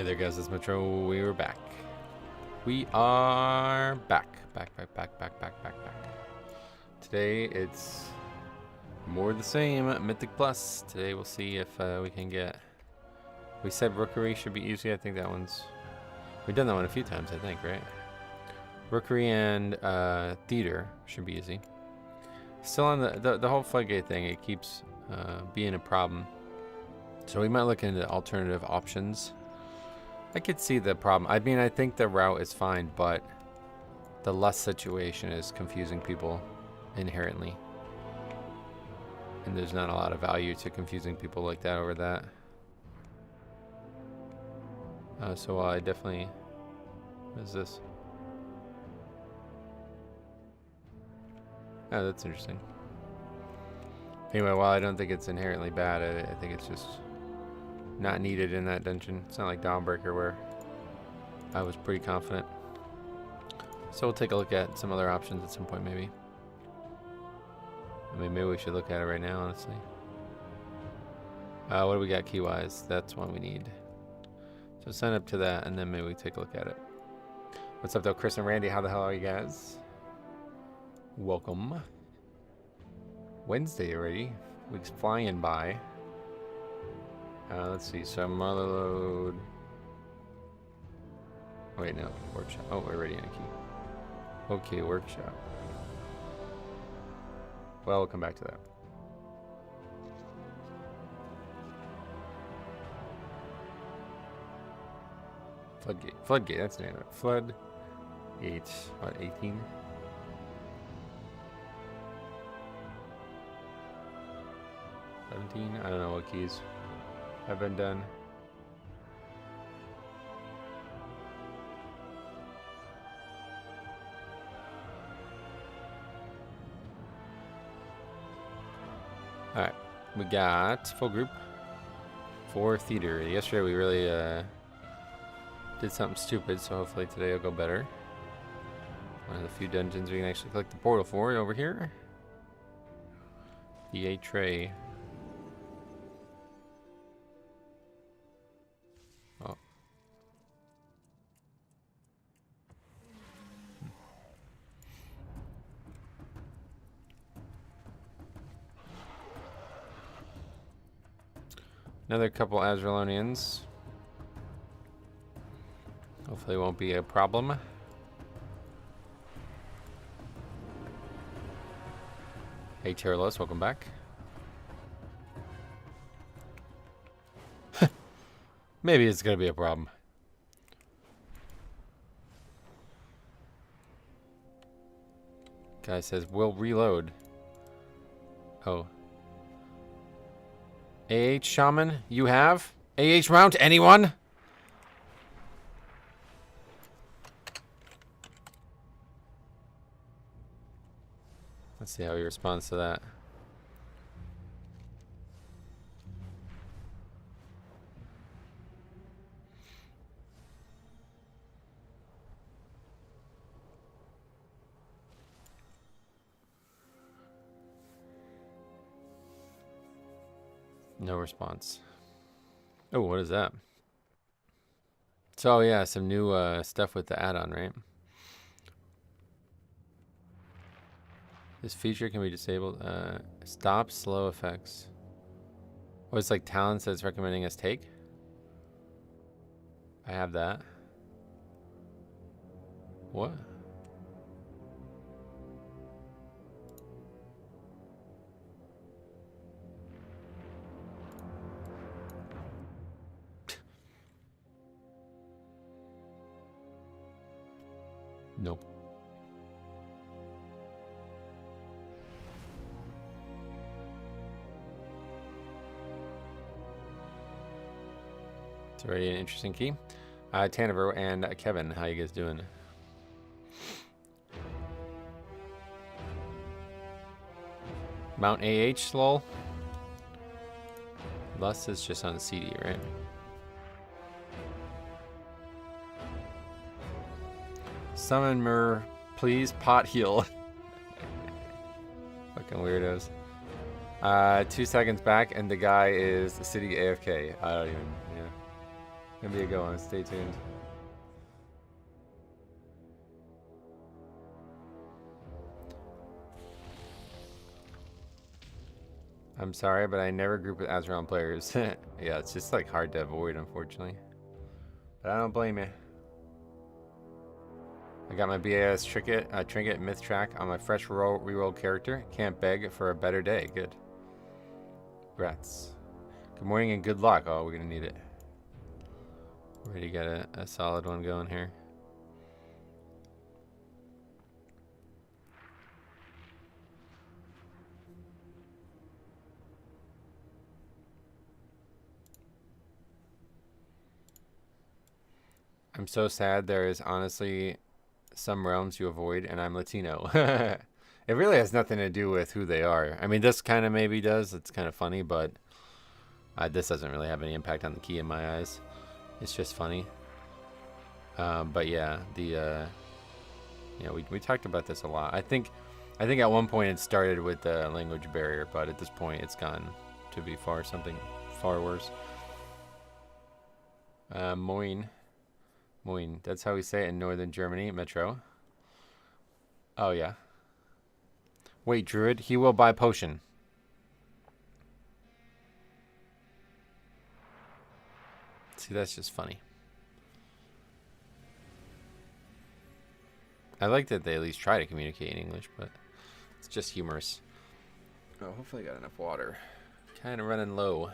Hey there guys, it's Metro. We are back. We are back. Back. Today it's more the same, Mythic Plus. Today we'll see if we can get... We said Rookery should be easy. I think that one's... We've done that one a few times, I think, right? Rookery and Theater should be easy. Still on the whole Floodgate thing, it keeps being a problem. So we might look into alternative options. I could see the problem. I mean, I think the route is fine, but the less situation is confusing people inherently. And there's not a lot of value to confusing people like that over that. So I definitely... What is this? Oh, that's interesting. Anyway, while I don't think it's inherently bad, I think it's just not needed in that dungeon. It's not like Dawnbreaker where I was pretty confident. So we'll take a look at some other options at some point, maybe. I mean, maybe we should look at it right now, honestly. What do we got key-wise? That's one we need. So sign up to that, and then maybe we take a look at it. What's up, though? Chris and Randy, how the hell are you guys? Welcome. Wednesday already. Week's flying by. Let's see, so mother load. Wait, no, workshop. Oh, we're already in a key. Okay, workshop. Well, we'll come back to that. Floodgate, that's the name of it. Floodgate, what, 18? I don't know what keys have been done. Alright, we got full group for theater. Yesterday we really did something stupid, so hopefully today will go better. One of the few dungeons we can actually collect the portal for over here. The tray. Oh. Another couple Azralonians. Hopefully it won't be a problem. Hey Terlos, welcome back. Maybe it's gonna be a problem. Guy says we'll reload. Oh. AH Shaman, you have? AH Mount, anyone? Let's see how he responds to that. No response. Oh, what is that? So yeah, some new stuff with the add-on, right? This feature can be disabled. Stop slow effects. Oh, it's like talents that's recommending us take? I have that. What? Nope. It's already an interesting key. Tanaver and Kevin, how you guys doing? Mount AH, lol. Lust is just on CD, right? Summon Mer, please pot heal. Fucking weirdos. 2 seconds back, and the guy is sitting AFK. I don't even, yeah. Gonna be a good one. Stay tuned. I'm sorry, but I never group with Azeron players. Yeah, it's just like hard to avoid, unfortunately. But I don't blame you. I got my BAS trinket myth track on my fresh reroll character. Can't beg for a better day. Good. Congrats. Good morning and good luck. Oh, we're gonna need it. Already got a solid one going here. I'm so sad there is honestly some realms you avoid, and I'm Latino. It really has nothing to do with who they are. I mean, this kind of maybe does. It's kind of funny, but this doesn't really have any impact on the key in my eyes. It's just funny. But yeah, the we talked about this a lot. I think at one point it started with the language barrier, but at this point it's gone to be something far worse. Moin. That's how we say it in northern Germany, Metro. Oh, yeah. Wait, Druid, he will buy potion. See, that's just funny. I like that they at least try to communicate in English, but it's just humorous. Oh, hopefully I got enough water. Kind of running low.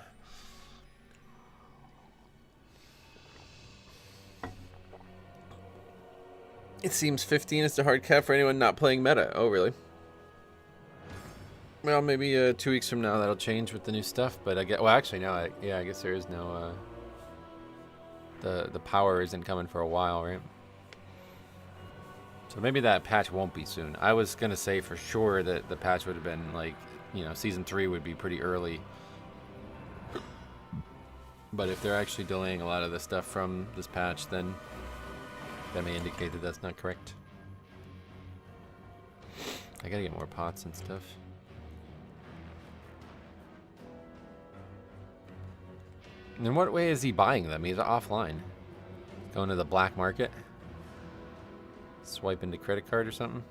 It seems 15 is the hard cap for anyone not playing meta. Oh, really? Well, maybe 2 weeks from now that'll change with the new stuff. But I guess, well, actually, no. I guess there is no. The power isn't coming for a while, right? So maybe that patch won't be soon. I was gonna say for sure that the patch would have been like, season 3 would be pretty early. But if they're actually delaying a lot of the stuff from this patch, then that may indicate that that's not correct. I gotta get more pots and stuff. And in what way is he buying them? He's offline. Going to the black market? Swipe into credit card or something?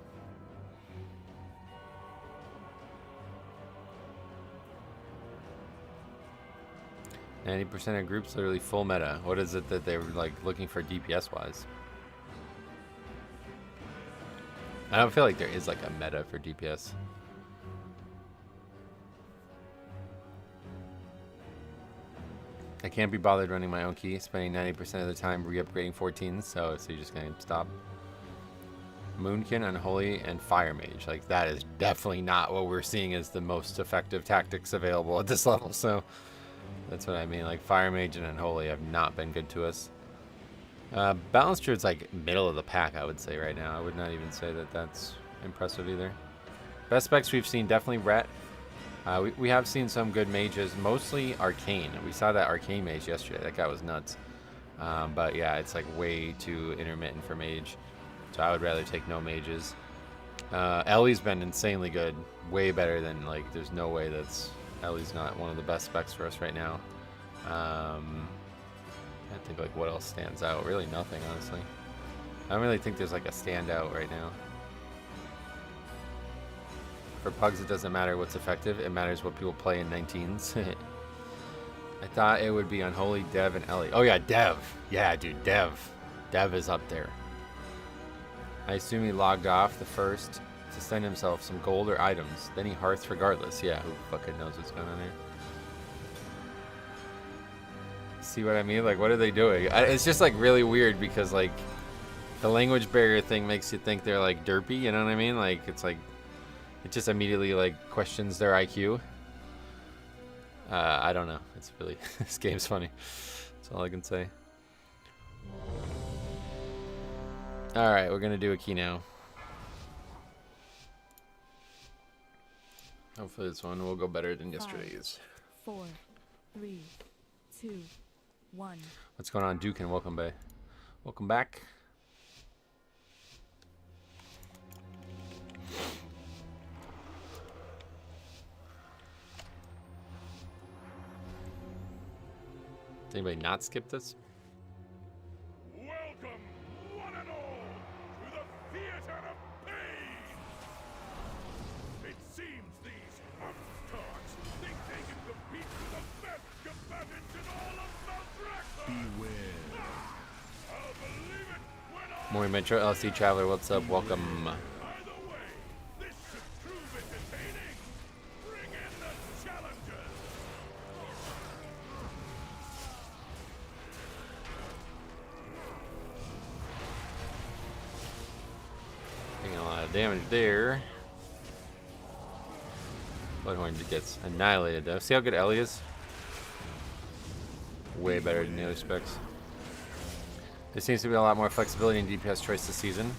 %of groups literally full meta. What is it that they were like looking for DPS wise? I don't feel like there is like a meta for DPS. I can't be bothered running my own key, spending 90% of the time re-upgrading 14s, so you're just gonna stop. Moonkin, Unholy, and Fire Mage. Like, that is definitely not what we're seeing as the most effective tactics available at this level, so that's what I mean. Like, Fire Mage and Unholy have not been good to us. Balanced Druid's like middle of the pack, I would say right now. I would not even say that that's impressive either. Best specs we've seen, definitely Ret. We have seen some good mages, mostly Arcane. We saw that Arcane mage yesterday. That guy was nuts. But yeah, it's like way too intermittent for mage. So I would rather take no mages. Ellie's been insanely good. Way better than, like, there's no way Ellie's not one of the best specs for us right now. I think, like, what else stands out? Really nothing, honestly. I don't really think there's, like, a standout right now. For Pugs, it doesn't matter what's effective. It matters what people play in 19s. I thought it would be Unholy, Dev, and Ellie. Oh, yeah, Dev. Yeah, dude, Dev. Dev is up there. I assume he logged off the first to send himself some gold or items. Then he hearths regardless. Yeah, who fucking knows what's going on here? See what I mean? Like, what are they doing? It's just, like, really weird because, like, the language barrier thing makes you think they're, like, derpy, you know what I mean? Like, it's, like, it just immediately, like, questions their IQ. I don't know. It's really, this game's funny. That's all I can say. Alright, we're gonna do a key now. Hopefully this one will go better than yesterday's. 5, 4, 3, 2, 1. What's going on, Duke, and welcome back. Welcome back. Did anybody not skip this? Morning Metro LC Traveler, what's up? Welcome. By the way, this should prove entertaining. Bring in the challengers. Taking a lot of damage there. Bloodhorn gets annihilated though. See how good Ellie is? Way better than the other specs. There seems to be a lot more flexibility in DPS choice this season.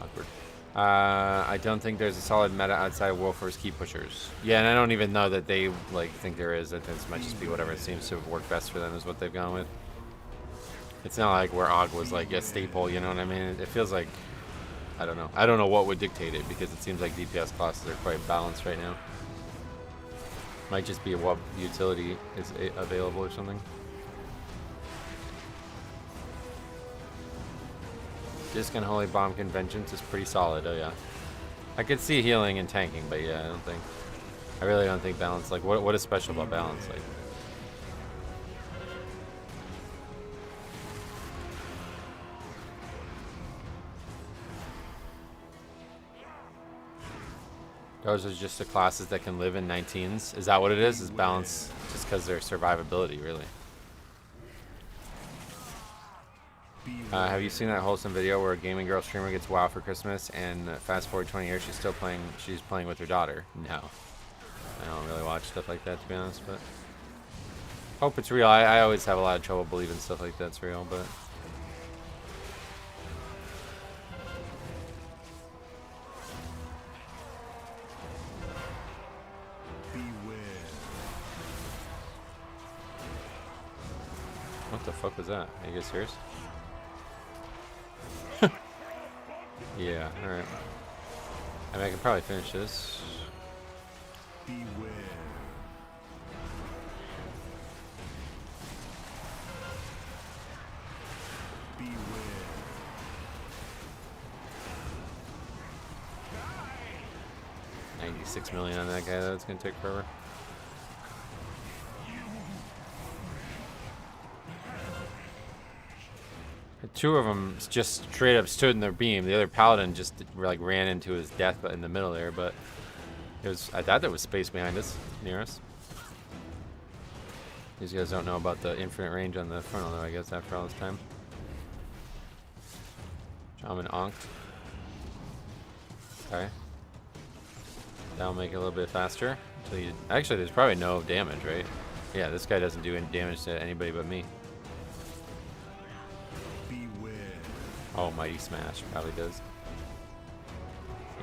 Awkward. I don't think there's a solid meta outside of Wolfer's key pushers. Yeah, and I don't even know that they like think there is. I think this might just be whatever seems to have worked best for them is what they've gone with. It's not like where Og was like a staple, you know what I mean? It feels like, I don't know. I don't know what would dictate it because it seems like DPS classes are quite balanced right now. Might just be what utility is available or something. Disc and Holy Bomb Conventions is pretty solid, oh yeah. I could see healing and tanking, but yeah, I really don't think balance, like what is special about balance? Like, those are just the classes that can live in 19s. Is that what it is? Is balance just because their survivability, really? Have you seen that wholesome video where a gaming girl streamer gets WoW for Christmas and fast forward 20 years she's still playing? She's playing with her daughter. No, I don't really watch stuff like that to be honest, but hope it's real. I always have a lot of trouble believing stuff like that's real, but. What the fuck was that? Are you guys serious? Yeah, alright. I mean, I can probably finish this. Beware. Beware. 96 million on that guy, that's gonna take forever. Two of them just straight up stood in their beam. The other paladin just like ran into his death in the middle there, but it was. I thought there was space behind us, near us. These guys don't know about the infinite range on the frontal though, I guess, after all this time. Shaman Ankh. Okay. That'll make it a little bit faster. Until you, actually, there's probably no damage, right? Yeah, this guy doesn't do any damage to anybody but me. Oh, Mighty Smash probably does.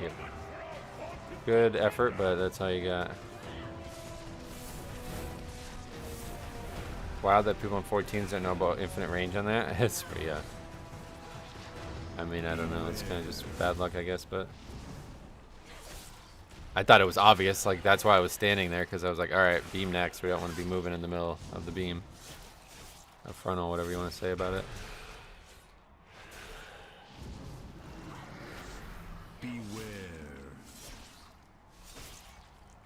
Yep. Good effort, but that's all you got. Wow, that people in 14s don't know about infinite range on that. It's yeah. I mean, I don't know. It's kind of just bad luck, I guess, but I thought it was obvious. Like that's why I was standing there because I was like, all right, beam next. We don't want to be moving in the middle of the beam, a frontal, whatever you want to say about it.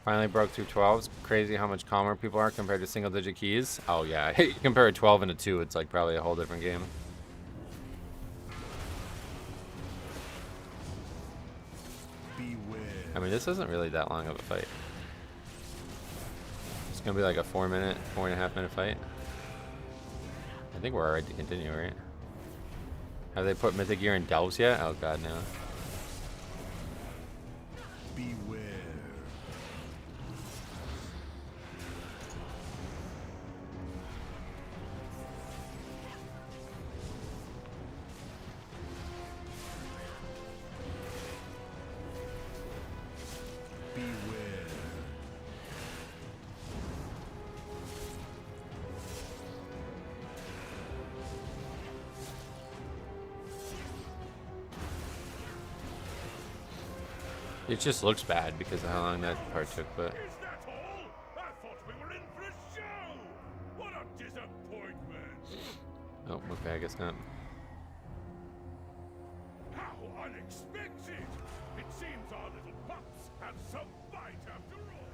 Finally broke through 12s. Crazy how much calmer people are compared to single digit keys. Oh yeah, you compare a 12 and a 2, it's like probably a whole different game. I mean, this isn't really that long of a fight. It's gonna be like a 4-minute, 4.5 minute fight. I think we're alright to continue, right? Have they put Mythic Gear in Delves yet? Oh god, no. Beware. It just looks bad because of how long that part took, but Is that all? I thought we were in for a show. What a disappointment. oh, okay, I guess not. How unexpected. It seems our little pups have some bite after all.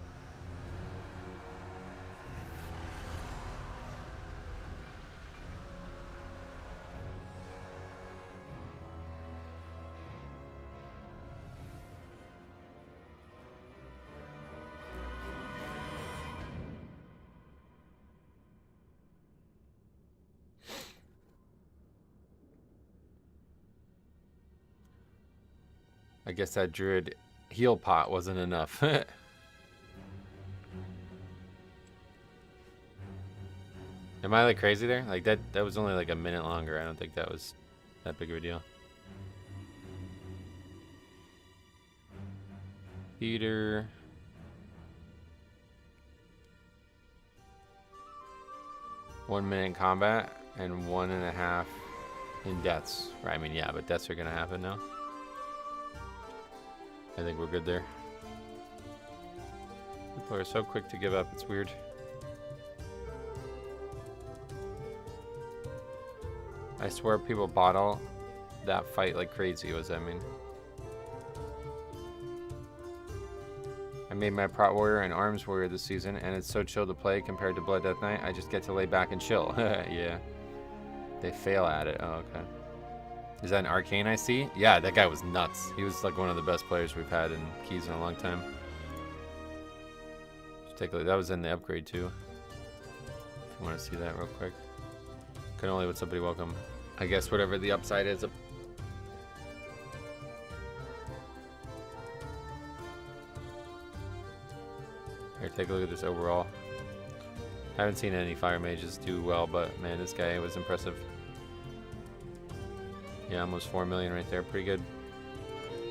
I guess that druid heal pot wasn't enough. Am I like crazy there? Like that was only like a minute longer. I don't think that was that big of a deal. Theater. One minute in combat and 1.5 in deaths. Right, I mean, yeah, but deaths are gonna happen now. I think we're good there. People are so quick to give up, it's weird. I swear people bottle that fight like crazy. What does that mean? I made my Prot Warrior and Arms Warrior this season, and it's so chill to play compared to Blood Death Knight. I just get to lay back and chill. Yeah. They fail at it. Oh, okay. Is that an Arcane I see? Yeah, that guy was nuts. He was like one of the best players we've had in Keys in a long time. Just take a look. That was in the upgrade too. If you want to see that real quick. Can only with somebody welcome. I guess whatever the upside is. Here, take a look at this overall. Haven't seen any fire mages do well, but man, this guy was impressive. Yeah, almost 4 million right there. Pretty good.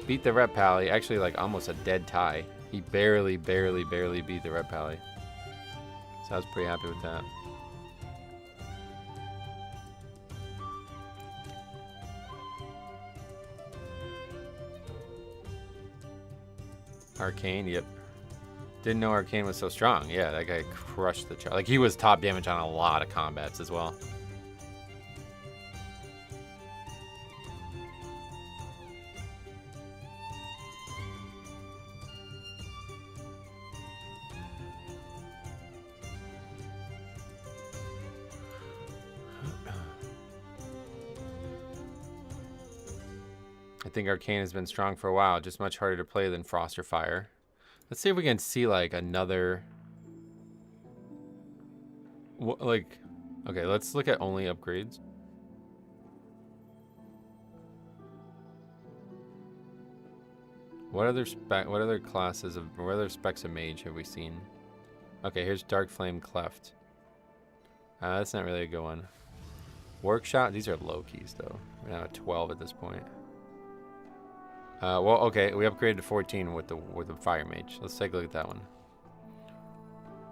Beat the Rep Pally. Actually, like almost a dead tie. He barely beat the Rep Pally. So I was pretty happy with that. Arcane, yep. Didn't know Arcane was so strong. Yeah, that guy crushed the chart. Like, he was top damage on a lot of combats as well. I think Arcane has been strong for a while, just much harder to play than Frost or Fire. Let's see if we can see like another... Okay, let's look at only upgrades. What other classes of... What other specs of mage have we seen? Okay, here's Dark Flame Cleft. That's not really a good one. Workshop, these are low keys though. We're now at 12 at this point. Well, okay, we upgraded to 14 with the Fire Mage. Let's take a look at that one.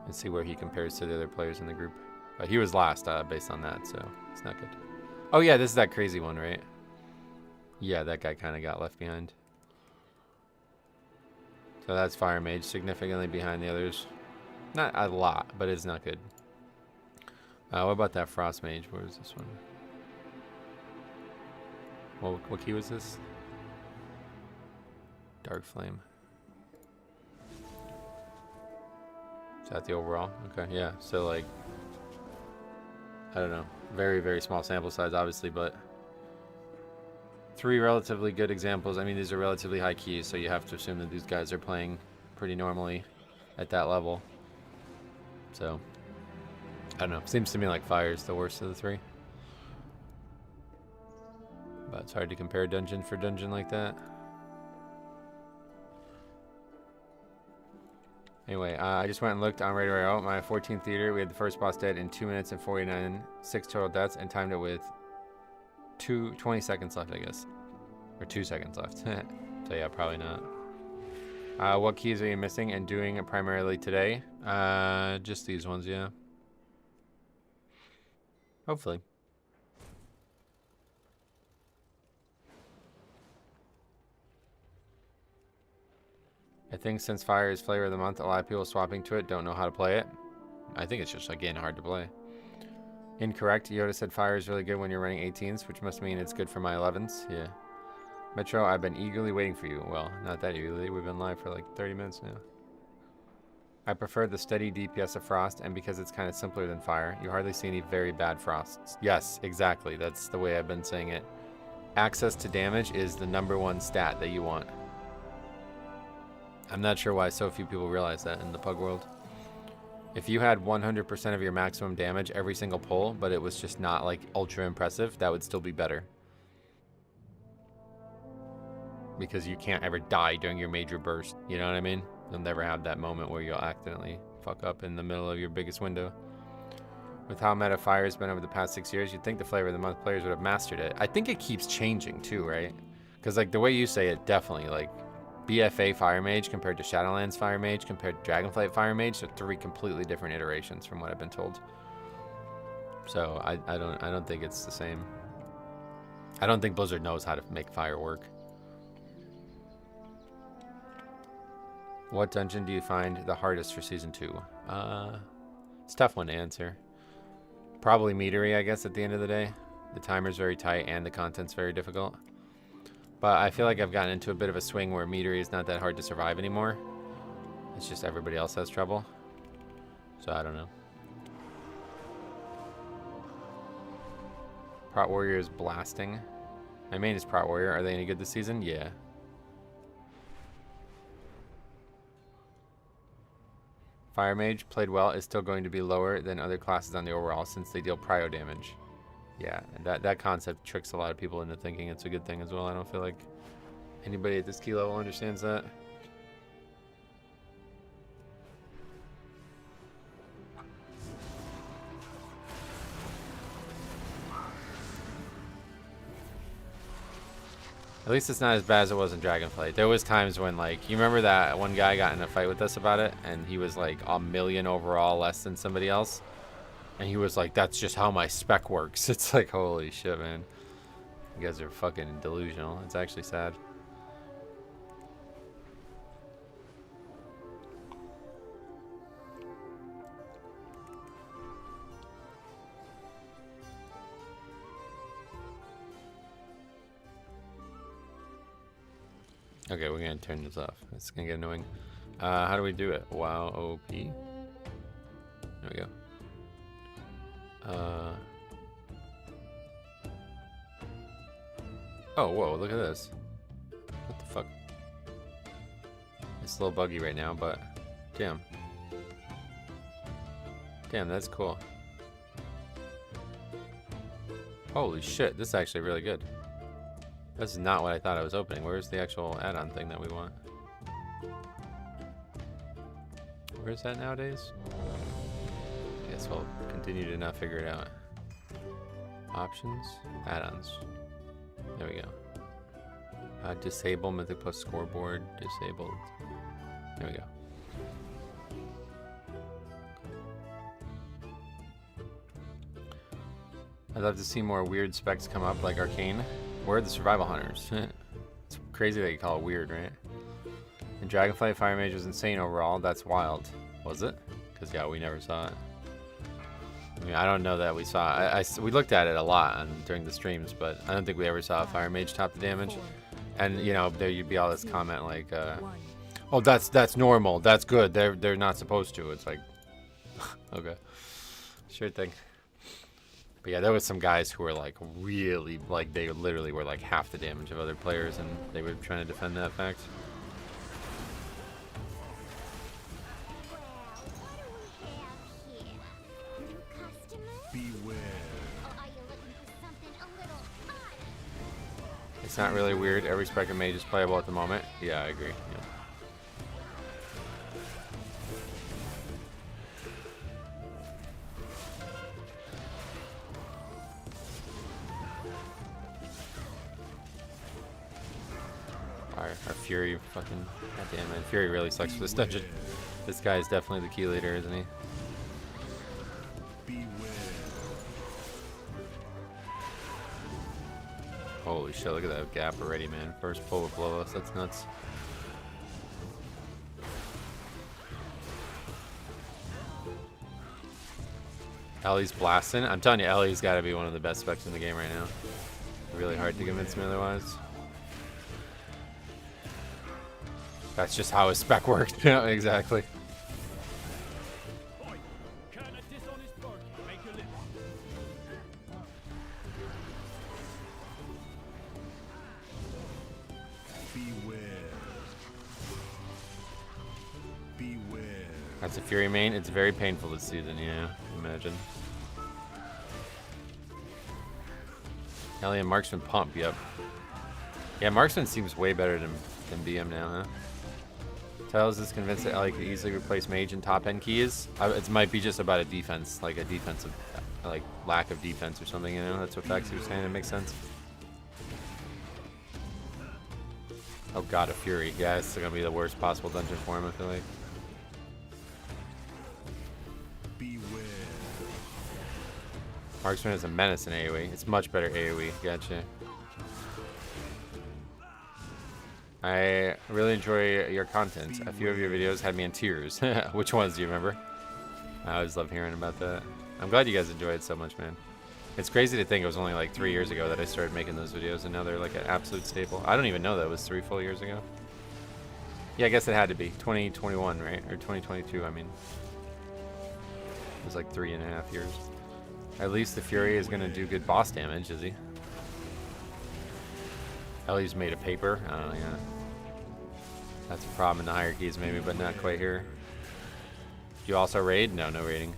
And see where he compares to the other players in the group. But he was last based on that, so it's not good. Oh yeah, this is that crazy one, right? Yeah, that guy kind of got left behind. So that's Fire Mage, significantly behind the others. Not a lot, but it's not good. What about that Frost Mage? Where is this one? Well, what key was this? Dark Flame. Is that the overall? Okay, yeah. So like, I don't know. Very, very small sample size, obviously, but 3 relatively good examples. I mean, these are relatively high keys, so you have to assume that these guys are playing pretty normally at that level. So, I don't know. Seems to me like Fire is the worst of the 3. But it's hard to compare dungeon for dungeon like that. Anyway, I just went and looked on Radio. My 14th theater, we had the first boss dead in 2 minutes and 49, 6 total deaths, and timed it with 20 seconds left, I guess. Or 2 seconds left. So yeah, probably not. What keys are you missing and doing primarily today? Just these ones, yeah. Hopefully. I think since Fire is flavor of the month, a lot of people swapping to it don't know how to play it. I think it's just, again, hard to play. Incorrect. Yoda said Fire is really good when you're running 18s, which must mean it's good for my 11s. Yeah. Metro, I've been eagerly waiting for you. Well, not that eagerly. We've been live for like 30 minutes now. I prefer the steady DPS of Frost, and because it's kind of simpler than Fire, you hardly see any very bad Frosts. Yes, exactly. That's the way I've been saying it. Access to damage is the #1 stat that you want. I'm not sure why so few people realize that in the Pug world. If you had 100% of your maximum damage every single pull, but it was just not like ultra impressive, that would still be better. because you can't ever die during your major burst. You know what I mean? You'll never have that moment where you'll accidentally fuck up in the middle of your biggest window. With how meta fire has been over the past 6 years, you'd think the flavor of the month players would have mastered it. I think it keeps changing too, right? Because like the way you say it, definitely like BFA Fire Mage compared to Shadowlands Fire Mage compared to Dragonflight Fire Mage are 3 completely different iterations from what I've been told. So I don't think it's the same. I don't think Blizzard knows how to make fire work. What dungeon do you find the hardest for season 2? It's a tough one to answer. Probably Meadery, I guess, at the end of the day. The timer's very tight and the content's very difficult. But I feel like I've gotten into a bit of a swing where Meadery is not that hard to survive anymore. It's just everybody else has trouble. So I don't know. Prot Warrior is blasting. My main is Prot Warrior. Are they any good this season? Yeah. Fire Mage, played well, is still going to be lower than other classes on the overall since they deal prio damage. Yeah, and that concept tricks a lot of people into thinking it's a good thing as well. I don't feel like anybody at this key level understands that. At least it's not as bad as it was in Dragonflight. There was times when, like, you remember that one guy got in a fight with us about it, and he was like a million overall less than somebody else, and he was like, "That's just how my spec works." It's like, holy shit, man. You guys are fucking delusional. It's actually sad. Okay, we're gonna turn this off. It's gonna get annoying. How do we do it? Wow, OP. There we go. Oh, whoa, look at this. What the fuck? It's a little buggy right now, but damn. Damn, that's cool. Holy shit, this is actually really good. This is not what I thought I was opening. Where's the actual add-on thing that we want? Where's that nowadays? I guess we'll continue to not figure it out. Options, add-ons. There we go. Disable Mythic Plus scoreboard, disabled. There we go. I'd love to see more weird specs come up like Arcane. Where are the survival hunters? It's crazy that you call it weird, right? And Dragonflight Fire Mage was insane overall. That's wild. Was it? Because, yeah, we never saw it. I mean, I don't know that we saw it. We looked at it a lot during the streams, but I don't think we ever saw a Fire Mage top the damage. And, you know, there you'd be all this comment like, oh, that's normal. That's good. They're not supposed to. It's like, okay. Sure thing. But yeah, there was some guys who were like really, like they literally were like half the damage of other players, and they were trying to defend that fact. It's not really weird. Every spec of mage is playable at the moment. Yeah, I agree. Yeah. Our Fury fucking goddamn man. Fury really sucks for this dungeon. This guy is definitely the key leader, isn't he? Holy shit, look at that gap already, man. First pull will blow us, that's nuts. Ellie's blasting. I'm telling you, Ellie's gotta be one of the best specs in the game right now. Really hard to convince me otherwise. That's just how his spec worked. Yeah, exactly. That's a Fury main. It's very painful this season, yeah. Imagine. Alien Marksman Pump, yep. Yeah, Marksman seems way better than BM now, huh? Tails is convinced that Ellie could easily replace Mage and top end keys. It might be just about a defense, like a defensive, like lack of defense or something, you know? That's what Faxi was saying, it makes sense. Oh god, a Fury. Yeah, it's gonna be the worst possible dungeon for him, I feel like. Beware. Marksman is a menace in AoE. It's much better AoE. Gotcha. I really enjoy your content. A few of your videos had me in tears. Which ones do you remember? I always love hearing about that. I'm glad you guys enjoy it so much, man. It's crazy to think it was only like 3 years ago that I started making those videos, and now they're like an absolute staple. I don't even know that was 3 full years ago. Yeah, I guess it had to be 2021, right? Or 2022, I mean. It was like 3.5 years. At least the Fury is gonna do good boss damage, is he? Ellie's made of paper. I don't know, yeah. That's a problem in the hierarchies maybe, but not quite here. Do you also raid? No, no raiding.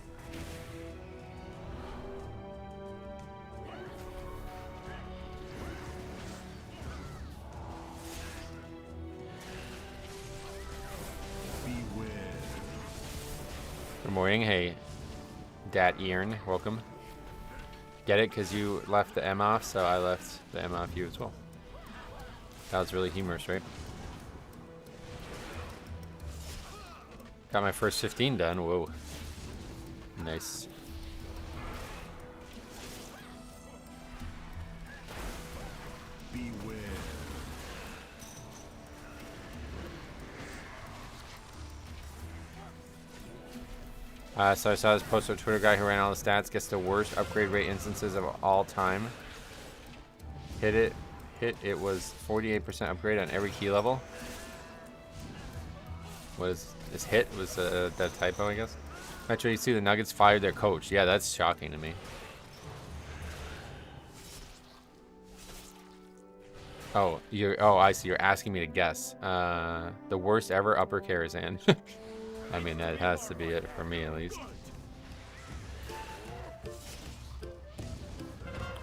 Beware. Good morning. Hey, Dat Iern, welcome. Get it? Because you left the M off, so I left the M off you as well. That was really humorous, right? Got my first 15 done. Whoa. Nice. Beware. So I saw this post of a Twitter guy who ran all the stats, gets the worst upgrade rate instances of all time. Hit it was 48% upgrade on every key level. Was this hit? Was that typo, I guess? Metro, you see the Nuggets fired their coach. Yeah, that's shocking to me. Oh, I see. You're asking me to guess. The worst ever upper Karazhan. I mean, that has to be it for me, at least.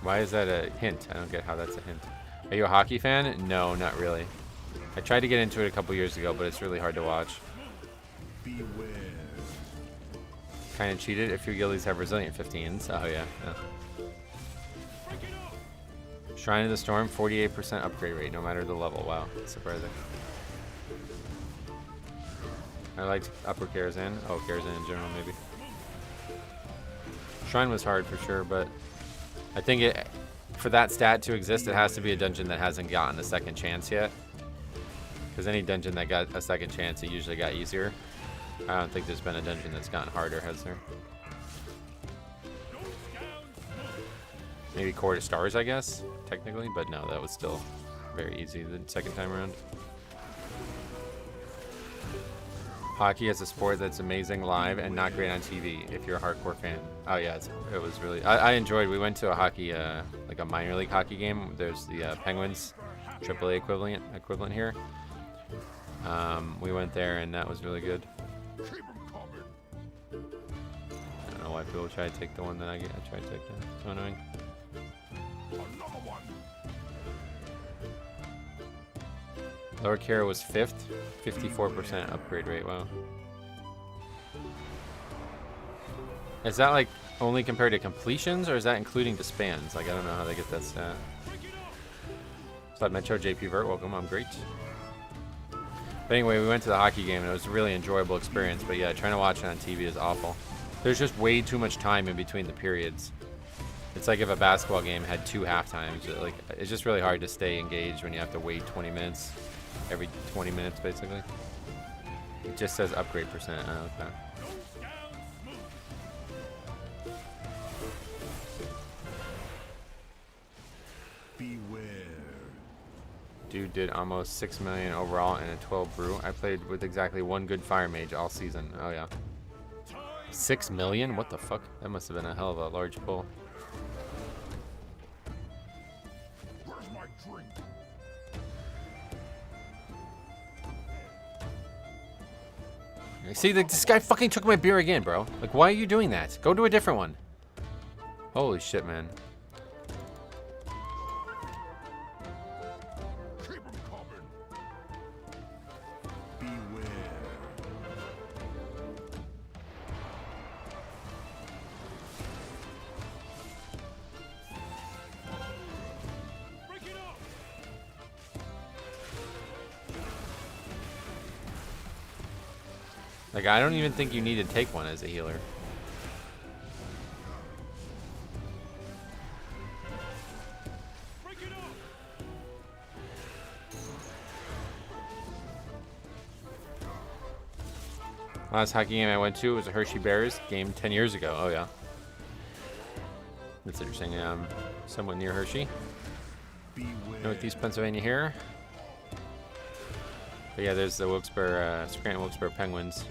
Why is that a hint? I don't get how that's a hint. Are you a hockey fan? No, not really. I tried to get into it a couple years ago, but it's really hard to watch. Beware. Kind of cheated. A few guildies have resilient 15s. Oh, yeah. Shrine of the Storm, 48% upgrade rate, no matter the level. Wow, that's surprising. I liked upper Karazhan. Oh, Karazhan in general, maybe. Shrine was hard for sure, but I think for that stat to exist, it has to be a dungeon that hasn't gotten a second chance yet. Because any dungeon that got a second chance, it usually got easier. I don't think there's been a dungeon that's gotten harder, has there? Maybe Core to Stars, I guess, technically, but no, that was still very easy the second time around. Hockey is a sport that's amazing live and not great on TV if you're a hardcore fan. Oh yeah, it was really, I enjoyed, we went to a hockey, like a minor league hockey game. There's the Penguins AAA equivalent here. We went there and that was really good. Keep 'em coming. I don't know why people try to take the one that I tried to take that. So annoying. Another one. Lower Kara was 5th, 54% upgrade rate. Wow. Is that like only compared to completions, or is that including disbands? Like, I don't know how they get that stat. What's up, Metro? JP Vert, welcome. I'm great. But anyway, we went to the hockey game and it was a really enjoyable experience. But yeah, trying to watch it on TV is awful. There's just way too much time in between the periods. It's like if a basketball game had 2 halftimes. Like, it's just really hard to stay engaged when you have to wait 20 minutes. Every 20 minutes, basically. It just says upgrade percent. I like that. Beware. Dude did almost 6 million overall in a 12 brew. I played with exactly 1 good fire mage all season. Oh yeah. 6 million? What the fuck? That must have been a hell of a large pull. Where's my drink? See, this guy fucking took my beer again, bro. Like, why are you doing that? Go to a different one. Holy shit, man. Keep Like, I don't even think you need to take one as a healer. Break it off. Last hockey game I went to was a Hershey Bears game 10 years ago. Oh, yeah. That's interesting. Somewhat near Hershey. Northeast Pennsylvania here. But yeah, there's the Wilkes-Barre, Scranton Wilkes-Barre Penguins.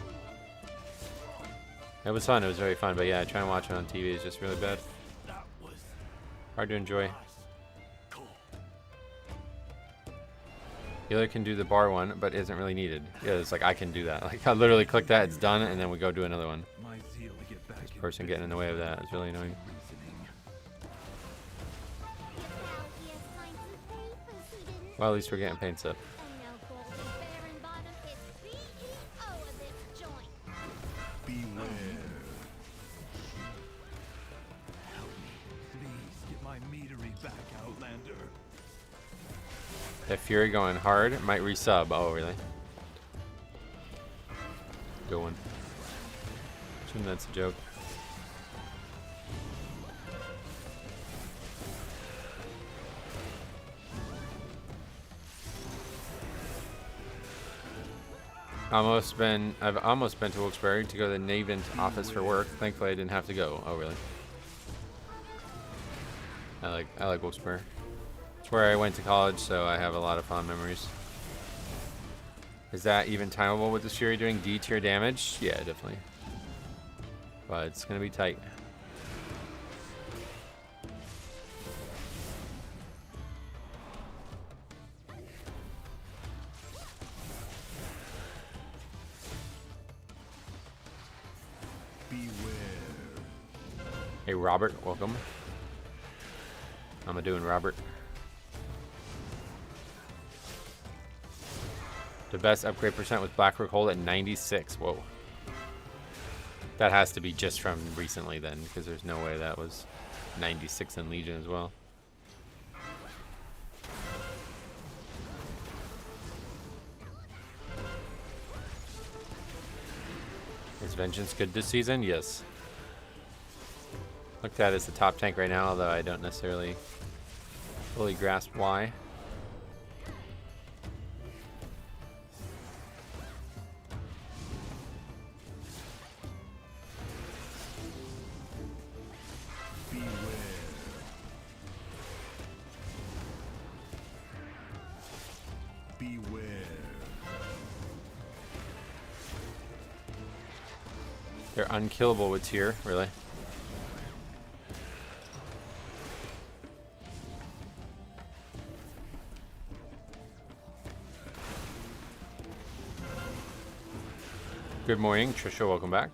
It was fun. It was very fun. But yeah, trying to watch it on TV is just really bad. That was Hard to enjoy. cool. Healer can do the bar one, but isn't really needed. Yeah, it's like I can do that. Like I literally click that, it's done, and then we go do another one. My zeal to get back This person getting in the way of that is really annoying. Well, at least we're getting paint up. Beware. Help me, please. Get my meadery back, Outlander. That Fury going hard might resub. Oh, really? Good one. Assume that's a joke. I've almost been to Wilkes-Barre to go to the Navint office for work. Thankfully, I didn't have to go. Oh, really? I like Wilkes-Barre. It's where I went to college, so I have a lot of fond memories. Is that even timeable with this Fury doing D tier damage? Yeah, definitely. But it's gonna be tight. Hey Robert, welcome. I'm doing Robert. The best upgrade percent with Blackrook Hold at 96. Whoa. That has to be just from recently then, because there's no way that was 96 in Legion as well. Is Vengeance good this season? Yes. Looked at as the top tank right now, although I don't necessarily fully grasp why. Beware. Beware. They're unkillable with tier, really. Good morning, Trisha, welcome back.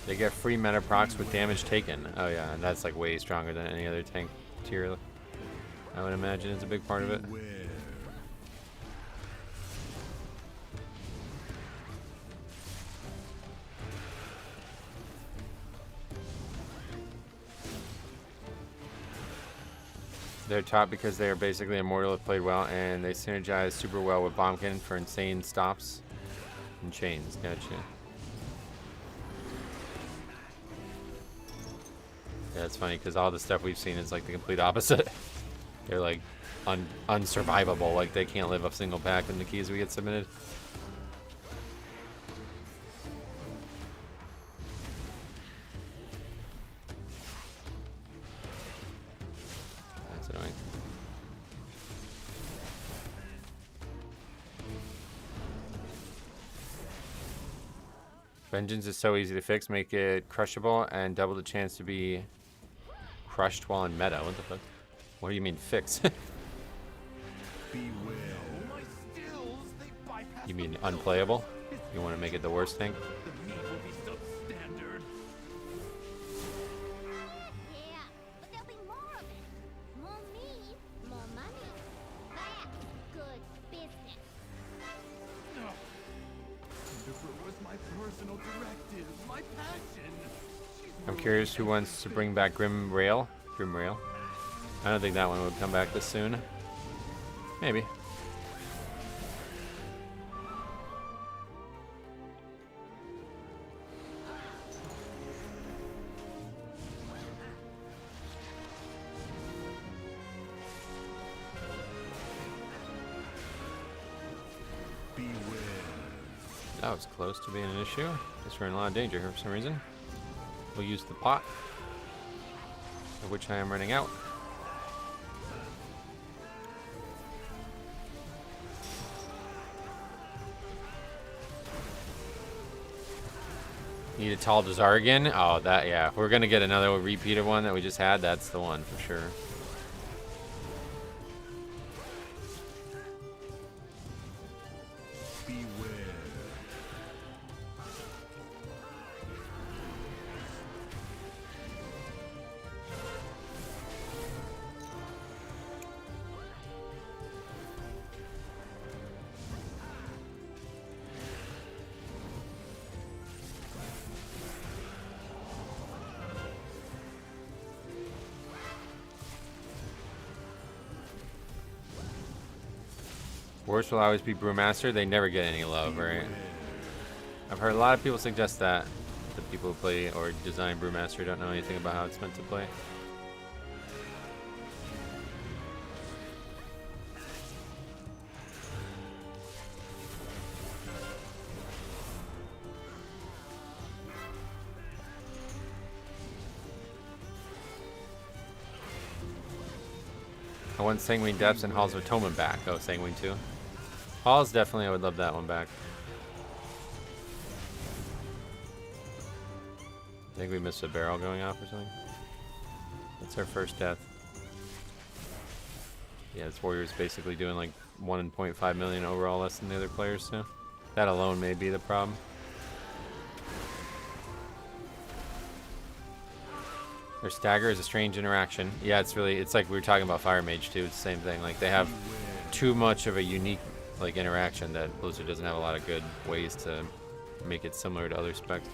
They get free meta procs with damage taken. Oh yeah, and that's like way stronger than any other tank tier. I would imagine is a big part of it. Beware. They're top because they are basically immortal if played well, and they synergize super well with Bombkin for insane stops and chains. Gotcha. Yeah, it's funny because all the stuff we've seen is like the complete opposite. They're like unsurvivable. Like they can't live a single pack in the keys we get submitted. That's annoying. Vengeance is so easy to fix. Make it crushable and double the chance to be crushed while in meta. What the fuck? What do you mean fix? Beware. My stills, they bypass You mean the unplayable? You want to make it the worst thing? The meat will be substandard. Yeah, but there'll be more of it. More meat, more money. That's good business. No. It was my personal directive, my passion. I'm curious who wants to bring back Grim Rail. Grim Rail. I don't think that one would come back this soon. Maybe. That was close to being an issue. Guess we're in a lot of danger here for some reason. We'll use the pot, of which I am running out. Need a tall Dazar again? Oh, that, yeah. We're gonna get another repeat of one that we just had. That's the one for sure. Worst will always be Brewmaster. They never get any love, right? I've heard a lot of people suggest that. The people who play or design Brewmaster don't know anything about how it's meant to play. I want Sanguine Depths and Halls of Atonement back. Oh, Sanguine too. Halls, definitely, I would love that one back. I think we missed a barrel going off or something. That's our first death. Yeah, this warrior's basically doing like 1.5 million overall less than the other players, so that alone may be the problem. Their stagger is a strange interaction. Yeah, it's like we were talking about Fire Mage too. It's the same thing. Like they have too much of a unique like interaction that Blizzard doesn't have a lot of good ways to make it similar to other specs.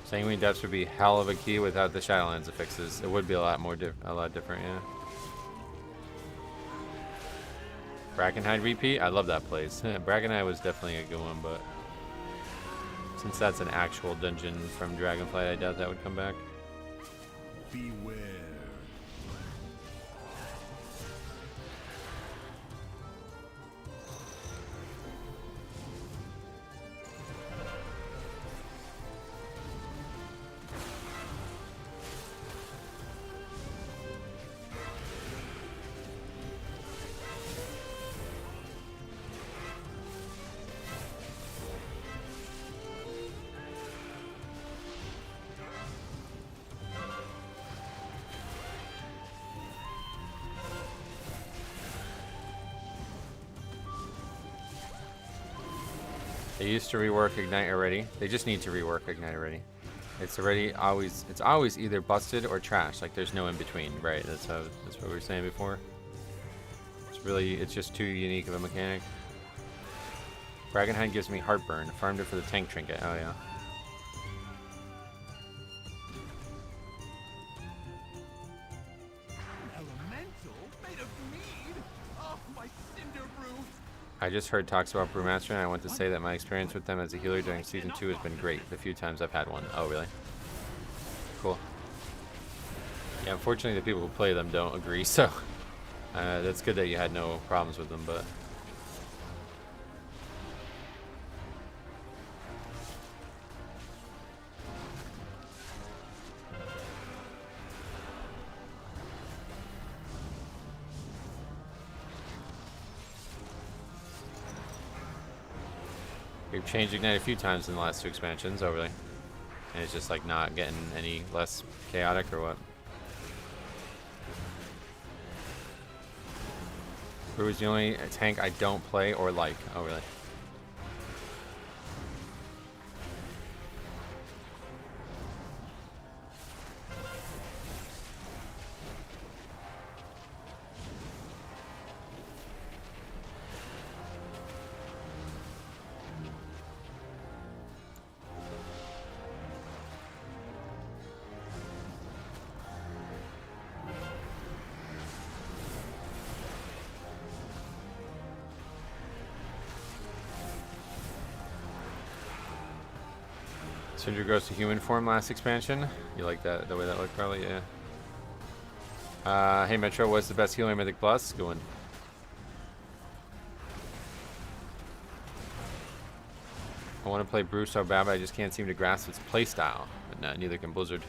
Sanguine Depths would be hell of a key without the Shadowlands affixes. It would be a lot different, yeah. Brackenhide repeat? I love that place. Brackenhide was definitely a good one, but since that's an actual dungeon from Dragonflight, I doubt that would come back. Beware. They used to rework Ignite already. They just need to rework Ignite already. It's always either busted or trash. Like there's no in between, right? That's what we were saying before. It's just too unique of a mechanic. Brackenhide gives me heartburn. Farmed it for the tank trinket. Oh yeah. I just heard talks about Brewmaster, and I want to say that my experience with them as a healer during Season 2 has been great. The few times I've had one. Oh, really? Cool. Yeah, unfortunately, the people who play them don't agree, so that's good that you had no problems with them, but... We've changed Ignite a few times in the last 2 expansions. Oh, really? And it's just like not getting any less chaotic or what? Brew is the only tank I don't play or like. Oh, really? Cinder goes to human form last expansion. You like that, the way that looked, probably, yeah. Hey Metro, what's the best healer in Mythic Plus? Good one. I want to play Brew so bad, but I just can't seem to grasp its playstyle. But no, neither can Blizzard.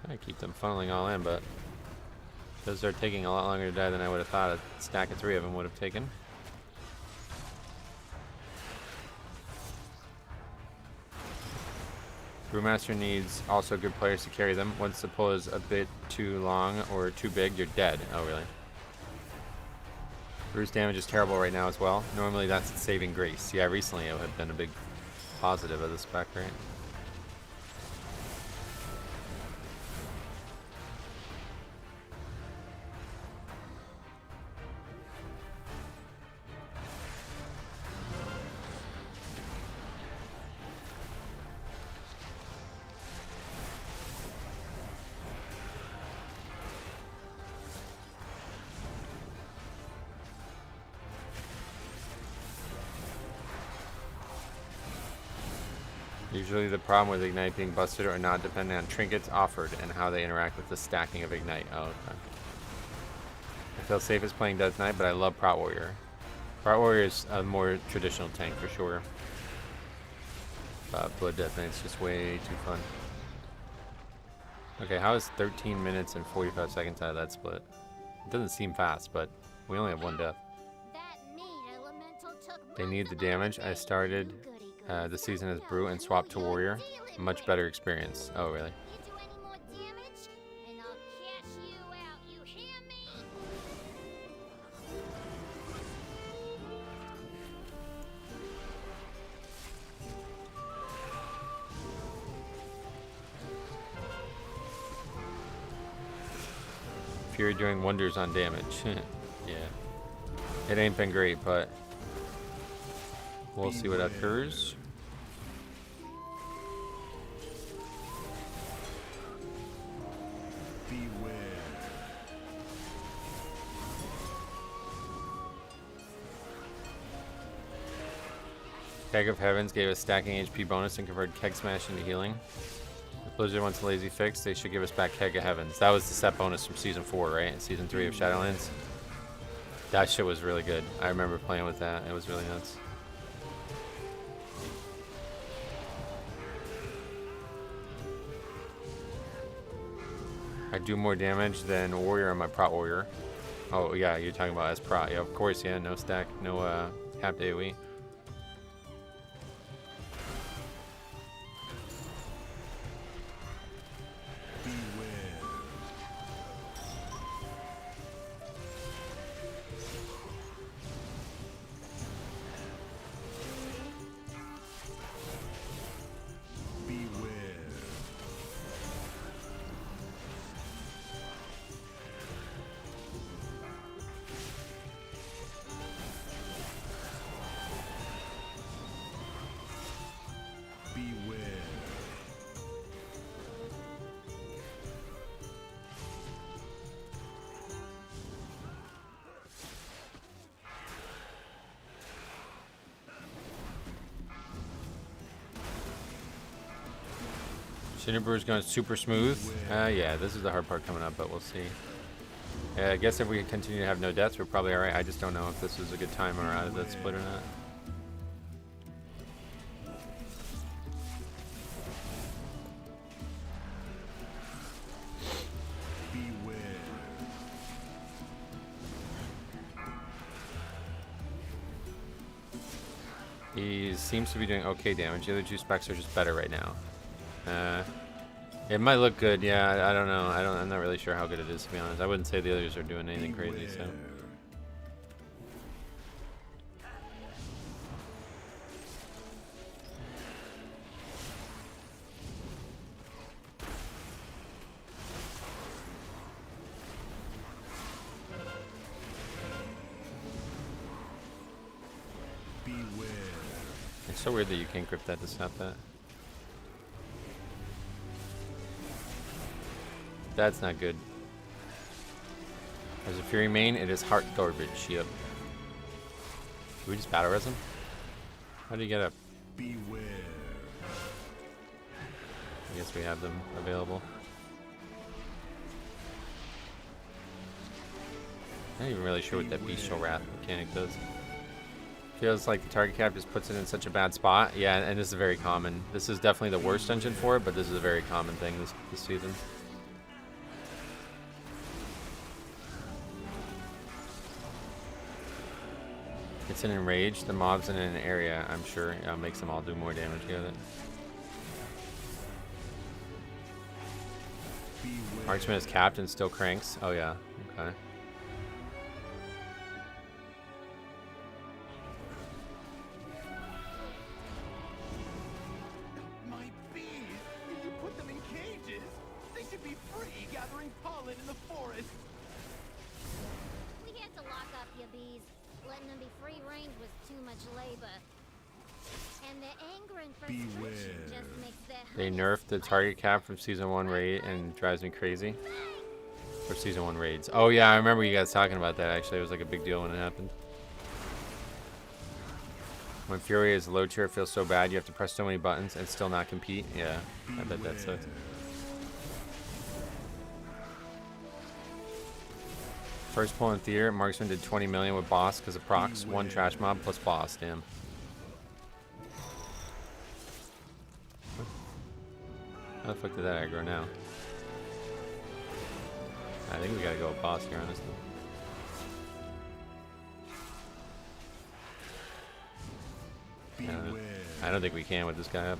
I keep them funneling all in, but those are taking a lot longer to die than I would have thought a stack of 3 of them would have taken. Brewmaster needs also good players to carry them. Once the pull is a bit too long or too big, you're dead. Oh, really? Brew's damage is terrible right now as well. Normally that's its saving grace. Yeah, recently it had been a big positive of the spec, right? Usually the problem with Ignite being busted or not depending on trinkets offered and how they interact with the stacking of Ignite. Oh, okay. I feel safest playing Death Knight, but I love Prot Warrior. Prot Warrior is a more traditional tank for sure. Blood Death Knight's just way too fun. Okay, how is 13 minutes and 45 seconds out of that split? It doesn't seem fast, but we only have 1 death. They need the damage. I started the season as Brew and swapped to Warrior. Much better experience. Oh, really? Fury doing wonders on damage. Yeah. It ain't been great, but we'll see what occurs. Keg of Heavens gave us stacking HP bonus and converted Keg Smash into healing. If Blizzard wants a lazy fix, they should give us back Keg of Heavens. That was the set bonus from Season 4, right? Season 3 of Shadowlands. That shit was really good. I remember playing with that. It was really nuts. I do more damage than Warrior on my Prot Warrior. Oh, yeah, you're talking about as Prot. Yeah, of course, yeah. No stack, no capped AoE. Brewer's going super smooth. Yeah, this is the hard part coming up, but we'll see. Yeah, I guess if we continue to have no deaths, we're probably alright. I just don't know if this is a good time or out of that split or not. He seems to be doing okay damage. The other 2 specs are just better right now. It might look good, yeah. I don't know. I'm not really sure how good it is, to be honest. I wouldn't say the others are doing anything crazy, so. It's so weird that you can't grip that to stop that. That's not good. There's a Fury main. It is heart garbage. Yep. Did we just battle res him? How do you get up? Beware. I guess we have them available. I'm not even really sure what that Bestial Wrath mechanic does. Feels like the target cap just puts it in such a bad spot. Yeah, and this is very common. This is definitely the worst dungeon for it, but this is a very common thing this season. It's an enrage. The mobs in an area, I'm sure, makes them all do more damage with it. Marksman is capped and still cranks. Oh yeah, okay. My bees! You put them in cages? They should be free gathering pollen in the forest. We had to lock up your bees. Letting them be free range was too much labor. And their anger and frustration just makes their They honey nerfed the target cap from season 1 raid and drives me crazy. For season 1 raids. Oh yeah, I remember you guys talking about that actually. It was like a big deal when it happened. When Fury is low tier, it feels so bad. You have to press so many buttons and still not compete. Yeah, I bet that sucks. First pull in theater, Marksman did 20 million with boss because of procs. 1 trash mob plus boss, damn. How the fuck did that aggro now? I think we gotta go with boss here on this one. I don't think we can with this guy up.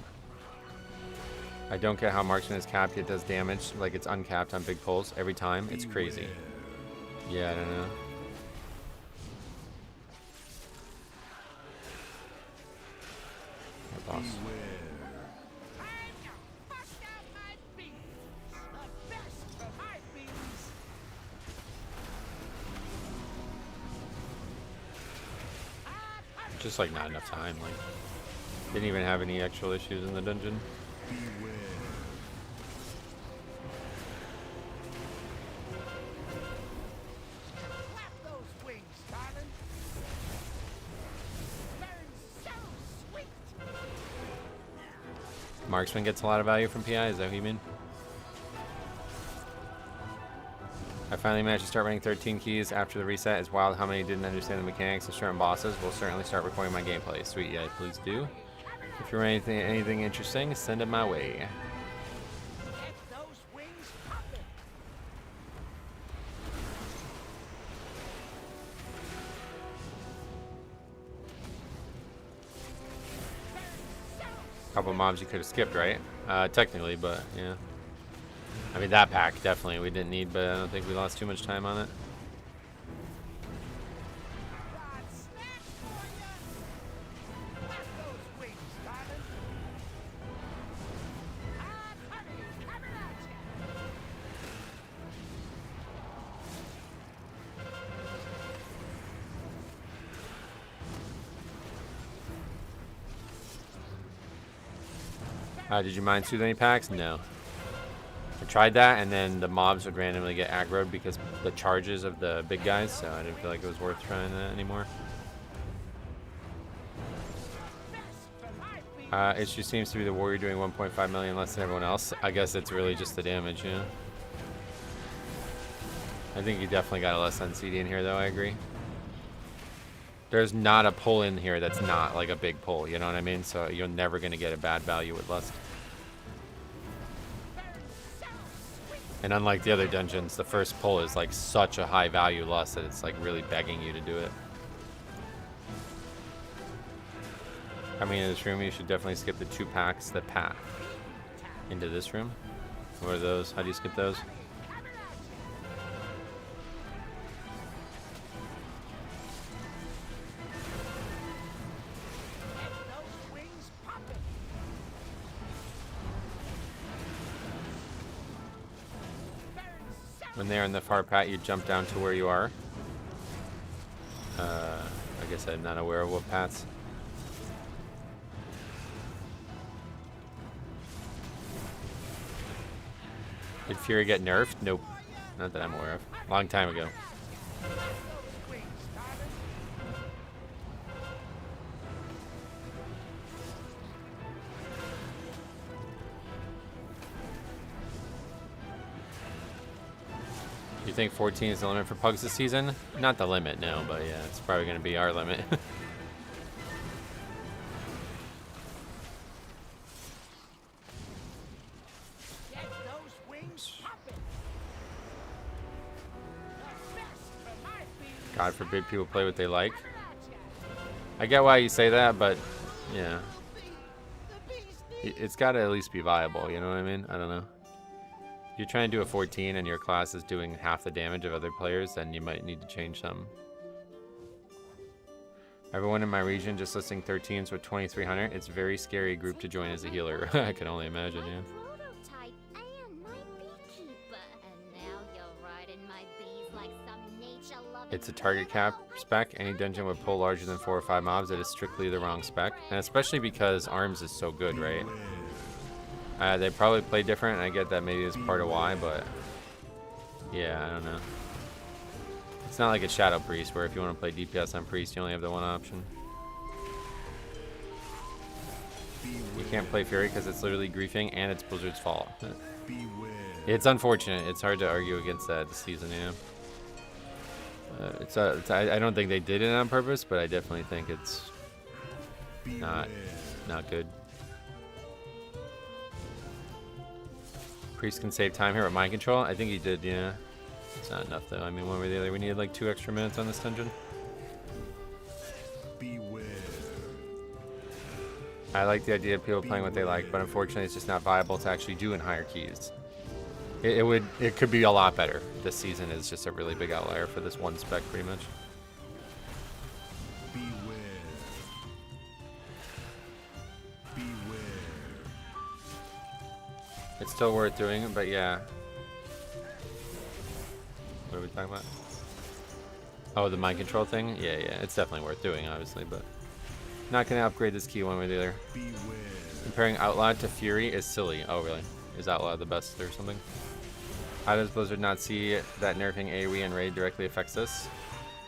I don't get how Marksman is capped, it does damage like it's uncapped on big pulls every time. It's crazy. Yeah, I don't know. Our boss. Just like not enough time. Like, didn't even have any actual issues in the dungeon. Marksman gets a lot of value from PI, is that what you mean? I finally managed to start running 13 keys after the reset. It's wild how many didn't understand the mechanics of certain bosses. We'll certainly start recording my gameplay. Sweet, yeah, please do. If you're anything interesting, send it my way. Couple mobs you could have skipped, right? Technically, but yeah. I mean, that pack definitely we didn't need, but I don't think we lost too much time on it. Did you mind soothing any packs? No. I tried that, and then the mobs would randomly get aggroed because the charges of the big guys, so I didn't feel like it was worth trying that anymore. It just seems to be the warrior doing 1.5 million less than everyone else. I guess it's really just the damage, yeah. I think you definitely got a less on CD in here, though, I agree. There's not a pull in here that's not like a big pull, you know what I mean? So you're never going to get a bad value with Lust. And unlike the other dungeons, the first pull is like such a high value Lust that it's like really begging you to do it. Coming into this room, you should definitely skip the 2 packs that path into this room. What are those? How do you skip those? When they're in the far pat, you jump down to where you are. I guess I'm not aware of what paths. Did Fury get nerfed? Nope. Not that I'm aware of. Long time ago. You think 14 is the limit for pugs this season? Not the limit, no, but yeah, it's probably going to be our limit. Get those wings popping. The best for my bees. God forbid people play what they like. I get why you say that, but yeah. It's got to at least be viable, you know what I mean? I don't know. If you're trying to do a 14 and your class is doing half the damage of other players, then you might need to change something. Everyone in my region just listing 13s with 2300. It's a very scary group to join as a healer. I can only imagine, yeah. Prototype and my beekeeper. And now you're riding my bees like some nature-loving It's a target cap spec. Any dungeon would pull larger than 4 or 5 mobs. It is strictly the wrong spec. And especially because arms is so good, right? They probably play different, and I get that maybe is part of why, but yeah, I don't know. It's not like a Shadow Priest, where if you want to play DPS on Priest, you only have the one option. You can't play Fury because it's literally griefing, and it's Blizzard's fault. It's unfortunate. It's hard to argue against that this season, yeah. I don't think they did it on purpose, but I definitely think it's not good. Priest can save time here with mind control. I think he did, yeah. It's not enough though. I mean, one way or the other, we needed like 2 extra minutes on this dungeon. Beware. I like the idea of people playing what they like, but unfortunately, it's just not viable to actually do in higher keys. It could be a lot better. This season is just a really big outlier for this one spec, pretty much. It's still worth doing, but yeah. What are we talking about? Oh, the mind control thing? Yeah, it's definitely worth doing, obviously, but not gonna upgrade this key one way or the other. Comparing Outlaw to Fury is silly. Oh, really? Is Outlaw the best or something? How does Blizzard not see that nerfing AoE and Raid directly affects this?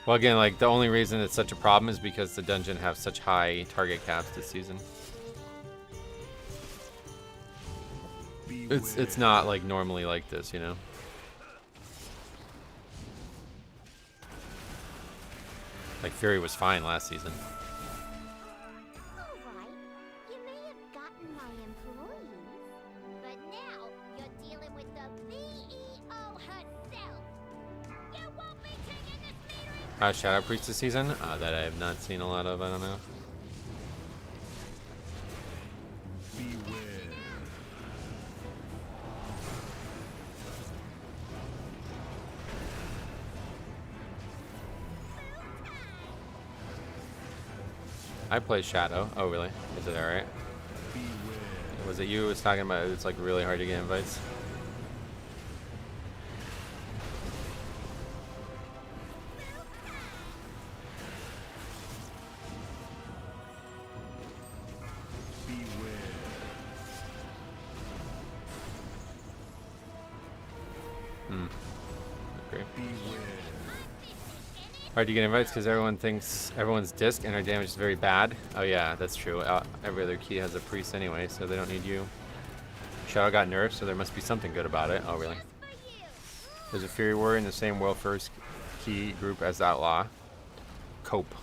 Well, again, like, the only reason it's such a problem is because the dungeon have such high target caps this season. It's not like normally like this, you know. Like Fury was fine last season. Alright, you may have gotten my employees, but now you're dealing with the BEO herself. You won't be taking this meeting. Shadow Priest this season? That I have not seen a lot of, I don't know. I play Shadow. Oh, really? Is it alright? Was it you who was talking about it's like really hard to get invites? Okay. Hard to get invites because everyone thinks everyone's disc and our damage is very bad. Oh yeah, that's true. Every other key has a priest anyway, so they don't need you. Shadow got nerfed, so there must be something good about it. Oh really? There's a Fury Warrior in the same World First key group as Outlaw. Cope.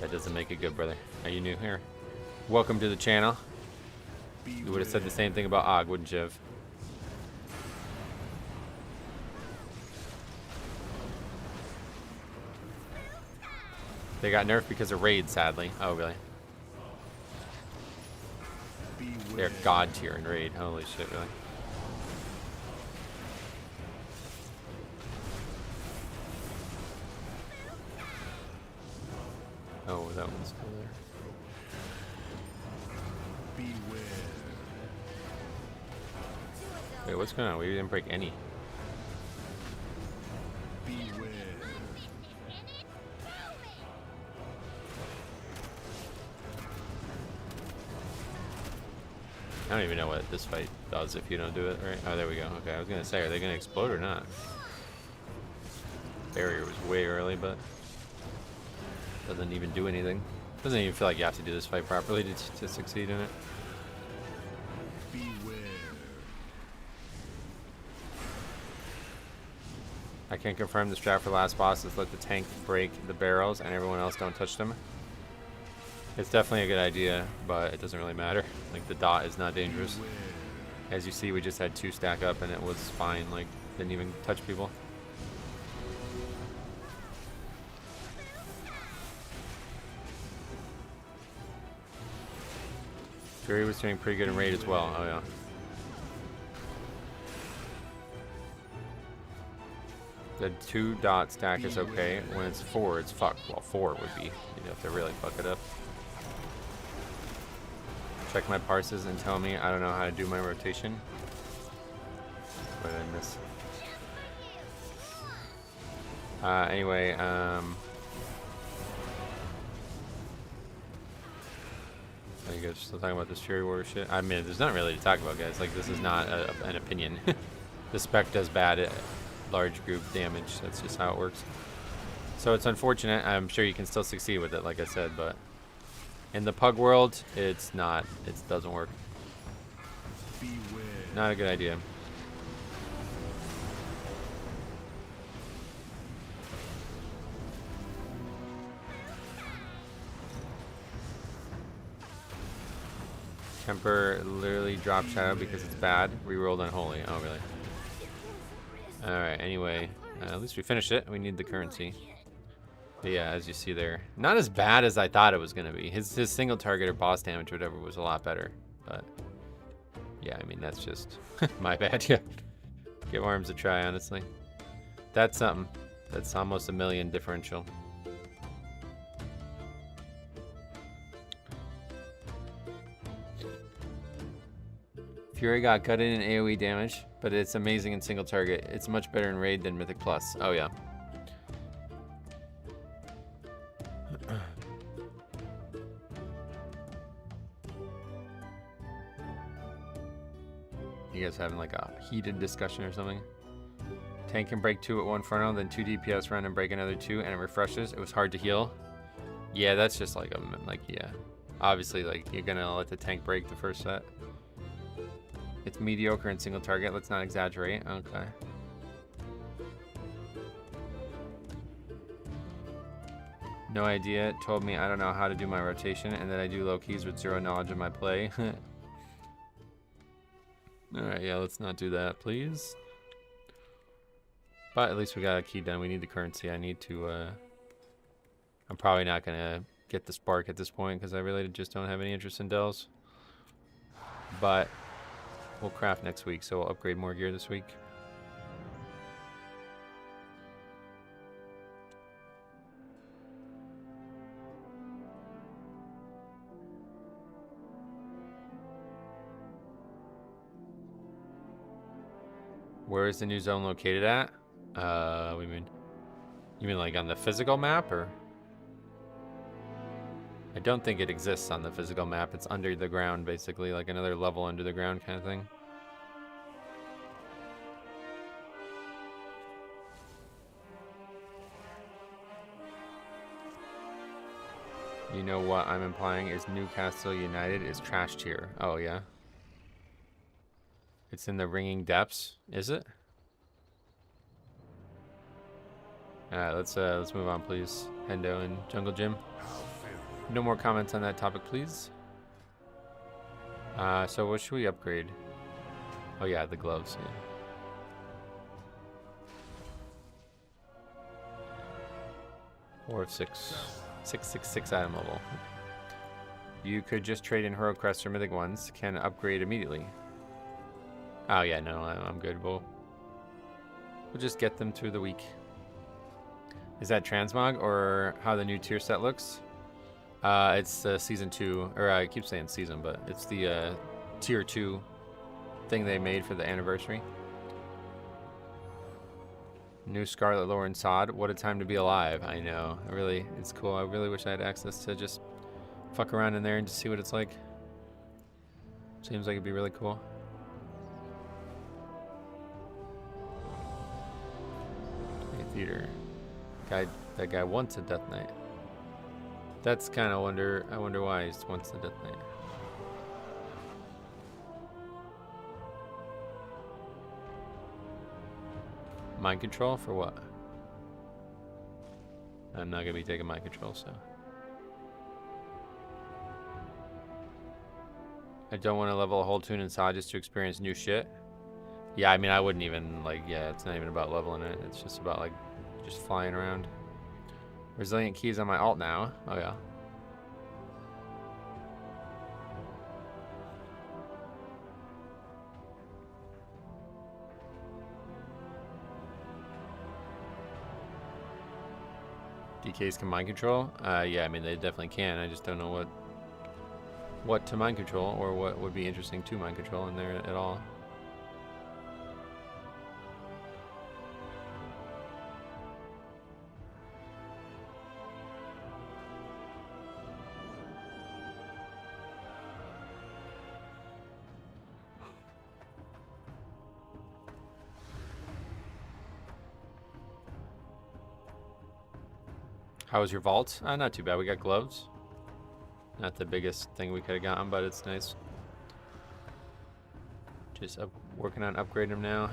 That doesn't make it good, brother. Are you new here? Welcome to the channel. You would have said the same thing about Og, wouldn't you have? They got nerfed because of Raid, sadly. Oh, really? They're God tier in Raid. Holy shit, really? Oh, that one's still there. Wait, what's going on? We didn't break any. I don't even know what this fight does if you don't do it, right? Oh, there we go. Okay, I was gonna say, are they gonna explode or not? Barrier was way early, but doesn't even do anything. Doesn't even feel like you have to do this fight properly to succeed in it. Beware. I can confirm the strat for last boss is let the tank break the barrels and everyone else don't touch them. It's definitely a good idea, but it doesn't really matter. Like, the dot is not dangerous. As you see, we just had 2 stack up and it was fine. Like, didn't even touch people. Fury was doing pretty good in raid as well. Oh yeah. The 2 dot stack is okay. When it's 4, it's fucked. Well, 4 would be. You'd have to really fuck it up. Check my parses and tell me I don't know how to do my rotation. What did I miss? Anyway, I guess we're still talking about this Fury Warrior shit. I mean, there's not really to talk about, guys. Like, this is not an opinion. The spec does bad at large group damage. That's just how it works. So it's unfortunate. I'm sure you can still succeed with it, like I said, but in the Pug world, it's not. It doesn't work. Beware. Not a good idea. Temper literally dropped Shadow because it's bad. Rerolled Unholy. Oh, really? Alright, anyway. At least we finished it. We need the currency. But yeah, as you see there. Not as bad as I thought it was going to be. His single target or boss damage or whatever was a lot better. But yeah, I mean, that's just my bad. Yeah. Give Arms a try, honestly. That's something. That's almost a million differential. Fury got gutted in AoE damage, but it's amazing in single target. It's much better in raid than Mythic Plus. Oh yeah. You guys having like a heated discussion or something? Tank can break 2 at 1 frontal, then 2 DPS run and break another 2, and it refreshes. It was hard to heal. Yeah, that's just like yeah. Obviously, like, you're gonna let the tank break the first set. It's mediocre in single target. Let's not exaggerate. Okay. No idea. Told me I don't know how to do my rotation and that I do low keys with 0 knowledge of my play. Alright, yeah, let's not do that, please. But at least we got a key done. We need the currency. I need to, I'm probably not going to get the spark at this point because I really just don't have any interest in Dells. But we'll craft next week, so we'll upgrade more gear this week. Where is the new zone located at? What do you mean? You mean like on the physical map, or? I don't think it exists on the physical map. It's under the ground, basically, like another level under the ground kind of thing. You know what I'm implying is Newcastle United is trash tier. Oh, yeah? It's in the ringing depths, is it? Alright, let's move on, please. Hendo and Jungle Gym. No more comments on that topic, please. So what should we upgrade? Oh yeah, the gloves. Yeah. Four of 6. 666 item level. You could just trade in Hero Crests or Mythic ones. Can upgrade immediately. Oh yeah, no, I'm good. We'll just get them through the week. Is that transmog or how the new tier set looks? It's season 2, or I keep saying season, but it's the tier 2 thing they made for the anniversary. New Scarlet Lauren Sod. What a time to be alive. I know. It's cool. I really wish I had access to just fuck around in there and just see what it's like. Seems like it'd be really cool. A theater. That guy wants a Death Knight. That's kind of I wonder why he wants the Death Knight. Mind control for what? I'm not gonna be taking mind control, so. I don't want to level a whole tune inside just to experience new shit. Yeah, I mean, I wouldn't even, like, yeah, it's not even about leveling it. It's just about, like, just flying around. Resilient keys on my alt now. Oh, yeah. DKs can mind control? Yeah, I mean, they definitely can. I just don't know what to mind control or what would be interesting to mind control in there at all. How was your vault? Not too bad. We got gloves. Not the biggest thing we could have gotten, but it's nice. Just working on upgrading them now.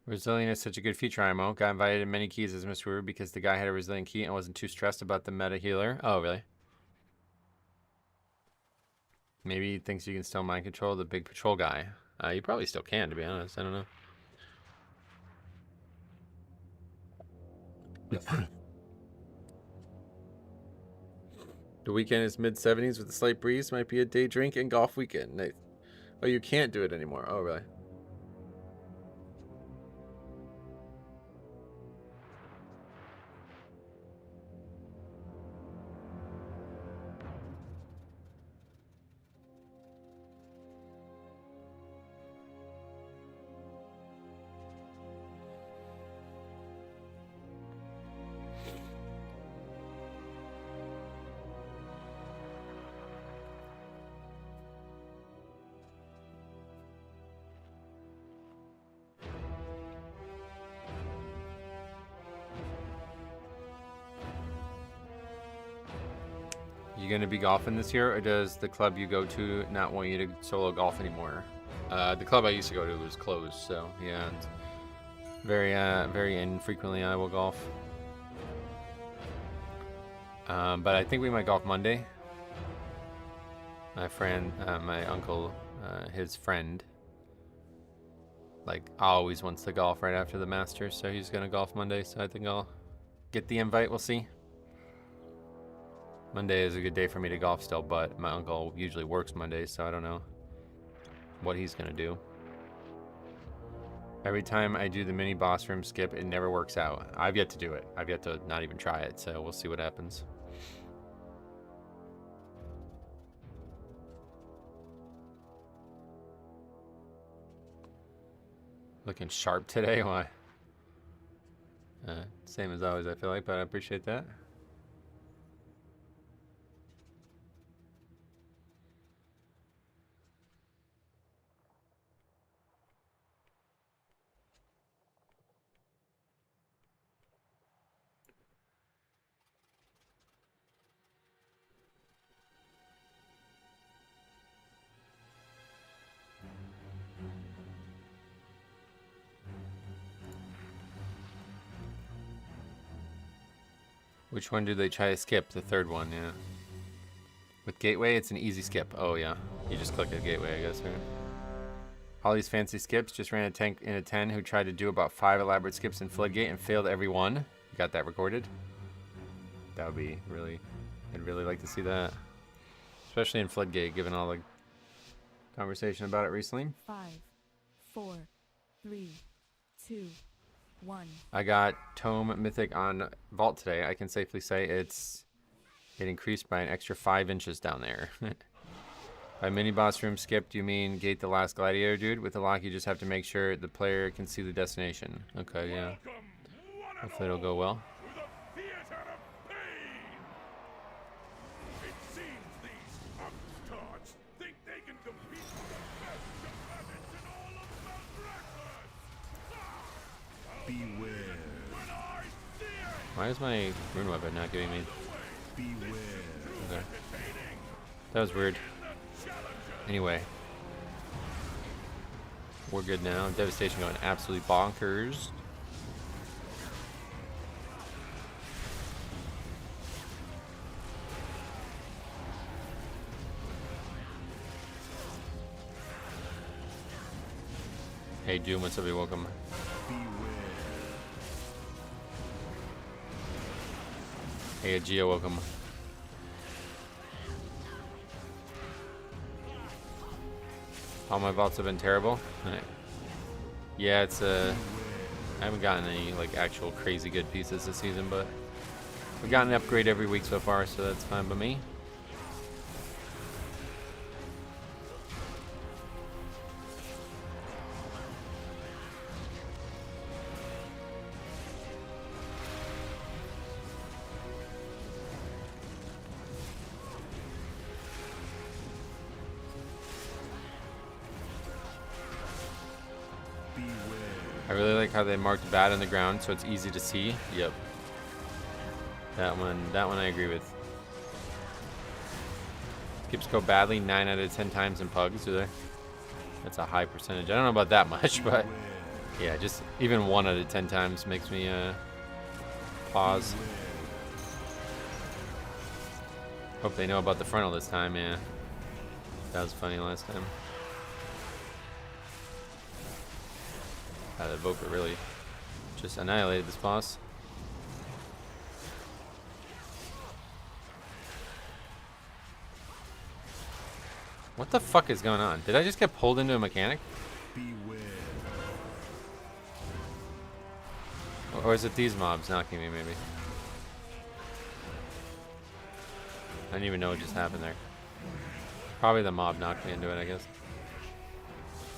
Resilient is such a good feature, IMO. Got invited in many keys as Mr. Rude because the guy had a resilient key and wasn't too stressed about the meta healer. Oh, really? Maybe he thinks you can still mind control the big patrol guy. You probably still can, to be honest. I don't know. The weekend is mid-70s with a slight breeze. Might be a day drink and golf weekend. Nice. Oh, you can't do it anymore. Oh, really? You gonna be golfing this year, or does the club you go to not want you to solo golf anymore? The club I used to go to was closed, so yeah, very infrequently I will golf. But I think we might golf Monday. My friend, my uncle, his friend, like always wants to golf right after the Masters, so he's gonna golf Monday. So I think I'll get the invite. We'll see. Monday is a good day for me to golf still, but my uncle usually works Mondays, so I don't know what he's gonna do. Every time I do the mini boss room skip, it never works out. I've yet to do it. I've yet to not even try it, so we'll see what happens. Looking sharp today, why? Same as always, I feel like, but I appreciate that. Which one do they try to skip? The third one, yeah. With Gateway, it's an easy skip. Oh, yeah. You just click the Gateway, I guess, right? All these fancy skips. Just ran a tank in a 10 who tried to do about 5 elaborate skips in Floodgate and failed every one. You got that recorded? That would be really... I'd really like to see that. Especially in Floodgate, given all the conversation about it recently. 5, 4, 3, 2, 1. I got Tome Mythic on Vault today. I can safely say it increased by an extra 5 inches down there. By mini boss room skipped, you mean gate the last gladiator dude? With the lock, you just have to make sure the player can see the destination. Okay, yeah. Hopefully it'll go well. Why is my rune weapon not giving me? Okay. That was weird. Anyway. We're good now. Devastation going absolutely bonkers. Hey Doom, what's up? You're welcome. Hey Geo, welcome. All my vaults have been terrible. Yeah, it's I haven't gotten any like actual crazy good pieces this season, but we've gotten an upgrade every week so far, so that's fine by me. I really like how they marked bad on the ground so it's easy to see. Yep. That one I agree with. Skips go badly 9 out of 10 times in pugs, do they? That's a high percentage. I don't know about that much, but yeah, just even 1 out of 10 times makes me pause. Hope they know about the frontal this time, yeah. That was funny last time. That evoker really just annihilated this boss. What the fuck is going on? Did I just get pulled into a mechanic? Or is it these mobs knocking me maybe? I didn't even know what just happened there. Probably the mob knocked me into it, I guess.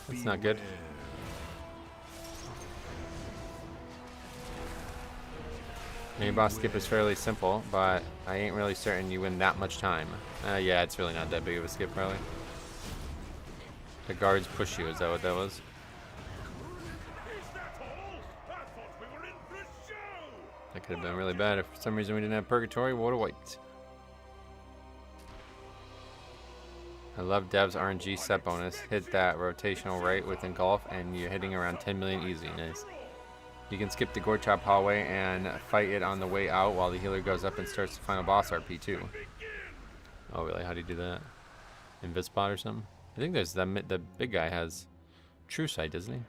That's not good. Mini boss skip is fairly simple, but I ain't really certain you win that much time. Yeah, it's really not that big of a skip, probably. The guards push you, is that what that was? That could have been really bad if for some reason we didn't have Purgatory. What a wait. I love Dev's RNG set bonus. Hit that rotational right within golf and you're hitting around 10 million easy. Nice. You can skip the Gore Chop hallway and fight it on the way out while the healer goes up and starts the final boss RP too. Oh really? How do you do that? Invispot or something? I think there's the big guy has True Sight, doesn't he?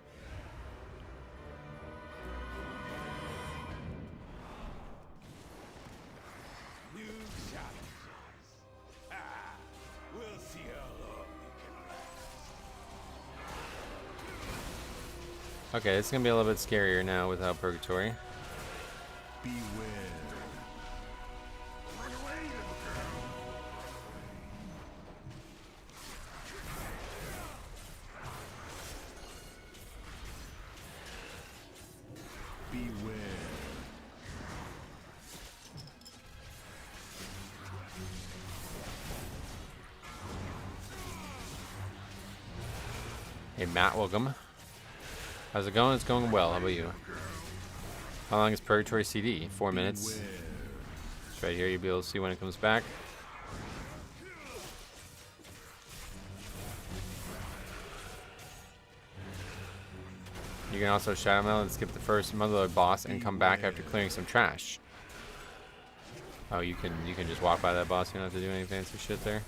Okay, it's gonna be a little bit scarier now without Purgatory. Beware. Beware. Hey Matt, welcome. How's it going? It's going well. How about you? How long is Purgatory CD? 4 minutes. It's right here. You'll be able to see when it comes back. You can also Shadow Mail and skip the first Motherlode boss and come back after clearing some trash. Oh, you can just walk by that boss. You don't have to do any fancy shit there.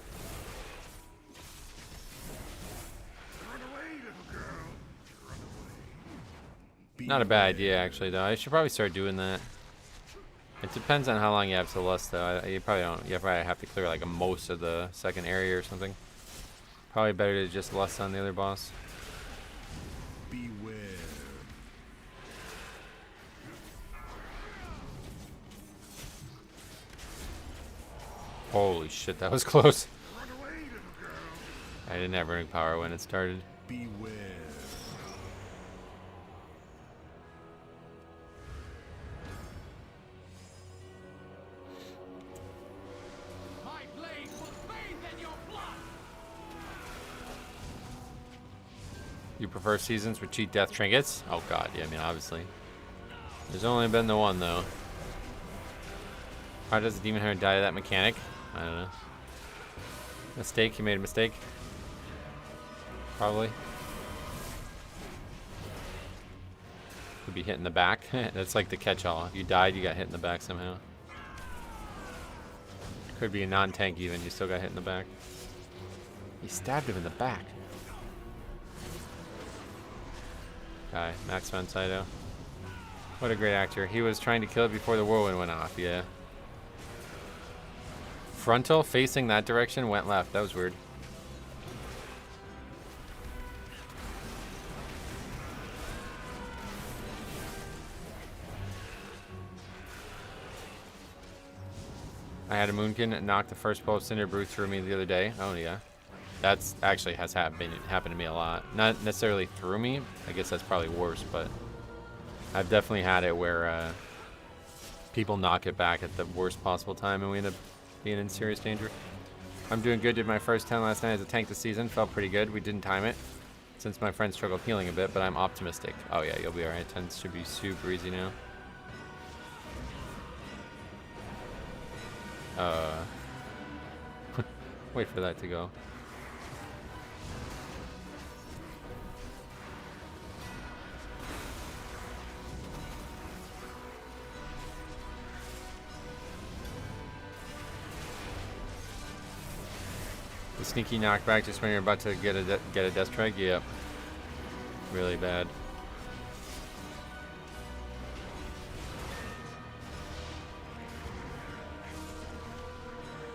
Not a bad idea, actually, though. I should probably start doing that. It depends on how long you have to lust, though. You probably don't. You probably have to clear like most of the second area or something. Probably better to just lust on the other boss. Beware. Holy shit, that was close. I didn't have running power when it started. Beware. My blade will bathe in your blood. You prefer seasons with cheat death trinkets? Oh god, yeah, I mean, obviously. There's only been the one, though. How does the Demon Hunter die to that mechanic? I don't know. Mistake? You made a mistake? Probably. Could be hit in the back. That's like the catch-all. If you died, you got hit in the back somehow. Could be a non-tank even. You still got hit in the back. You stabbed him in the back. Guy, Max von Sydow. What a great actor. He was trying to kill it before the whirlwind went off, yeah. Frontal facing that direction went left. That was weird. I had a Moonkin knock the first pull of Cinder Brew through me the other day. Oh yeah. That's actually has happened to me a lot. Not necessarily through me. I guess that's probably worse, but I've definitely had it where people knock it back at the worst possible time and we end up being in serious danger. I'm doing good. Did my first 10 last night as a tank this season. Felt pretty good. We didn't time it since my friend struggled healing a bit, but I'm optimistic. Oh yeah, you'll be alright. 10s should be super easy now. Wait for that to go. The sneaky knockback just when you're about to get a death strike. Yep. Really bad.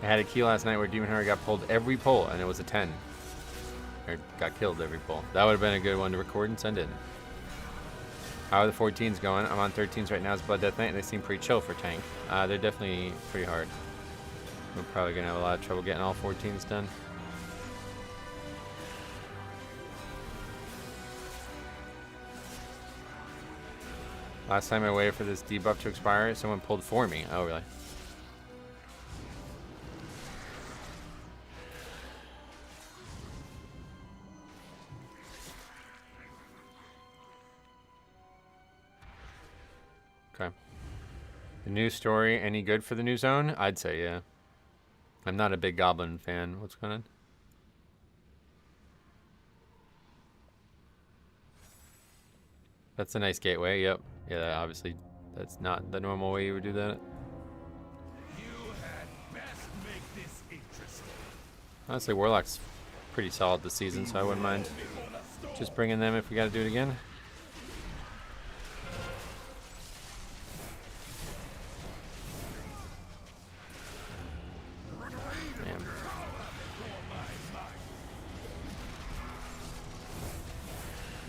I had a key last night where Demon Hunter got pulled every pull, and it was a 10. Or got killed every pull. That would have been a good one to record and send in. How are the 14s going? I'm on 13s right now. It's Blood Death Knight, and they seem pretty chill for tank. They're definitely pretty hard. We're probably going to have a lot of trouble getting all 14s done. Last time I waited for this debuff to expire, someone pulled for me. Oh, really? Okay. The new story, any good for the new zone? I'd say, yeah. I'm not a big Goblin fan. What's going on? That's a nice gateway, yep. Yeah, obviously, that's not the normal way you would do that. You had best make this interesting. Honestly, Warlock's pretty solid this season, so I wouldn't mind just bringing them if we got to do it again. Damn.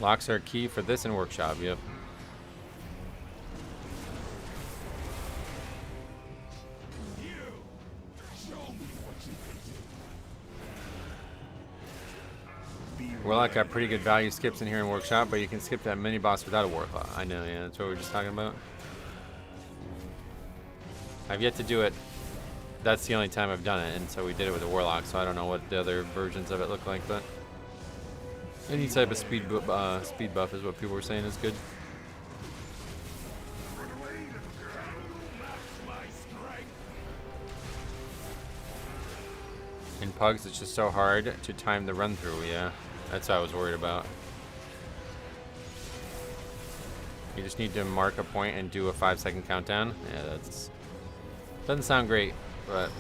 Locks are key for this in Workshop, yep. Warlock got pretty good value skips in here in Workshop, but you can skip that mini boss without a Warlock. I know, yeah, that's what we were just talking about. I've yet to do it. That's the only time I've done it, and so we did it with a Warlock, so I don't know what the other versions of it look like, but any type of speed buff is what people were saying is good. In Pugs, it's just so hard to time the run through, yeah. That's what I was worried about. You just need to mark a point and do a 5-second countdown. Yeah, that's... doesn't sound great, but...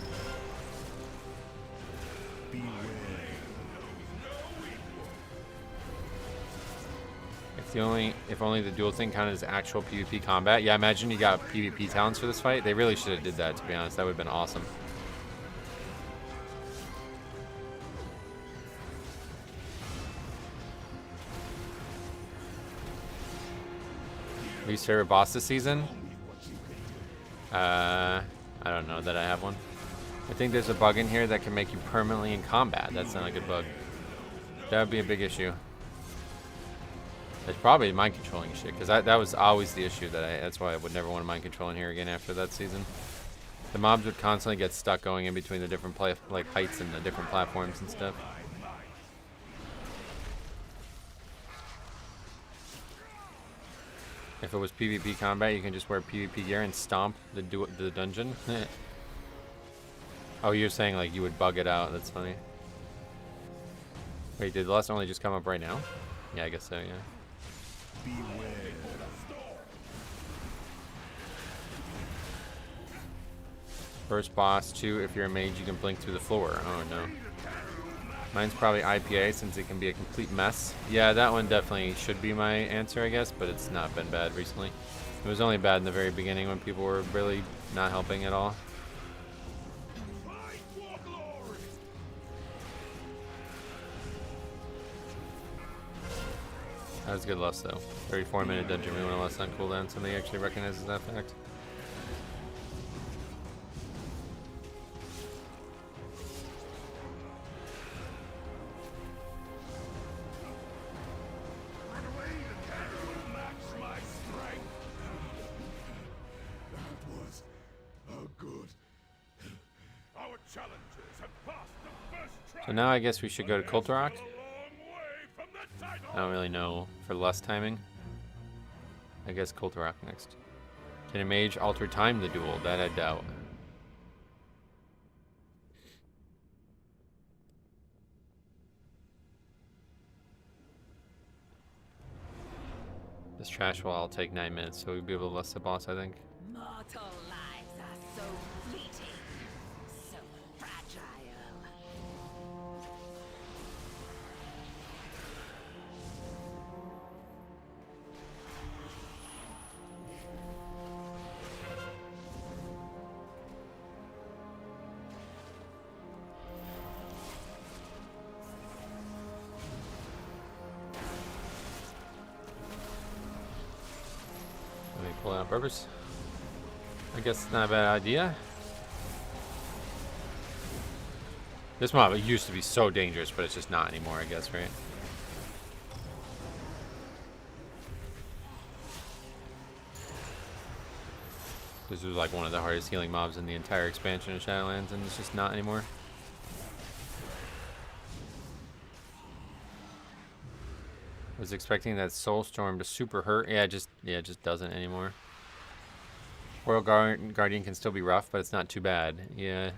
If only the dual thing counted as actual PvP combat. Yeah, imagine you got PvP talents for this fight. They really should have did that, to be honest. That would have been awesome. Least favorite boss this season? I don't know that I have one. I think there's a bug in here that can make you permanently in combat. That's not a good bug. That would be a big issue. It's probably mind controlling shit, because that was always the issue that's why I would never want to mind control in here again after that season. The mobs would constantly get stuck going in between the different like heights and the different platforms and stuff. If it was PvP combat, you can just wear PvP gear and stomp the dungeon. Oh, you're saying like you would bug it out. That's funny. Wait, did the last only just come up right now? Yeah, I guess so, yeah. Beware. First boss, 2, if you're a mage, you can blink through the floor. Oh, no. Mine's probably IPA, since it can be a complete mess. Yeah, that one definitely should be my answer, I guess, but it's not been bad recently. It was only bad in the very beginning when people were really not helping at all. That was good lust, though. 34-minute dungeon. We want to less on cooldown. Somebody actually recognizes that fact. So now I guess we should go to Kulturok. I don't really know for lust timing. I guess Kulturok next. Can a mage alter time the duel? That I doubt. This trash wall will take 9 minutes, so we'll be able to lust the boss, I think. Mortal lives are so fleeting, so fragile. Let me pull it on purpose. I guess it's not a bad idea. This mob used to be so dangerous, but it's just not anymore, I guess, right? This was like one of the hardest healing mobs in the entire expansion of Shadowlands, and it's just not anymore. I was expecting that Soulstorm to super hurt. Yeah, it just doesn't anymore. Royal Guardian can still be rough, but it's not too bad. Yeah.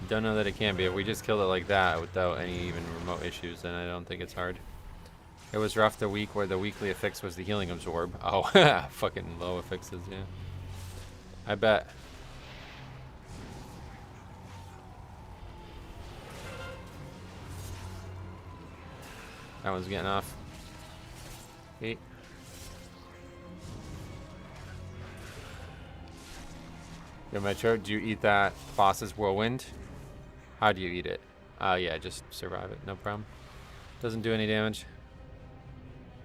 Don't know that it can be. If we just killed it like that without any even remote issues, then I don't think it's hard. It was rough the week where the weekly affix was the healing absorb. Oh, fucking low affixes, yeah. I bet. That one's getting off. 8. Yo, Metro, do you eat that boss's whirlwind? How do you eat it? Yeah, just survive it, no problem. Doesn't do any damage.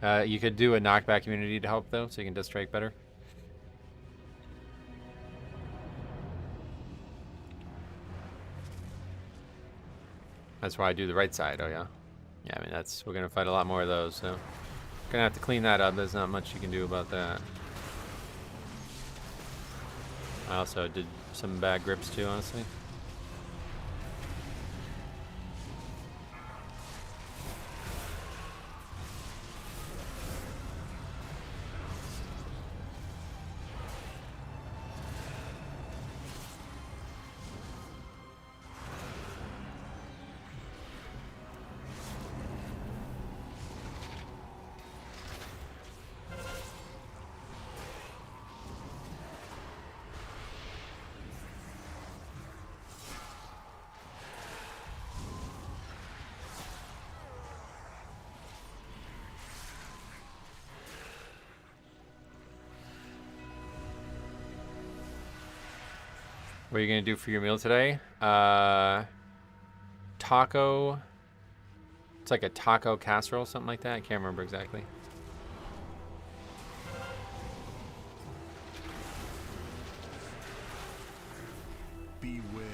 You could do a knockback immunity to help, though, so you can just strike better. That's why I do the right side, oh yeah. Yeah, I mean, we're gonna fight a lot more of those, so. Gonna have to clean that up, there's not much you can do about that. I also did some bad grips too, honestly. What are you gonna do for your meal today? Taco. It's like a taco casserole, something like that. I can't remember exactly. Beware.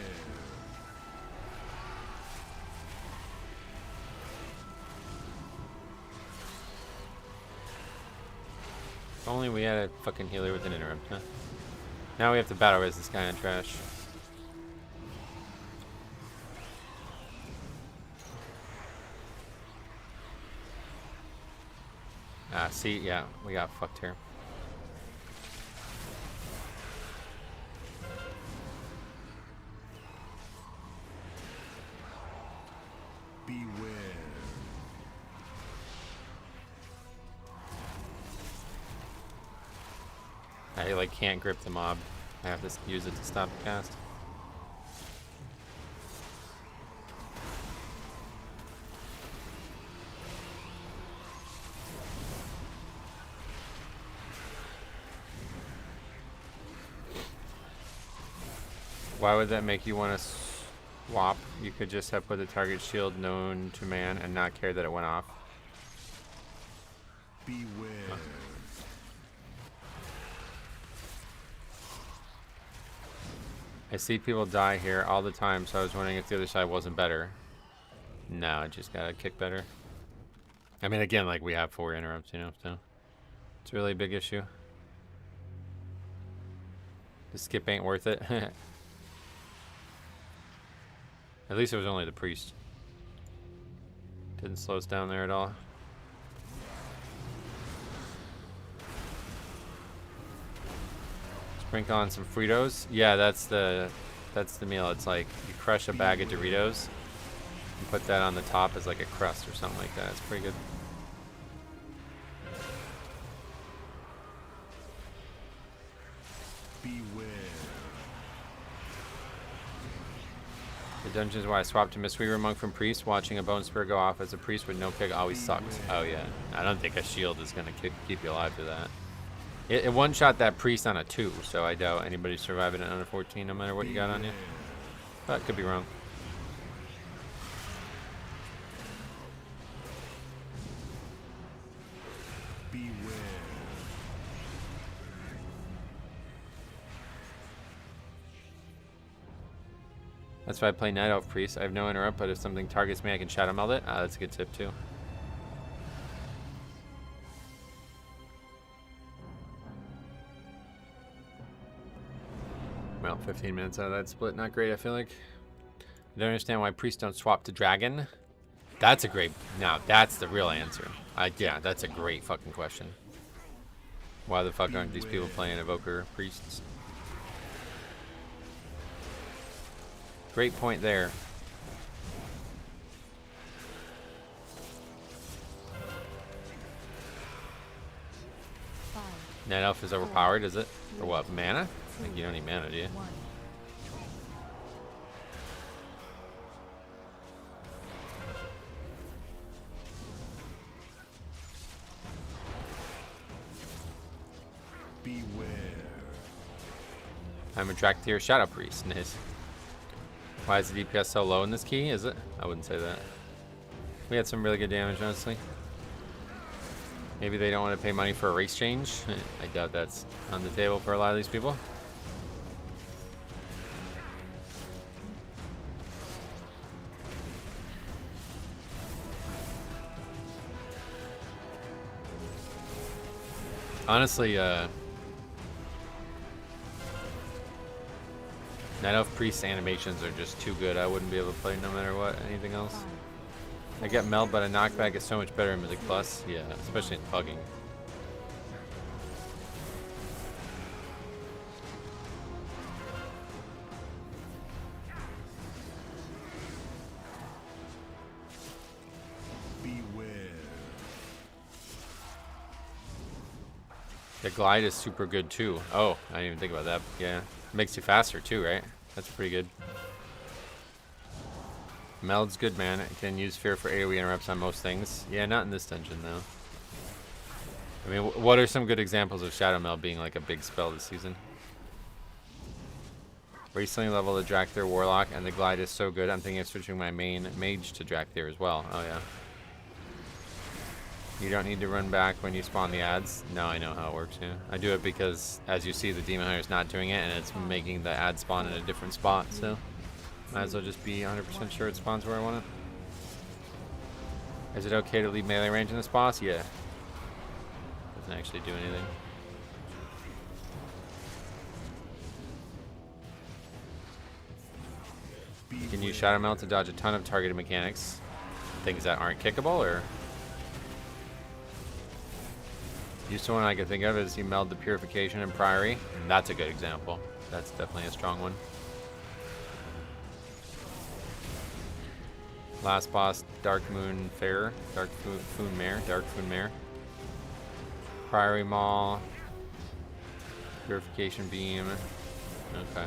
If only we had a fucking healer with an interrupt, huh? Now we have to battle res this guy on trash. Ah, see, yeah, we got fucked here. Beware. I like can't grip the mob. I have to use it to stop the cast. Why would that make you want to swap? You could just have put the target shield known to man and not care that it went off. Beware. I see people die here all the time, so I was wondering if the other side wasn't better. No, I just gotta kick better. I mean, again, like we have 4 interrupts, you know, so it's a really big issue. The skip ain't worth it. At least it was only the priest. Didn't slow us down there at all. Sprinkle on some Fritos. Yeah, that's the meal. It's like you crush a bag of Doritos and put that on the top as like a crust or something like that. It's pretty good. Beware. The dungeons where I swapped to Mistweaver Monk from Priest, watching a Bone Spear go off as a Priest with no pick always sucked. Oh yeah, I don't think a shield is gonna keep you alive to that. It one-shot that Priest on a 2, so I doubt anybody surviving it on a 14 no matter what you got on you. But could be wrong. Beware. That's why I play Night Elf Priest. I have no interrupt, but if something targets me, I can Shadow Meld it. That's a good tip too. Well, 15 minutes out of that split, not great, I feel like. I don't understand why priests don't swap to dragon. That's a great, now that's the real answer. Yeah, that's a great fucking question. Why the fuck aren't these people playing evoker priests? Great point there. Night Elf is overpowered, is it? Or what, mana? I think you don't need mana, do you? Beware. I'm a Draktyr Shadow Priest. Nice. Why is the DPS so low in this key? Is it? I wouldn't say that. We had some really good damage, honestly. Maybe they don't want to pay money for a race change. I doubt that's on the table for a lot of these people. Honestly, Night Elf Priest animations are just too good. I wouldn't be able to play no matter what, anything else. I get meld, but a knockback is so much better in Mythic Plus. Yeah, especially in Pugging. Beware. The glide is super good too. Oh, I didn't even think about that. Yeah, makes you faster too, right? That's pretty good. Meld's good, man. It can use Fear for AoE interrupts on most things. Yeah, not in this dungeon, though. I mean, what are some good examples of Shadow Meld being like a big spell this season? Recently leveled the Draktyr Warlock, and the glide is so good, I'm thinking of switching my main mage to Draktyr as well. Oh, yeah. You don't need to run back when you spawn the ads. No, I know how it works, yeah. I do it because, as you see, the Demon Hunter's not doing it, and it's making the ad spawn in a different spot, so might as well just be 100% sure it spawns where I want it. Is it okay to leave melee range in this boss? Yeah. Doesn't actually do anything. You can use Shadow Melt to dodge a ton of targeted mechanics. Things that aren't kickable, or... Used to one I can think of is you meld the Purification and Priory, and that's a good example. That's definitely a strong one. Last boss, Dark Moon Fair, Dark Foon Mare. Priory Maul, Purification Beam. Okay.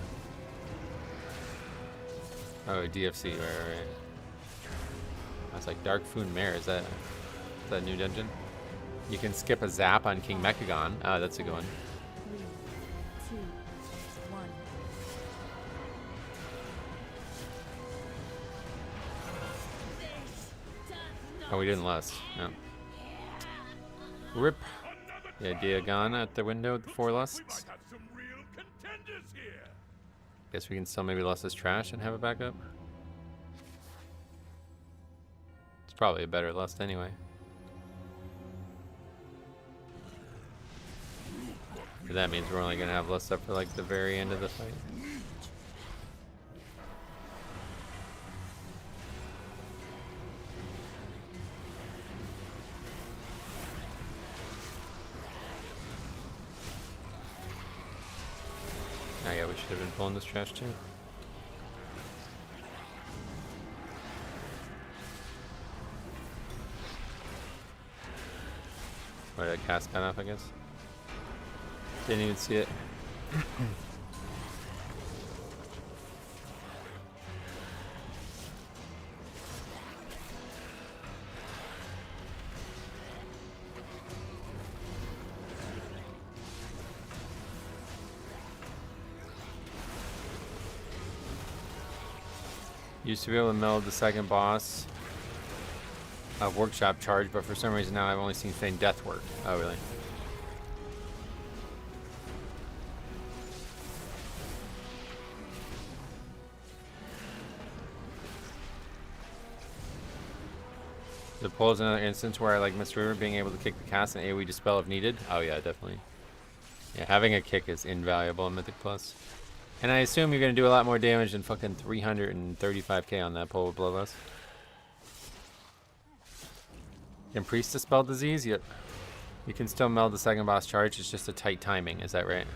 Oh, DFC, right. I was like, Dark Foon Mare, is that a new dungeon? You can skip a zap on King Mechagon. Oh, that's a good one. 3, 2, 1. Oh, we didn't lust. No. Rip. Yeah, Diagon at the window with the 4 lusts. Guess we can still maybe lust this trash and have a backup. It's probably a better lust anyway. But that means we're only gonna have lust up for like the very end of the fight. Oh yeah, we should have been pulling this trash too. Why did I cast that off, I guess? Didn't even see it. Used to be able to meld the second boss of Workshop Charge, but for some reason now I've only seen Feign Death work. Oh, really? The pull is another instance where I like Mr. River being able to kick the cast and AoE dispel if needed. Oh yeah, definitely. Yeah, having a kick is invaluable in Mythic Plus. And I assume you're going to do a lot more damage than fucking 335k on that pull with Bloodlust. Can Priest dispel disease? Yep. You can still meld the second boss charge, it's just a tight timing, is that right?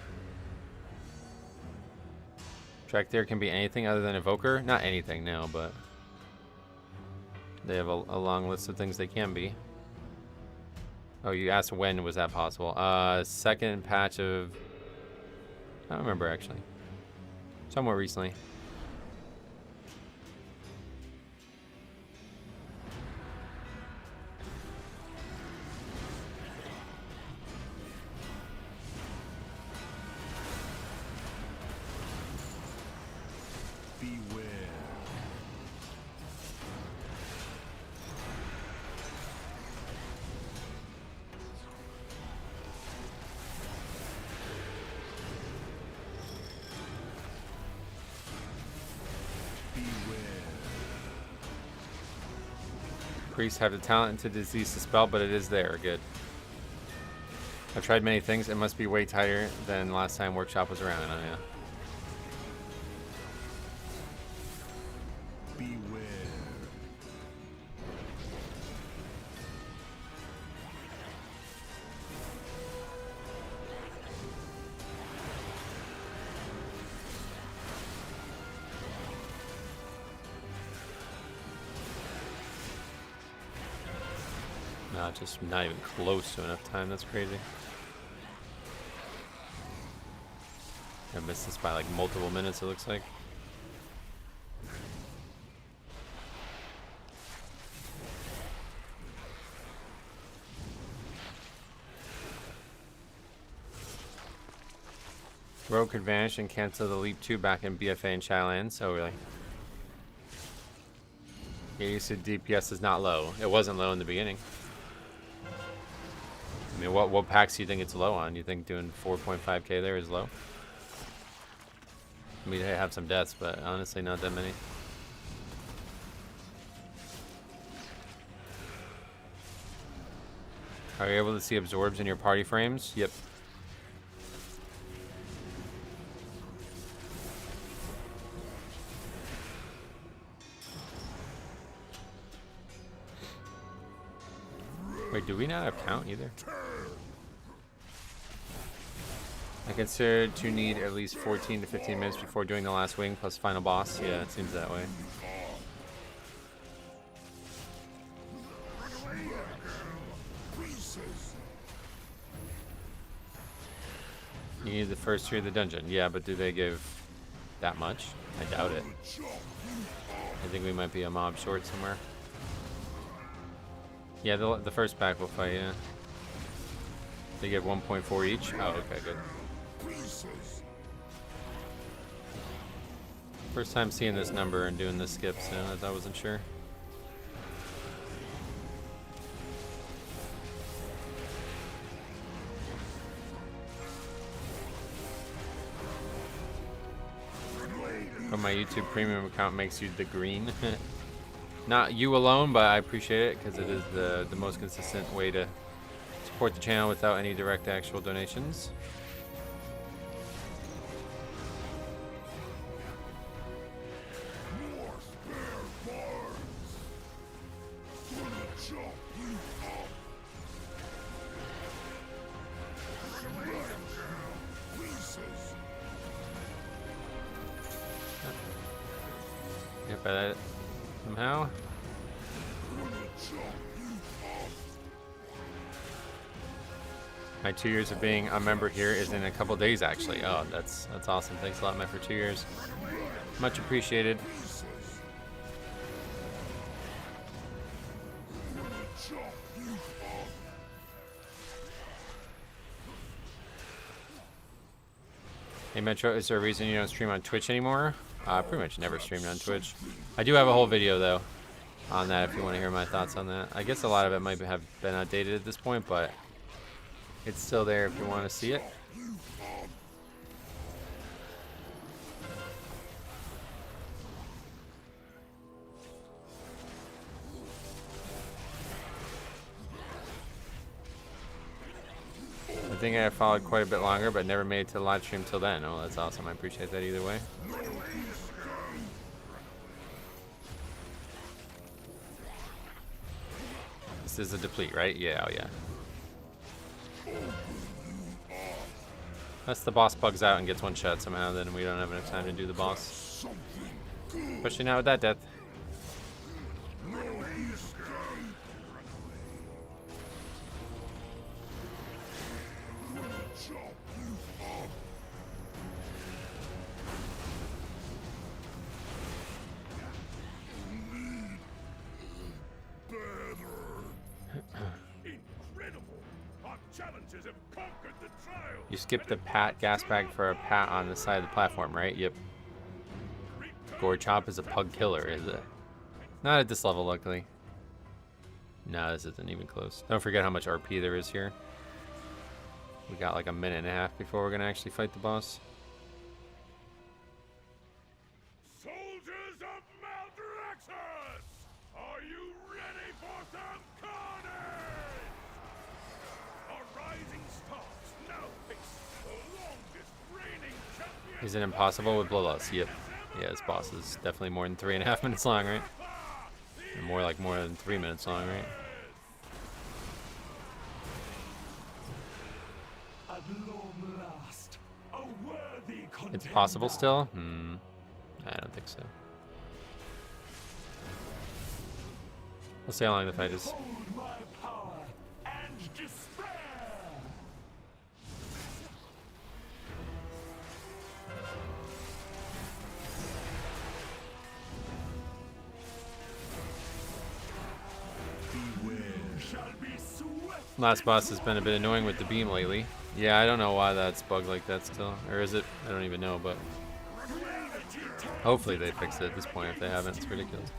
Track there can be anything other than Evoker? Not anything now, but... They have a long list of things they can be. Oh, you asked when was that possible? Second patch of... I don't remember, actually. Somewhat recently. Beware. Priests have the talent to disease the spell, but it is there. Good. I've tried many things. It must be way tighter than last time Workshop was around. Oh, yeah. Beware. No, just not even close to enough time. That's crazy. I missed this by like multiple minutes, it looks like. Rogue could vanish and cancel the leap 2 back in BFA and Shadowlands. Oh, really? Yeah, you said DPS is not low. It wasn't low in the beginning. I mean, what packs do you think it's low on? You think doing 4.5k there is low? I mean, they have some deaths, but honestly, not that many. Are you able to see absorbs in your party frames? Yep. Wait, do we not have count either? I consider to need at least 14 to 15 minutes before doing the last wing plus final boss. Yeah, it seems that way. You need the first 3 of the dungeon. Yeah, but do they give that much? I doubt it. I think we might be a mob short somewhere. Yeah, the first pack will fight, yeah. They give 1.4 each? Oh, okay, good. First time seeing this number and doing this skip, so I wasn't sure. But my YouTube premium account makes you the green. Not you alone, but I appreciate it because it is the most consistent way to support the channel without any direct actual donations. Yep, that somehow. My 2 years of being a member here is in a couple days, actually. Oh, that's awesome. Thanks a lot, man, for 2 years. Much appreciated. Hey, Metro, is there a reason you don't stream on Twitch anymore? Pretty much never streamed on Twitch. I do have a whole video, though, on that if you want to hear my thoughts on that. I guess a lot of it might have been outdated at this point, but it's still there if you want to see it. I think I followed quite a bit longer, but never made it to the live stream till then. Oh, that's awesome. I appreciate that either way. This is a deplete, right? Yeah, oh yeah. Unless the boss bugs out and gets one shot somehow, then we don't have enough time to do the boss. Especially now with that death. You skipped the pat gas bag for a pat on the side of the platform, right? Yep. Gore Chop is a pug killer, is it? Not at this level, luckily. No, this isn't even close. Don't forget how much RP there is here. We got like a minute and a half before we're gonna actually fight the boss. Soldiers of Maldraxxus! Are you ready for some carnage? A rising stars now face the longest reigning champion. Is it impossible with bloodlust? Yep. Yeah, this boss is definitely more than 3.5 minutes long, right? And more than 3 minutes long, right? At long last, a worthy contender. It's possible still? I don't think so. We'll see how long the fight is. Hold my power and despair. Last boss has been a bit annoying with the beam lately. Yeah, I don't know why that's bugged like that still. Or is it? I don't even know, but hopefully they fixed it at this point. If they haven't, it's ridiculous.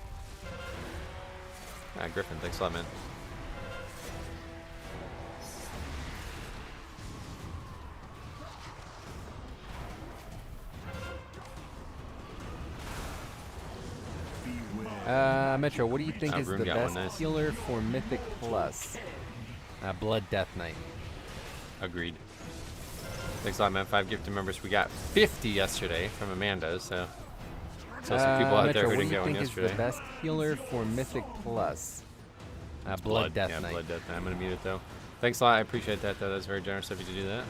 Ah, Griffin, thanks a lot, man. Metro, what do you think is Room the got one, best nice. healer for Mythic Plus? Blood Death Knight. Agreed. Thanks a lot, man. 5 gifted members. We got 50 yesterday from Amanda, so some people out Metro, there who what do didn't you get one think is yesterday. the best healer for Mythic Plus? Blood Death Yeah, Knight. Blood Death Knight. I'm gonna mute it though. Thanks a lot. I appreciate that though. That's very generous of you to do that.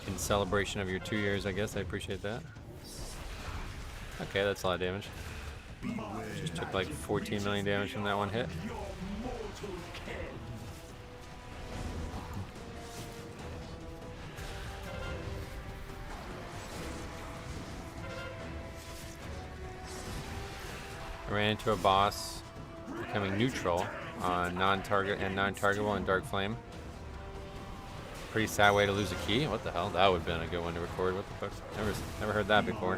In celebration of your 2 years, I guess. I appreciate that. Okay, that's a lot of damage. Just took like 14 million damage from that one hit. I ran into a boss becoming neutral on non-target and non-targetable and Dark Flame. Pretty sad way to lose a key. What the hell? That would have been a good one to record. What the fuck? Never heard that before.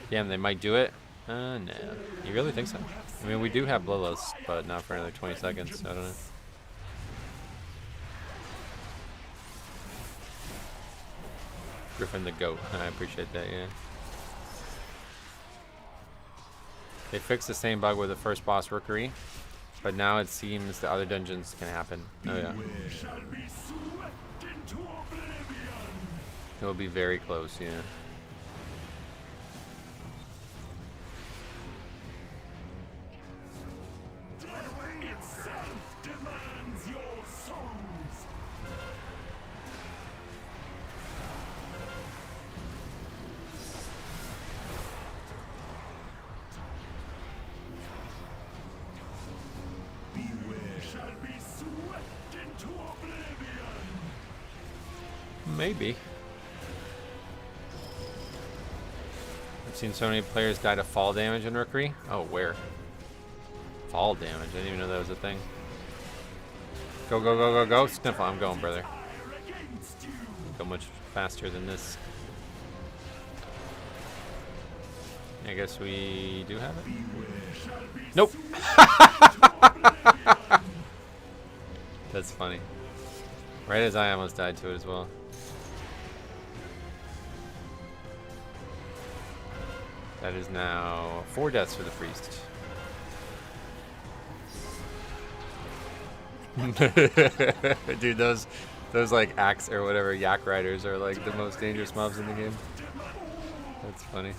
Damn, they might do it. No. You really think so? I mean, we do have Bloodlust, but not for another 20 seconds. So I don't know. Griffin the goat. I appreciate that, yeah. They fixed the same bug with the first boss Rookery, but now it seems the other dungeons can happen. Oh yeah. It will be very close, yeah. Maybe. I've seen so many players die to fall damage in Rookery. Oh, where? Fall damage. I didn't even know that was a thing. Go, go, go, go, go. Sniffle. I'm going, brother. Go much faster than this. I guess we do have it. Nope. That's funny. Right as I almost died to it as well. That is now 4 deaths for the priest. Dude, those like axe or whatever yak riders are like the most dangerous mobs in the game. That's funny.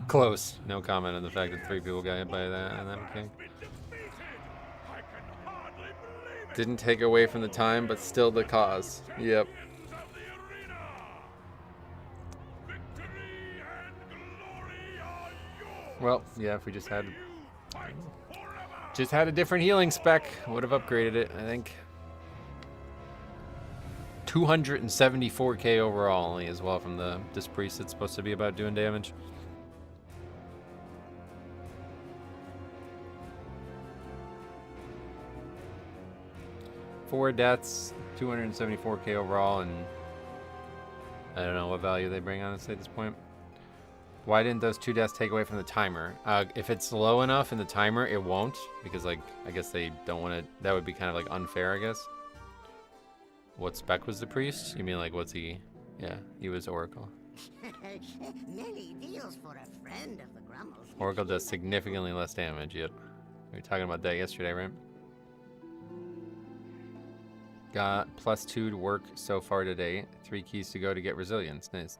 Close. No comment on the fact that 3 people got hit by that on that mechanic. Didn't take away from the time, but still the cause. Yep. Well, yeah, if we just had a different healing spec, would have upgraded it, I think. 274k overall only as well from the this priest that's supposed to be about doing damage. Four deaths, 274k overall, and I don't know what value they bring honestly at this point. Why didn't those 2 deaths take away from the timer? If it's low enough in the timer, it won't, because like I guess they don't want to. That would be kind of like unfair, I guess. What spec was the priest? You mean like what's he? Yeah, he was Oracle. Many deals for a friend of the Grummles. Oracle does significantly less damage. Yep. We were talking about that yesterday, right? Got +2 to work so far today. 3 keys to go to get resilience. Nice.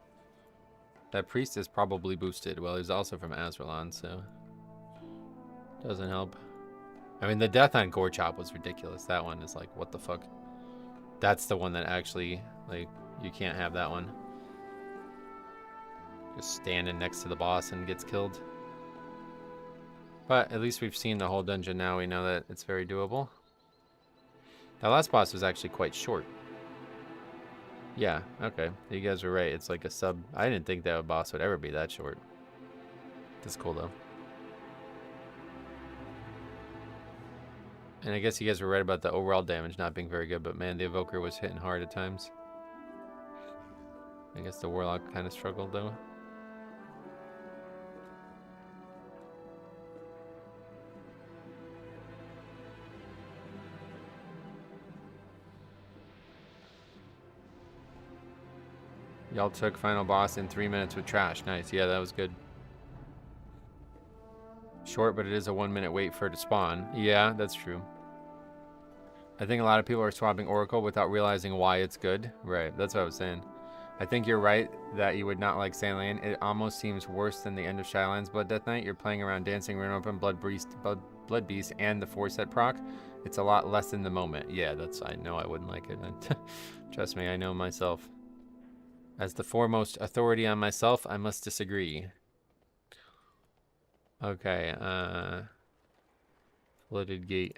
That priest is probably boosted. Well, he's also from Azralan, so doesn't help. I mean, the death on Gore Chop was ridiculous. That one is like, what the fuck? That's the one that actually, like, you can't have that one. Just standing next to the boss and gets killed. But at least we've seen the whole dungeon now. We know that it's very doable. That last boss was actually quite short. Yeah, okay. You guys were right. It's like a sub. I didn't think that boss would ever be that short. That's cool, though. And I guess you guys were right about the overall damage not being very good, but man, the Evoker was hitting hard at times. I guess the Warlock kind of struggled, though. Y'all took final boss in 3 minutes with trash. Nice. Yeah, that was good. Short, but it is a 1 minute wait for it to spawn. Yeah, that's true. I think a lot of people are swapping Oracle without realizing why it's good. Right, that's what I was saying. I think you're right that you would not like Sandland. It almost seems worse than the end of Shadowlands Blood Death Knight. You're playing around Dancing Rune Open, Blood Beast, and the 4-set proc. It's a lot less in the moment. Yeah, that's, I know I wouldn't like it. Trust me, I know myself. As the foremost authority on myself, I must disagree. Okay, flooded gate.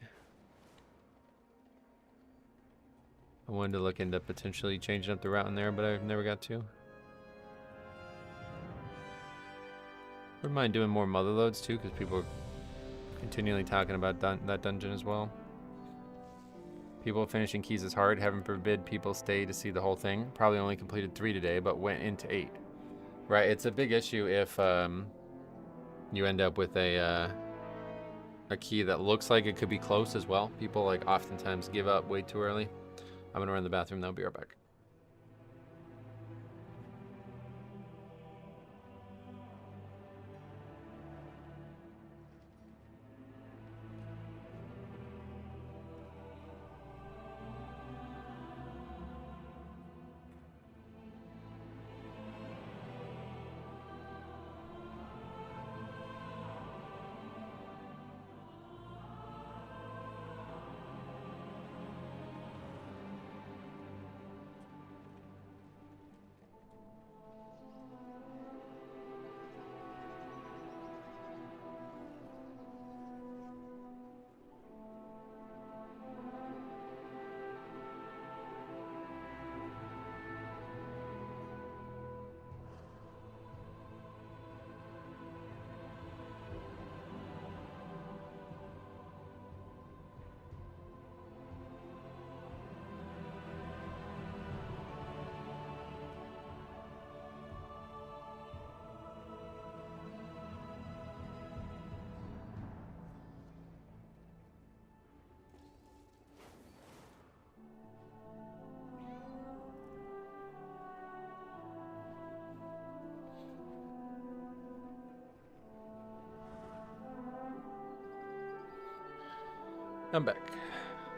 I wanted to look into potentially changing up the route in there, but I've never got to. Wouldn't mind doing more mother loads too, because people are continually talking about that dungeon as well. People finishing keys is hard. Heaven forbid people stay to see the whole thing. Probably only completed 3 today, but went into 8. Right, it's a big issue if you end up with a key that looks like it could be close as well. People like oftentimes give up way too early. I'm gonna run to the bathroom now. Be right back. I'm back.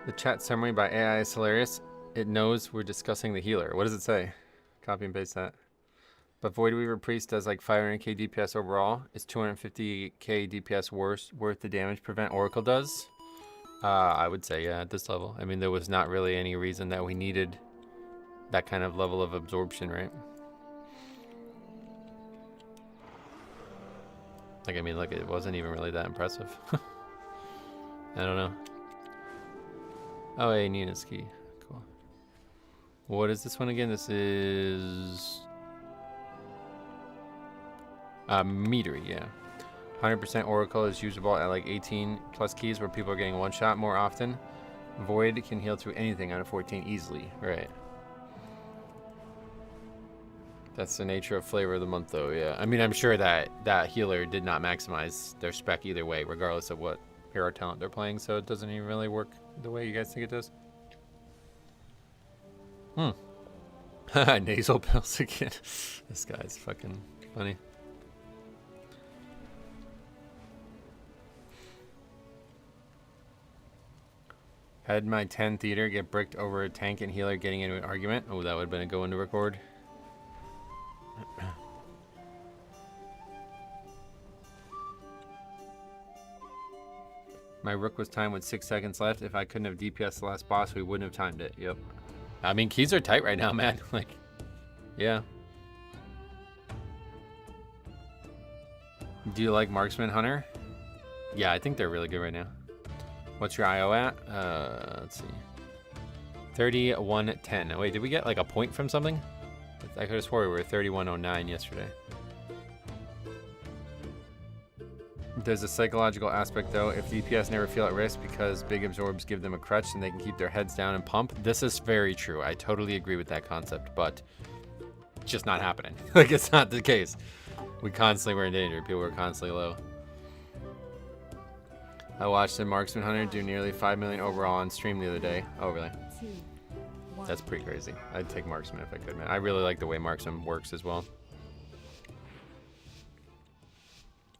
The chat summary by AI is hilarious. It knows we're discussing the healer. What does it say? Copy and paste that. But Void Weaver Priest does like 500k DPS overall. Is 250k DPS worth the damage Prevent Oracle does? I would say, yeah, at this level. I mean, there was not really any reason that we needed that kind of level of absorption, right? Like, I mean, look, it wasn't even really that impressive. I don't know. Oh, hey, Nina's key. Cool. What is this one again? This is... metery, yeah. 100% Oracle is usable at like 18 plus keys where people are getting one shot more often. Void can heal through anything out of 14 easily, right? That's the nature of flavor of the month though, yeah. I mean, I'm sure that that healer did not maximize their spec either way, regardless of what hero talent they're playing, so it doesn't even really work the way you guys think it does. Nasal pills again. This guy's fucking funny. Had my 10 theater get bricked over a tank and healer getting into an argument. Oh, that would have been a good one to record. My rook was timed with 6 seconds left. If I couldn't have DPS the last boss, we wouldn't have timed it. Yep. I mean, keys are tight right now, man. Like, yeah. Do you like Marksman Hunter? Yeah, I think they're really good right now. What's your IO at? Let's see. 3110. Wait, did we get like a point from something? I could have swore we were 3109 yesterday. There's a psychological aspect though. If DPS never feel at risk because big absorbs give them a crutch and they can keep their heads down and pump. This is very true. I totally agree with that concept, but it's just not happening. Like, it's not the case. We constantly were in danger. People were constantly low. I watched the Marksman Hunter do nearly 5 million overall on stream the other day. Oh, really? 2, That's pretty crazy. I'd take marksman if I could, man. I really like the way marksman works as well.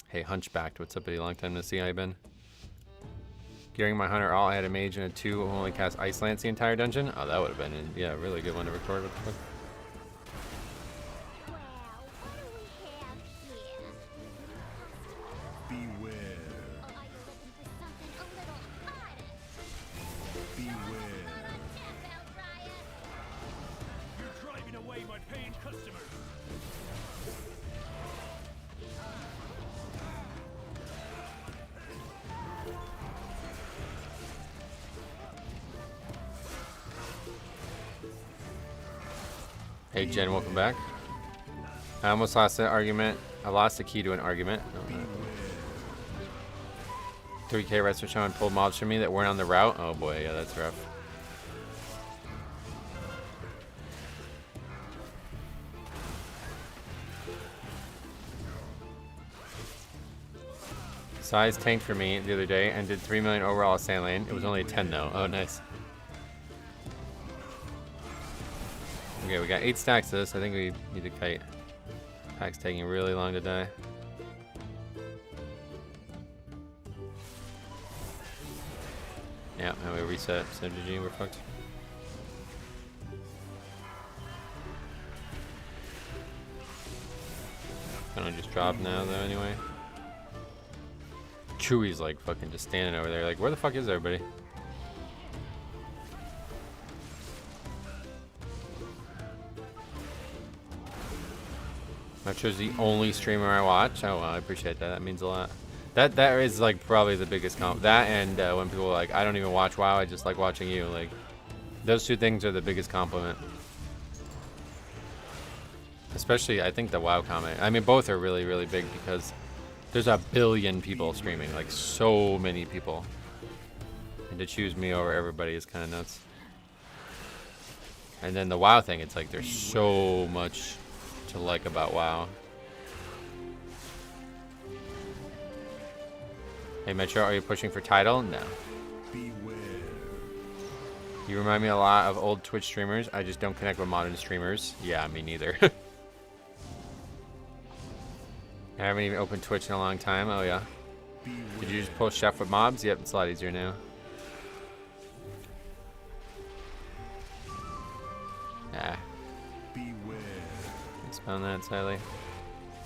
Hey, Hunchbacked, what's up, buddy? Long time to see. How you been? Gearing my hunter all. I had a mage and a 2 who only cast Ice Lance the entire dungeon. Oh, that would have been, yeah, a really good one to record. What the fuck? Well, what do we have here? Beware. Or are you looking for something a little harder? Beware. Not on tap, Outrider. You're driving away my paying customers. Hey, Jen, welcome back. I almost lost an argument. I lost the key to an argument. 3K Rest of Sean pulled mobs from me that weren't on the route. Oh boy, yeah, that's rough. Size tanked for me the other day and did 3 million overall at Sand Lane. It was only a 10 though. Oh, nice. Okay, we got 8 stacks of this. I think we need to kite. Pack's taking really long to die. Yeah, and we reset Synergy. We're fucked. Gonna just drop now though anyway. Chewy's like fucking just standing over there like, where the fuck is everybody? Metro's the only streamer I watch. Oh, well, I appreciate that. That means a lot. That is like probably the biggest comp. That and when people are like, I don't even watch WoW, I just like watching you. Like, those two things are the biggest compliment. Especially, I think the WoW comment. I mean, both are really, really big because there's a billion people streaming. Like, so many people. And to choose me over everybody is kind of nuts. And then the WoW thing, it's like there's so much to like about WoW. Hey Metro, are you pushing for title? No. Beware. You remind me a lot of old Twitch streamers. I just don't connect with modern streamers. Yeah, me neither. I haven't even opened Twitch in a long time. Oh yeah. Beware. Did you just pull chef with mobs? Yep, it's a lot easier now. Ah. Beware. Thanks on that, Sally.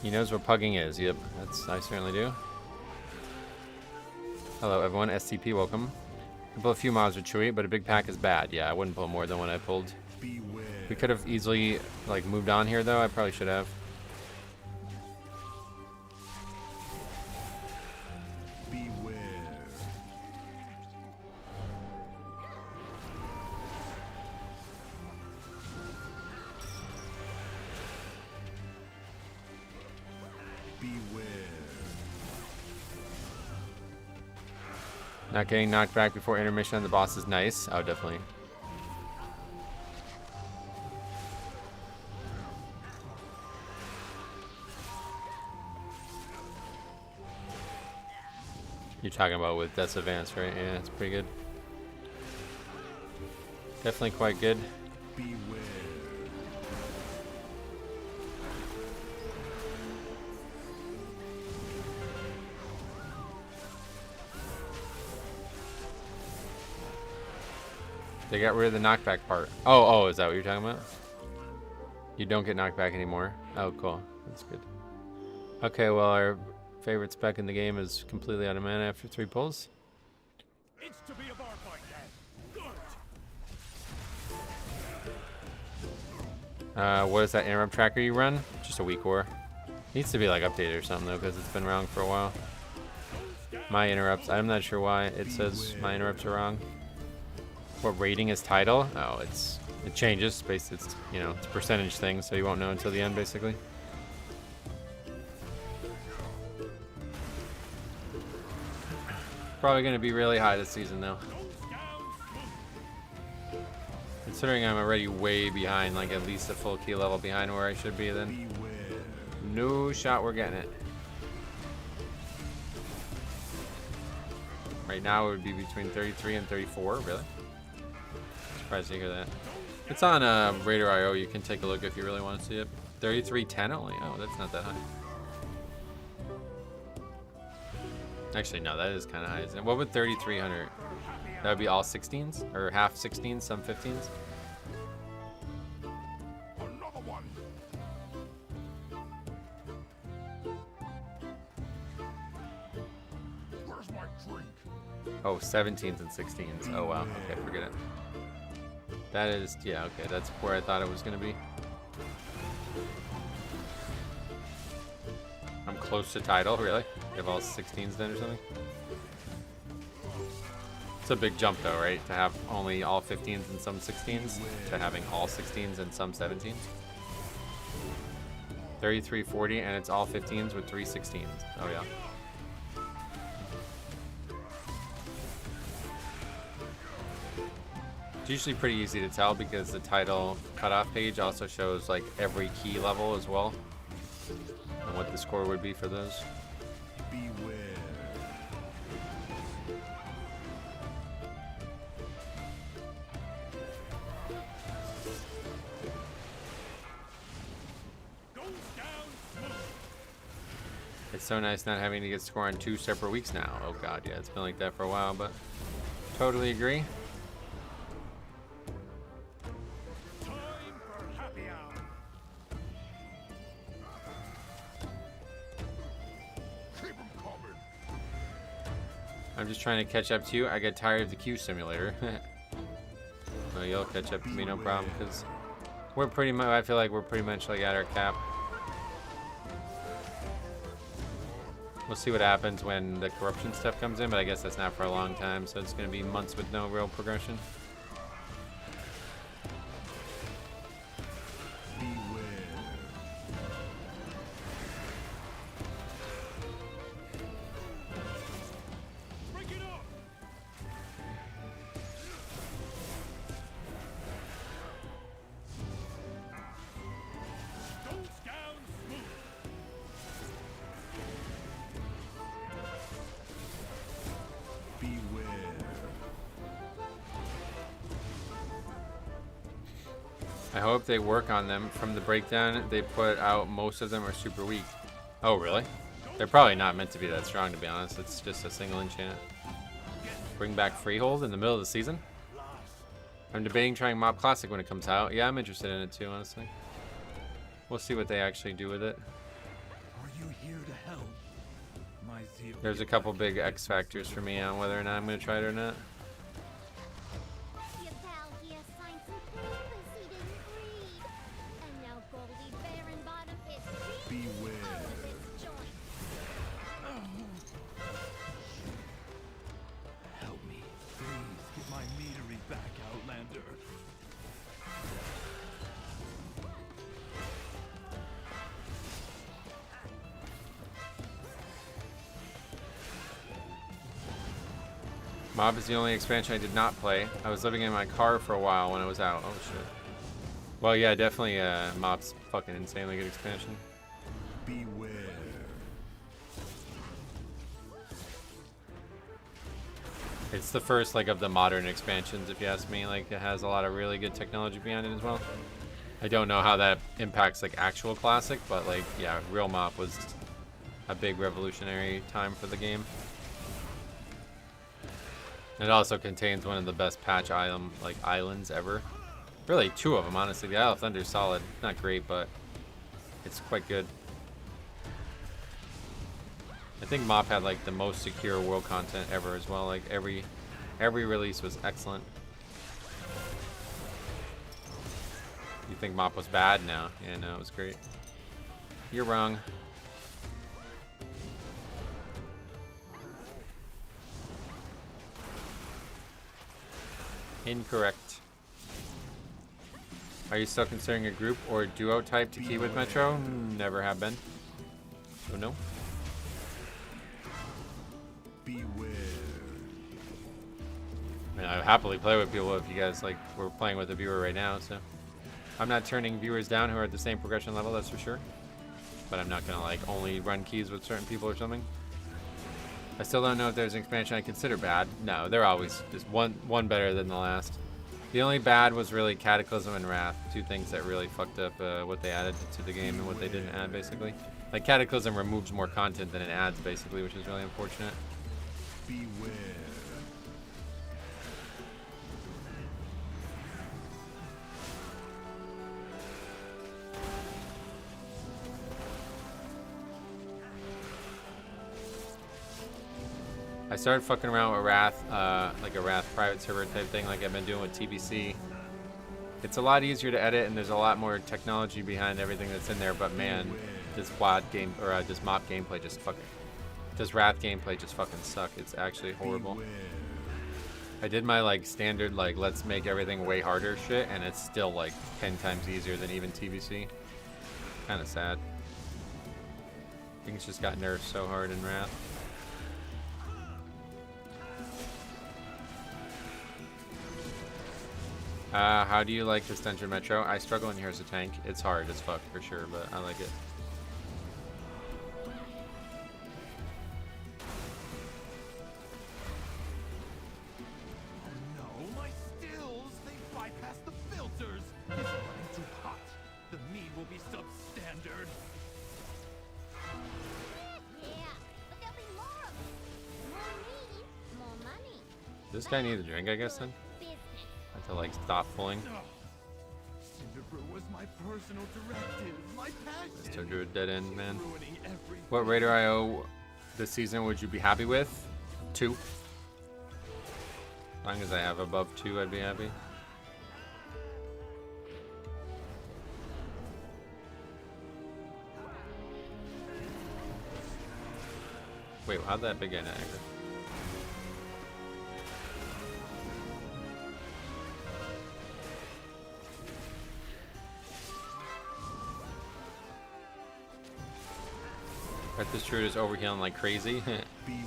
He knows what pugging is. Yep, I certainly do. Hello everyone, STP, welcome. I pull a few mobs with Chewy, but a big pack is bad. Yeah, I wouldn't pull more than what I pulled. Beware. We could have easily like moved on here though. I probably should have. Beware. Beware. Not getting knocked back before intermission on the boss is nice. Oh, definitely. You're talking about with Death's Advance, right? Yeah, it's pretty good. Definitely quite good. Beware. They got rid of the knockback part. Oh, is that what you're talking about? You don't get knocked back anymore. Oh, cool. That's good. Okay, well, our favorite spec in the game is completely out of mana after 3 pulls. It's to be a bar fight then. Good. What is that interrupt tracker you run? Just a weak ore. Needs to be like updated or something though, because it's been wrong for a while. My interrupts. I'm not sure why it says my interrupts are wrong. What rating is title? Oh, it changes. It's it's a percentage thing, so you won't know until the end basically. Probably gonna be really high this season though. Considering I'm already way behind, like at least a full key level behind where I should be, then Beware. no shot we're getting it. Right now it would be between 33 and 34, really? Surprised to hear that. It's on Radar IO. You can take a look if you really want to see it. 3310 only. Oh, that's not that high. Actually, no, that is kind of high. Isn't it? What would 3300? That would be all 16s or half 16s, some 15s. Another one. Where's my drink? Oh, 17s and 16s. Oh wow. Okay, forget it. That is, yeah, okay. That's where I thought it was gonna be. I'm close to title, really? You have all 16s then or something? It's a big jump though, right? To have only all 15s and some 16s to having all 16s and some 17s. 3340 and it's all 15s with 3 16s. Oh yeah. It's usually pretty easy to tell because the title cutoff page also shows like every key level as well and what the score would be for those. Beware. It's so nice not having to get score on 2 separate weeks now. Oh god, yeah, it's been like that for a while, but totally agree. Time for happy hour. Keep 'em coming. I'm just trying to catch up to you. I get tired of the queue simulator. No, you'll catch up to me, no problem, because we're pretty much, I feel like we're pretty much like at our cap. We'll see what happens when the corruption stuff comes in, but I guess that's not for a long time, so it's going to be months with no real progression. Beware. Break it up. Goes down smooth. Beware. I hope they work on them. From the breakdown they put out, most of them are super weak. Oh, really? They're probably not meant to be that strong, to be honest. It's just a single enchant. Bring back Freehold in the middle of the season? I'm debating trying Mob Classic when it comes out. Yeah, I'm interested in it too, honestly. We'll see what they actually do with it. Are you here to help? My zeal. There's a couple big X factors for me on whether or not I'm going to try it or not. Your pal here signed some papers he didn't read. And now Goldie Baron-Bottom is Beware. this joint. Help me. Please get my meadery back, Outlander. Mob is the only expansion I did not play. I was living in my car for a while when it was out. Oh shit. Well, yeah, definitely Mob's fucking insanely good expansion. Beware. It's the first like of the modern expansions, if you ask me. Like it has a lot of really good technology behind it as well. I don't know how that impacts like actual classic, but like yeah, real Mob was a big revolutionary time for the game. It also contains one of the best patch islands ever. Really, 2 of them, honestly. The Isle of Thunder is solid. Not great, but it's quite good. I think Mop had like the most secure world content ever as well. Like every release was excellent. You think Mop was bad? No. Yeah, no, it was great. You're wrong. Incorrect. Are you still considering a group or duo type to key with Metro? Never have been. So no. Beware. I mean, I would happily play with people if you guys like were playing with a viewer right now, so I'm not turning viewers down who are at the same progression level, that's for sure. But I'm not gonna like only run keys with certain people or something. I still don't know if there's an expansion I consider bad. No, they're always just one better than the last. The only bad was really Cataclysm and Wrath, two things that really fucked up what they added to the game and what they didn't add, basically. Like, Cataclysm removes more content than it adds, basically, which is really unfortunate. Beware. I started fucking around with Wrath, like a Wrath private server type thing, like I've been doing with TBC. It's a lot easier to edit, and there's a lot more technology behind everything that's in there. But man, this WAD game or this mop gameplay just fucking, this Wrath gameplay just fucking suck. It's actually horrible. I did my like standard like let's make everything way harder shit, and it's still like 10 times easier than even TBC. Kind of sad. Things just got nerfed so hard in Wrath. How do you like this dungeon metro? I struggle in here as a tank. It's hard as fuck for sure, but I like it. No, my stills! They bypass the filters! It's running too hot. The mead will be substandard. Yeah, but there'll be more of it. More mead, more money. This guy needs a drink, I guess, then? Business. I have to like stop pulling. Cinderbrew was my personal directive, my passion. Just took to a dead end, man. Ruining everything. What Raider IO this season would you be happy with? 2. As long as I have above 2, I'd be happy. Wait, how'd that big guy not aggro? Right, this Druid is overhealing like crazy.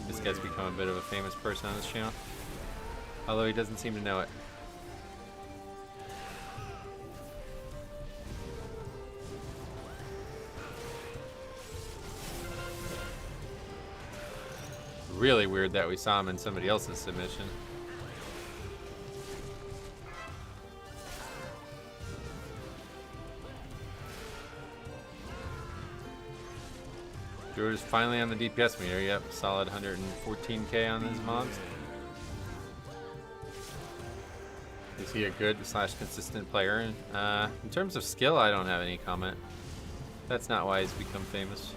This guy's become a bit of a famous person on this channel. Although he doesn't seem to know it. Really weird that we saw him in somebody else's submission. Druid is finally on the DPS meter. Yep, solid 114k on his mobs. Is he a good / consistent player? In terms of skill, I don't have any comment. That's not why he's become famous.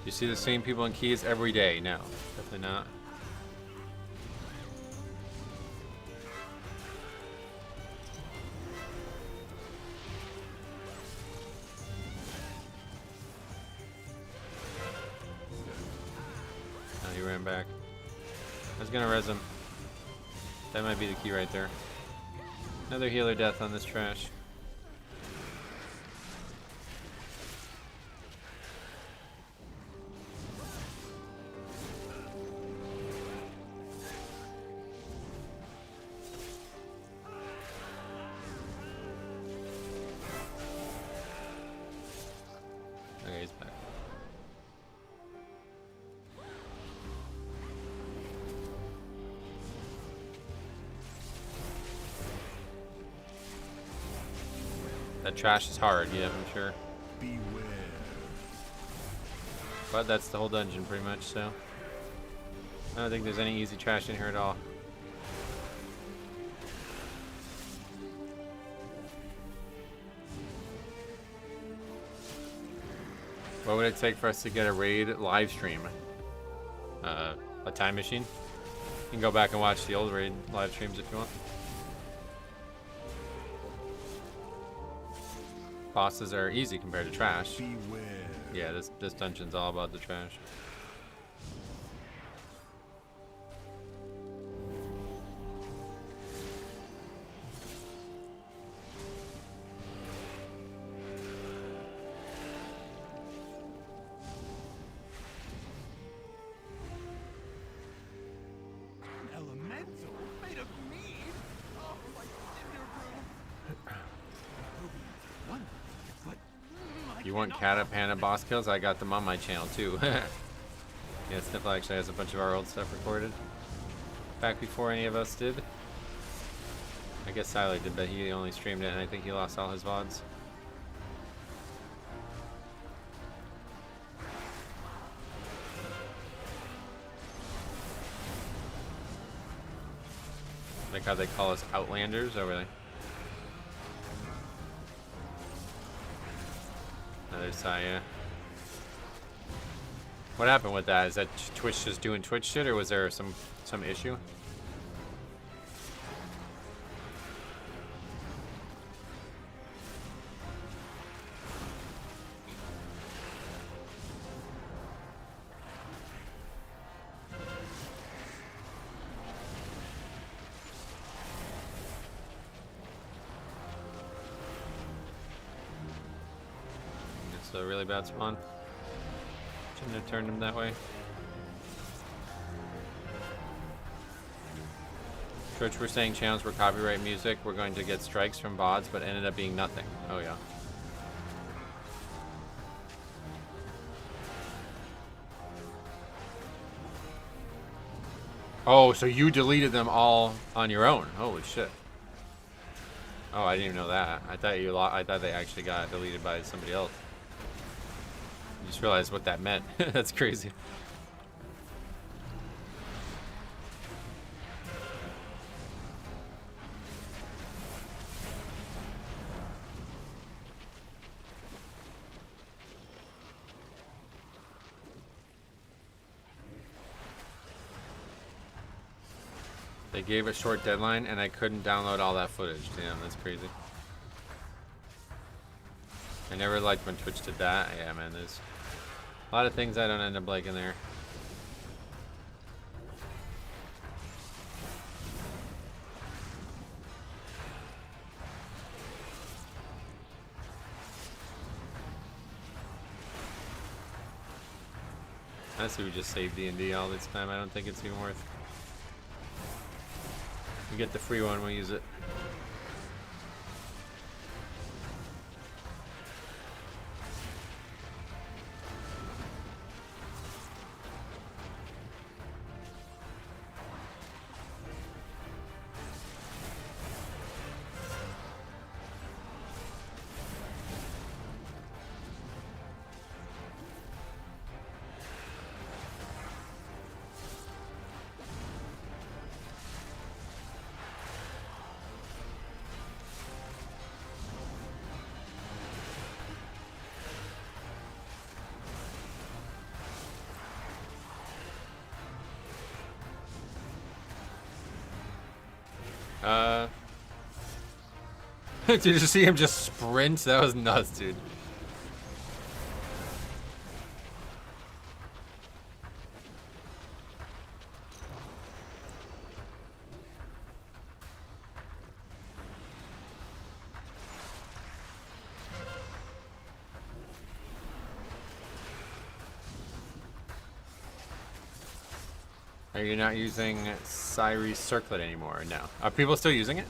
You see the same people in keys every day? No, definitely not. Oh, he ran back. I was gonna res him. That might be the key right there. Another healer death on this trash. Okay, he's back. That trash is hard, yeah, I'm sure. Beware. But that's the whole dungeon pretty much, so I don't think there's any easy trash in here at all. What would it take for us to get a raid live stream? A time machine? You can go back and watch the old raid live streams if you want. Bosses are easy compared to trash. Beware. Yeah, this dungeon's all about the trash. You want Panda boss kills? I got them on my channel too. Yeah, Sniffle actually has a bunch of our old stuff recorded. Back before any of us did. I guess Siler did, but he only streamed it and I think he lost all his VODs. Like how they call us Outlanders, oh really? Another Saya. What happened with that? Is that Twitch just doing Twitch shit, or was there some issue? It's a really bad spawn. Shouldn't have turned him that way. Twitch were saying channels were copyright music. We're going to get strikes from VODs, but ended up being nothing. Oh yeah. Oh, so you deleted them all on your own? Holy shit. Oh, I didn't even know that. I thought they actually got deleted by somebody else. I just realized what that meant. That's crazy. They gave a short deadline and I couldn't download all that footage. Damn, that's crazy. I never liked when Twitch did that. Yeah, man, there's a lot of things I don't end up liking there. Honestly, we just save D&D all this time. I don't think it's even worth. We get the free one, we'll use it. Did you see him just sprint? That was nuts, dude. Are you not using Cyrie's Circlet anymore? No. Are people still using it?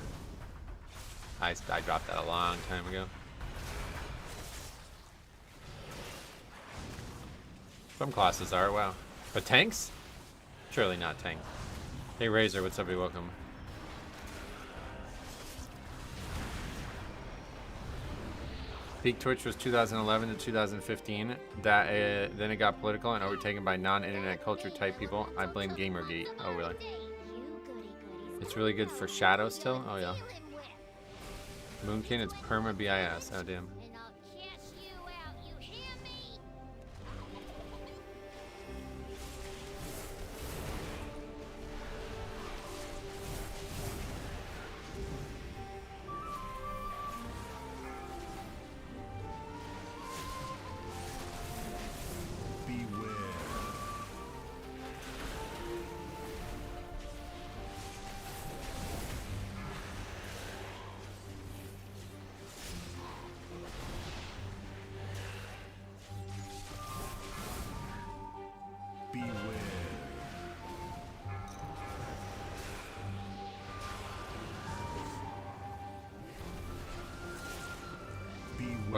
I dropped that a long time ago. Some classes are, wow. But tanks? Surely not tank. Hey Razor, what's up? You're welcome. Peak Twitch was 2011 to 2015. Then it got political and overtaken by non-internet culture type people. I blame Gamergate. Oh really? It's really good for Shadow still? Oh yeah. Moonkin, it's perma BIS. Oh damn.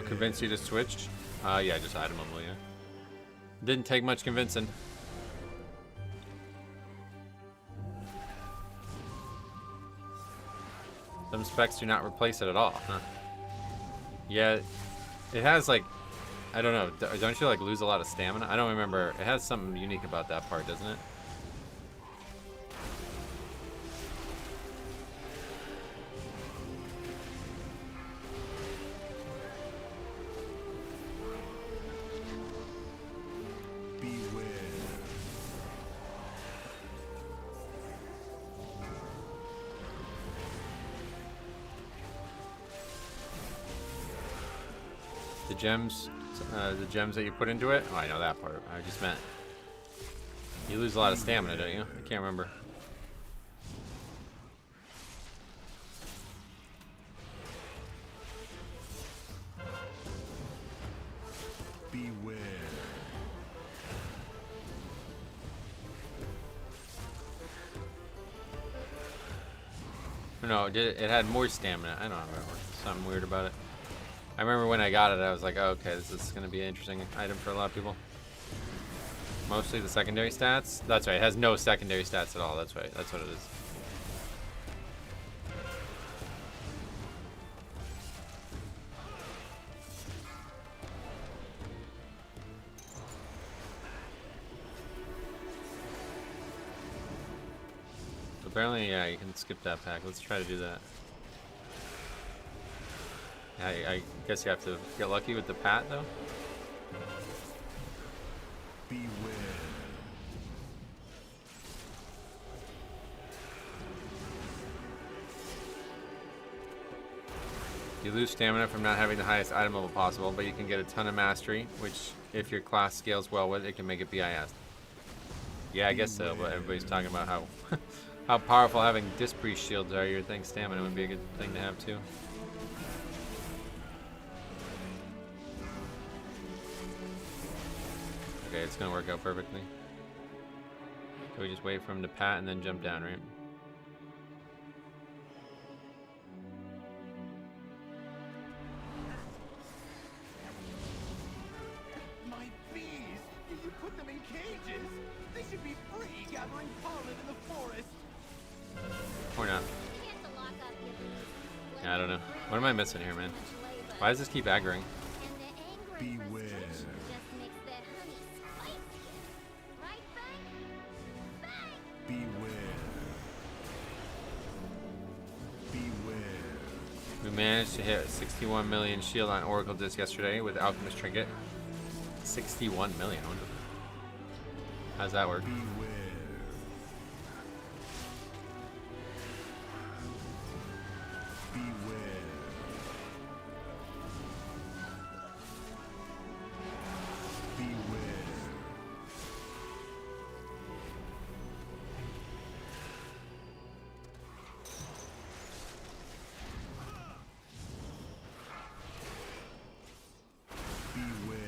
convince you to switch? Yeah, just item them, will ya? Didn't take much convincing. Some specs do not replace it at all, huh? Yeah, it has like, I don't know, don't you like lose a lot of stamina? I don't remember. It has something unique about that part, doesn't it? The gems that you put into it? Oh, I know that part. I just meant you lose a lot of stamina, don't you? I can't remember. Beware. No, it had more stamina. I don't know. Something weird about it. I remember when I got it, I was like, oh, okay, this is going to be an interesting item for a lot of people. Mostly the secondary stats. That's right, it has no secondary stats at all. That's right, that's what it is. Apparently, yeah, you can skip that pack. Let's try to do that. I guess you have to get lucky with the pat, though. Beware. You lose stamina from not having the highest item level possible, but you can get a ton of mastery, which, if your class scales well with, it can make it BIS. Yeah, I guess so, but everybody's talking about how how powerful having Disband shields are. You'd think stamina would be a good thing to have, too. Okay, it's gonna work out perfectly. So we just wait for him to pat and then jump down, right? My bees! You put them in cages! They should be free gathering pollen in the forest! Or not. You have to lock up your bees. Yeah, I don't know. What am I missing here, man? Why does this keep aggroing? And the angry Beware. frustration just makes that honey spicier. Right, Bang? Bang! Beware. Beware. We managed to hit 61 million shield on Oracle Disc yesterday with Alchemist Trinket. 61 million. How's that work? Beware. Beware. Beware. Beware.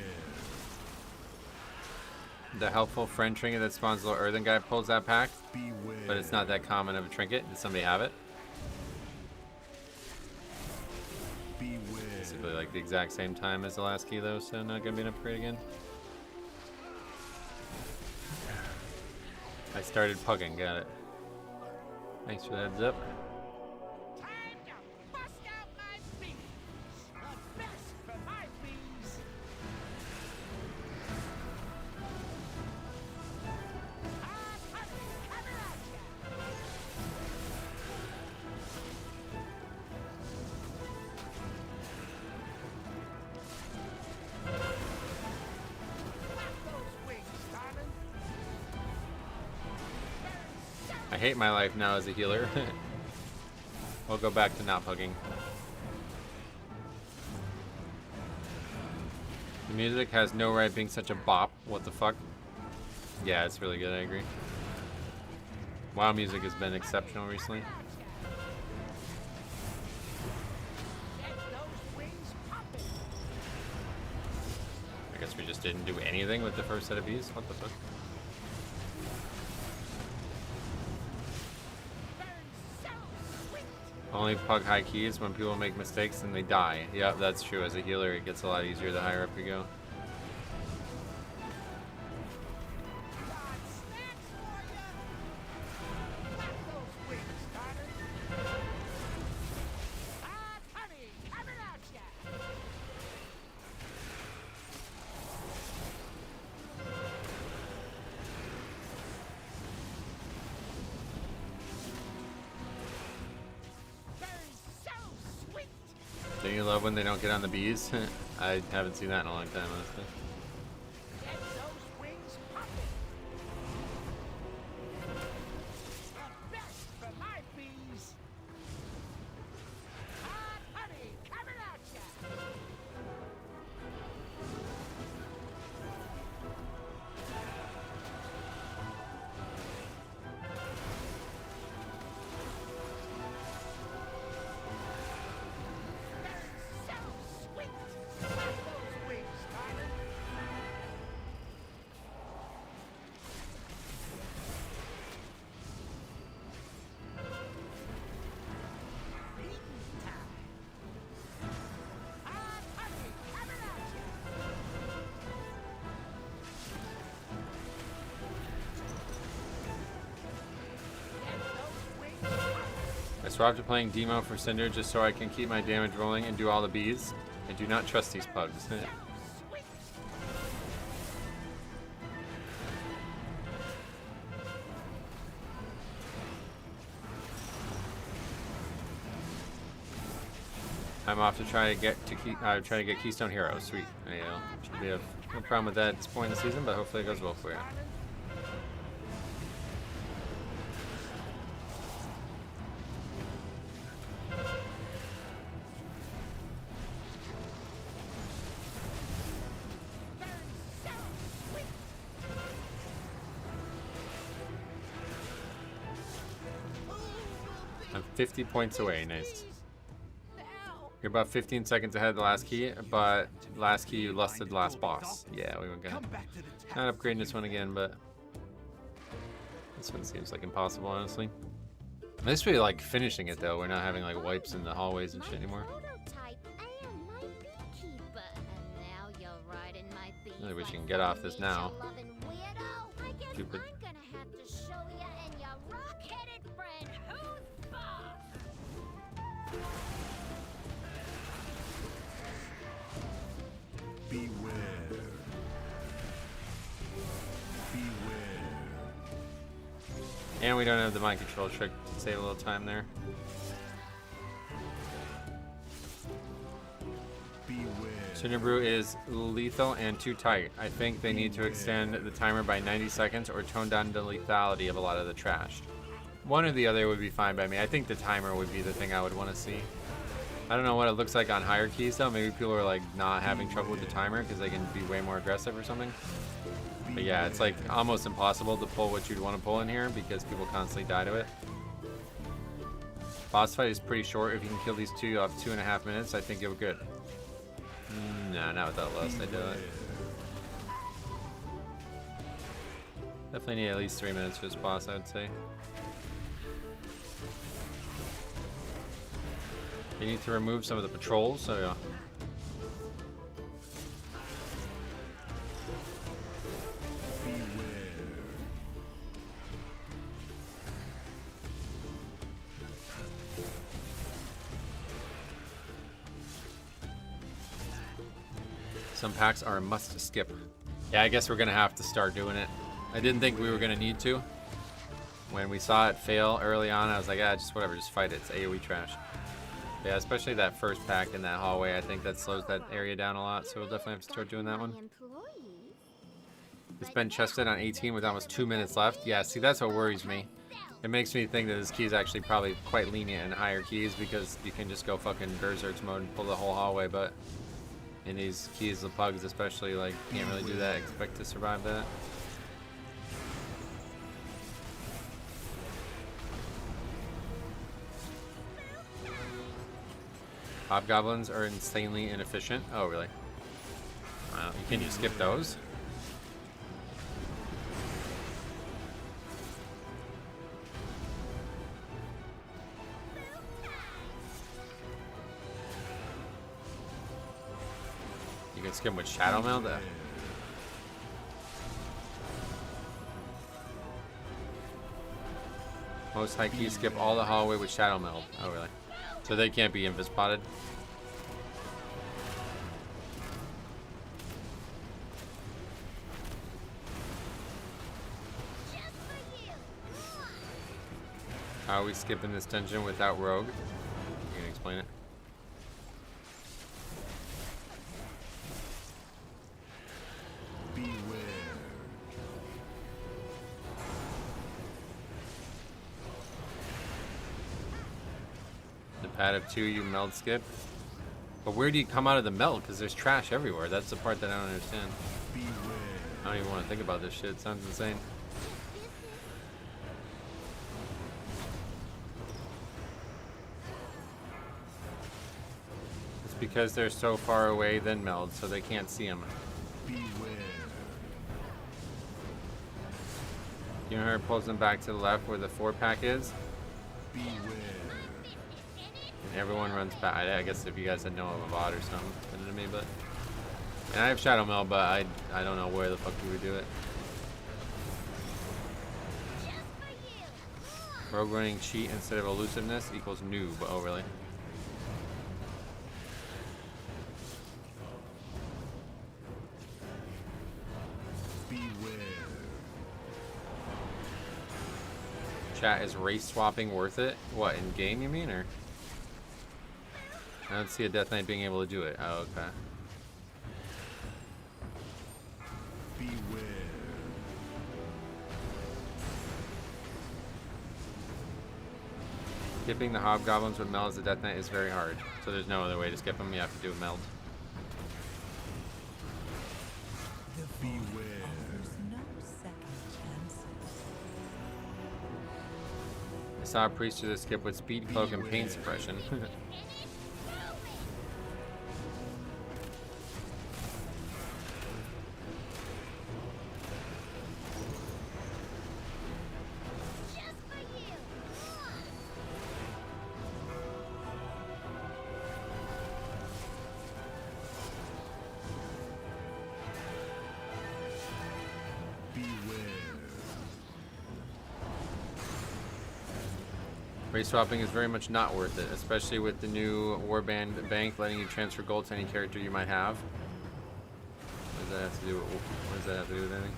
The helpful friend trinket that spawns a little earthen guy pulls that pack, Beware. but it's not that common of a trinket. Did somebody have it? Beware. Basically like the exact same time as the last key though, so not gonna be an upgrade again. I started pugging, got it. Thanks for the heads up. Time to bust out my bees. The best for my bees. Hot honey coming at ya. Flap those wings, darling. I hate my life now as a healer. We'll go back to not pugging. The music has no right being such a bop. What the fuck? Yeah, it's really good, I agree. WoW music has been exceptional recently. Get those wings popping. I guess we just didn't do anything with the first set of bees. What the fuck? Burn so sweet. Only pug high keys when people make mistakes and they die. Yep, that's true. As a healer, it gets a lot easier the higher up you go. Got snacks for ya. Pop those wings, darling. Hot honey coming at ya. They're so sweet. Don't you love when they don't get on the bees? I haven't seen that in a long time, honestly. Get those wings popping. The best for my bees. Hot honey coming at ya. They're so sweet. Pop those wings, darling. Eating time. Hot honey coming at ya. Get those wings popping. I swapped to playing Demo for Cinder just so I can keep my damage rolling and do all the bees. I do not trust these pugs. Sweet. I'm off to try to get Keystone Hero. Sweet. Should be no problem with that at this point in the season, but hopefully it goes well for you. They're so sweet. I'm 50 points away. Nice. Now. You're about 15 seconds ahead of the last key, but last key you lusted the last boss. Yeah, we went Come good. back to the tap. Not upgrading this one again, but this one seems like impossible, honestly. At least we like finishing it though. We're not having like wipes in the hallways and shit anymore. Prototype and my beekeeper. And now you're riding my bees. Really wish like you can get off this nature now. loving weirdo. I guess Stupid. I'm gonna have to show ya and your rock-headed friend who's boss. Beware. Beware. And we don't have the mind control trick to save a little time there. Beware. Cinderbrew is lethal and too tight. I think they need to extend the timer by 90 seconds or tone down the lethality of a lot of the trash. One or the other would be fine by me. I think the timer would be the thing I would want to see. I don't know what it looks like on higher keys though. Maybe people are like not having trouble with the timer because they can be way more aggressive or something. But yeah, it's like almost impossible to pull what you'd want to pull in here because people constantly die to it. Boss fight is pretty short. If you can kill these two, you'll have 2.5 minutes. I think you're good. Nah, not without lust. I do it. Definitely need at least 3 minutes for this boss, I would say. You need to remove some of the patrols, so yeah. Some packs are a must skip. Yeah, I guess we're gonna have to start doing it. I didn't think we were gonna need to. When we saw it fail early on, I was like, ah, just whatever, just fight it. It's AoE trash. Yeah, especially that first pack in that hallway. I think that slows that area down a lot, so we'll definitely have to start doing that one. It's been chested on 18 with almost 2 minutes left. Yeah, see, that's what worries me. It makes me think that this key is actually probably quite lenient in higher keys because you can just go fucking berserk mode and pull the whole hallway, but in these keys, the pugs especially, like, can't really do that. Expect to survive that. Hobgoblins are insanely inefficient. Oh, really? Can you skip those? can skip with Shadow Meld. Most high keys skip all the hallway with Shadow Meld. Oh, really? So they can't be invis-spotted? How are we skipping this dungeon without Rogue? You can explain it. The pad of 2 you meld skip. But where do you come out of the meld? Because there's trash everywhere. That's the part that I don't understand. I don't even want to think about this shit. It sounds insane. It's because they're so far away then meld, so they can't see them. You know how it pulls them back to the left where the 4-pack is? And everyone runs back. I guess if you guys had known of a bot or something, send it to me, but... And I have Shadow Meld, but I don't know where the fuck you would do it. Rogue running cheat instead of elusiveness equals noob. Oh, really? Chat, is race swapping worth it? What, in game you mean, or? I don't see a Death Knight being able to do it. Oh, okay. Skipping the Hobgoblins with meld as a Death Knight is very hard. So there's no other way to skip them. You have to do a meld. I saw a priest do the skip with speed cloak and pain suppression. Race swapping is very much not worth it, especially with the new Warband bank letting you transfer gold to any character you might have. What does that have to do with, what does that have to do with anything?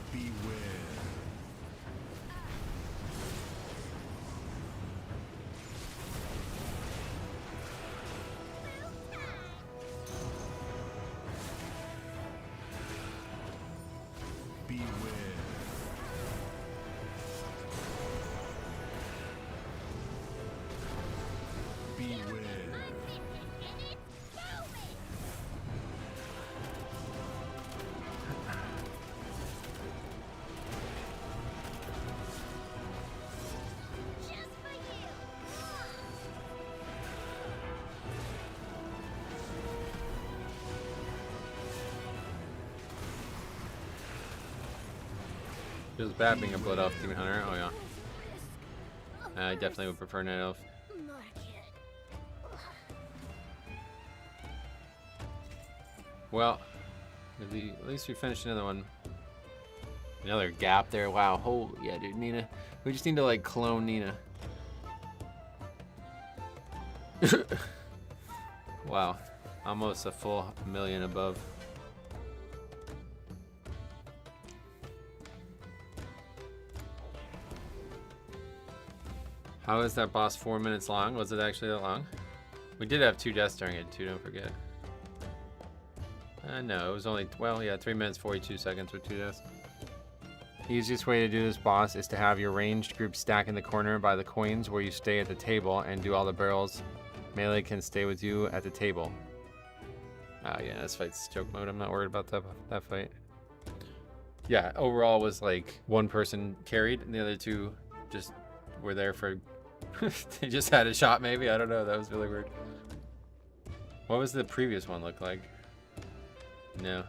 Feels bad being a Blood Elf Demon Hunter. Oh yeah. I definitely would prefer Night Elf. Well, at least we finished another one. Another gap there. Wow. Holy yeah, dude. Nina. We just need to like clone Nina. Wow. Almost a full million above. How is that boss 4 minutes long? Was it actually that long? We did have 2 deaths during it too, don't forget. No, it was only, well, yeah, 3 minutes 42 seconds with 2 deaths. The easiest way to do this boss is to have your ranged group stack in the corner by the coins where you stay at the table and do all the barrels. Melee can stay with you at the table. Yeah, this fight's joke mode. I'm not worried about that fight. Yeah, overall was like 1 person carried and the other 2 just were there for... they just had a shot maybe? I don't know. That was really weird. What was the previous one look like? No.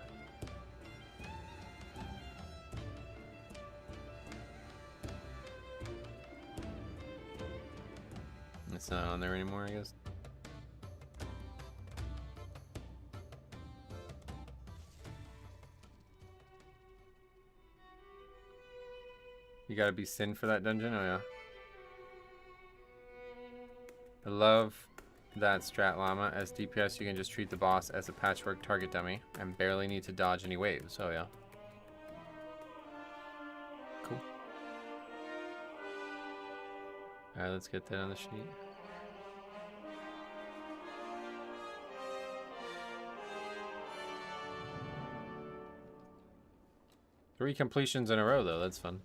It's not on there anymore, I guess. You gotta be Sin for that dungeon? Oh, yeah. I love that strat llama. As DPS, you can just treat the boss as a patchwork target dummy and barely need to dodge any waves. Oh, yeah. Cool. Alright, let's get that on the sheet. Three completions in a row, though. That's fun.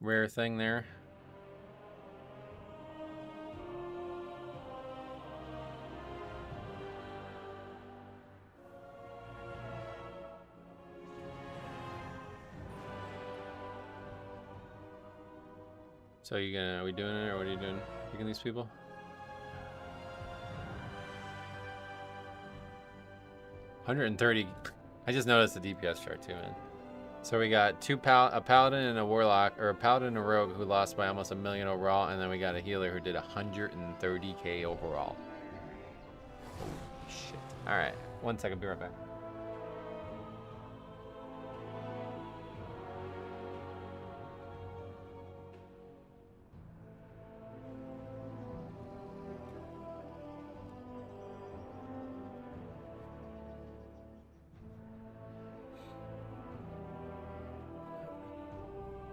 Rare thing there. So are we doing it, or what are you doing? Picking these people? $130. I just noticed the DPS chart too, man. So we got a paladin and a warlock, or a paladin and a rogue who lost by almost 1 million overall, and then we got a healer who did 130k overall. Holy shit. Alright, 1 second, be right back.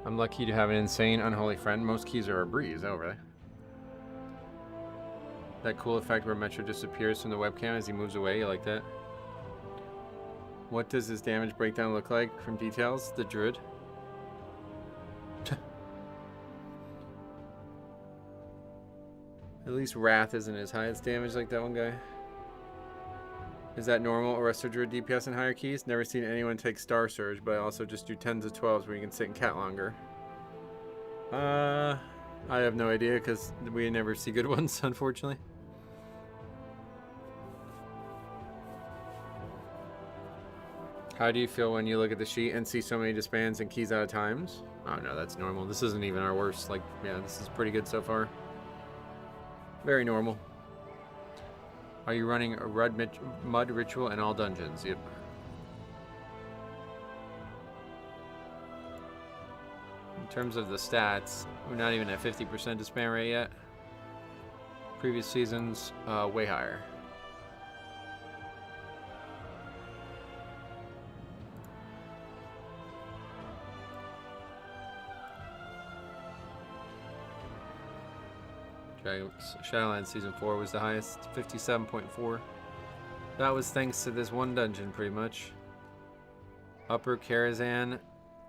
I'm lucky to have an insane, unholy friend. Most keys are a breeze. Oh, really? That cool effect where Metro disappears from the webcam as he moves away. You like that? What does his damage breakdown look like from details? The druid. At least Wrath isn't as high as damage like that one guy. Is that normal? Or Resto Druid DPS and higher keys? Never seen anyone take Star Surge, but I also just do 10s of 12s where you can sit in cat longer. I have no idea because we never see good ones, unfortunately. How do you feel when you look at the sheet and see so many disbands and keys out of times? Oh no, that's normal. This isn't even our worst. Like, yeah, this is pretty good so far. Very normal. Are you running a mud ritual in all dungeons? Yep. In terms of the stats, we're not even at 50% disband rate yet. Previous seasons, way higher. Shadowlands Season 4 was the highest, 57.4. That was thanks to this one dungeon, pretty much. Upper Karazhan,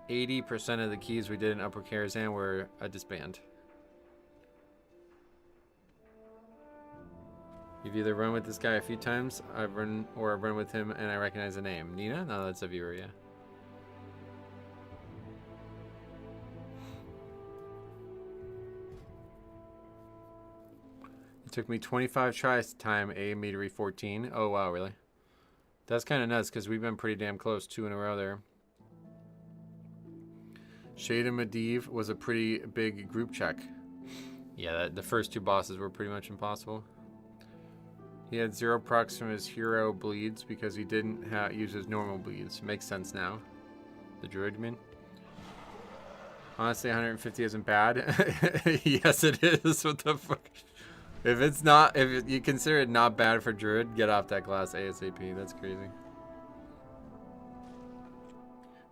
80% of the keys we did in Upper Karazhan were a disband. You've either run with this guy a few times, I've run with him and I recognize the name. Nina? No, that's a viewer, yeah. It took me 25 tries to time a metery 14. Oh, wow, really? That's kind of nuts because we've been pretty damn close, 2 in a row there. Shade and Medivh was a pretty big group check. Yeah, the first 2 bosses were pretty much impossible. He had 0 procs from his hero bleeds because he didn't use his normal bleeds. Makes sense now. The druid, you mean? Honestly, 150 isn't bad. Yes, it is. What the fuck? If you consider it not bad for druid, get off that class ASAP. That's crazy.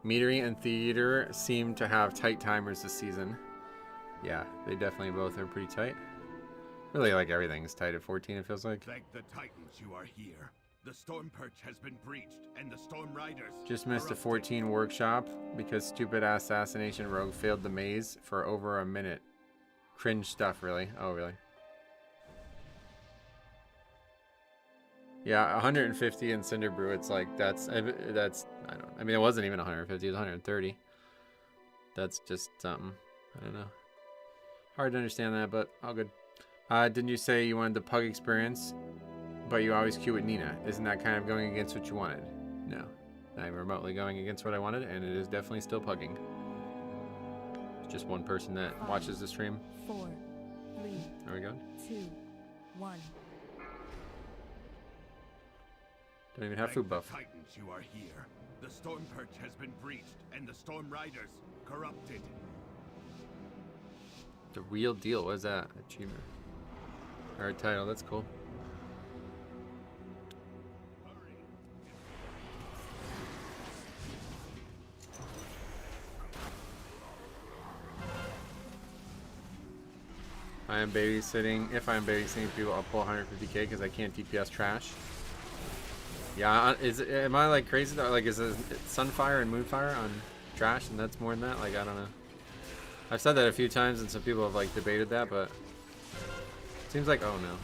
Metery and Theater seem to have tight timers this season. Yeah, they definitely both are pretty tight. Really, like everything is tight at 14, it feels like. Thank the Titans you are here. The Storm Perch has been breached, and the Storm Riders... Just missed a 14 workshop because stupid assassination rogue failed the maze for over a minute. Cringe stuff, really. Oh, really? Yeah, 150 in Cinderbrew, it's like, that's, I mean, it wasn't even 150, it was 130. That's just something. I don't know. Hard to understand that, but all good. Didn't you say you wanted the Pug experience, but you always queue with Nina? Isn't that kind of going against what you wanted? No. I'm remotely going against what I wanted, and it is definitely still Pugging. It's just one person that watches the stream. 4, 3, There we go. 2, 1. Don't even have food buff. Titans you are here. The Storm Perch has been breached, and the Storm Riders... corrupted. The real deal. What is that? Achievement. Our title. That's cool. I am babysitting. If I am babysitting people, I'll pull 150k because I can't DPS trash. Yeah, am I like crazy though? Like, is it Sunfire and Moonfire on trash, and that's more than that? Like, I don't know. I've said that a few times, and some people have like debated that, but it seems like, oh no.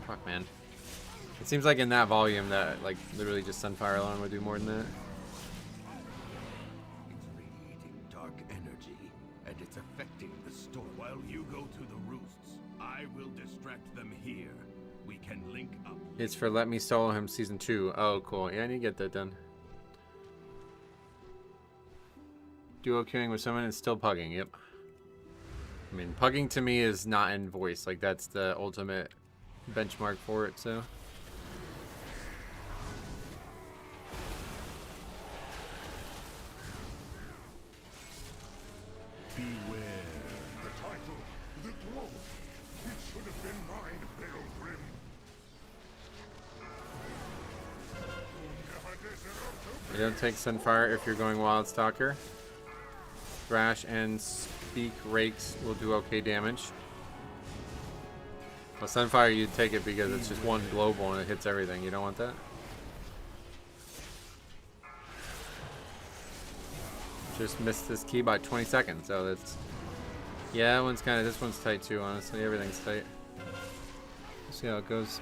Fuck, man. It seems like in that volume that like literally just Sunfire alone would do more than that. It's radiating dark energy, and it's affecting the storm. While you go to the roosts, I will distract them here. We can link up. It's for Let Me Solo Him Season 2. Oh, cool. Yeah, I need to get that done. Duo queuing with someone is still pugging. Yep. I mean, pugging to me is not in voice. Like, that's the ultimate benchmark for it, so. Beware. The title, the globe. It should have been mine, Pilgrim. You don't take Sunfire if you're going Wild Stalker. Thrash and Speak Rakes will do okay damage. Well, Sunfire, you take it because it's just one global and it hits everything. You don't want that? Just missed this key by 20 seconds, so that's... Yeah, that one's kind of... This one's tight too, honestly. Everything's tight. Let's see how it goes.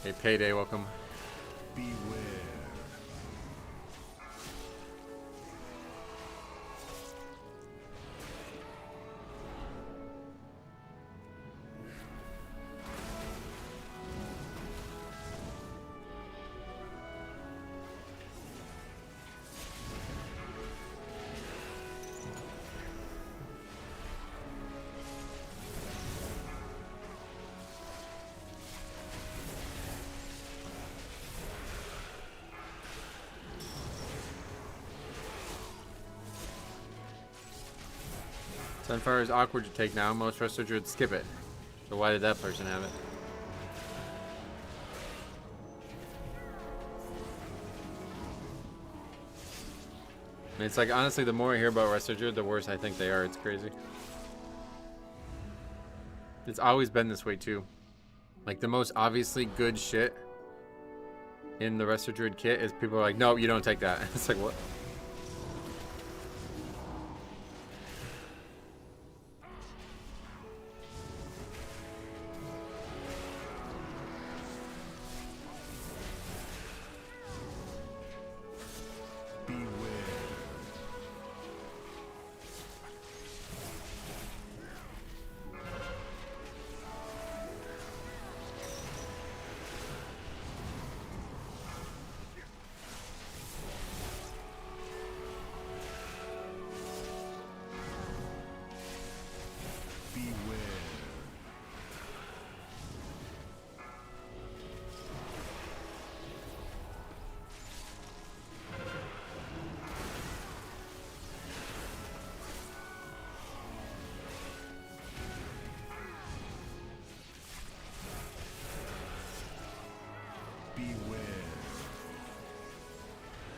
Hey, Payday, welcome. Beware. Sunfire is awkward to take now. Most wrestlers would skip it. So why did that person have it? I mean, it's like, honestly, the more I hear about wrestlers, the worse I think they are. It's crazy. It's always been this way, too. Like, the most obviously good shit in the Wrestler Druid kit is people are like, no, you don't take that. It's like, what?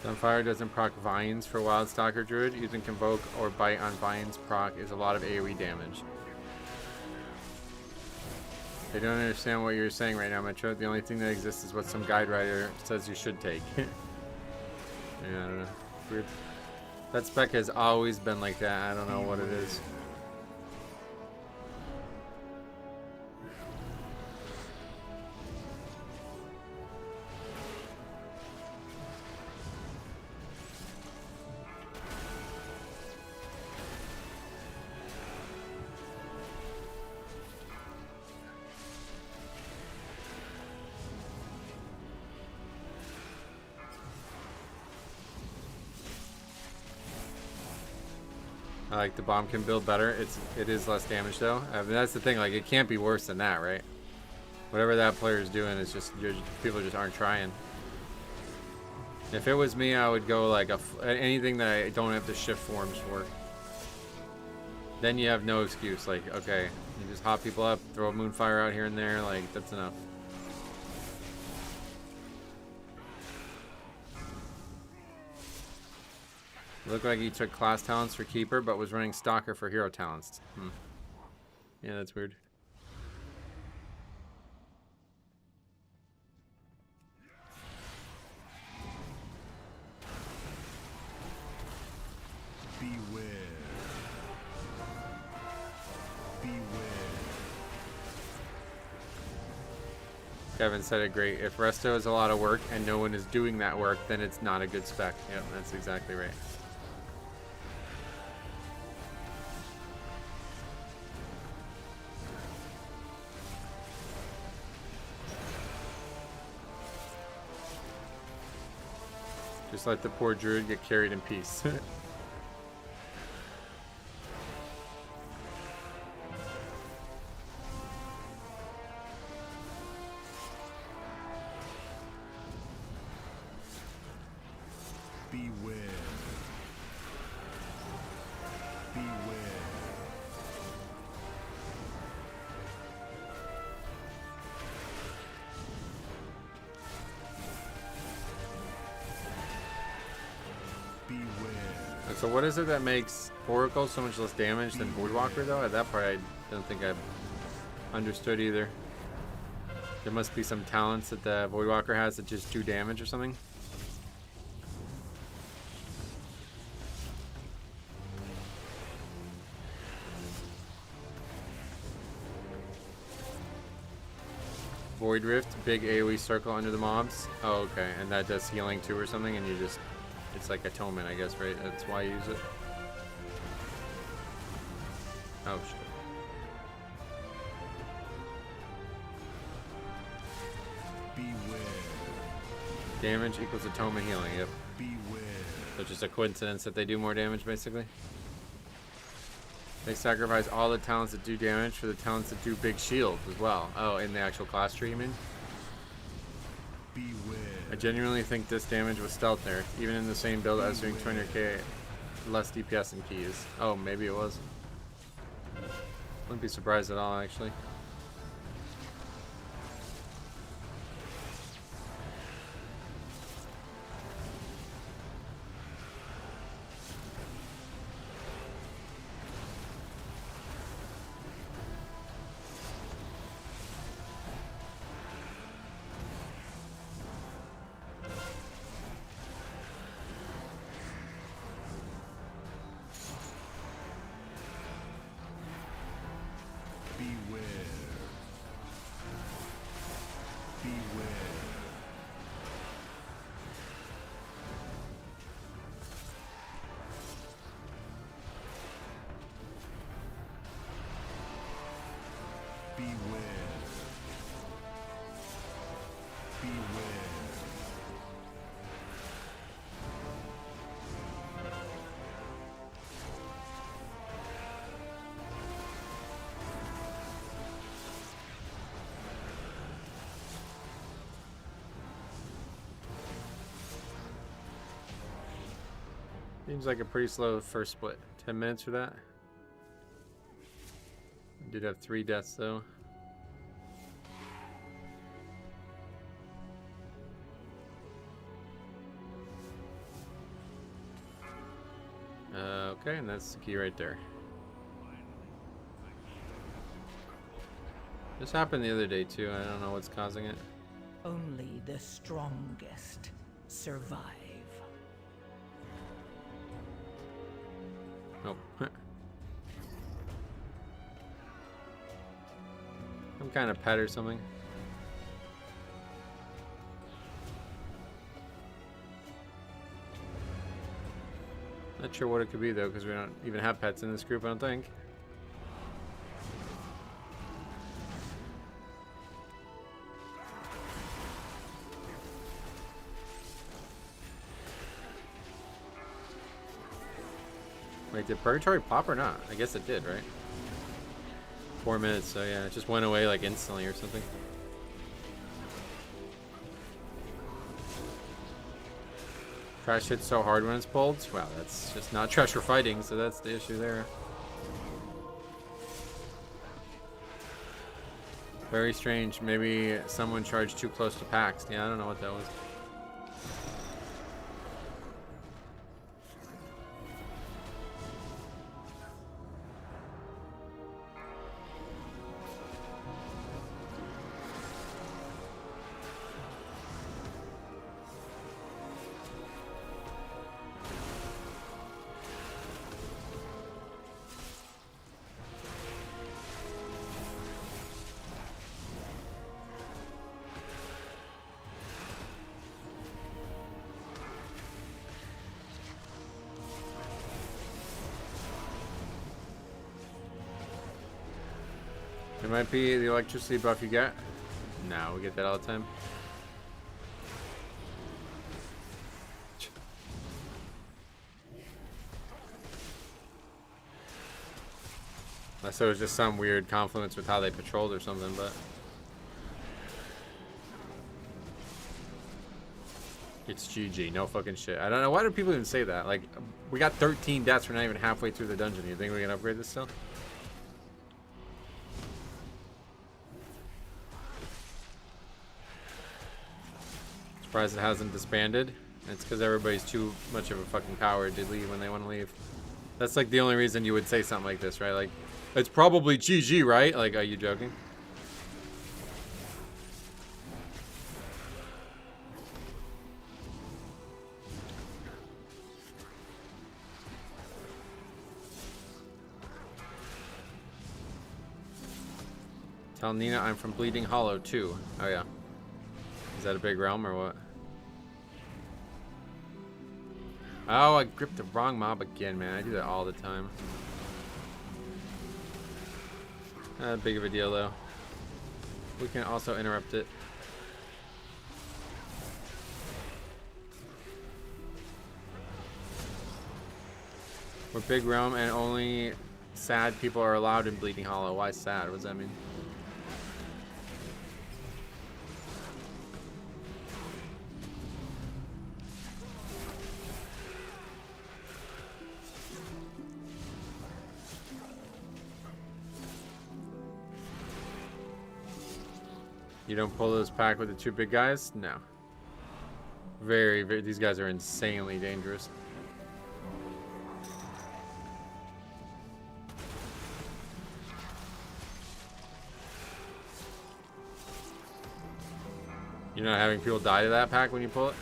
Sunfire doesn't proc Vines for Wild Stalker Druid. Using Convoke or Bite on Vines proc is a lot of AoE damage. They don't understand what you're saying right now, Metro. The only thing that exists is what some guide writer says you should take. Yeah, I don't know. Weird. That spec has always been like that. I don't know what it is. I like the bomb can build better. It is less damage though. I mean, that's the thing. Like, it can't be worse than that, right? Whatever that player is doing is just people just aren't trying. If it was me, I would go like anything that I don't have to shift forms for. Then you have no excuse. Like, okay, you just hop people up, throw a Moonfire out here and there. Like, that's enough. Looked like he took class talents for keeper, but was running stalker for hero talents. Yeah, that's weird. Beware. Beware. Kevin said it great. If resto is a lot of work and no one is doing that work, then it's not a good spec. Yep, that's exactly right. Just let the poor druid get carried in peace. Beware. Beware. So what is it that makes Oracle so much less damage than Voidwalker though? At that part I don't think I've understood either. There must be some talents that the Voidwalker has that just do damage or something. Void Rift, big AoE circle under the mobs. Oh, okay, and that does healing too or something, and you just, it's like atonement, I guess, right? That's why you use it. Oh, shit. Beware. Damage equals atonement healing, yep. Beware. So it's just a coincidence that they do more damage, basically. They sacrifice all the talents that do damage for the talents that do big shield as well. Oh, in the actual class tree, you mean? Beware. I genuinely think this damage was stealth there, even in the same build as doing 200k less DPS and keys. Oh, maybe it was. Wouldn't be surprised at all, actually. Seems like a pretty slow first split. 10 minutes for that. I did have 3 deaths though. Okay, and that's the key right there. This happened the other day too. I don't know what's causing it. Only the strongest survive. Nope. Some kind of pet or something. Not sure what it could be though, because we don't even have pets in this group, I don't think. Wait, did Purgatory pop or not? I guess it did, right? 4 minutes, so yeah, it just went away like instantly or something. Trash hits so hard when it's pulled. Wow, that's just not trash for fighting, so that's the issue there. Very strange. Maybe someone charged too close to packs. Yeah, I don't know what that was. It might be the electricity buff you get. No, we get that all the time. Unless it was just some weird confluence with how they patrolled or something, but... It's GG, no fucking shit. I don't know, why do people even say that? Like, we got 13 deaths, we're not even halfway through the dungeon. You think we can upgrade this still? Surprised it hasn't disbanded. It's because everybody's too much of a fucking coward to leave when they want to leave. That's like the only reason you would say something like this, right? Like, it's probably GG, right? Like, are you joking? Tell Nina I'm from Bleeding Hollow too. Oh yeah. Is that a big realm or what? Oh, I gripped the wrong mob again, man. I do that all the time. Not big of a deal, though. We can also interrupt it. We're big realm and only sad people are allowed in Bleeding Hollow. Why sad? What does that mean? You don't pull this pack with the two big guys? No. Very, very, these guys are insanely dangerous. You're not having people die to that pack when you pull it?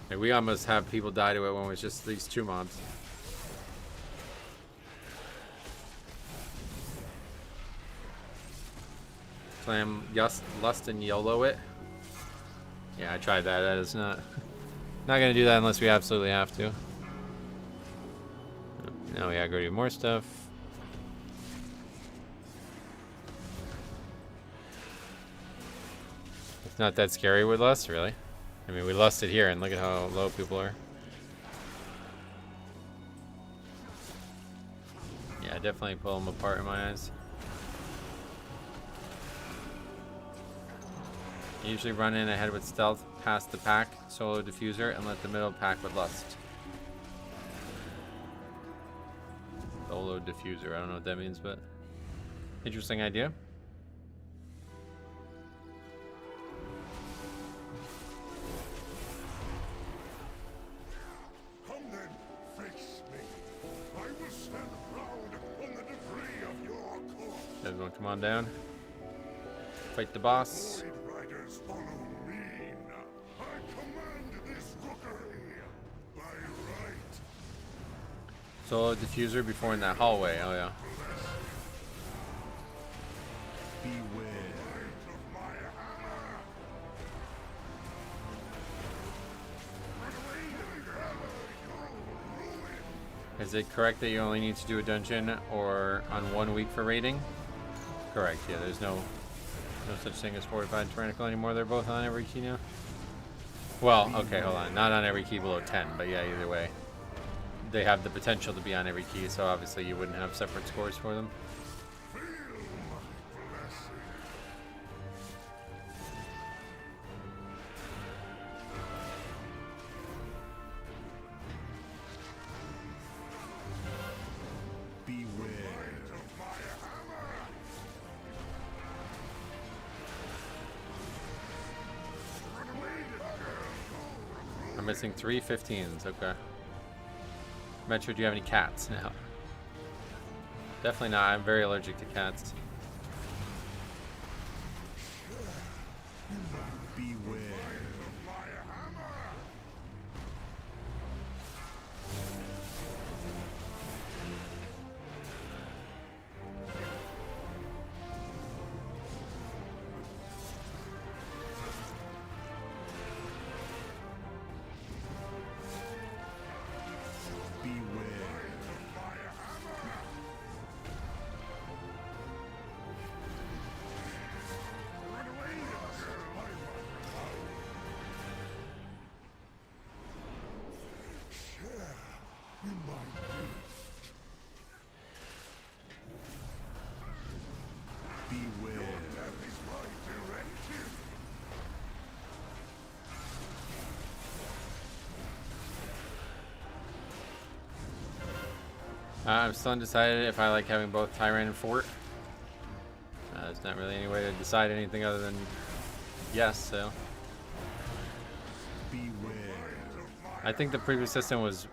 Like, we almost have people die to it when it was just these two mobs. Slam Lust and YOLO it. Yeah, I tried that. That is not gonna do that unless we absolutely have to. Now we gotta go do more stuff. It's not that scary with Lust, really. I mean, we lusted here, and look at how low people are. Yeah, definitely pull them apart in my eyes. Usually run in ahead with stealth, past the pack, solo diffuser, and let the middle pack with Lust. Solo diffuser, I don't know what that means, but interesting idea. Come then, face me. I will stand proud on the debris of your corpse. Everyone come on down. Fight the boss. Follow me now. I command this rookery by right. Solo diffuser before in that hallway. Oh yeah. Beware of my hammer. Is it correct that you only need to do a dungeon or on 1 week for raiding? Correct. Yeah. There's no such thing as fortified tyrannical anymore. They're both on every key now. Well, okay, hold on. Not on every key below 10, but yeah, either way. They have the potential to be on every key, so obviously you wouldn't have separate scores for them. I'm missing 3 15s. Okay. Metro, do you have any cats? No. Definitely not. I'm very allergic to cats. Beware. I'm still undecided if I like having both Tyrant and Fort. There's not really any way to decide anything other than yes, so. I think the previous system was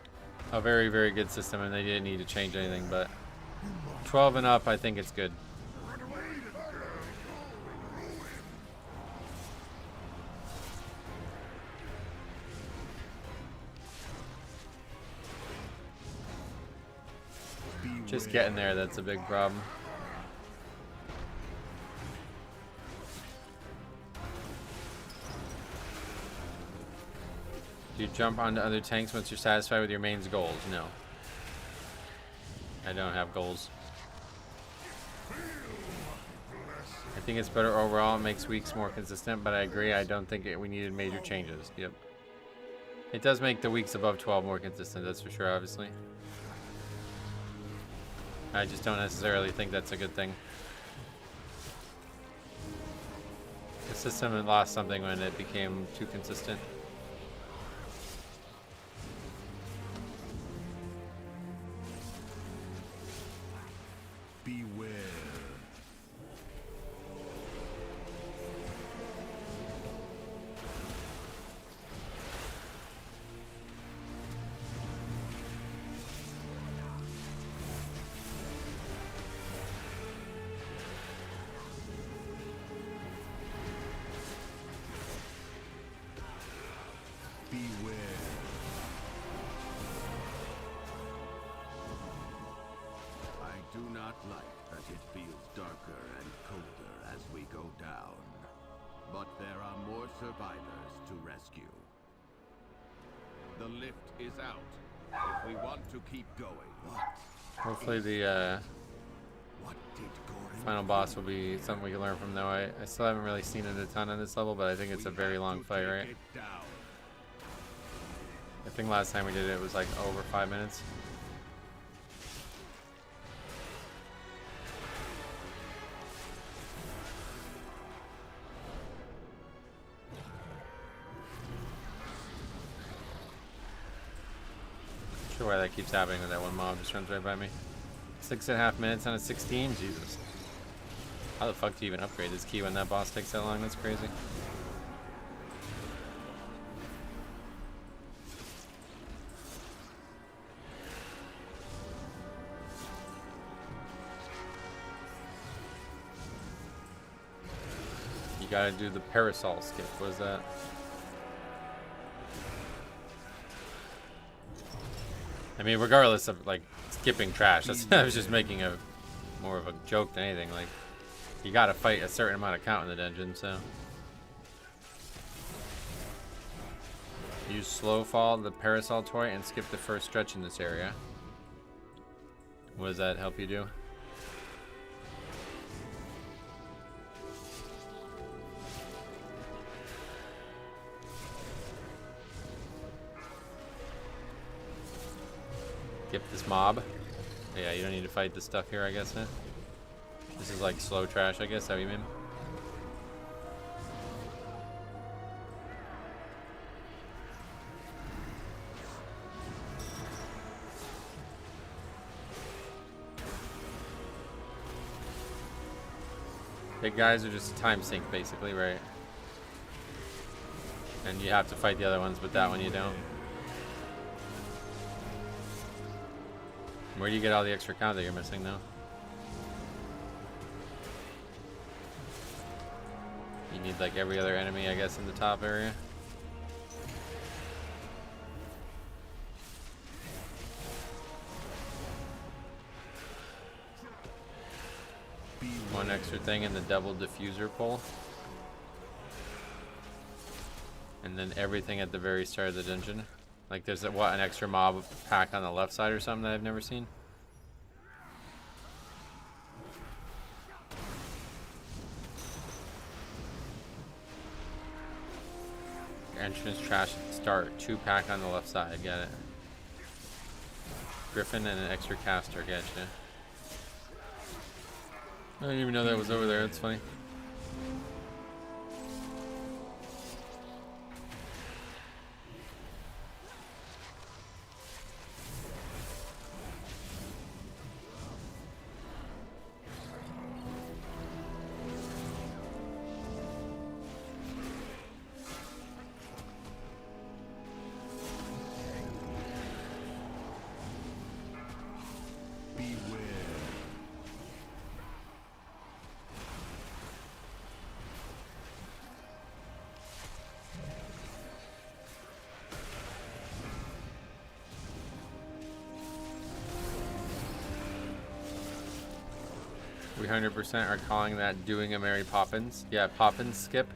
a very, very good system and they didn't need to change anything, but 12 and up, I think it's good. Just getting there, that's a big problem. Do you jump onto other tanks once you're satisfied with your main's goals? No. I don't have goals. I think it's better overall. It makes weeks more consistent, but I agree. I don't think we needed major changes. Yep. It does make the weeks above 12 more consistent, that's for sure, obviously. I just don't necessarily think that's a good thing. The system had lost something when it became too consistent. Beware. Survivors to rescue. The lift is out. If we want to keep going. Hopefully the final boss will be something we can learn from, though. I still haven't really seen it a ton on this level, but I think it's a very long fight, right? I think last time we did it was like over 5 minutes. Sure why that keeps happening when that one mob just runs right by me. 6.5 minutes on a 16? Jesus. How the fuck do you even upgrade this key when that boss takes that long? That's crazy. You gotta do the parasol skip. What is that? I mean, regardless of like skipping trash, that's, I was just making a more of a joke than anything. Like, you gotta fight a certain amount of count in the dungeon, so. Use slow fall the parasol toy and skip the first stretch in this area. What does that help you do? Skip this mob. Yeah, you don't need to fight this stuff here, I guess, huh? This is like slow trash, I guess, how you mean? Big guys are just a time sink, basically, right? And you have to fight the other ones, but that one you don't. Where do you get all the extra count that you're missing now? You need like every other enemy, I guess, in the top area. One extra thing in the double diffuser pull. And then everything at the very start of the dungeon. Like there's an extra mob pack on the left side or something that I've never seen. Entrance trash at the start. 2 pack on the left side. Got it. Griffin and an extra caster. Gotcha. I didn't even know that was over there. That's funny. We 100% are calling that doing a Mary Poppins. Yeah, Poppins skip.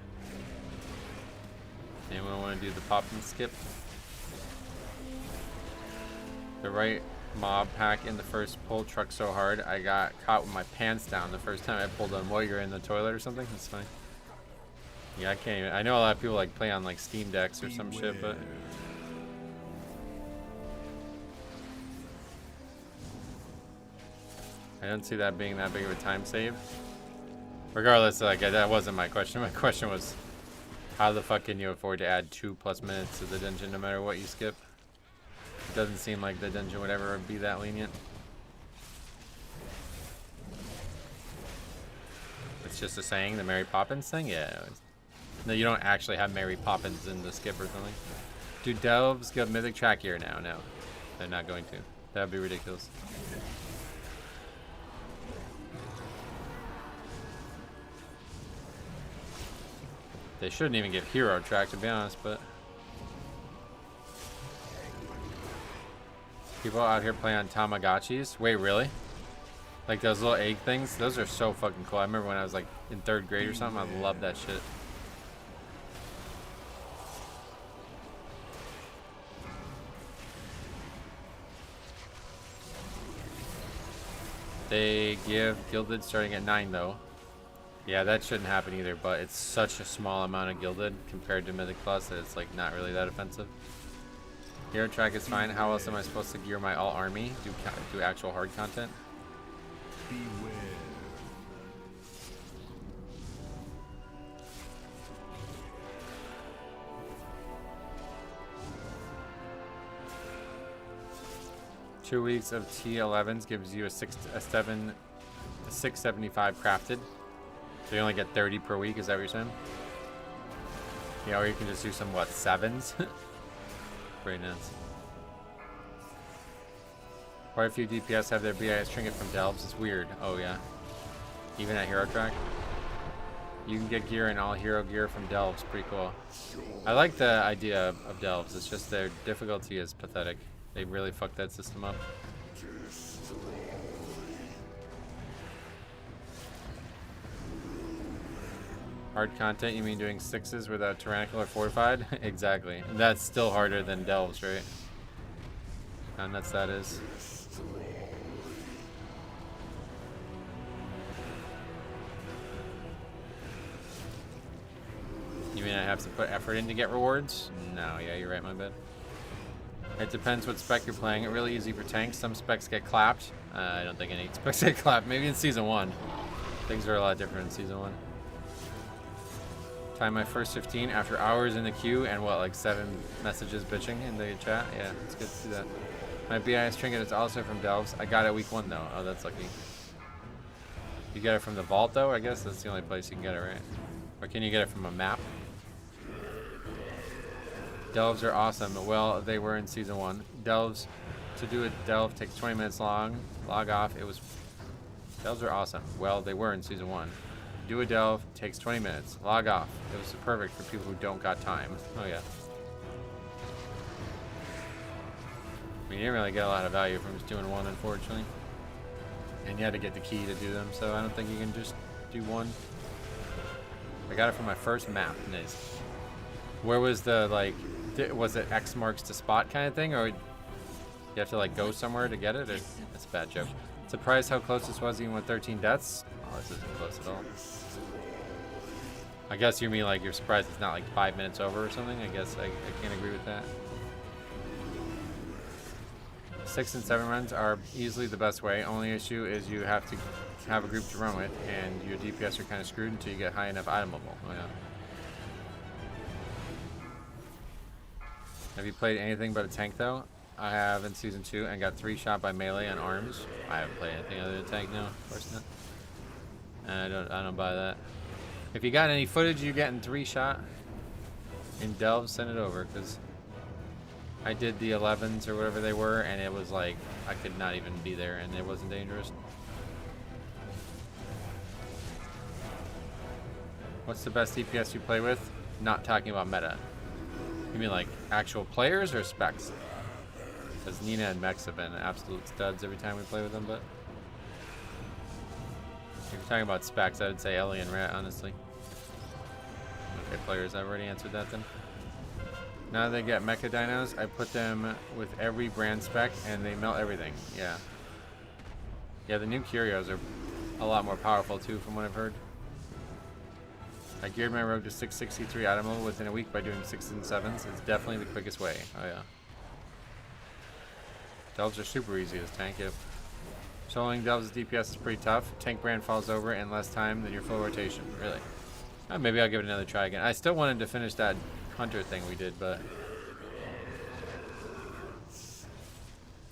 Anyone want to do the Poppins skip? The right mob pack in the first pull truck so hard I got caught with my pants down the first time I pulled on while you're in the toilet or something. That's funny. Yeah, I can't even. I know a lot of people like play on like Steam Decks or some shit, but I don't see that being that big of a time save. Regardless, like that wasn't my question. My question was, how the fuck can you afford to add 2+ minutes to the dungeon no matter what you skip? It doesn't seem like the dungeon would ever be that lenient. It's just a saying, the Mary Poppins thing? Yeah. No, you don't actually have Mary Poppins in the skip or something. Do delves get Mythic track here now? No. They're not going to. That would be ridiculous. They shouldn't even give hero track, to be honest, but people out here play on Tamagotchis. Wait, really? Like those little egg things? Those are so fucking cool. I remember when I was like in 3rd grade or something, I loved that shit. They give Gilded starting at 9 though. Yeah, that shouldn't happen either, but it's such a small amount of Gilded compared to Mythic Plus that it's like not really that offensive. Hero track is fine. How else am I supposed to gear my all army? Do actual hard content? Beware. Two weeks of T11s gives you a 675 crafted. So you only get 30 per week, is that what you're saying? Yeah, or you can just do some, what, 7s? Very nice. Quite a few DPS have their BIS trinket from Delves. It's weird. Oh, yeah. Even at Hero Track. You can get gear and all hero gear from Delves. Pretty cool. I like the idea of Delves. It's just their difficulty is pathetic. They really fucked that system up. Hard content, you mean doing 6s without Tyrannical or Fortified? Exactly. And that's still harder than Delves, right? How nuts that is. You mean I have to put effort in to get rewards? No, yeah, you're right, my bad. It depends what spec you're playing. It's really easy for tanks. Some specs get clapped. I don't think any specs get clapped. Maybe in Season 1. Things are a lot different in Season 1. Time my first 15 after hours in the queue and what, like 7 messages bitching in the chat? Yeah, it's good to see that. My BIS trinket is also from Delves. I got it week 1 though. Oh, that's lucky. You get it from the vault though? I guess that's the only place you can get it, right? Or can you get it from a map? Delves are awesome. Well, they were in season 1. Delves, to do a delve takes 20 minutes long. Log off. Delves are awesome. Well, they were in season 1. Do a delve takes 20 minutes. Log off. It was perfect for people who don't got time. Oh yeah. I mean, you didn't really get a lot of value from just doing 1, unfortunately. And you had to get the key to do them, so I don't think you can just do 1. I got it from my first map. Nice. Where was the, like, was it X marks to spot kind of thing, or you have to, like, go somewhere to get it? Or, that's a bad joke. Surprised how close this was even with 13 deaths? Oh, this isn't close at all. I guess you mean, like, you're surprised it's not, like, 5 minutes over or something? I guess I can't agree with that. 6 and 7 runs are easily the best way. Only issue is you have to have a group to run with, and your DPS are kind of screwed until you get high enough itemable. Oh, yeah. Have you played anything but a tank, though? I have in Season 2 and got 3 shot by melee on arms. I haven't played anything other than tank, no. Of course not. I don't buy that. If you got any footage you getting 3 shot in delves, send it over, because I did the 11s or whatever they were, and it was like I could not even be there, and it wasn't dangerous. What's the best DPS you play with? Not talking about meta. You mean like actual players or specs? Because Nina and Mex have been absolute studs every time we play with them, but if you're talking about specs, I would say Ellie and Rat, honestly. Okay, players, I've already answered that then. Now they get Mecha Dinos, I put them with every brand spec and they melt everything. Yeah. Yeah, the new Curios are a lot more powerful too, from what I've heard. I geared my rogue to 663 item within a week by doing 6s and 7s. It's definitely the quickest way. Oh yeah. Delves are super easy as tank. Yep. Soloing Delves' DPS is pretty tough. Tank brand falls over in less time than your full rotation. Really? Maybe I'll give it another try again. I still wanted to finish that hunter thing we did, but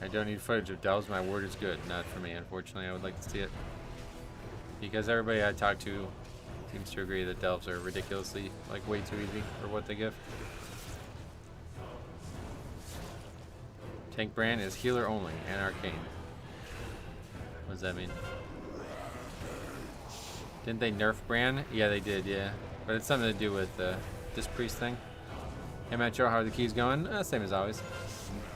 I don't need footage of Delves. My word is good. Not for me, unfortunately. I would like to see it. Because everybody I talk to seems to agree that Delves are ridiculously, like, way too easy for what they give. Tank brand is healer only and arcane. What does that mean? Didn't they nerf Bran? Yeah, they did, yeah. But it's something to do with the Dispriest thing. Hey, Metro, how are the keys going? Same as always.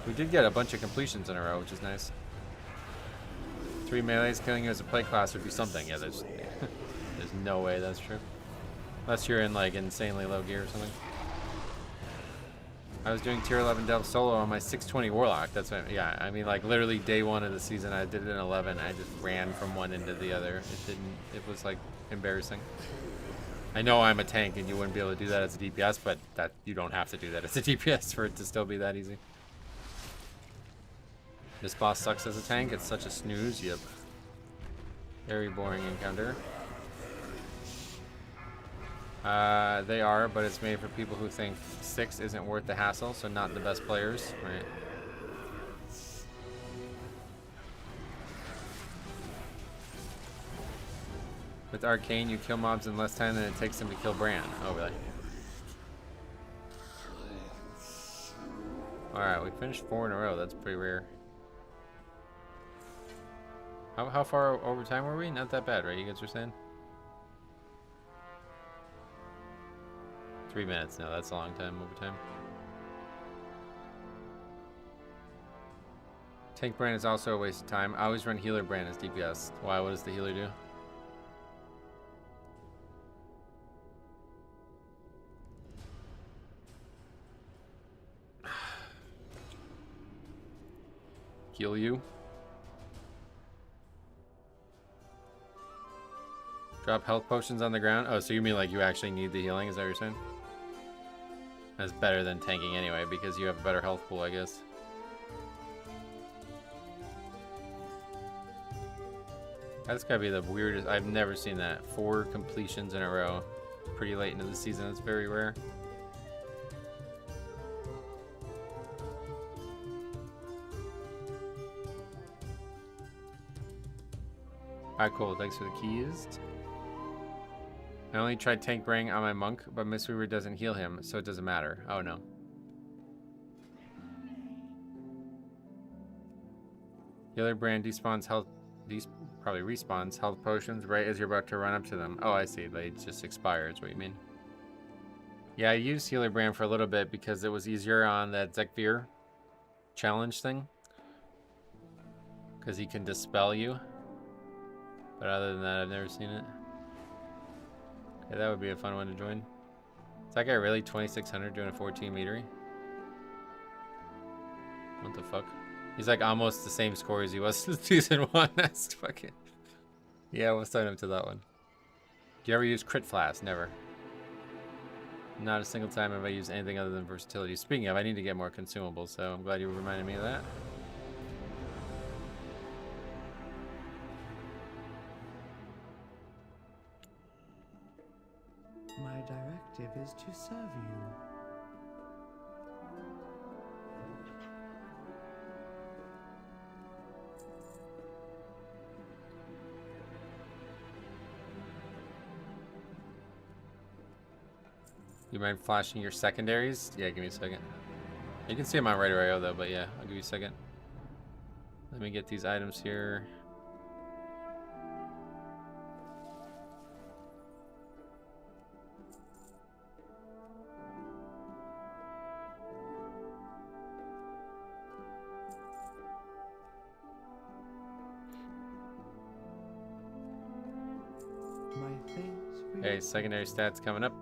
We did get a bunch of completions in a row, which is nice. 3 melees killing you as a play class would be something. Yeah, there's no way that's true. Unless you're in, like, insanely low gear or something. I was doing tier 11 Delve solo on my 620 Warlock. That's what, yeah, I mean, like, literally day 1 of the season, I did it in 11. I just ran from one end to the other. It was, like, embarrassing. I know I'm a tank and you wouldn't be able to do that as a DPS, but that you don't have to do that as a DPS for it to still be that easy. This boss sucks as a tank. It's such a snooze. Yep. Very boring encounter. They are, but it's made for people who think 6 isn't worth the hassle, so not the best players, right? With Arcane, you kill mobs in less time than it takes them to kill Bran. Oh, really? Alright, we finished 4 in a row. That's pretty rare. How far over time were we? Not that bad, right? You guys were saying? 3 minutes. No, that's a long time over time. Tank Brand is also a waste of time. I always run Healer Brand as DPS. Why? What does the healer do? Heal you. Drop health potions on the ground. Oh, so you mean like you actually need the healing? Is that what you're saying? That's better than tanking anyway, because you have a better health pool, I guess. That's gotta be the weirdest. I've never seen that. 4 completions in a row. Pretty late into the season. It's very rare. Alright, cool. Thanks for the keys. I only tried tank braying on my monk, but Mistweaver doesn't heal him, so it doesn't matter. Oh no. Healer brand despawns health, probably respawns health potions right as you're about to run up to them. Oh, I see. They just expire is what you mean. Yeah, I used Healer brand for a little bit because it was easier on that Zekvir challenge thing. Because he can dispel you. But other than that, I've never seen it. Okay, that would be a fun one to join. Is that guy really 2600 doing a 14 meter? What the fuck? He's like almost the same score as he was in season 1. That's fucking... Yeah, we'll sign him to that one. Do you ever use Crit Flask? Never. Not a single time have I used anything other than versatility. Speaking of, I need to get more consumables, so I'm glad you reminded me of that. My directive is to serve you. You mind flashing your secondaries? Yeah, give me a second. You can see them on right away though, but yeah, I'll give you a second. Let me get these items here. My thanks for Okay, secondary stats coming up.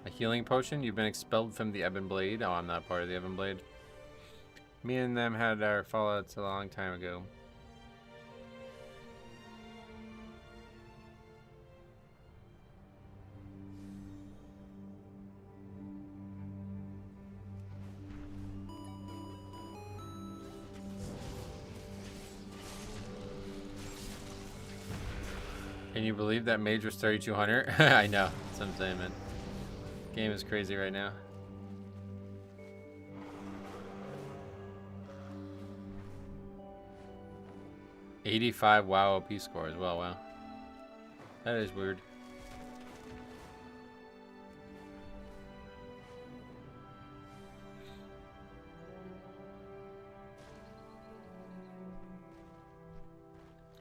A healing potion. You've been expelled from the Ebon Blade. Oh, I'm not part of the Ebon Blade. Me and them had our fallouts a long time ago. Can you believe that mage was 3200? I know. That's what I'm saying, man. Game is crazy right now. $85 WoW OP score as well. Wow. That is weird.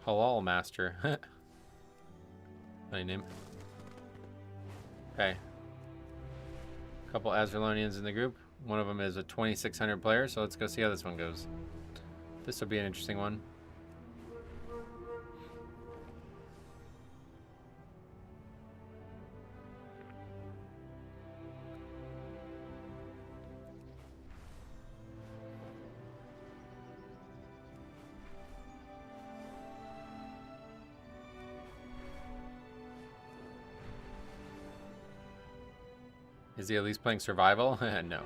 Halal Master. Funny name. Okay. Couple Azerlonians in the group. One of them is a 2600 player, so let's go see how this one goes. This will be an interesting one. Is he at least playing survival? No.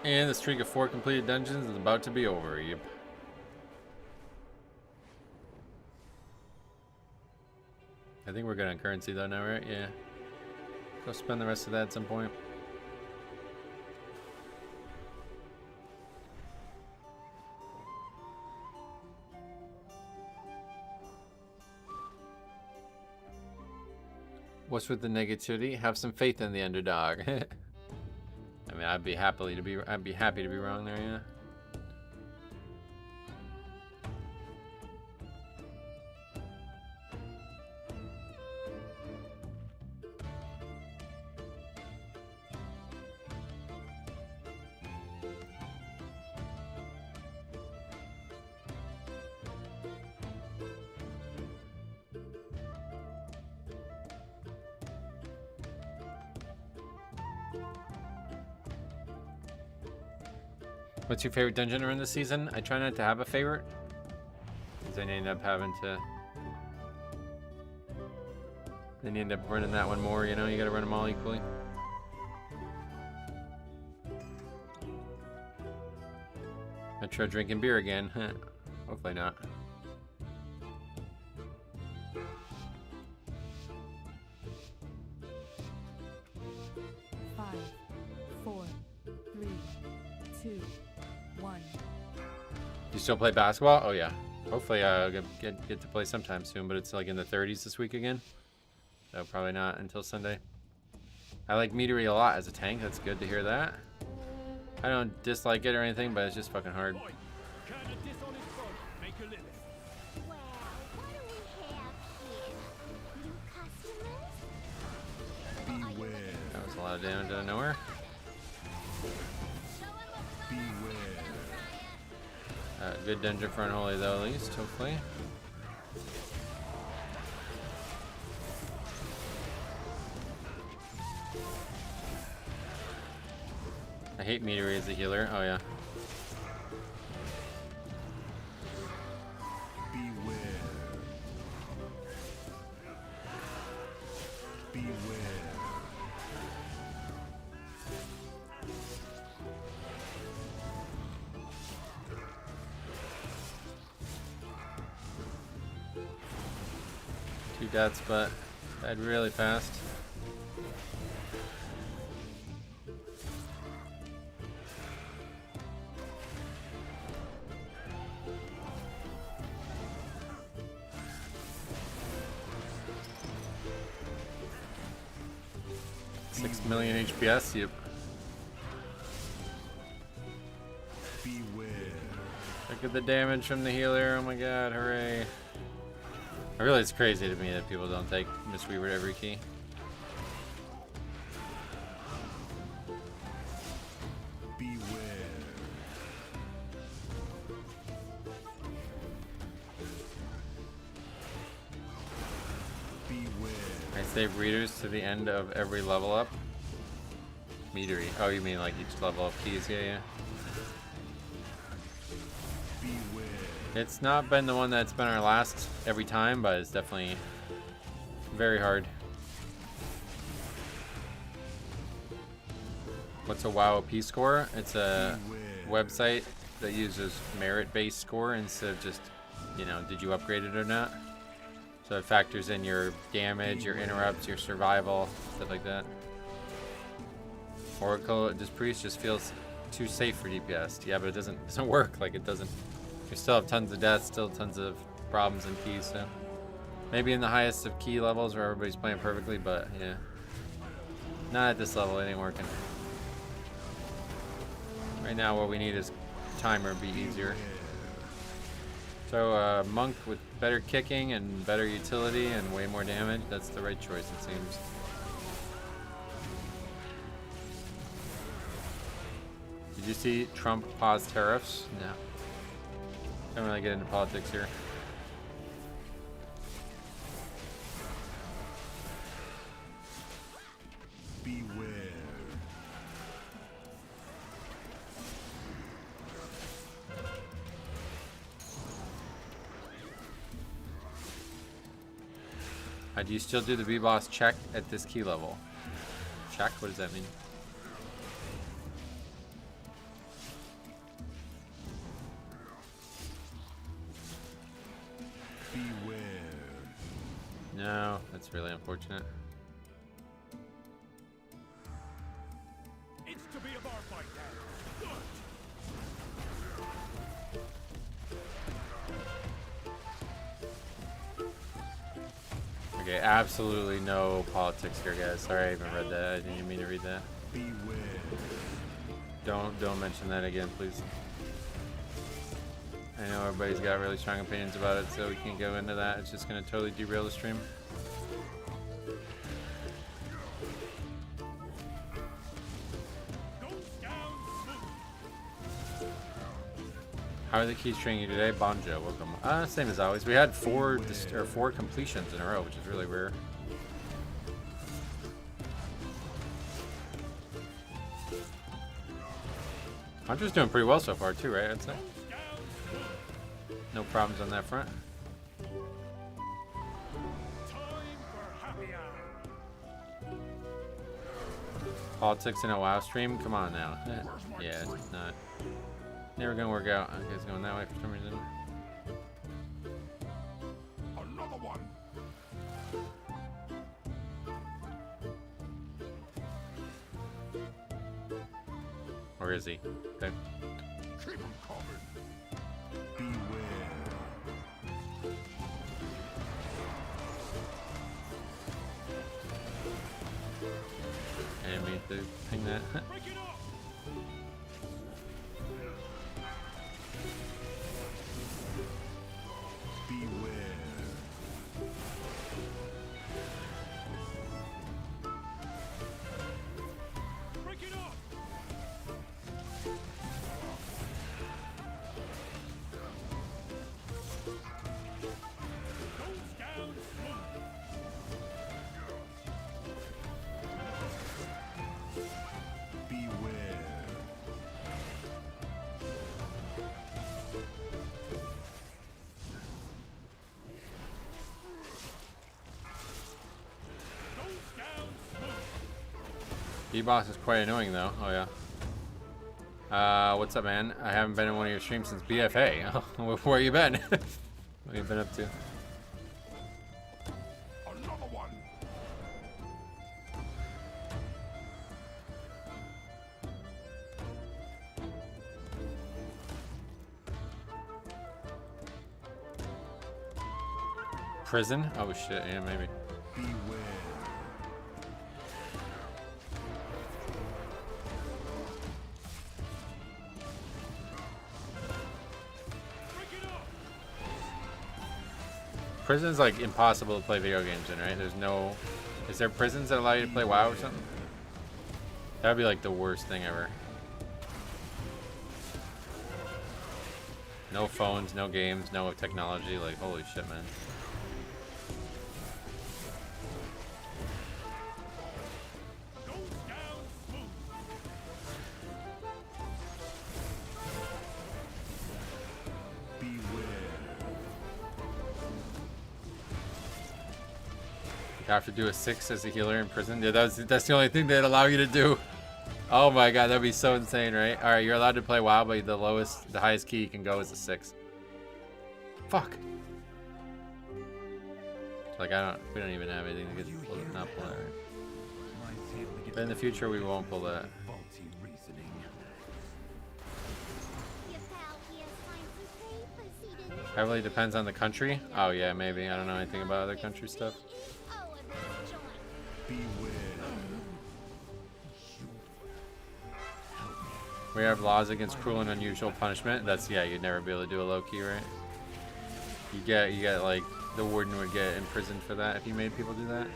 And the streak of 4 completed dungeons is about to be over. Yep. I think we're good on currency though now, right? Yeah. Go spend the rest of that at some point. What's with the negativity? Have some faith in the underdog. I mean, I'd be happy to be wrong there, yeah. What's your favorite dungeon to run this season? I try not to have a favorite, because then you end up having to. Then you end up running that one more. You know, you got to run them all equally. I try drinking beer again. Hopefully not. Five, 4, 3, 2, 1. You still play basketball? Oh yeah. Hopefully I'll get to play sometime soon, but it's like in the 30s this week again. So probably not until Sunday. I like Meadery a lot as a tank. That's good to hear that. I don't dislike it or anything, but it's just fucking hard. Well, what do we have here? New customers? Beware. That was a lot of damage out of nowhere. Good dungeon for Unholy though, at least, hopefully. I hate Meteory as a healer. Oh yeah. Beware. Beware. Two deaths, but died really fast. Six million HPS, yep. Beware. Look at the damage from the healer, oh my god, hooray. Really, it's crazy to me that people don't take Mistweaver every key. Beware. Beware. I save readers to the end of every level up. Meadery. Oh, you mean like each level up keys? Yeah, yeah. Beware. It's not been the one that's been our last every time, but it's definitely very hard. What's a WoW OP score? It's a website that uses merit-based score instead of just, you know, did you upgrade it or not? So it factors in your damage, your interrupts, your survival, stuff like that. Oracle, this priest just feels too safe for DPS. Yeah, but it doesn't work. Like, it doesn't. We still have tons of deaths, still tons of problems in keys, so maybe in the highest of key levels where everybody's playing perfectly, but yeah, not at this level. It ain't working. Right now, what we need is timer be easier. So monk with better kicking and better utility and way more damage. That's the right choice, it seems. Did you see Trump pause tariffs? No. Don't really get into politics here. Beware. Do you still do the B-Boss check at this key level? Check? What does that mean? Beware. No, that's really unfortunate. It's to be a bar fight now. Okay, absolutely no politics here, guys. Sorry I even read that. I didn't even mean to read that. Beware. Don't mention that again, please. I know everybody's got really strong opinions about it, so we can't go into that. It's just gonna totally derail the stream. How are the keys treating you today? Bonjo, welcome. Same as always. We had four completions in a row, which is really rare. Hunter's doing pretty well so far too, right? I'd say. No problems on that front. Politics in a WoW stream? Come on now. Yeah, it's not. Never gonna work out. Okay, it's going that way for some reason. Another one. Or is he? Okay. Keep 'em coming. Beware. Enemy to ping that. Break it up. Beware. Break it up. Goes down smooth. Beware. Goes down smooth. D-Boss is quite annoying though. Oh yeah. What's up, man? I haven't been in one of your streams since BFA. Where you been? What you been up to? Another one. Prison? Oh shit, yeah, maybe. Beware. Break it up. Prison's like impossible to play video games in, right? There's no... Is there prisons that allow you to play WoW or something? That would be like the worst thing ever. No phones, no games, no technology. Like, holy shit, man. Goes down smooth. Beware. You have to do a 6 as a healer in prison. Yeah, that's the only thing they'd allow you to do. Oh my god, that'd be so insane, right? All right, you're allowed to play WoW, but the highest key you can go is a 6. Fuck. Like we don't even have anything to get not pull that. Right? But in the future, we won't pull that. Faulty reasoning. Your pal here finds the papers he didn't Heavily depends on the country. Oh yeah, maybe. I don't know anything about other country stuff. CEO of this joint. Beware. We have laws against cruel and unusual punishment. That's, yeah, you'd never be able to do a low key, right? You get like, the warden would get imprisoned for that if you made people do that.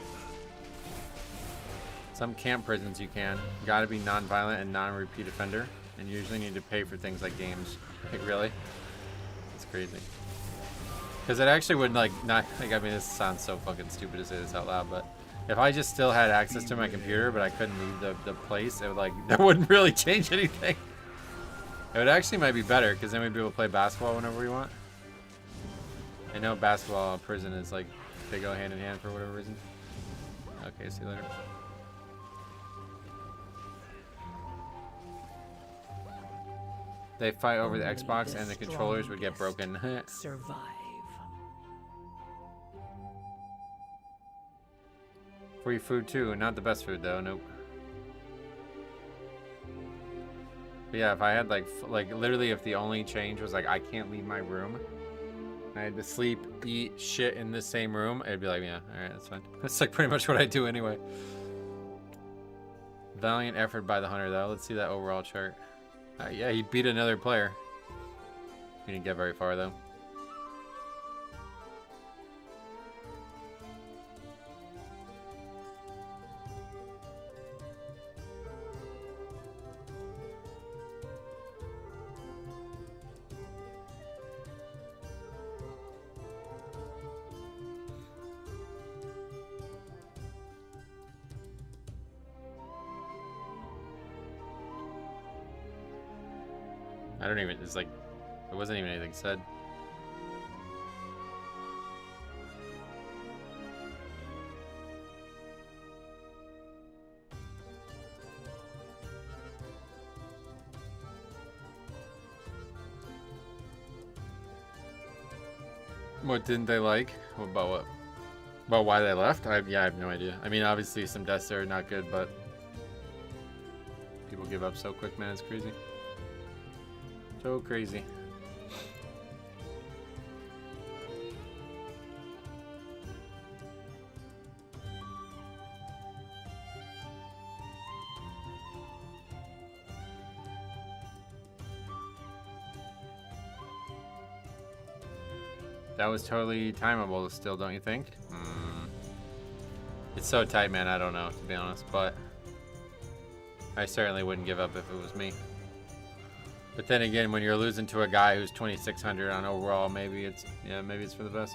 Some camp prisons you can. You gotta be non-violent and non-repeat offender. And you usually need to pay for things like games. Like, really? It's crazy. Because it actually would like, not, like, I mean, this sounds so fucking stupid to say this out loud, but if I just still had access to my computer, but I couldn't leave the place, it would like, that wouldn't really change anything. It would actually might be better, because then we'd be able to play basketball whenever we want. I know basketball and prison is like, they go hand in hand for whatever reason. Okay, see you later. They fight over the Only Xbox and the controllers would get broken. strongest survive. Free food too, not the best food though, nope. But yeah, if I had like literally if the only change was like I can't leave my room, I had to sleep, eat, shit in the same room, it'd be like, yeah, alright, that's fine. That's like pretty much what I do anyway. Valiant effort by the hunter though, let's see that overall chart. Yeah, he beat another player. He didn't get very far though. I don't even, it's like, there wasn't even anything said. What didn't they like? About what? About why they left? Yeah, I have no idea. I mean, obviously some deaths there are not good, but people give up so quick, man. It's crazy. So crazy. That was totally timeable still, don't you think? It's so tight, man. I don't know, to be honest, but I certainly wouldn't give up if it was me. But then again, when you're losing to a guy who's 2,600 on overall, maybe it's for the best.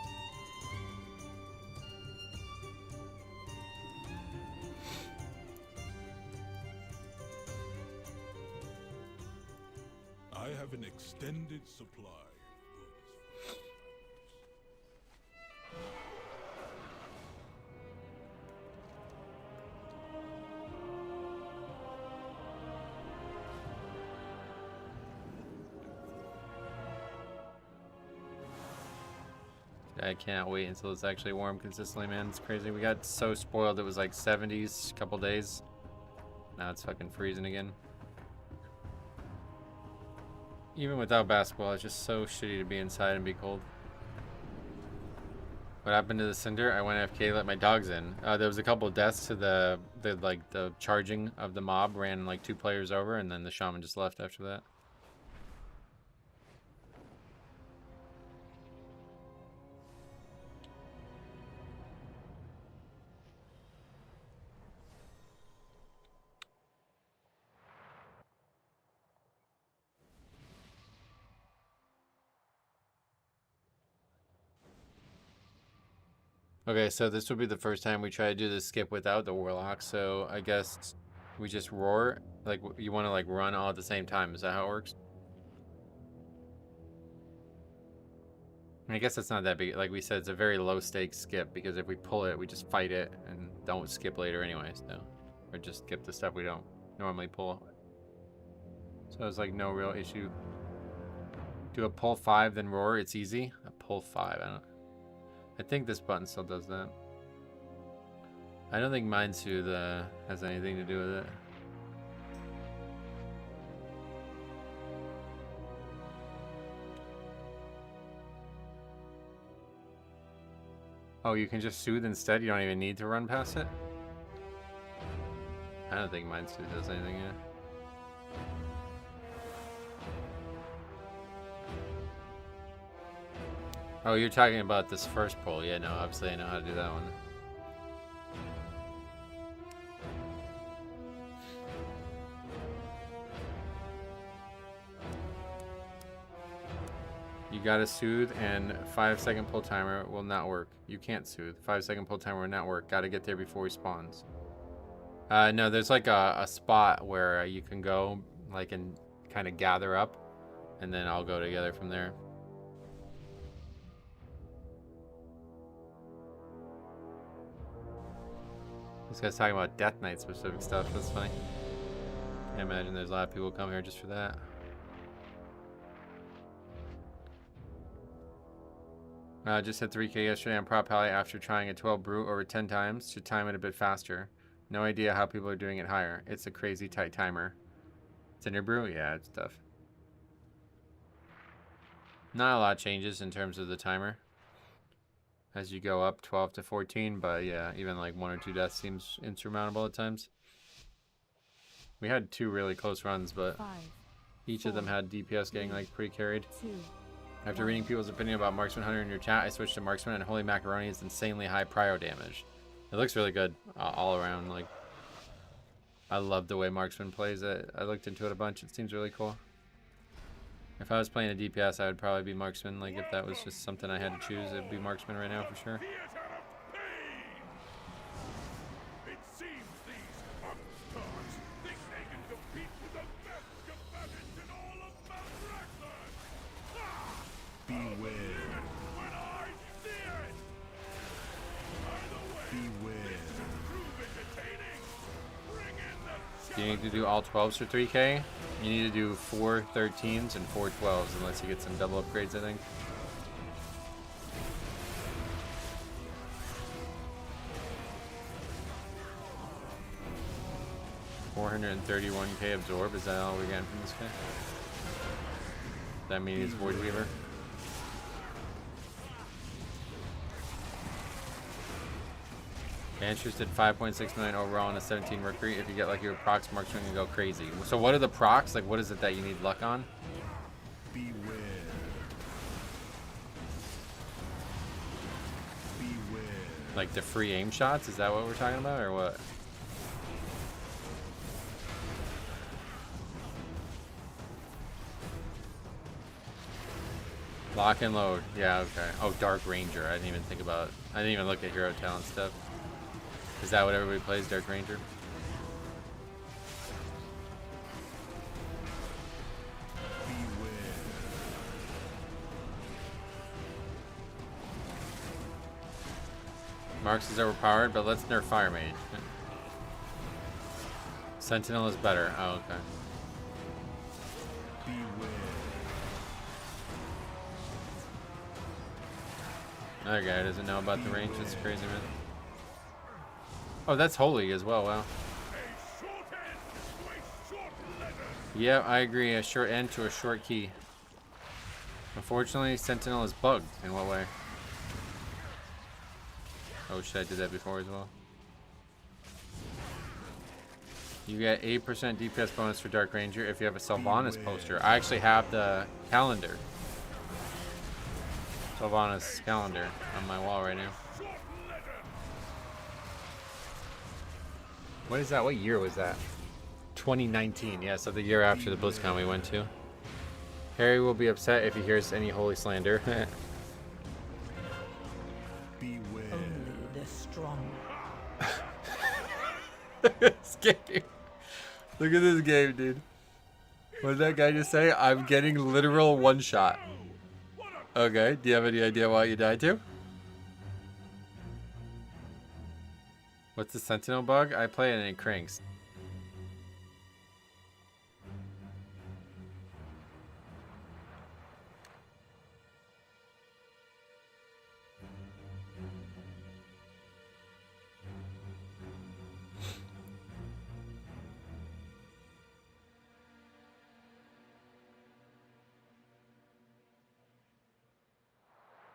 I have an extended supply. I can't wait until it's actually warm consistently, man. It's crazy. We got so spoiled. It was like 70s a couple days. Now it's fucking freezing again. Even without basketball, it's just so shitty to be inside and be cold. What happened to the Cinder? I went AFK, let my dogs in. There was a couple of deaths to the charging of the mob. Ran like 2 players over, and then the shaman just left after that. Okay, so this will be the first time we try to do the skip without the warlock, so I guess we just roar. Like, you want to like run all at the same time. Is that how it works? I guess it's not that big. Like we said, it's a very low stakes skip, because if we pull it, we just fight it and don't skip later anyways, so. Or just skip the stuff we don't normally pull. So it's like no real issue. Do a pull 5, then roar, it's easy. A pull 5, I think this button still does that. I don't think Mind Soothe has anything to do with it. Oh, you can just soothe instead? You don't even need to run past it? I don't think Mind Soothe does anything yet. Oh, you're talking about this first pull. Yeah, no, obviously I know how to do that one. You gotta soothe, and 5-second pull timer will not work. You can't soothe. 5-second pull timer will not work. Gotta get there before he spawns. No, there's like a spot where you can go, like, and kind of gather up, and then I'll go together from there. This guy's talking about Death Knight specific stuff. That's funny. I imagine there's a lot of people come here just for that. Just hit 3K yesterday on Prop Alley after trying a 12 brute over 10 times to time it a bit faster. No idea how people are doing it higher. It's a crazy tight timer. It's in your brew? Yeah, it's tough. Not a lot changes in terms of the timer as you go up 12 to 14, but yeah, even like 1 or 2 deaths seems insurmountable at times. We had 2 really close runs, but each of them had DPS getting like pretty carried. After reading people's opinion about Marksman Hunter in your chat, I switched to Marksman, and holy macaroni, is insanely high prio damage. It looks really good all around. Like, I love the way Marksman plays it. I looked into it a bunch. It seems really cool. If I was playing a DPS, I would probably be Marksman. Like, if that was just something I had to choose, it would be Marksman right now for sure. It seems these upstarts think they can compete with the best combatants in all of Mount Blackburn. Beware. When I see it. By the way, beware. Prove entertaining. Bring in the You need to do all 12s for 3K. You need to do 4 13s and 4 12s unless you get some double upgrades, I think. 431k absorb. Is that all we're getting from this guy? Does that mean he's Void Weaver? Banshees did 5.6 million overall on a 17 Rookery. If you get lucky with procs, Mark's going to go crazy. So what are the procs? Like, what is it that you need luck on? Beware. Beware. Like the free aim shots? Is that what we're talking about, or what? Lock and load. Yeah, okay. Oh, Dark Ranger. I didn't even think about... I didn't even look at hero talent stuff. Is that what everybody plays, Dark Ranger? Marks is overpowered, but let's nerf Fire Mage. Sentinel is better. Oh, okay. Another guy doesn't know about the range. That's crazy, man. Oh, that's holy as well. Wow. Yeah, I agree. A short end to a short key. Unfortunately, Sentinel is bugged. In what way? Oh shit, I did that before as well. You get 8% DPS bonus for Dark Ranger if you have a Sylvanas poster. I actually have the calendar. Sylvanas calendar on my wall right now. What is that? What year was that? 2019. Yeah, so the year after the BlizzCon we went to. Harry will be upset if he hears any holy slander. Beware. Only the strong. This game. Look at this game, dude. What did that guy just say? I'm getting literal one shot. Okay, do you have any idea why you died to? What's the Sentinel bug? I play it and it cranks.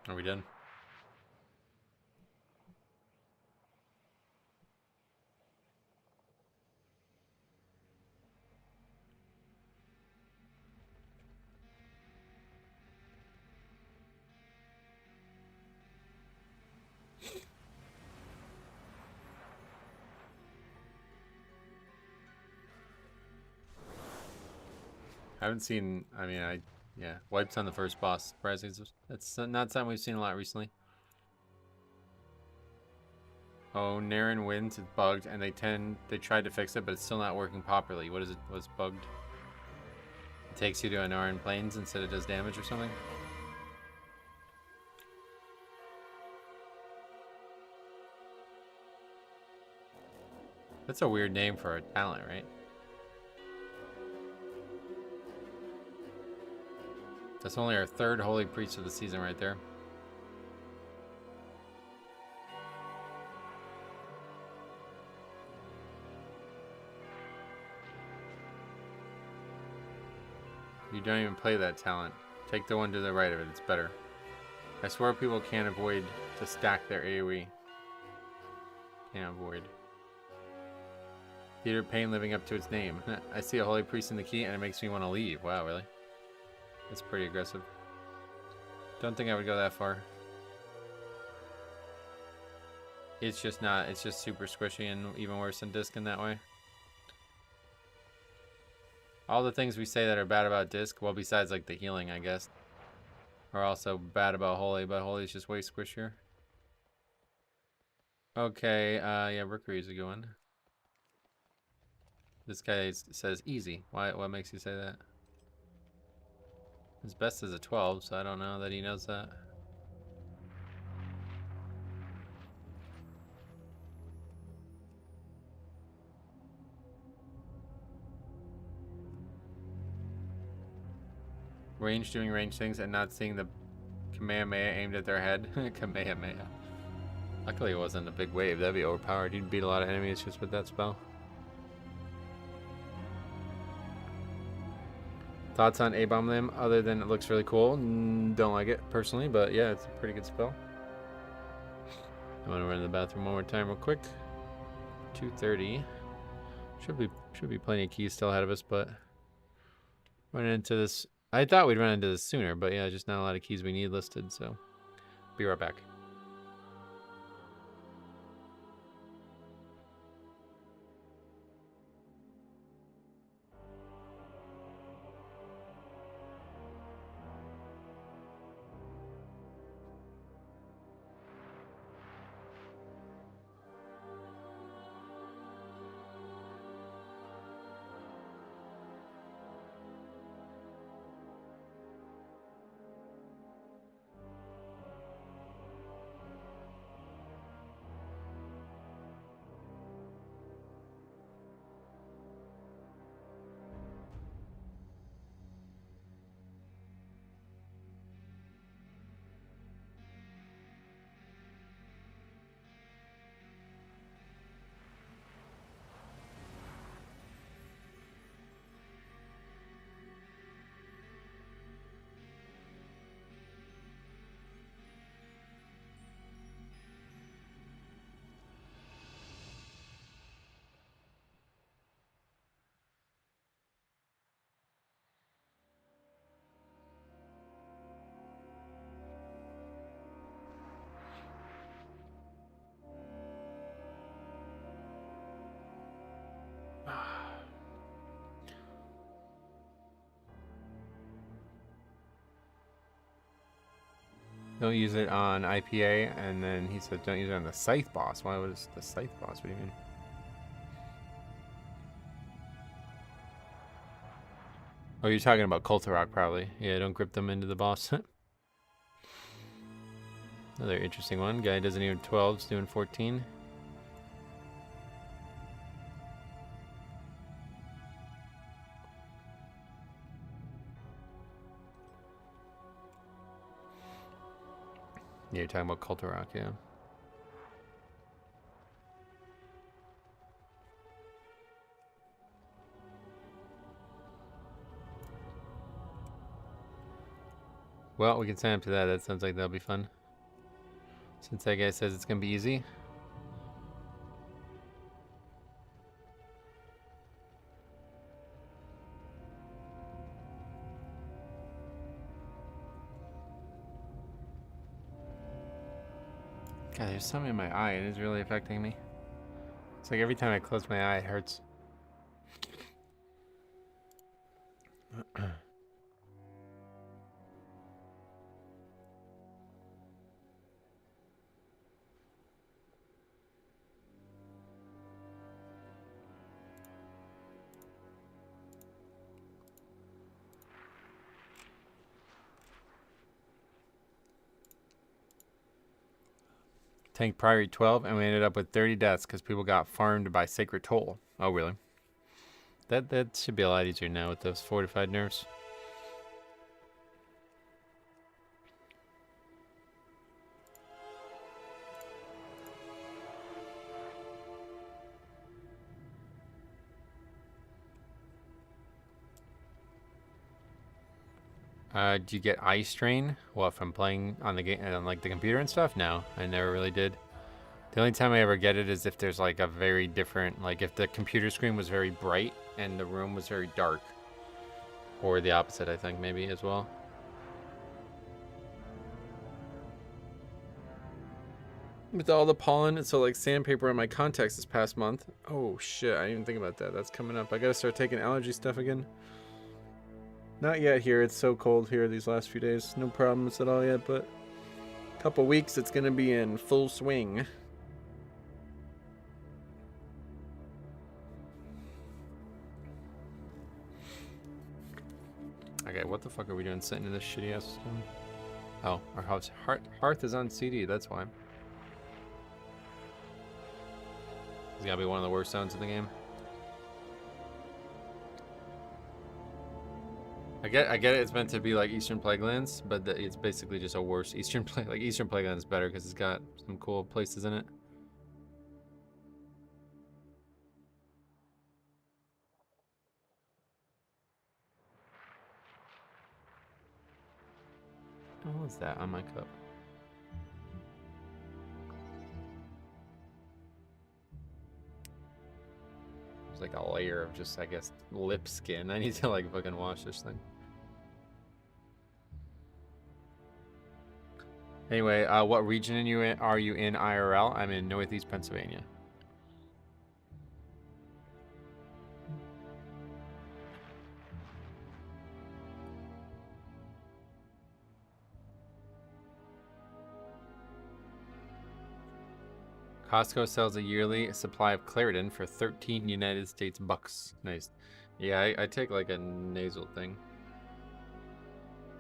Are we done? I haven't seen, I mean, yeah, wipes on the first boss. Surprising. That's not something we've seen a lot recently. Oh, Naren wins. It's bugged, and they tried to fix it, but it's still not working properly. What is it? What's bugged? It takes you to an Naren Plains instead it does damage or something. That's a weird name for a talent, right? That's only our third Holy Priest of the season right there. You don't even play that talent. Take the one to the right of it, it's better. I swear people can't avoid to stack their AoE. Can't avoid. Theater Pain living up to its name. I see a Holy Priest in the key and it makes me want to leave. Wow, really? That's pretty aggressive. Don't think I would go that far. It's just not, it's just super squishy and even worse than Disc in that way. All the things we say that are bad about Disc, well besides like the healing I guess, are also bad about Holy, but Holy is just way squishier. Okay, yeah, Rookery is a good one. This guy says easy. Why? What makes you say that? His best is a 12, so I don't know that he knows that. Range doing range things and not seeing the Kamehameha aimed at their head. Kamehameha. Luckily it wasn't a big wave. That'd be overpowered. You'd beat a lot of enemies just with that spell. Thoughts on A-Bomb Limb other than it looks really cool? Don't like it personally, but yeah, it's a pretty good spell. I want to run to the bathroom one more time real quick. 2:30. Should be plenty of keys still ahead of us, but running into this. I thought we'd run into this sooner, but yeah, just not a lot of keys we need listed, so be right back. Don't use it on IPA, and then he said don't use it on the Scythe boss. Why was the Scythe boss? What do you mean? Oh, you're talking about Kultarok, probably. Yeah, don't grip them into the boss. Another interesting one. Guy doesn't even 12s, doing 14. Yeah, you're talking about Kultarok, yeah. Well, we can sign up to that. That sounds like that'll be fun. Since that guy says it's gonna be easy. God, there's something in my eye. It is really affecting me. It's like every time I close my eye, it hurts. Tank Priory 12, and we ended up with 30 deaths because people got farmed by Sacred Toll. Oh, really? That should be a lot easier now with those fortified nerfs. Do you get eye strain? What, from playing on the game, on like the computer and stuff? No, I never really did. The only time I ever get it is if there's like a very different, like if the computer screen was very bright and the room was very dark. Or the opposite, I think, maybe as well. With all the pollen, so like sandpaper on my contacts this past month. Oh shit, I didn't even think about that. That's coming up. I gotta start taking allergy stuff again. Not yet here. It's so cold here these last few days. No problems at all yet, but a couple weeks it's gonna be in full swing. Okay, what the fuck are we doing sitting in this shitty ass system? Oh, our house hearth is on CD, that's why. It's gotta be one of the worst sounds in the game. I get it. It's meant to be like Eastern Plaguelands, but it's basically just a worse Eastern Plaguelands is better because it's got some cool places in it. is that on my cup? There's like a layer of just, I guess, lip skin. I need to like fucking wash this thing. Anyway, what region are you in IRL? I'm in Northeast Pennsylvania. Costco sells a yearly supply of Claritin for 13 United States bucks. Nice. Yeah, I take like a nasal thing.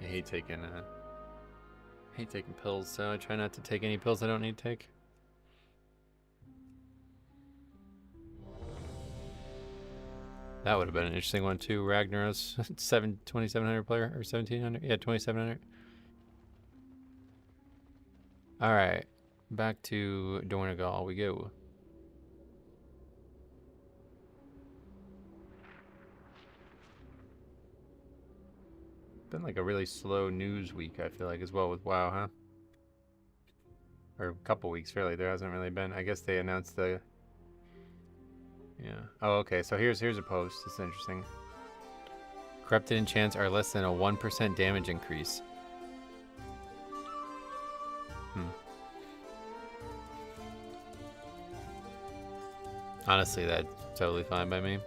I hate taking pills, so I try not to take any pills I don't need to take. That would have been an interesting one too. Ragnaros, 2700 player or 1700? Yeah, 2700. All right, back to Dornegal we go. Been like a really slow news week, I feel like, as well with WoW, huh? Or a couple weeks, really. There hasn't really been. I guess they announced the... Yeah. Oh, okay. So here's a post. It's interesting. Corrupted enchants are less than a 1% damage increase. Honestly, that's totally fine by me.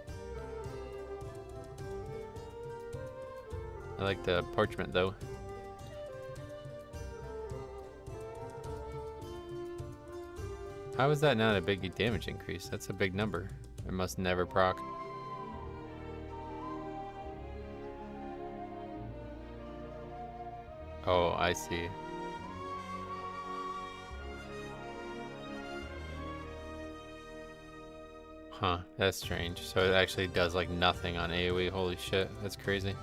I like the parchment though. How is that not a big damage increase? That's a big number. It must never proc. Oh, I see. Huh, that's strange. So it actually does like nothing on AoE. Holy shit, that's crazy.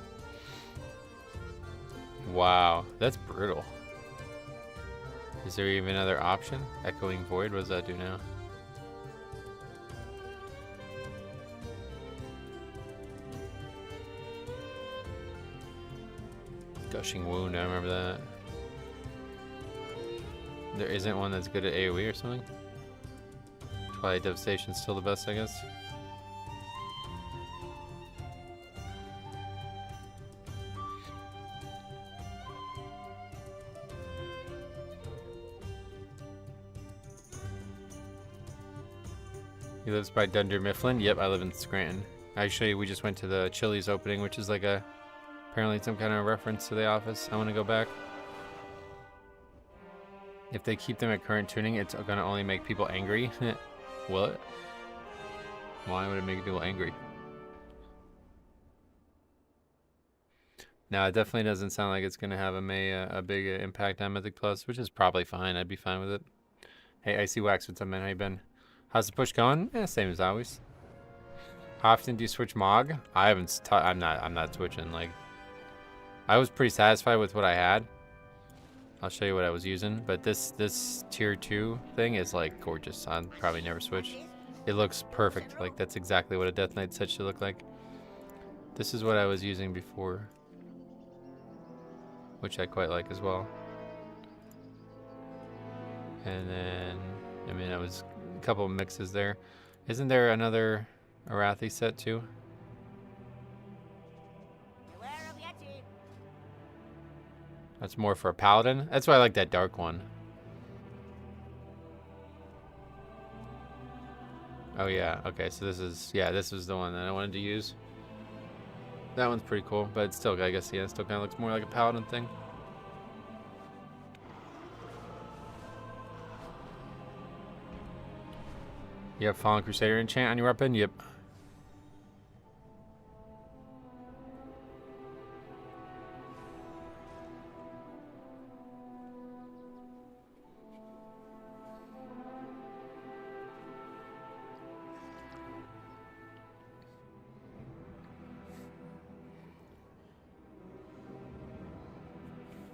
Wow, that's brutal. Is there even another option? Echoing Void, what does that do now? Gushing Wound, I remember that. There isn't one that's good at AoE or something? Twilight Devastation's still the best, I guess. He lives by Dunder Mifflin? Yep, I live in Scranton. Actually, we just went to the Chili's opening, which is like a... apparently some kind of reference to The Office. I want to go back. If they keep them at current tuning, it's going to only make people angry. What? Why would it make people angry? No, it definitely doesn't sound like it's going to have a big impact on Mythic Plus, which is probably fine. I'd be fine with it. Hey, Icy Wax, what's up, man? How you been? How's the push going? Yeah, same as always. How often do you switch Mog? I haven't. I'm not switching. Like, I was pretty satisfied with what I had. I'll show you what I was using, but this tier 2 thing is like gorgeous. I'll probably never switch. It looks perfect. Like that's exactly what a Death Knight set should look like. This is what I was using before, which I quite like as well. And then, I mean, I was a couple of mixes there. Isn't there another Arathi set too? That's more for a paladin. That's why I like that dark one. Oh yeah, okay, so this is the one that I wanted to use. That one's pretty cool, but it's still, I guess, yeah, it still kind of looks more like a paladin thing. You have Fallen Crusader enchant on your weapon? Yep.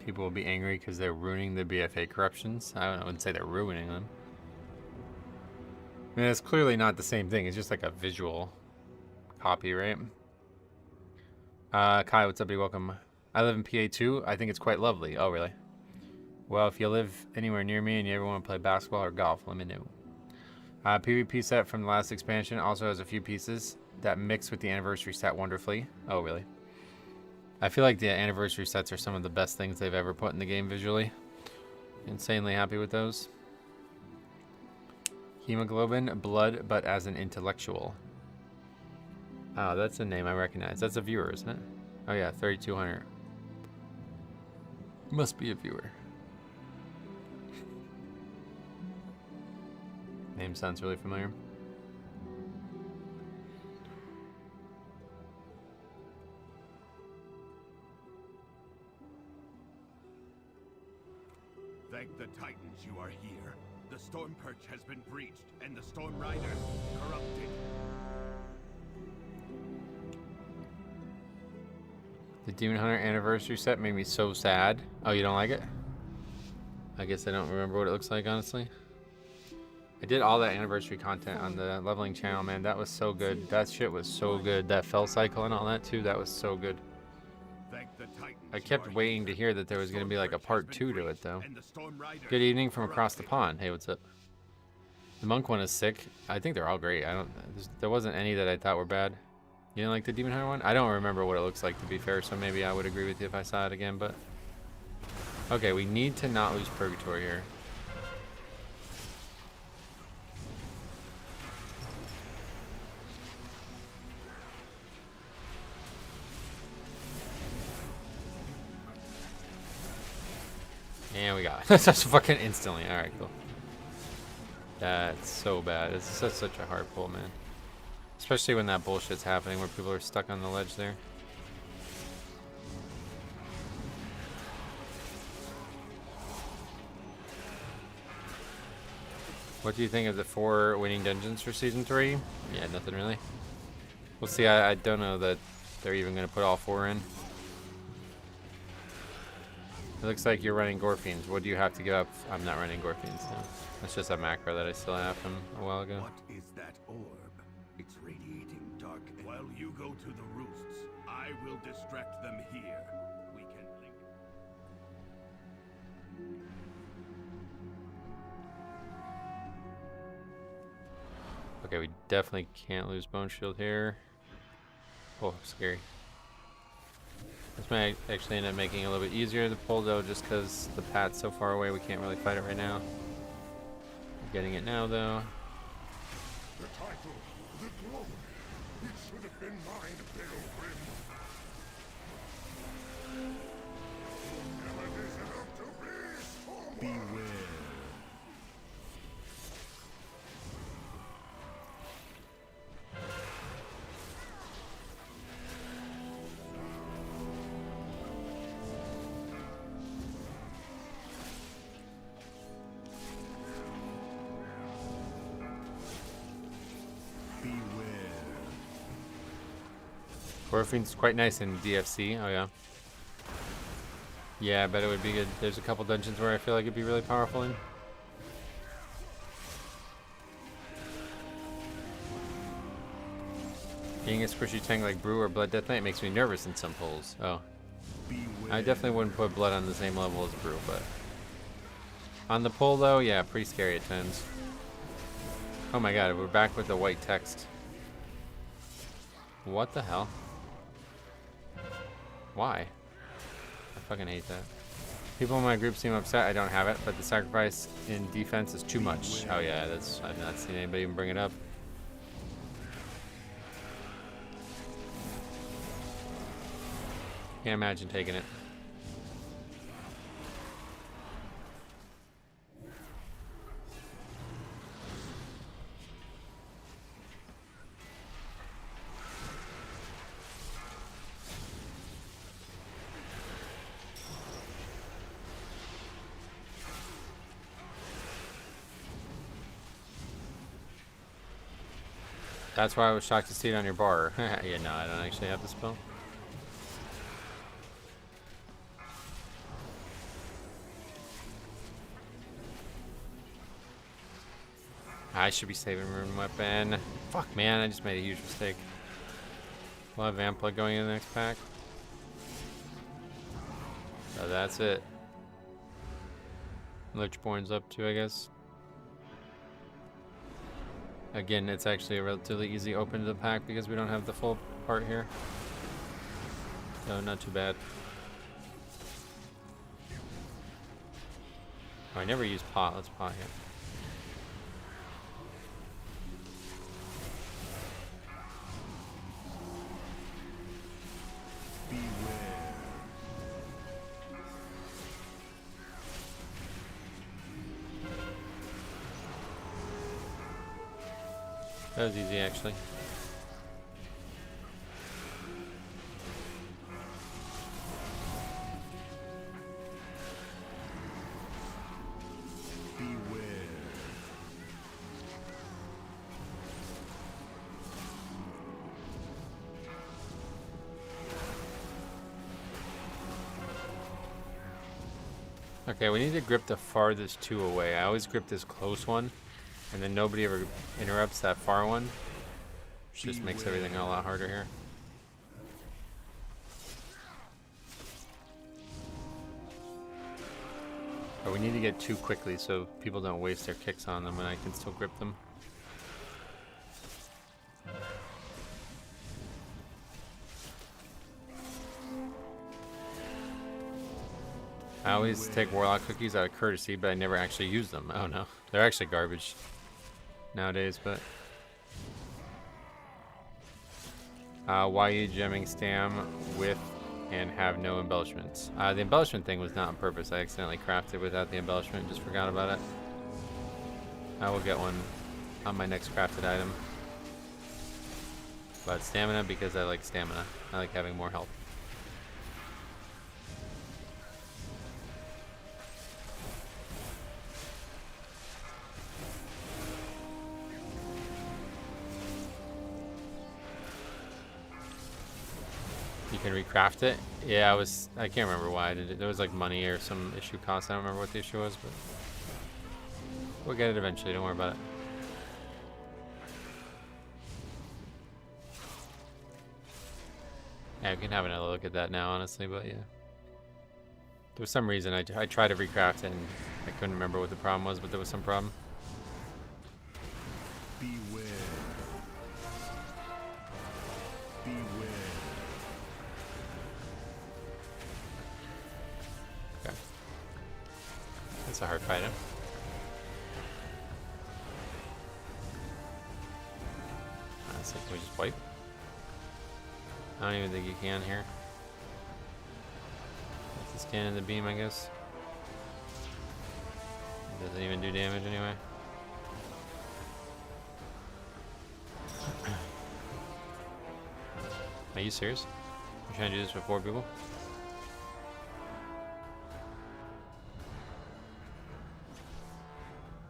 People will be angry because they're ruining the BFA corruptions. I wouldn't say they're ruining them. I mean, it's clearly not the same thing. It's just like a visual copy, right? Kai, what's up, buddy? Welcome. I live in PA2. I think it's quite lovely. Oh, really? Well, if you live anywhere near me and you ever want to play basketball or golf, let me know. PvP set from the last expansion also has a few pieces that mix with the anniversary set wonderfully. Oh, really? I feel like the anniversary sets are some of the best things they've ever put in the game visually. Insanely happy with those. Hemoglobin, blood, but as an intellectual. Oh, that's a name I recognize. That's a viewer, isn't it? Oh yeah, 3200. Must be a viewer. Name sounds really familiar. Thank the Titans you are here. The Storm Perch has been breached, and the Storm Rider corrupted. The Demon Hunter anniversary set made me so sad. Oh, you don't like it? I guess I don't remember what it looks like, honestly. I did all that anniversary content on the leveling channel, man. That was so good. That shit was so good. That fell cycle and all that, too. That was so good. I kept waiting to hear that there was going to be like a part 2 to it, though. Good evening from across the pond. Hey, what's up? The monk one is sick. I think they're all great. There wasn't any that I thought were bad. You didn't like the Demon Hunter one? I don't remember what it looks like, to be fair, so maybe I would agree with you if I saw it again, but... Okay, we need to not lose Purgatory here. And we got it. That's just fucking instantly. Alright, cool. That's so bad. It's such a hard pull, man. Especially when that bullshit's happening where people are stuck on the ledge there. What do you think of the 4 winning dungeons for Season 3? Yeah, nothing really. We'll see. I don't know that they're even going to put all 4 in. It looks like you're running Gorfiends. What do you have to give up? I'm not running Gorfiends. No. That's just a macro that I still have from a while ago. What is that orb? It's radiating dark. While you go to the roosts, I will distract them here. We can link. Okay, we definitely can't lose Bone Shield here. Oh, scary. This might actually end up making it a little bit easier to pull, though, just because the pat's so far away we can't really fight it right now. We're getting it now, though. The title, the glory, it should have been mine, Pilgrim. Never deserve to be Stormward. Beware. Gorfiend's quite nice in DFC. Oh, yeah. Yeah, I bet it would be good. There's a couple dungeons where I feel like it'd be really powerful in. Being a squishy tank like Brew or Blood Death Knight makes me nervous in some pulls. Oh. I definitely wouldn't put Blood on the same level as Brew, but... On the pull, though, yeah, pretty scary at times. Oh my god, we're back with the white text. What the hell? Why? I fucking hate that. People in my group seem upset I don't have it, but the sacrifice in defense is too much. Oh yeah, I've not seen anybody even bring it up. Can't imagine taking it. That's why I was shocked to see it on your bar. Yeah, no, I don't actually have the spell. I should be saving Rune Weapon. Fuck, man, I just made a huge mistake. We'll have Vamplug going in the next pack. So that's it. Lichborn's up to, I guess. Again, it's actually a relatively easy open to the pack because we don't have the full part here. So not too bad. Oh, I never use pot. Let's pot here. That was easy, actually. Okay, we need to grip the farthest two away. I always grip this close one, and then nobody ever interrupts that far one. Which just makes everything a lot harder here. But we need to get two quickly so people don't waste their kicks on them and I can still grip them. I always take Warlock cookies out of courtesy, but I never actually use them. Oh no, they're actually garbage nowadays, but... why are you gemming Stam with and have no embellishments? The embellishment thing was not on purpose. I accidentally crafted without the embellishment and just forgot about it. I will get one on my next crafted item. But stamina because I like stamina. I like having more health. You can recraft it. Yeah, I can't remember why I did it. There was like money or some issue cost. I don't remember what the issue was, but we'll get it eventually. Don't worry about it. Yeah, we can have another look at that now, honestly, but yeah. There was some reason I tried to recraft it and I couldn't remember what the problem was, but there was some problem. Beware. Beware. Okay. That's a hard fight, huh? Can we just wipe? I don't even think you can here. Have to stand in the beam, I guess. It doesn't even do damage anyway. Are you serious? You're trying to do this with 4 people?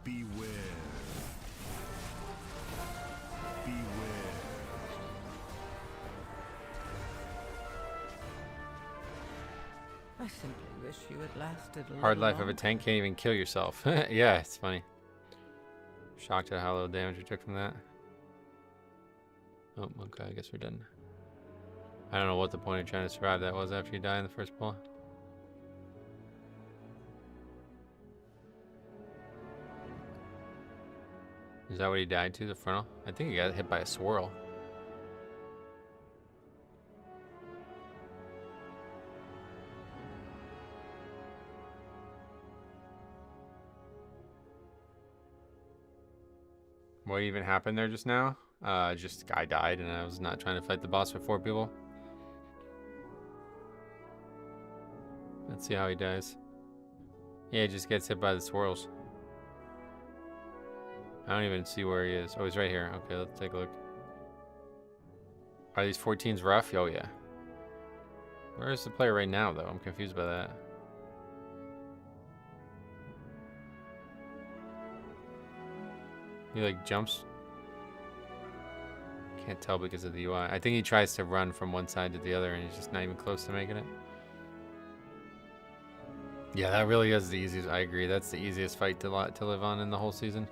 Beware. Beware. I simply wish you had lasted a Hard little life of a longer. tank, can't even kill yourself. Yeah, it's funny. Shocked at how little damage we took from that. Oh, okay, I guess we're done. I don't know what the point of trying to survive that was after you die in the first pull. Is that what he died to, the frontal? I think he got hit by a swirl. What even happened there just now? Just guy died and I was not trying to fight the boss with 4 people. Let's see how he dies. Yeah, he just gets hit by the swirls. I don't even see where he is. Oh, he's right here. Okay, let's take a look. Are these 14s rough? Oh, yeah. Where is the player right now, though? I'm confused by that. He, like, jumps. Can't tell because of the UI. I think he tries to run from one side to the other, and he's just not even close to making it. Yeah, that really is the easiest. I agree. That's the easiest fight to live on in the whole season.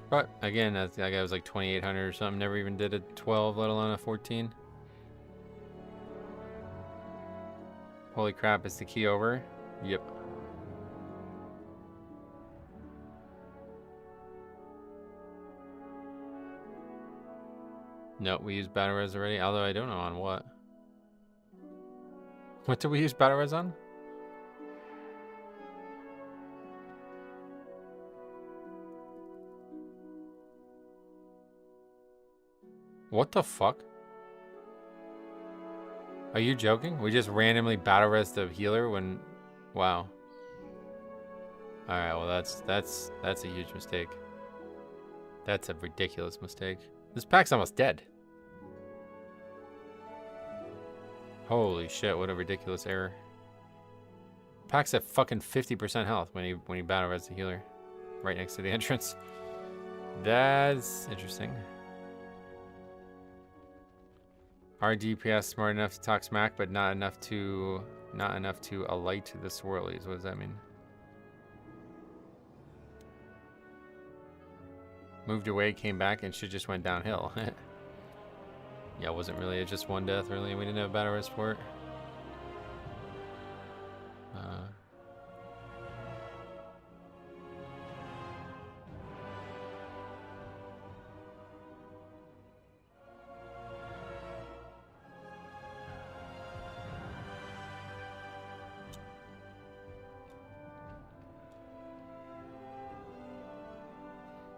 But again, that guy was like 2,800 or something. Never even did a 12, let alone a 14. Holy crap, is the key over? Yep. No, we used battle res already, although I don't know on what. What did we use battle res on? What the fuck? Are you joking? We just randomly battle res the healer when... Wow. Alright, well that's a huge mistake. That's a ridiculous mistake. This pack's almost dead. Holy shit, what a ridiculous error. Pack's at fucking 50% health when he battle res the healer. Right next to the entrance. That's interesting. Our DPS smart enough to talk smack, but not enough to alight the swirlies. What does that mean? Moved away, came back, and shit just went downhill. Yeah, it wasn't really just one death, really. We didn't have battle res for it.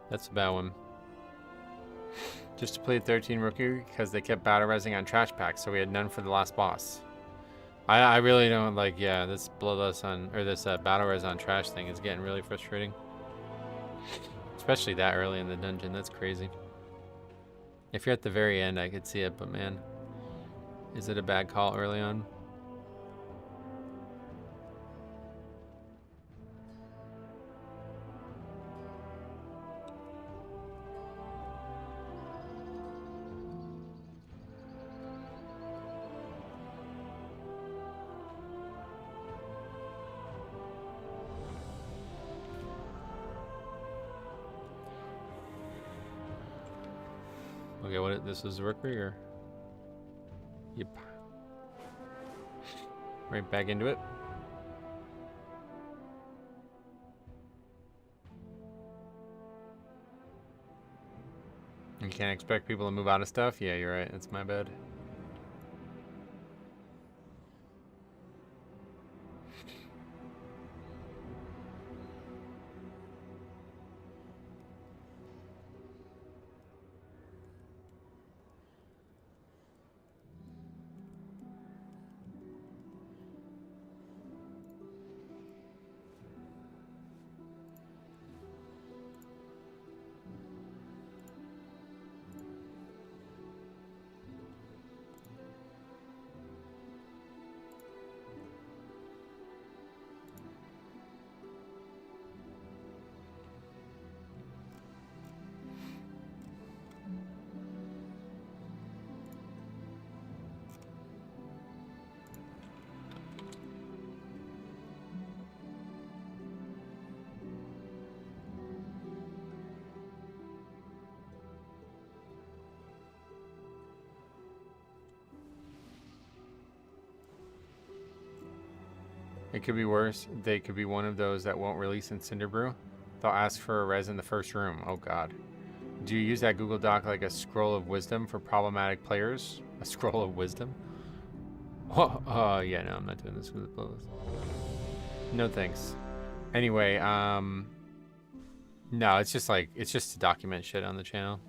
That's a bad one. Just to play 13 rookie because they kept battle resing on trash packs, so we had none for the last boss. I really don't like, yeah, this bloodlust on, or this battle res on trash thing is getting really frustrating. Especially that early in the dungeon, that's crazy. If you're at the very end, I could see it, but man, is it a bad call early on? Okay, what, this is rookery or? Yep. Right back into it. You can't expect people to move out of stuff? Yeah, you're right. That's my bad. It could be worse. They could be one of those that won't release in Cinderbrew. They'll ask for a res in the first room. Oh god. Do you use that Google Doc like a scroll of wisdom for problematic players? A scroll of wisdom? Oh, yeah, no, I'm not doing this with the blows. No thanks. Anyway, no, it's just to document shit on the channel.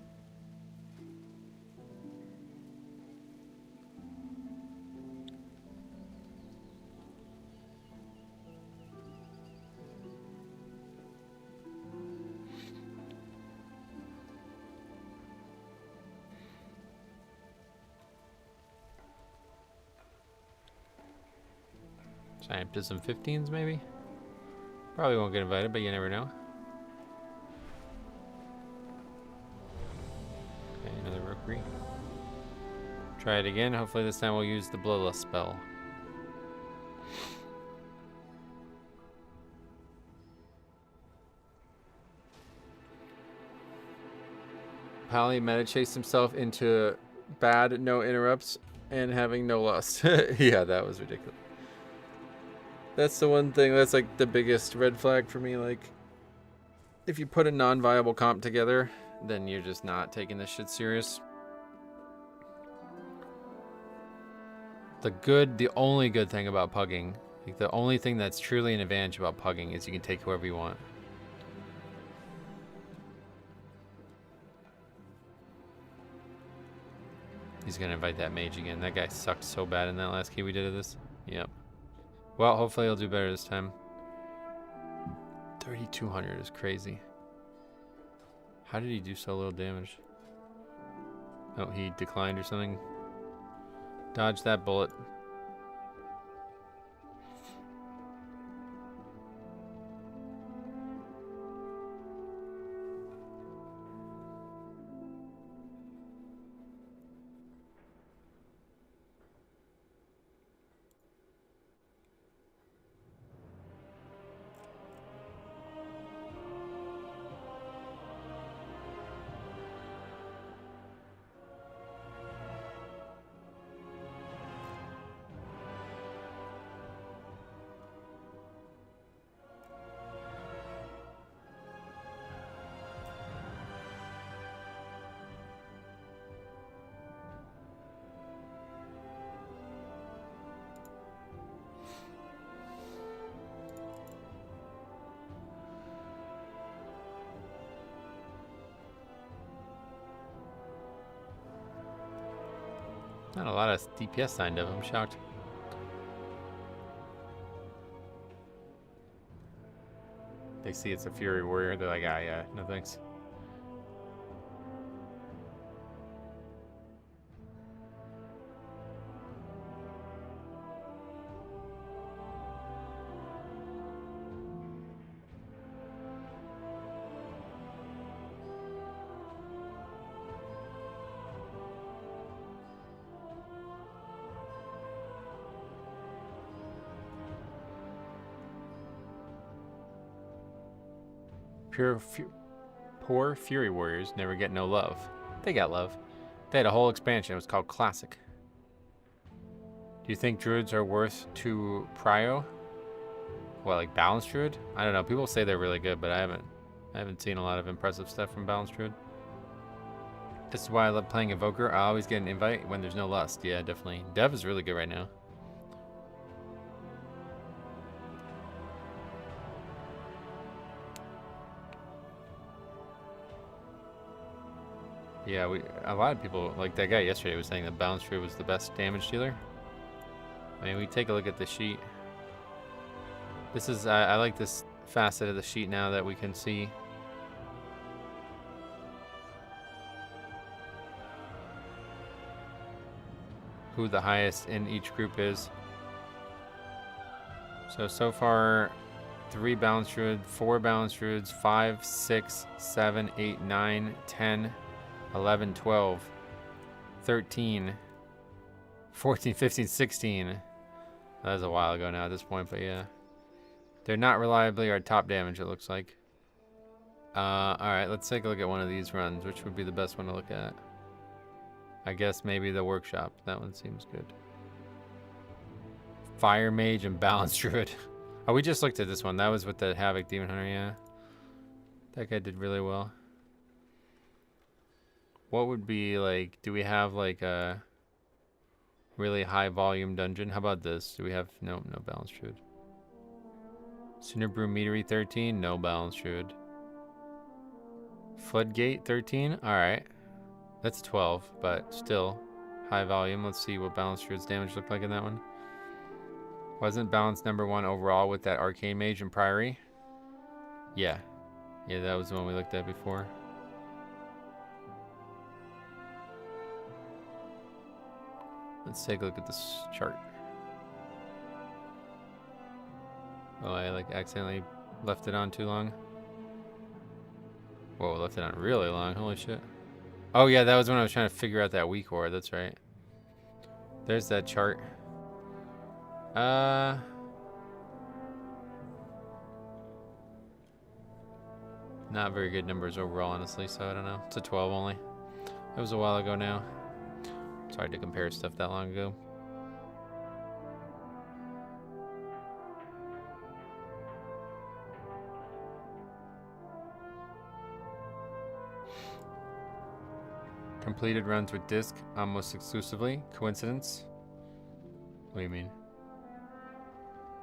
Sign up to some 15s maybe? Probably won't get invited, but you never know. Okay, another rookery. Try it again. Hopefully this time we'll use the bloodlust spell. Pally meta-chased himself into bad, no interrupts, and having no lust. Yeah, that was ridiculous. That's the one thing, that's like the biggest red flag for me. Like, if you put a non-viable comp together, then you're just not taking this shit serious. The only good thing about Pugging, like the only thing that's truly an advantage about Pugging is you can take whoever you want. He's gonna invite that mage again. That guy sucked so bad in that last key we did of this. Yep. Well, hopefully he'll do better this time. 3,200 is crazy. How did he do so little damage? Oh, he declined or something. Dodge that bullet. Not a lot of DPS signed up. I'm shocked. They see it's a Fury Warrior. They're like, ah, yeah, no thanks. Poor Fury Warriors never get no love. They got love. They had a whole expansion. It was called Classic. Do you think Druids are worth to Prio? What, like Balanced Druid? I don't know. People say they're really good, but I haven't seen a lot of impressive stuff from Balanced Druid. This is why I love playing Evoker. I always get an invite when there's no lust. Yeah, definitely. Dev is really good right now. Yeah, a lot of people, like that guy yesterday was saying that Balanced Druid was the best damage dealer. I mean, we take a look at the sheet. This is, I like this facet of the sheet now that we can see who the highest in each group is. So far, 3 Balanced Druid, 4 Balanced Druids, 5, 6, 7, 8, 9, 10, 11, 12, 13, 14, 15, 16. That was a while ago now at this point, but yeah. They're not reliably our top damage, it looks like. Alright, let's take a look at one of these runs. Which would be the best one to look at? I guess maybe the Workshop. That one seems good. Fire Mage and Balanced Druid. Oh, we just looked at this one. That was with the Havoc Demon Hunter, yeah. That guy did really well. What would be like, do we have like a really high volume dungeon? How about this? Do we have, no Balanced Druid. Cinderbrew Meadery 13, no Balanced Druid. Floodgate 13, alright. That's 12, but still high volume. Let's see what Balanced Druid's damage looked like in that one. Wasn't Balanced #1 overall with that Arcane Mage and Priory? Yeah. Yeah, that was the one we looked at before. Let's take a look at this chart. Oh, I like accidentally left it on too long. Whoa, left it on really long. Holy shit. Oh yeah, that was when I was trying to figure out that weak ore. That's right. There's that chart. Not very good numbers overall, honestly, so I don't know. It's a 12 only. It was a while ago now. It's hard to compare stuff that long ago. Completed runs with disc almost exclusively. Coincidence? What do you mean?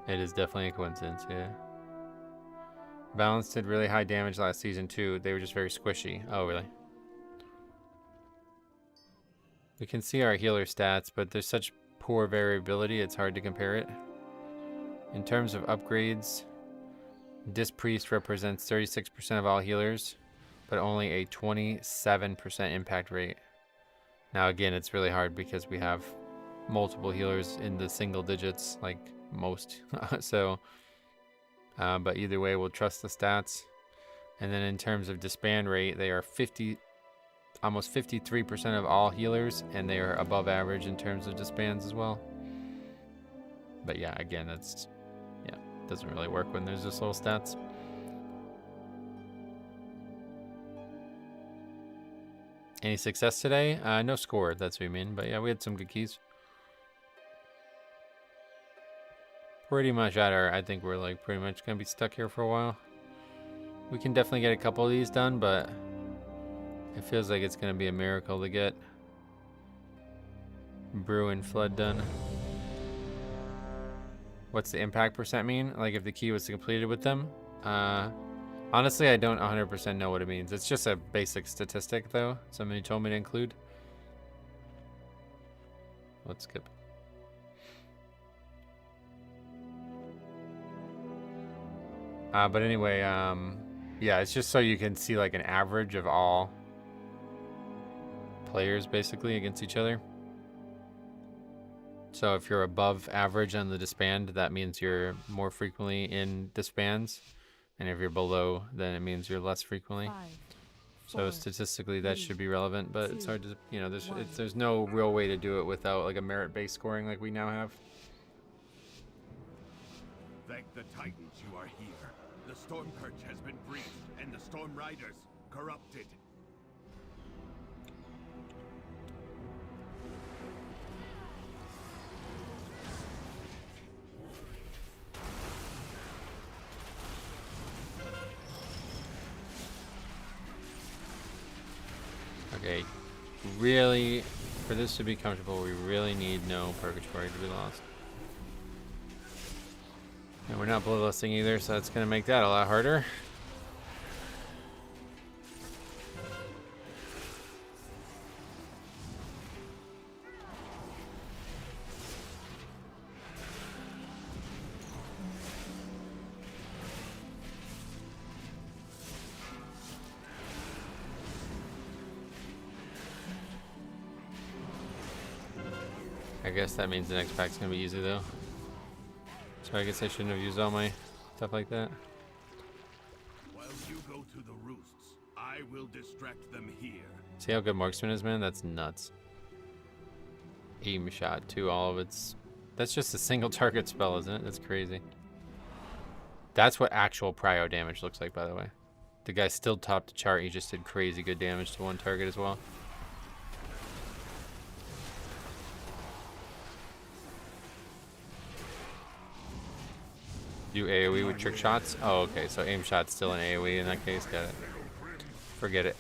It is definitely a coincidence, yeah. Balance did really high damage last season too. They were just very squishy. Oh, really? We can see our healer stats, but there's such poor variability, it's hard to compare it. In terms of upgrades, Disc Priest represents 36% of all healers, but only a 27% impact rate. Now again, it's really hard because we have multiple healers in the single digits, like most. So, but either way, we'll trust the stats. And then in terms of disband rate, they are almost 53% of all healers, and they are above average in terms of disbands as well. But yeah, again, that's, yeah, doesn't really work when there's just little stats. Any success today? No score, that's what you mean. But yeah, we had some good keys. Pretty much at our, I think we're like pretty much gonna be stuck here for a while. We can definitely get a couple of these done, but it feels like it's gonna be a miracle to get Brew and Flood done. What's the impact percent mean? Like if the key was completed with them? Honestly, I don't 100% know what it means. It's just a basic statistic though. Somebody told me to include. Let's skip. But anyway, yeah, it's just so you can see like an average of all players basically against each other. So if you're above average on the disband, that means you're more frequently in disbands. And if you're below, then it means you're less frequently. 5, So 4, statistically that should be relevant, but it's 2, hard to, you know, 1. there's no real way to do it without like a merit-based scoring like we now have. Thank the Titans you are here. The Storm Perch has been breached, and the Storm Riders corrupted. Okay, really, for this to be comfortable, we really need no Purgatory to be lost. And we're not bloodlusting either, so that's going to make that a lot harder. I guess that means the next pack's going to be easy though. So I guess I shouldn't have used all my stuff like that. While you go to the roosts, I will distract them here. See how good Marksman is, man? That's nuts. Aim shot too, all of its... That's just a single target spell, isn't it? That's crazy. That's what actual prio damage looks like, by the way. The guy still topped the chart, he just did crazy good damage to one target as well. Do AoE with trick shots? Oh, okay, so aim shot's still an AoE in that case, got it. Forget it.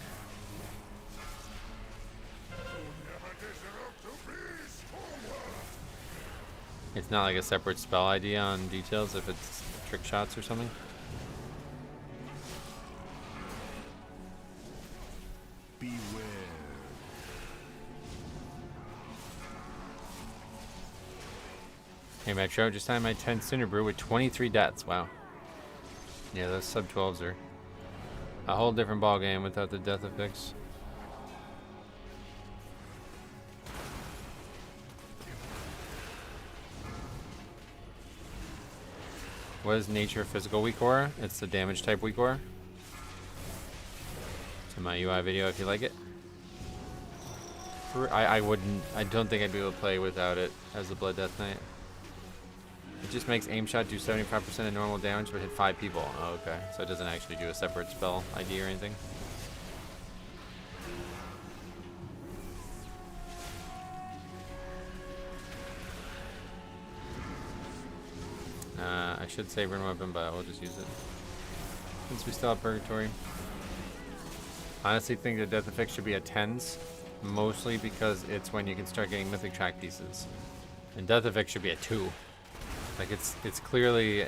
It's not like a separate spell ID on details if it's trick shots or something? Beware. Hey Metro, just had my 10th Cinder Brew with 23 deaths. Wow. Yeah, those sub 12s are a whole different ball game without the death effects. What is nature physical weak aura? It's the damage type weak aura. To my UI video if you like it. I don't think I'd be able to play without it as a Blood Death Knight. It just makes aim shot do 75% of normal damage but hit 5 people. Oh, okay. So it doesn't actually do a separate spell ID or anything. I should save Rune Weapon, but we'll just use it. Since we still have Purgatory. Honestly think the death effect should be at 10s. mostly because it's when you can start getting mythic track pieces. And Death Effect should be a 2. Like it's clearly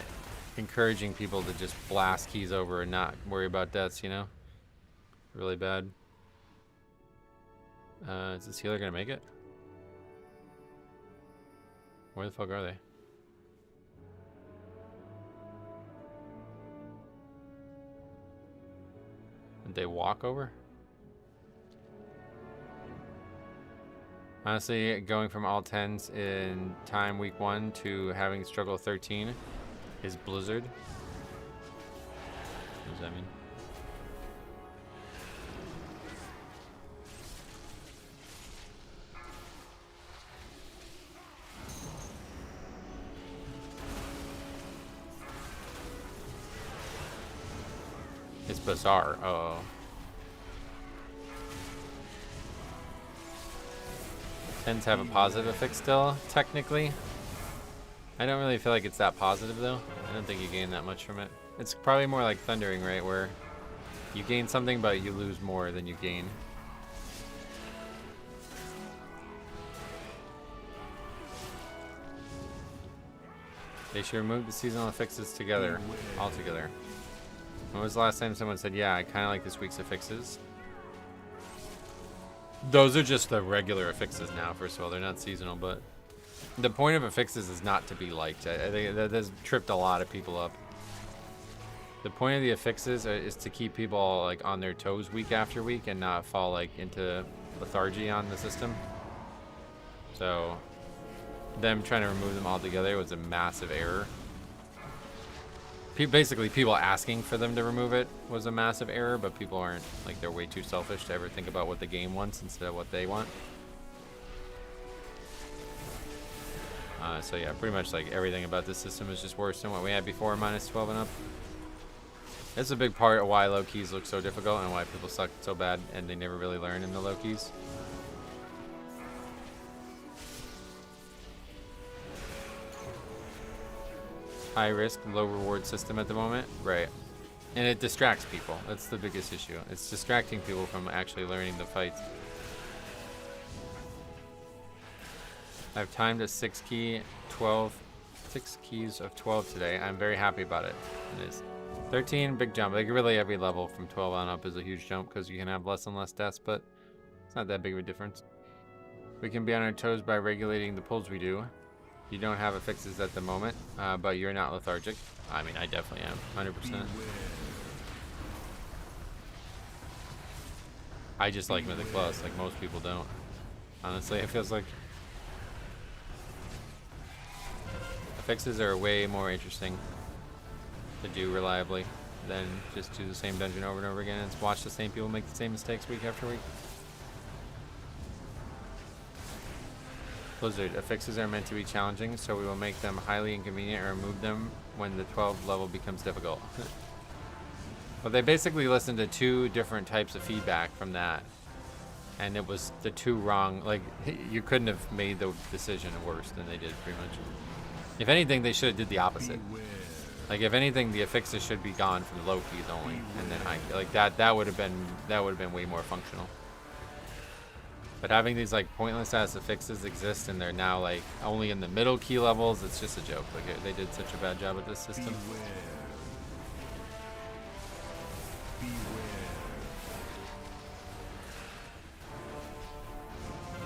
encouraging people to just blast keys over and not worry about deaths, you know? Really bad. Is this healer gonna make it? Where the fuck are they? Did they walk over? Honestly, going from all 10s in time week 1 to having struggle 13 is Blizzard. What does that mean? It's bizarre. Oh. Tends to have a positive effect still, technically. I don't really feel like it's that positive though. I don't think you gain that much from it. It's probably more like Thundering, right? Where you gain something but you lose more than you gain. They should remove the seasonal affixes together, all together. When was the last time someone said, yeah, I kind of like this week's affixes? Those are just the regular affixes now, first of all. They're not seasonal, but the point of affixes is not to be liked. I think that has tripped a lot of people up. The point of the affixes is to keep people like on their toes week after week and not fall like into lethargy on the system. So them trying to remove them all together was a massive error. Basically, people asking for them to remove it was a massive error, but people aren't, like, they're way too selfish to ever think about what the game wants instead of what they want. So yeah, pretty much like everything about this system is just worse than what we had before, minus 12 and up. That's a big part of why low keys look so difficult and why people suck so bad and they never really learn in the low keys. High risk, low reward system at the moment, right? And it distracts people. That's the biggest issue. It's distracting people from actually learning the fights. I've timed a 6 keys of 12 today. I'm very happy about it. It is 13, big jump. Like really every level from 12 on up is a huge jump because you can have less and less deaths, but it's not that big of a difference. We can be on our toes by regulating the pulls we do. You don't have affixes at the moment, but you're not lethargic. I mean, I definitely am, 100%. I just like Mythic Plus, like most people don't. Honestly, it feels like affixes are way more interesting to do reliably than just do the same dungeon over and over again and watch the same people make the same mistakes week after week. Blizzard, affixes are meant to be challenging, so we will make them highly inconvenient and remove them when the 12th level becomes difficult. Well, they basically listened to 2 different types of feedback from that, and it was the 2 wrong. Like, you couldn't have made the decision worse than they did, pretty much. If anything, they should have did the opposite. Like, if anything, the affixes should be gone from the low keys only, and then high. Like that would have been way more functional. But having these like pointless ass affixes exist and they're now like only in the middle key levels, it's just a joke. Like they did such a bad job with this system.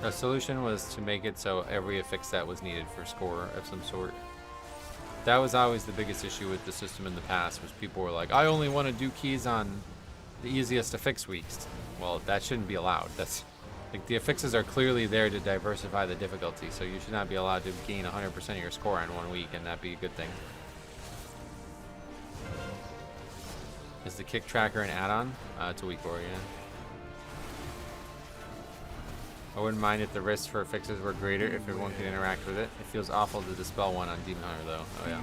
A solution was to make it so every affix set was needed for score of some sort. That was always the biggest issue with the system in the past, was people were like, I only want to do keys on the easiest affix weeks. Well, that shouldn't be allowed. That's like the affixes are clearly there to diversify the difficulty, so you should not be allowed to gain 100% of your score in 1 week and that be a good thing. Is the kick tracker an add-on? It's a week or yeah. I wouldn't mind if the risks for affixes were greater if everyone could interact with it. It feels awful to dispel one on Demon Hunter though. Oh yeah.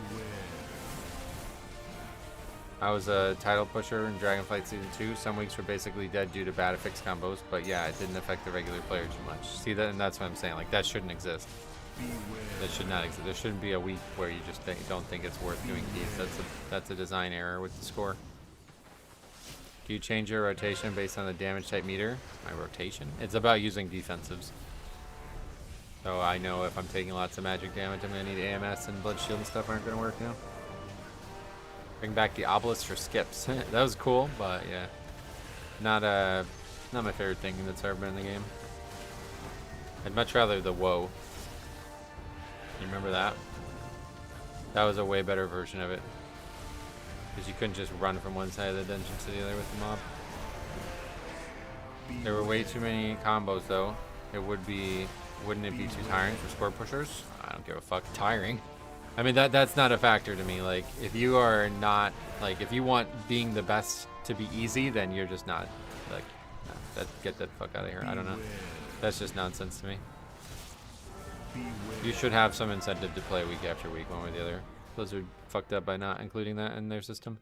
I was a title pusher in Dragonflight Season 2. Some weeks were basically dead due to bad affix combos, but yeah, it didn't affect the regular player too much. See that, and that's what I'm saying. Like that shouldn't exist. That should not exist. There shouldn't be a week where you just don't think it's worth doing keys. That's a design error with the score. Do you change your rotation based on the damage type meter? My rotation? It's about using defensives. So I know if I'm taking lots of magic damage, I'm going to need AMS, and Blood Shield and stuff aren't going to work now. Bring back the obelisk for skips. That was cool, but yeah. Not my favorite thing that's ever been in the game. I'd much rather the woe. You remember that? That was a way better version of it. Because you couldn't just run from one side of the dungeon to the other with the mob. There were way too many combos though. Wouldn't it be too tiring for score pushers? I don't give a fuck. Tiring. I mean, that's not a factor to me. Like, if you are not, like, if you want being the best to be easy, then you're just not, like, no, get that fuck out of here. I don't know. That's just nonsense to me. You should have some incentive to play week after week, one way or the other. Blizzard fucked up by not including that in their system.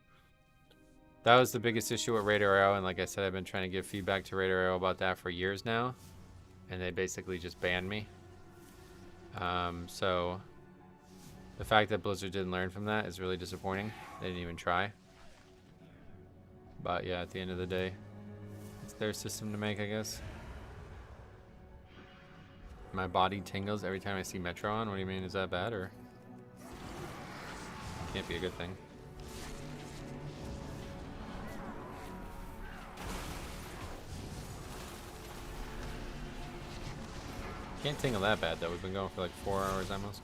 That was the biggest issue with Raider Arrow, and like I said, I've been trying to give feedback to Raider Arrow about that for years now, and they basically just banned me. So the fact that Blizzard didn't learn from that is really disappointing. They didn't even try. But yeah, at the end of the day, it's their system to make, I guess. My body tingles every time I see Metro on. What do you mean? Is that bad, or? Can't be a good thing. Can't tingle that bad though. We've been going for like 4 hours almost.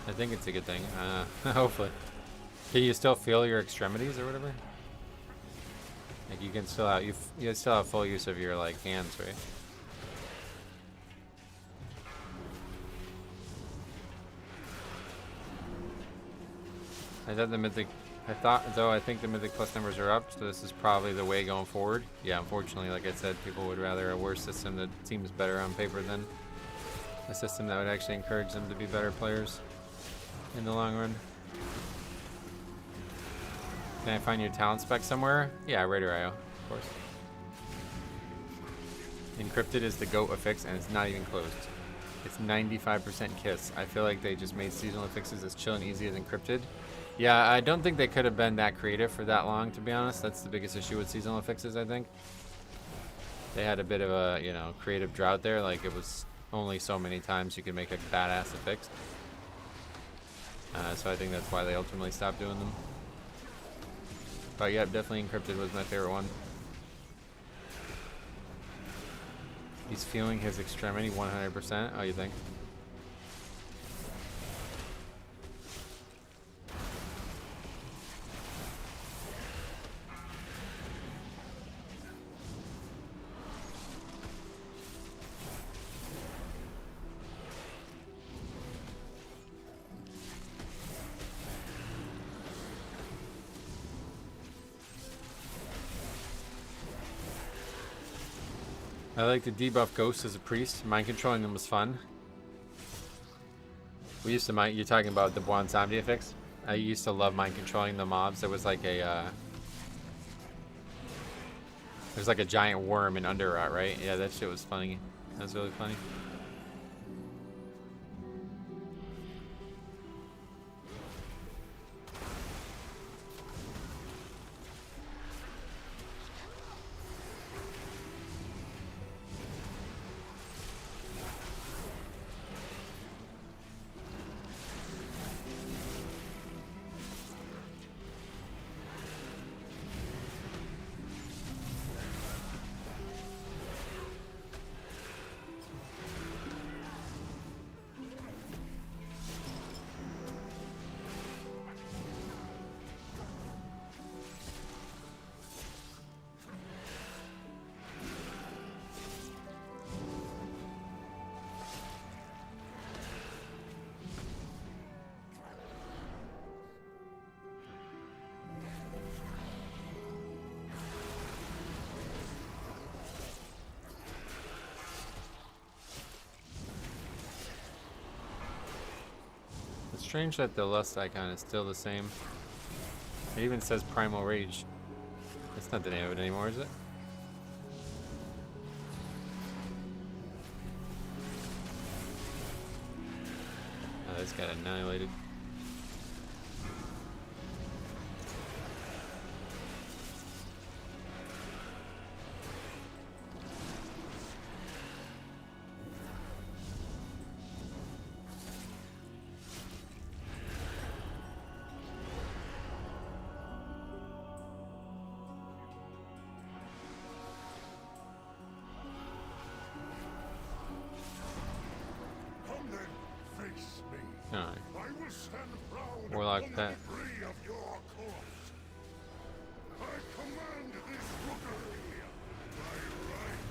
I think it's a good thing. Hopefully. Can you still feel your extremities or whatever? Like you can still have you still have full use of your like hands, right? I think the Mythic Plus numbers are up, so this is probably the way going forward. Yeah, unfortunately, like I said, people would rather a worse system that seems better on paper than a system that would actually encourage them to be better players in the long run. Can I find your talent spec somewhere? Yeah, Raider.io, of course. Encrypted is the GOAT affix, and it's not even closed. It's 95% Kiss. I feel like they just made seasonal affixes as chill and easy as Encrypted. Yeah, I don't think they could have been that creative for that long, to be honest. That's the biggest issue with seasonal affixes, I think. They had a bit of a, you know, creative drought there. Like, it was only so many times you could make a badass affix. So I think that's why they ultimately stopped doing them. But yeah, definitely Encrypted was my favorite one. He's feeling his extremity 100%. Oh, you think? I like to debuff ghosts as a priest. Mind controlling them was fun. We used to mind. You're talking about the Buon Samdi affix? I used to love mind controlling the mobs. There was like a there's like a giant worm in Underrot, right? Yeah, that shit was funny. That was really funny. It's strange that the lust icon is still the same. It even says Primal Rage. That's not the name of it anymore, is it? this got annihilated. Come then, face me. Alright. I will stand proud Warlock upon pet. the debris of your corpse. I command this rookery by right.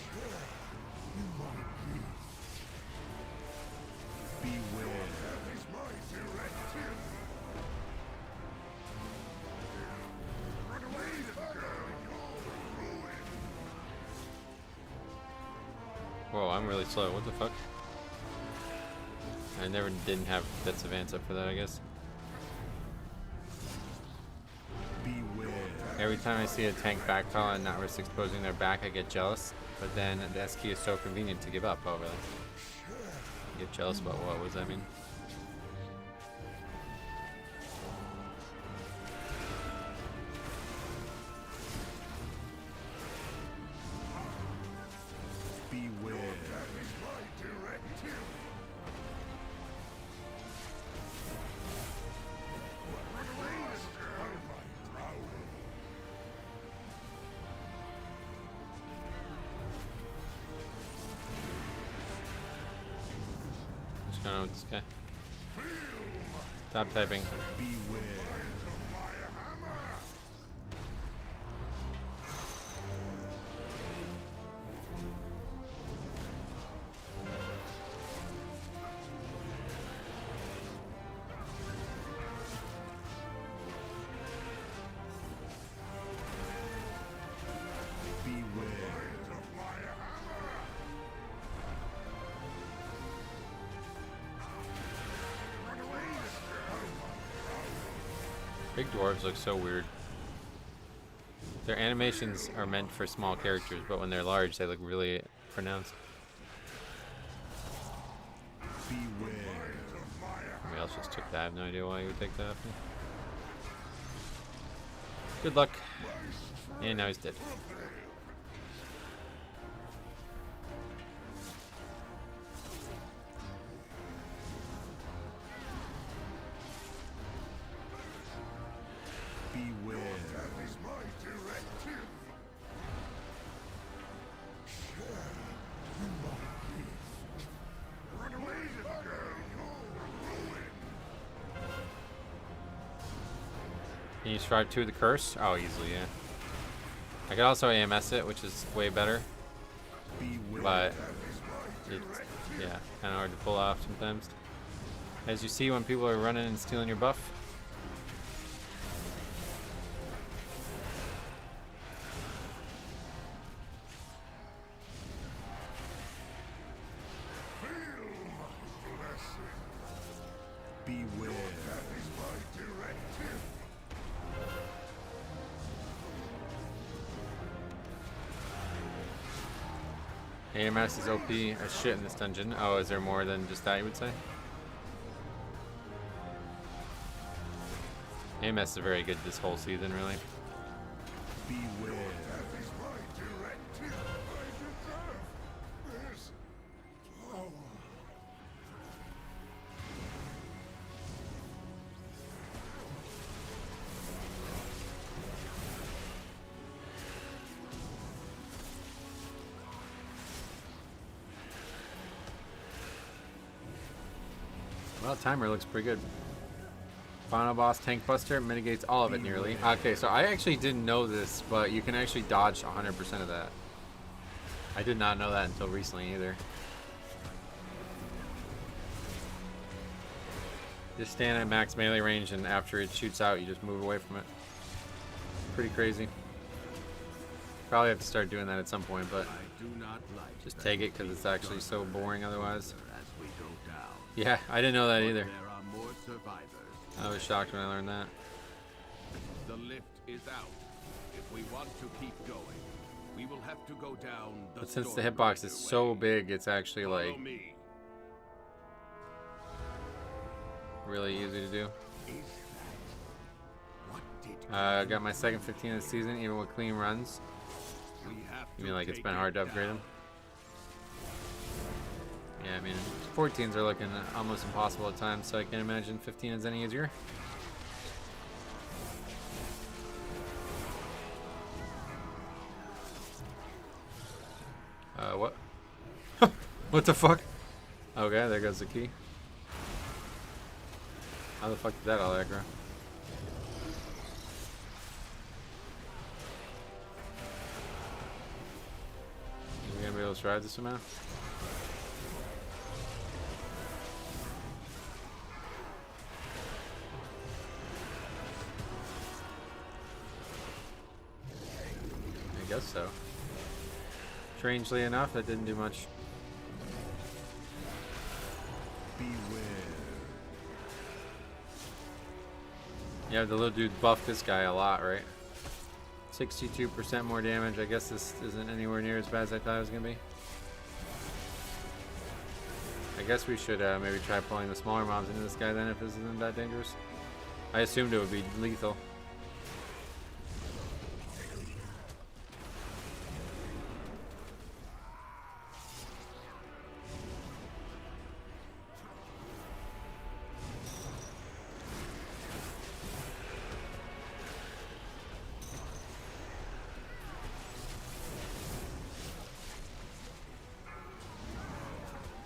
Share in my peace. Beware. That is my directive. Run away, little girl. You're ruined. Whoa, I'm really slow. What the fuck? I never didn't have bits of advance up for that, I guess. Beware. Every time I see a tank backpedal and not risk exposing their back, I get jealous. But then the S key is so convenient to give up. Oh, really? Get jealous about what? What does that mean? Beware. That is my directive. Run away, little girl. My prowling. What's going on with this guy? Stop typing. Beware. My hammer. Beware of my hammer. Run away, little girl. Big dwarves look so weird. Their animations are meant for small characters, but when they're large, they look really pronounced. Beware of my Somebody else just took that. I have no idea why he would take that after. Good luck. And now he's dead. Beware. That is my directive. Share in my peace. Run away, little girl. You're ruined. Can you survive 2 of the curse? Oh, easily, yeah. I could also AMS it, which is way better. Beware. But That is my it's, directive. yeah, kind of hard to pull off sometimes. As you see when people are running and stealing your buff. Feel my blessing. Beware. That is my directive. AMS is OP as shit in this dungeon. Oh, is there more than just that, you would say? AMS is very good this whole season, really. Beware. That is my directive. I deserve this power. Well, timer looks pretty good. Final boss tank buster mitigates all of it nearly. Okay, so I actually didn't know this, but you can actually dodge 100% of that. I did not know that until recently either. Just stand at max melee range, and after it shoots out, you just move away from it. Pretty crazy. Probably have to start doing that at some point, but I do not like just that take it we because it's actually so boring otherwise. as we go down. Yeah, I didn't know that But either. There are more survivors. I was shocked when I learned that. The lift is out. If we want to keep going, we will have to go down the But since the storm hitbox is rider so way. big, it's actually Follow like me. really easy to do. What did Got my second 15 of the season, even with clean runs. we have You to mean like it's take been hard to it upgrade down? them? Yeah, I mean 14s are looking almost impossible at times, so I can't imagine 15 is any easier. What? What the fuck? Okay, there goes the key. How the fuck did that all aggro? Are we gonna be able to ride this somehow? I guess so. Strangely enough, that didn't do much. Beware. Yeah, the little dude buffed this guy a lot, right? 62% more damage. I guess this isn't anywhere near as bad as I thought it was gonna be. I guess we should maybe try pulling the smaller mobs into this guy then if this isn't that dangerous. I assumed it would be lethal.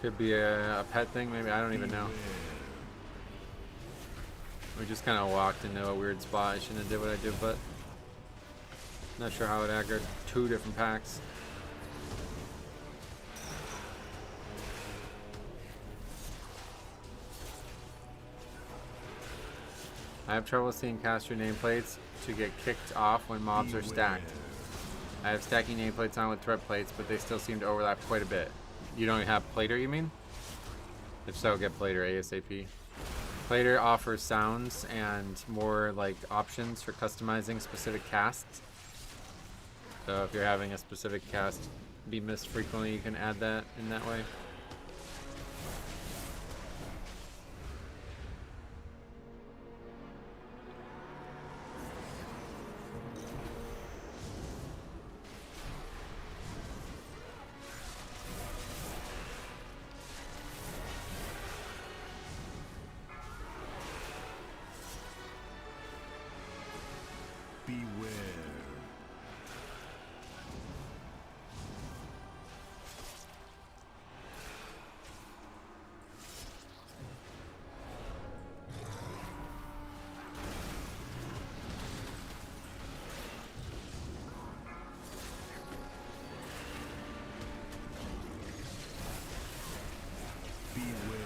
Could be a pet thing, maybe. I don't even know. We just kind of walked into a weird spot. I shouldn't have did what I did, but not sure how it aggroed 2 different packs. I have trouble seeing caster nameplates to get kicked off when mobs are stacked. I have stacking nameplates on with threat plates, but they still seem to overlap quite a bit. You don't have Plater, you mean? If so, get Plater ASAP. Plater offers sounds and more like options for customizing specific casts. So if you're having a specific cast be missed frequently, you can add that in that way. Beware. Beware.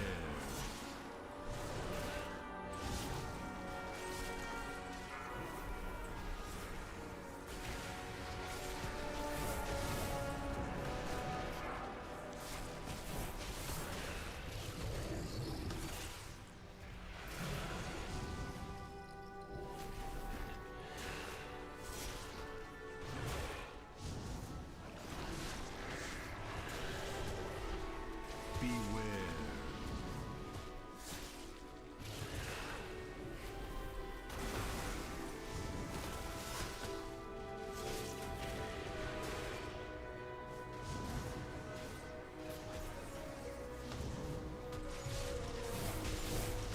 Beware.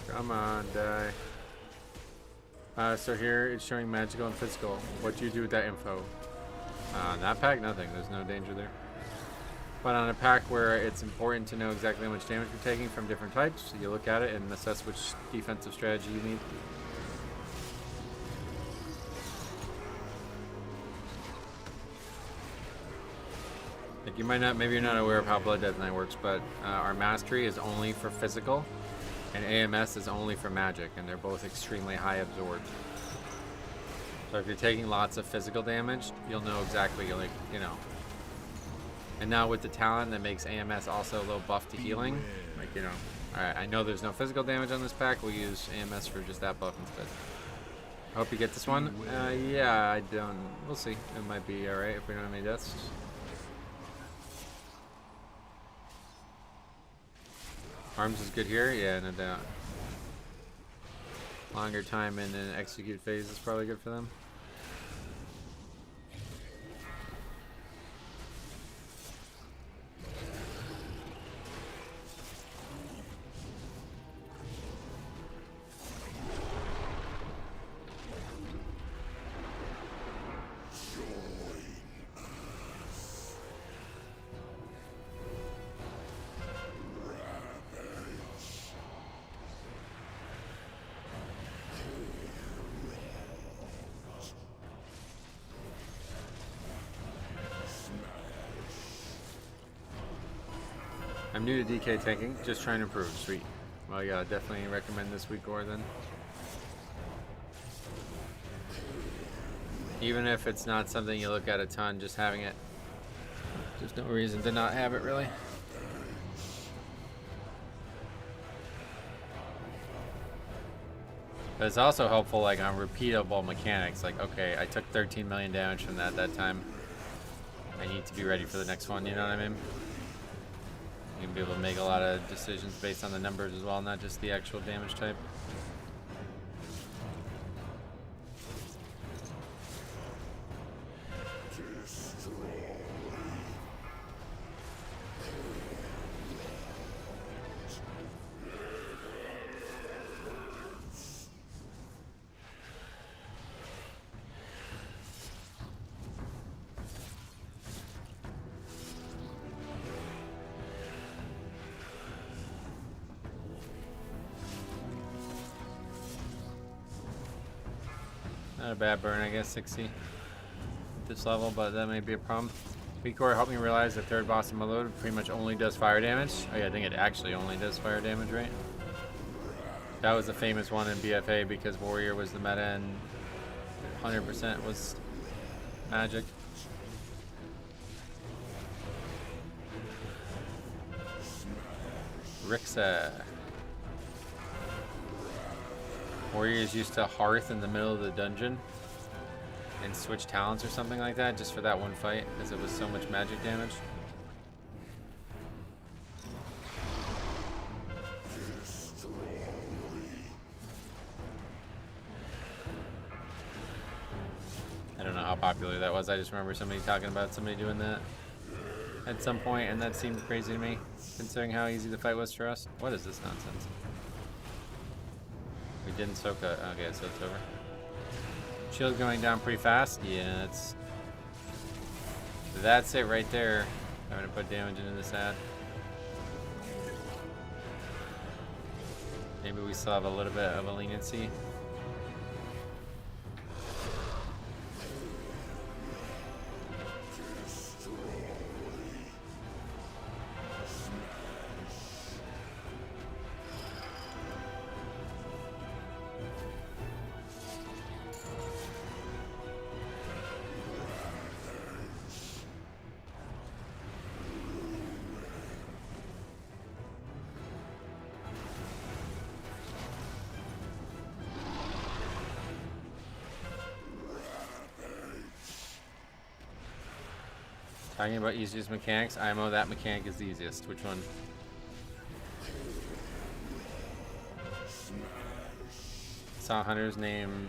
Come on, die. So here it's showing magical and physical. What do you do with that info? On that pack, nothing. There's no danger there. But on a pack where it's important to know exactly how much damage you're taking from different types, you look at it and assess which defensive strategy you need. Like you might not, maybe you're not aware of how Blood Death Knight works, but our mastery is only for physical, and AMS is only for magic, and they're both extremely high absorbed. So if you're taking lots of physical damage, you'll know exactly, like, you know. And now with the talent that makes AMS also a little buff to healing, like, you know. Alright, I know there's no physical damage on this pack, we'll use AMS for just that buff instead. I hope you get this one. Yeah, I don't, we'll see. It might be alright if we don't have any deaths. Arms is good here, yeah, no doubt. Longer time in an execute phase is probably good for them. I'm new to DK tanking, just trying to improve. Sweet. Well, yeah, definitely recommend this week Gore then. Even if it's not something you look at a ton, just having it. There's no reason to not have it, really. But it's also helpful, like, on repeatable mechanics. Like, okay, I took 13 million damage from that time. I need to be ready for the next one, you know what I mean? You can be able to make a lot of decisions based on the numbers as well, not just the actual damage type. Not a bad burn, I guess, 60 at this level, but that may be a problem. Picor helped me realize the third boss in my load pretty much only does fire damage. Oh yeah, I think it actually only does fire damage, right? That was the famous one in BFA because Warrior was the meta and 100% was magic. Rixa. Warriors used to hearth in the middle of the dungeon and switch talents or something like that just for that one fight because it was so much magic damage. I don't know how popular that was. I just remember somebody talking about somebody doing that at some point, and that seemed crazy to me considering how easy the fight was for us. What is this nonsense? We didn't soak a... Okay, so it's over. Shield going down pretty fast. Yeah, that's it right there. I'm gonna put damage into this ad. Maybe we still have a little bit of a leniency. Talking about easiest mechanics, IMO, that mechanic is the easiest. Which one? Saw Hunter's name.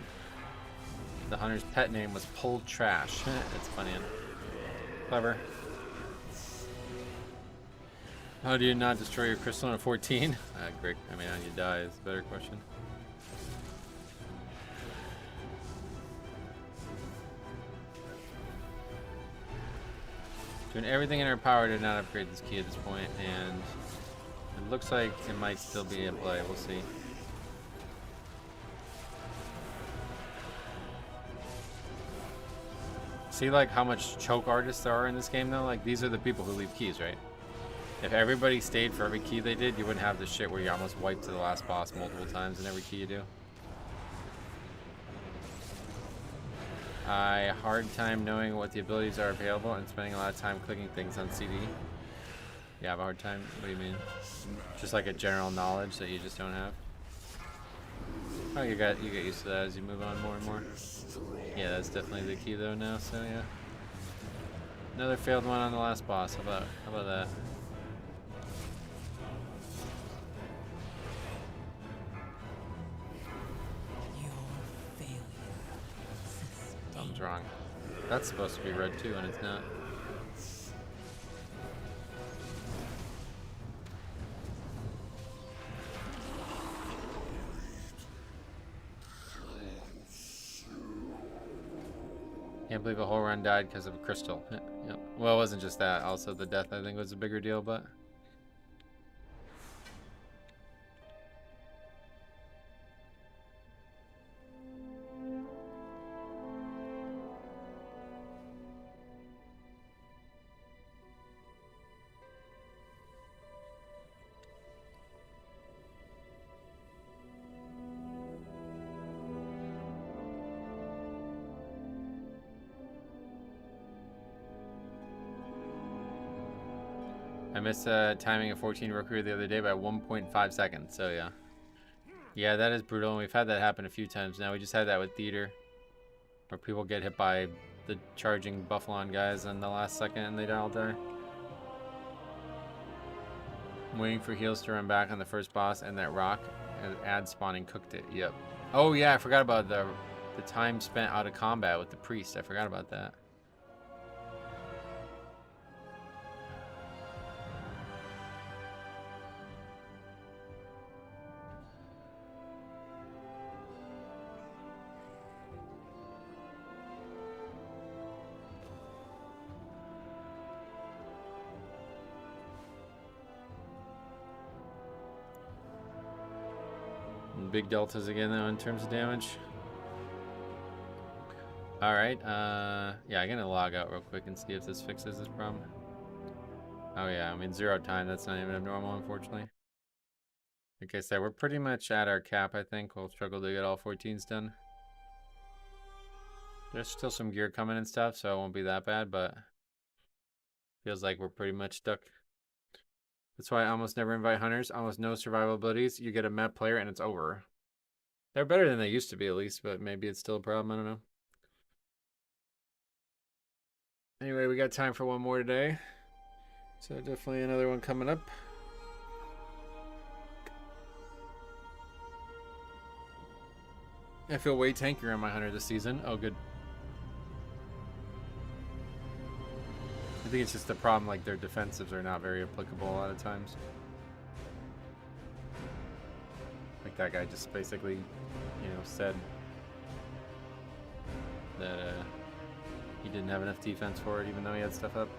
The Hunter's pet name was Pulled Trash. That's funny. Clever. How do you not destroy your crystal in a 14? Great. I mean, how do you die is a better question. Doing everything in our power to not upgrade this key at this point, and it looks like it might still be in play. We'll see. See, like, how much choke artists there are in this game, though? Like, these are the people who leave keys, right? If everybody stayed for every key they did, you wouldn't have this shit where you almost wipe to the last boss multiple times in every key you do. I hard time knowing what the abilities are available and spending a lot of time clicking things on CD. You have a hard time? What do you mean? Just like a general knowledge that you just don't have? Oh, you get used to that as you move on more and more. Yeah, that's definitely the key though now, so yeah. Another failed one on the last boss. How about that? what's wrong. That's supposed to be red too, and it's not. Can't believe a whole run died because of a crystal. Yep. Well, it wasn't just that. Also, the death, I think, was a bigger deal, but... I missed timing a 14 rookery the other day by 1.5 seconds, so yeah. Yeah, that is brutal, and we've had that happen a few times now. We just had that with theater, where people get hit by the charging Buffalon guys in the last second and they all die. I'm waiting for heals to run back on the first boss, and that rock ad spawning cooked it. Yep. Oh yeah, I forgot about the time spent out of combat with the priest. I forgot about that. Big deltas again though in terms of damage. Alright, yeah, I'm gonna log out real quick and see if this fixes this problem. Oh yeah, I mean 0 time, that's not even abnormal unfortunately. Like I said, we're pretty much at our cap, I think. We'll struggle to get all 14s done. There's still some gear coming and stuff, so it won't be that bad, but feels like we're pretty much stuck. That's why I almost never invite hunters. Almost no survival abilities. You get a map player and it's over. They're better than they used to be at least, but maybe it's still a problem. I don't know. Anyway, we got time for one more today. So definitely another one coming up. I feel way tankier on my hunter this season. Oh, good. I think it's just the problem, like their defensives are not very applicable a lot of times. Like that guy just basically, you know, said that he didn't have enough defense for it, even though he had stuff up.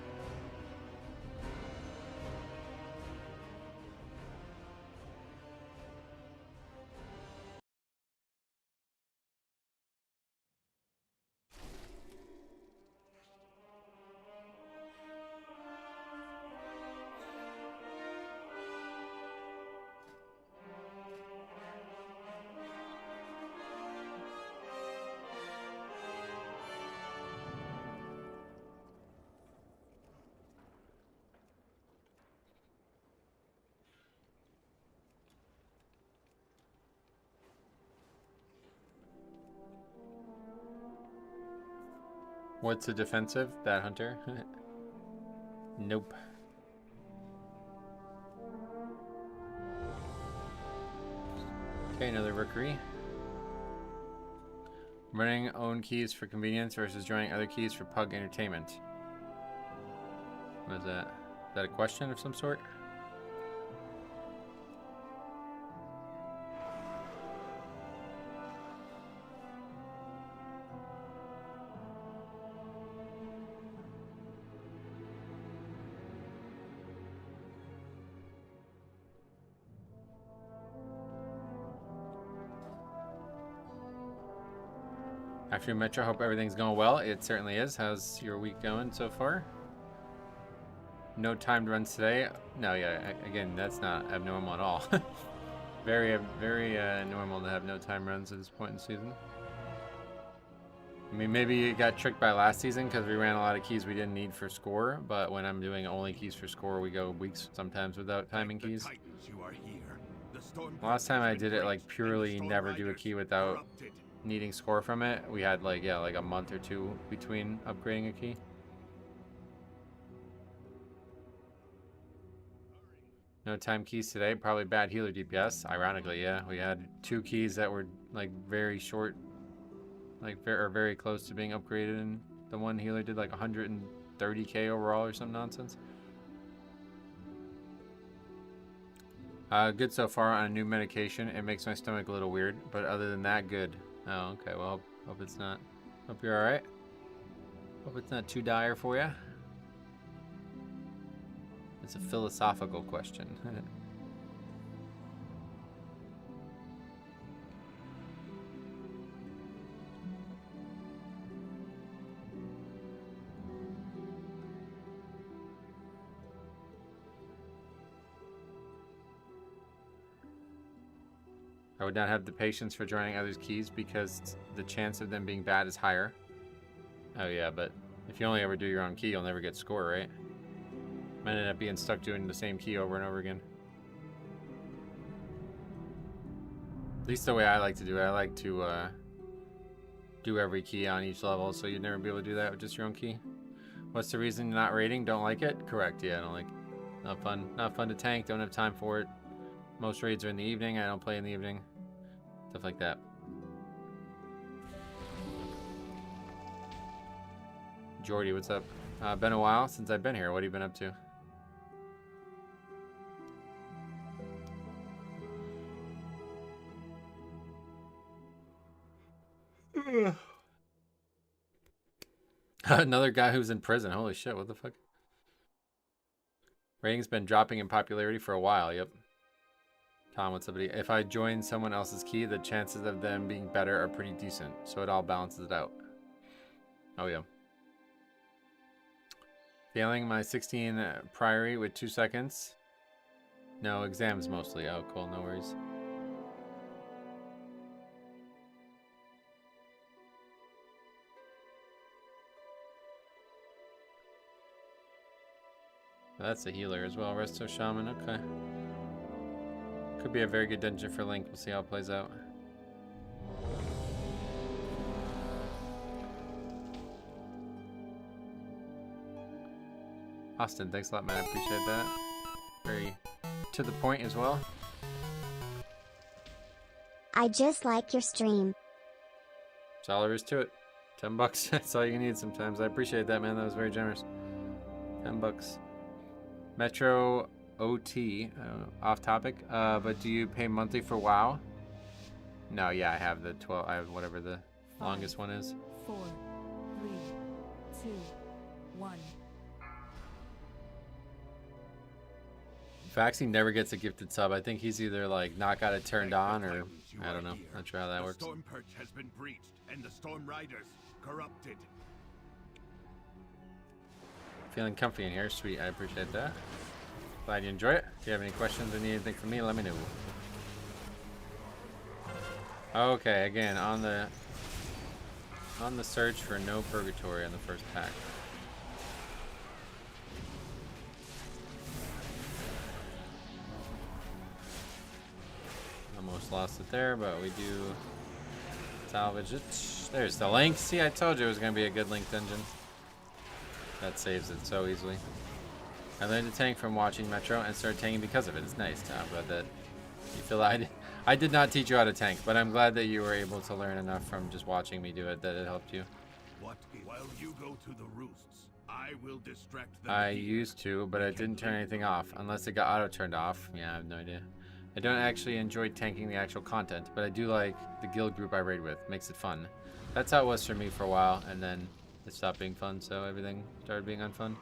What's a defensive? That hunter? Nope. Okay, another rookery. Running own keys for convenience versus joining other keys for pug entertainment. What is that? Is that a question of some sort? After your Metro, hope everything's going well. It certainly is. How's your week going so far? No timed runs today. No, yeah, again, that's not abnormal at all. very normal to have no time runs at this point in the season. I mean, maybe you got tricked by last season because we ran a lot of keys we didn't need for score, but when I'm doing only keys for score, we go weeks sometimes without timing keys. Last time I did it like purely never do a key without needing score from it, we had like, yeah, like a month or two between upgrading a key. No time keys today, probably bad healer DPS. Ironically, yeah, we had 2 keys that were like very short like very close to being upgraded, and the one healer did like 130k overall or some nonsense. Good so far on a new medication. It makes my stomach a little weird, but other than that, good. Oh, okay. Well, hope it's not. Hope you're all right. Hope it's not too dire for you. It's a philosophical question. I would not have the patience for joining others' keys because the chance of them being bad is higher. Oh yeah, but if you only ever do your own key, you'll never get score, right? Might end up being stuck doing the same key over and over again. At least the way I like to do it. I like to do every key on each level, so you'd never be able to do that with just your own key. What's the reason you're not raiding? Don't like it? Correct, yeah, I don't like it. Not fun. Not fun to tank, don't have time for it. Most raids are in the evening, I don't play in the evening. Stuff like that. Jordy, what's up? Been a while since I've been here. What have you been up to? Another guy who's in prison. Holy shit, what the fuck? Rating's been dropping in popularity for a while, yep. Tom, what's up, buddy? If I join someone else's key, the chances of them being better are pretty decent, so it all balances it out. Oh, yeah. Failing my 16 priory with 2 seconds. No, exams mostly. Oh, cool, no worries. That's a healer as well, Resto Shaman, okay. Could be a very good dungeon for Link. We'll see how it plays out. Austin, thanks a lot, man. I appreciate that. Very to the point as well. I just like your stream. That's all there is to it. $10. That's all you need sometimes. I appreciate that, man. That was very generous. $10. Metro OT, off topic, but do you pay monthly for WoW? No, yeah, I have the 12, I have whatever the longest one is. 4, 3, 2, 1. Faxi never gets a gifted sub. I think he's either like not got it turned on or I don't know. Not sure how that works. The storm perch has been breached and the storm riders corrupted. Feeling comfy in here. Sweet, I appreciate that. Glad you enjoy it. If you have any questions or need anything from me, let me know. Okay, again, on the search for no purgatory on the first pack. Almost lost it there, but we do salvage it. There's the link. See, I told you it was going to be a good link dungeon. That saves it so easily. I learned to tank from watching Metro and started tanking because of it. It's nice, Tom. I'm glad that you feel I did not teach you how to tank, but I'm glad that you were able to learn enough from just watching me do it that it helped you. While you go to the roosts, I will distract them. I used to, but I didn't turn anything off unless it got auto turned off. Yeah, I have no idea. I don't actually enjoy tanking the actual content, but I do like the guild group I raid with. Makes it fun. That's how it was for me for a while, and then it stopped being fun, so everything started being unfun.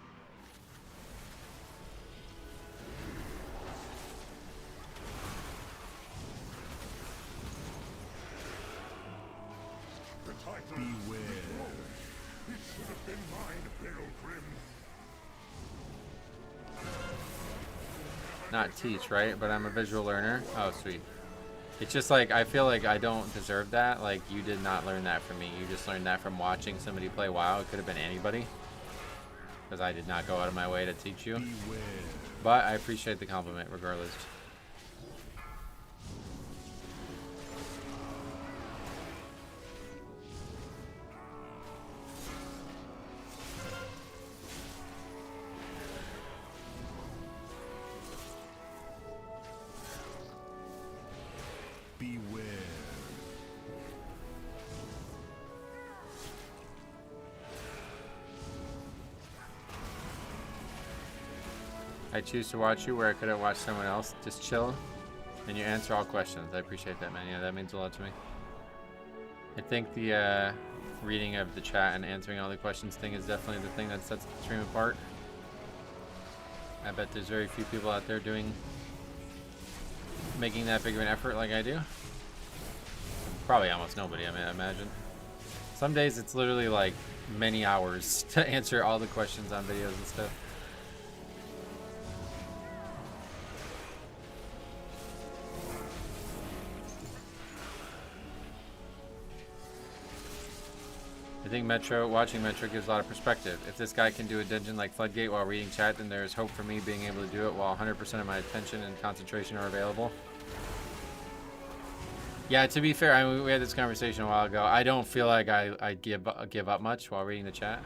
Beware. It should have been mine, Pilgrim. Not teach, right? But I'm a visual learner. Oh, sweet. It's just like, I feel like I don't deserve that. Like, you did not learn that from me. You just learned that from watching somebody play WoW. It could have been anybody. Because I did not go out of my way to teach you. Beware. But I appreciate the compliment regardless. Beware. I choose to watch you where I could have watched someone else. Just chill, and you answer all questions. I appreciate that, man. Yeah, that means a lot to me. I think the reading of the chat and answering all the questions thing is definitely the thing that sets the stream apart. I bet there's very few people out there making that big of an effort like I do. Probably almost nobody, I imagine. Some days it's literally like many hours to answer all the questions on videos and stuff. I think watching Metro gives a lot of perspective. If this guy can do a dungeon like Floodgate while reading chat, then there's hope for me being able to do it while 100% of my attention and concentration are available. Yeah, to be fair, I mean, we had this conversation a while ago. I don't feel like I give up much while reading the chat.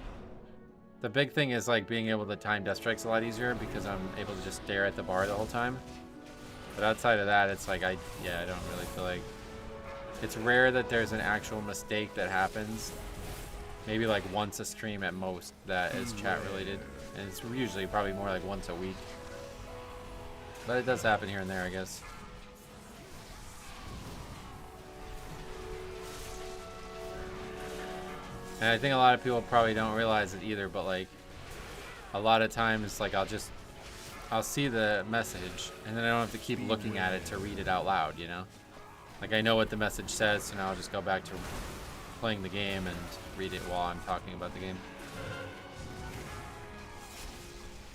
The big thing is like being able to time death strikes a lot easier because I'm able to just stare at the bar the whole time. But outside of that, it's like I don't really feel like it's rare that there's an actual mistake that happens. Maybe like once a stream at most that is chat related, and it's usually probably more like once a week. But it does happen here and there, I guess. And I think a lot of people probably don't realize it either, but like a lot of times like I'll see the message and then I don't have to keep looking at it to read it out loud, you know? Like I know what the message says, so now I'll just go back to playing the game and read it while I'm talking about the game.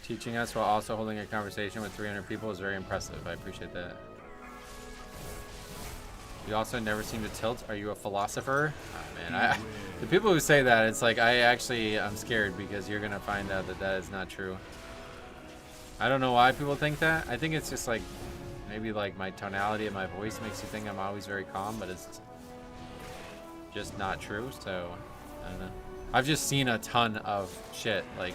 Teaching us while also holding a conversation with 300 people is very impressive. I appreciate that. You also never seem to tilt. Are you a philosopher? Oh, man, the people who say that, it's like I'm scared because you're gonna find out that that is not true. I don't know why people think that. I think it's just like maybe like my tonality of my voice makes you think I'm always very calm, but it's just not true. So I don't know. I've just seen a ton of shit. Like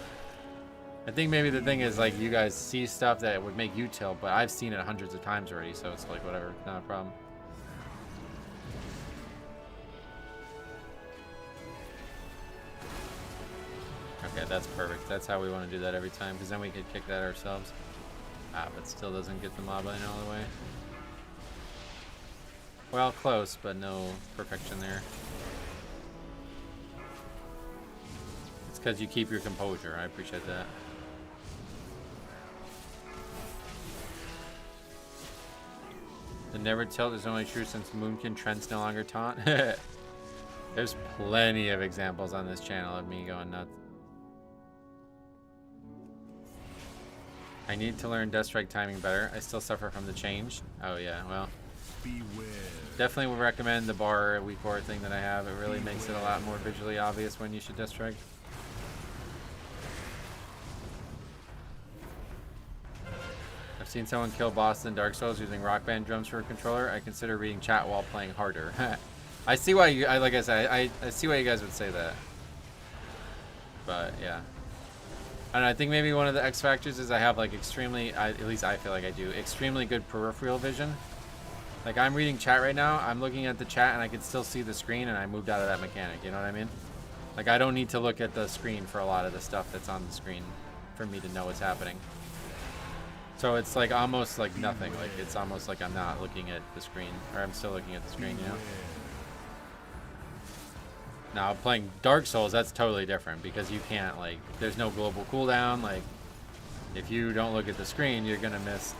I think maybe the thing is like you guys see stuff that would make you tilt, but I've seen it hundreds of times already, so it's like whatever, not a problem. Okay, that's perfect. That's how we want to do that every time, because then we could kick that ourselves. But still doesn't get the mob line all the way. Well, close, but no perfection there. It's because you keep your composure. I appreciate that. The never tilt is only true since Moonkin Trent's no longer taunt. There's plenty of examples on this channel of me going nuts. I need to learn death strike timing better. I still suffer from the change. Oh yeah, well. Beware. Definitely would recommend the bar weak bar thing that I have. It really makes it a lot more visually obvious when you should death strike. I've seen someone kill boss in Dark Souls using Rock Band drums for a controller. I consider reading chat while playing harder. I see why you, like I said, I see why you guys would say that. But yeah. And I think maybe one of the X factors is I have like extremely, at least I feel like I do, extremely good peripheral vision. Like I'm reading chat right now, I'm looking at the chat and I can still see the screen, and I moved out of that mechanic, you know what I mean? Like I don't need to look at the screen for a lot of the stuff that's on the screen for me to know what's happening. So it's like almost like nothing, like it's almost like I'm not looking at the screen, or I'm still looking at the screen, you know? Now playing Dark Souls, that's totally different because you can't, like, there's no global cooldown. Like if you don't look at the screen, you're gonna miss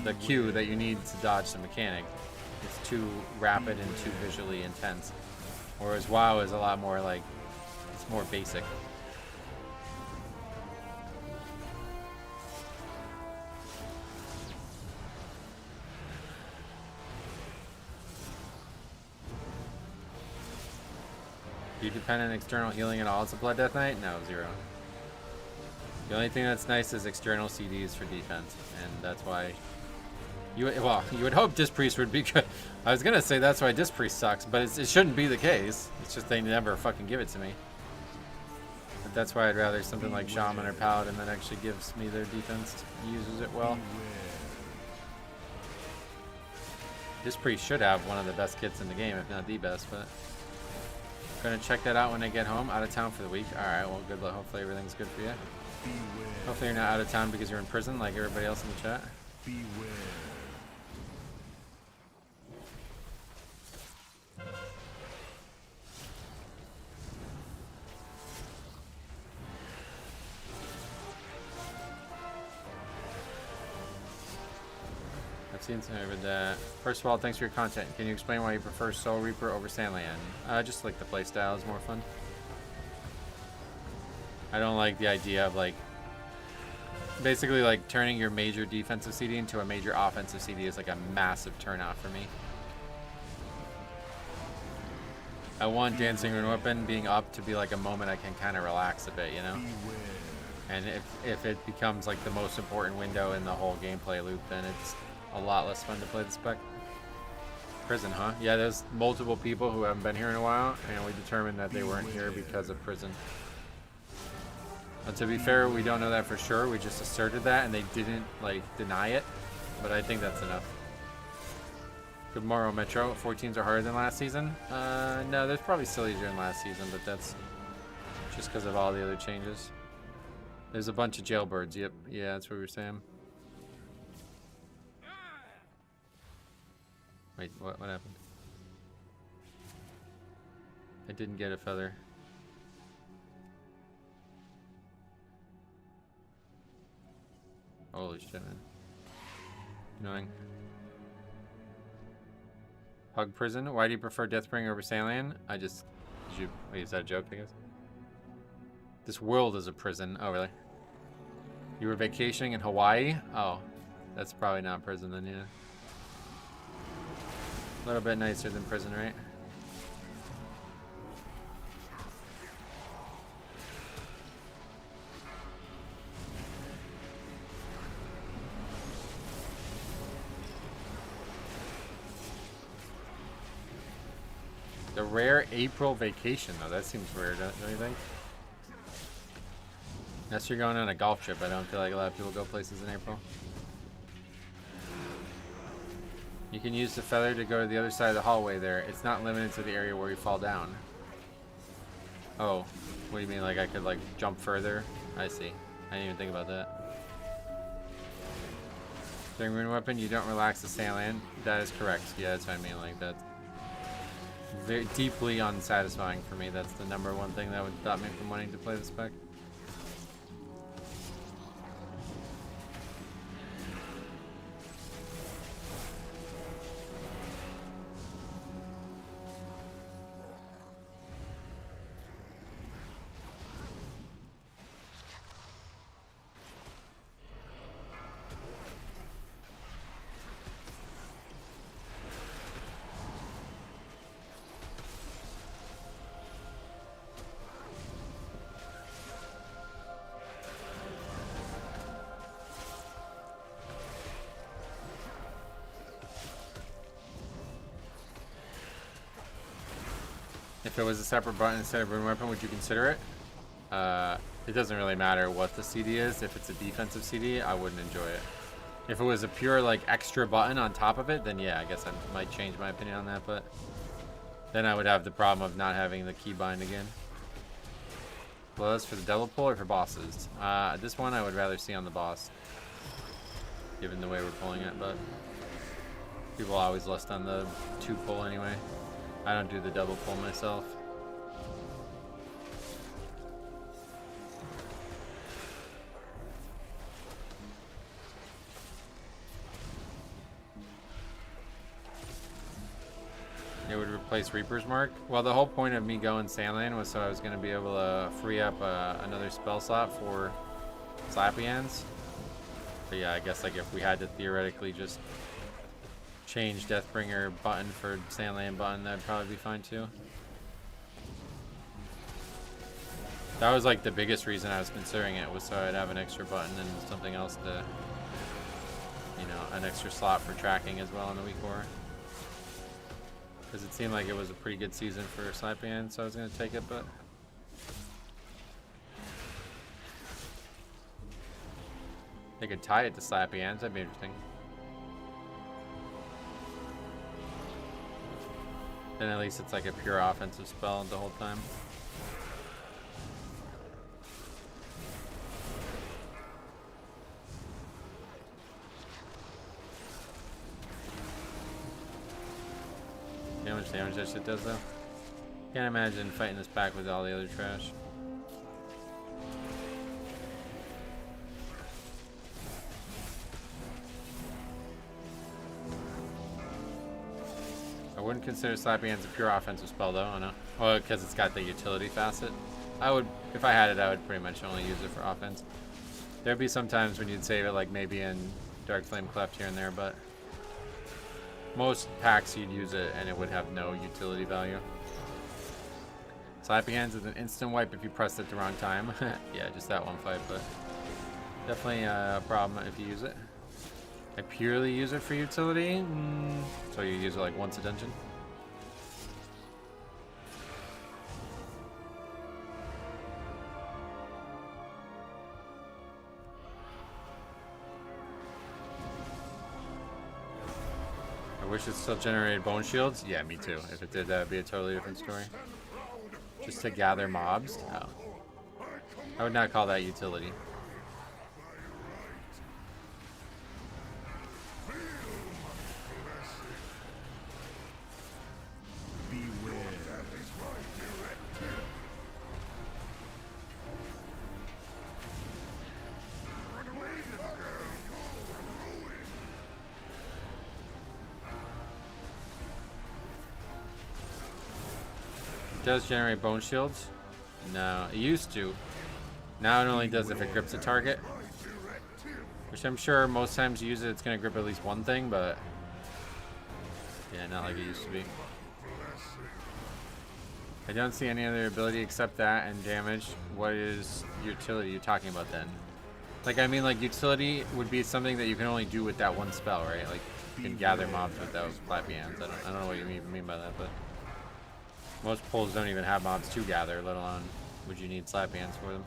the cue that you need to dodge the mechanic. It's too rapid and too visually intense. Whereas WoW is a lot more like, it's more basic. Do you depend on external healing at all as a Blood Death Knight? No, 0. The only thing that's nice is external CDs for defense, and that's why you would hope Disc Priest would be good. I was gonna say that's why Disc Priest sucks, but it shouldn't be the case. It's just they never fucking give it to me. But that's why I'd rather something like Shaman or Paladin that actually gives me their defense, uses it well. Disc Priest should have one of the best kits in the game, if not the best, but gonna check that out when I get home. Out of town for the week. Alright, well good luck. Hopefully everything's good for you. Hopefully you're not out of town because you're in prison like everybody else in the chat. Beware. I've seen some over that. First of all, thanks for your content. Can you explain why you prefer Soul Reaper over Sandland? Just like the playstyle is more fun. I don't like the idea of like basically like turning your major defensive CD into a major offensive CD is like a massive turnout for me. I want Dancing Rune Weapon being up to be like a moment I can kind of relax a bit, you know? And if it becomes like the most important window in the whole gameplay loop, then it's a lot less fun to play the spec. Prison, huh? Yeah, there's multiple people who haven't been here in a while, and we determined that they weren't here because of prison. To be fair, we don't know that for sure. We just asserted that, and they didn't like deny it. But I think that's enough. Good morrow, Metro. 14s are harder than last season. No, there's probably still easier than last season, but that's just because of all the other changes. There's a bunch of jailbirds. Yep, yeah, that's what we were saying. Wait, what happened? I didn't get a feather. Holy shit, man. Annoying. Hug prison? Why do you prefer Deathbringer over Sandland? Wait, is that a joke, I guess? This world is a prison. Oh, really? You were vacationing in Hawaii? Oh, that's probably not prison then, yeah. A little bit nicer than prison, right? The rare April vacation, though. That seems weird, don't you think? Unless you're going on a golf trip, I don't feel like a lot of people go places in April. You can use the feather to go to the other side of the hallway there. It's not limited to the area where you fall down. Oh, what do you mean? Like I could like jump further? I see. I didn't even think about that. During Rune Weapon, you don't relax the Sandland. That is correct. Yeah, that's what I mean. Like that's very deeply unsatisfying for me. That's the number one thing that would stop me from wanting to play the spec. If it was a separate button instead of Rune Weapon, would you consider it? It doesn't really matter what the CD is. If it's a defensive CD, I wouldn't enjoy it. If it was a pure like extra button on top of it, then yeah, I guess I might change my opinion on that, but then I would have the problem of not having the keybind again. Blows for the devil pull or for bosses? This one I would rather see on the boss, given the way we're pulling it, but people always list on the 2 pull anyway. I don't do the double pull myself. It would replace Reaper's Mark. Well, the whole point of me going Sandland was so I was going to be able to free up another spell slot for Slappy Hands. But yeah, I guess like if we had to theoretically just change Deathbringer button for Sandland button, that'd probably be fine too. That was like the biggest reason I was considering it, was so I'd have an extra button and something else to, you know, an extra slot for tracking as well in the week 4. Because it seemed like it was a pretty good season for Slappy Hands, so I was going to take it, but they could tie it to Slappy Hands, that'd be interesting. Then at least it's like a pure offensive spell the whole time. how much damage that shit does though. Can't imagine fighting this pack with all the other trash. I wouldn't consider Slapping Hands a pure offensive spell though, I know. Well, because it's got the utility facet. I would, if I had it, I would pretty much only use it for offense. There'd be some times when you'd save it, like maybe in Dark Flame Cleft here and there, but most packs you'd use it and it would have no utility value. Slapping Hands is an instant wipe if you pressed it the wrong time. Yeah, just that one fight, but definitely a problem if you use it. I purely use it for utility, so you use it like once a dungeon. I wish it still generated bone shields. Yeah, me too. If it did, that would be a totally different story. Just to gather mobs? No. I would not call that utility. Does generate bone shields? No, it used to. Now it only does if it grips a target. Which I'm sure most times you use it, it's going to grip at least one thing, but yeah, not like it used to be. I don't see any other ability except that and damage. What is utility you're talking about then? Like, I mean, like, utility would be something that you can only do with that one spell, right? Like, you can gather mobs with those Slappy Hands. I don't know what you even mean by that, but most pulls don't even have mobs to gather, let alone would you need Slappy Hands for them.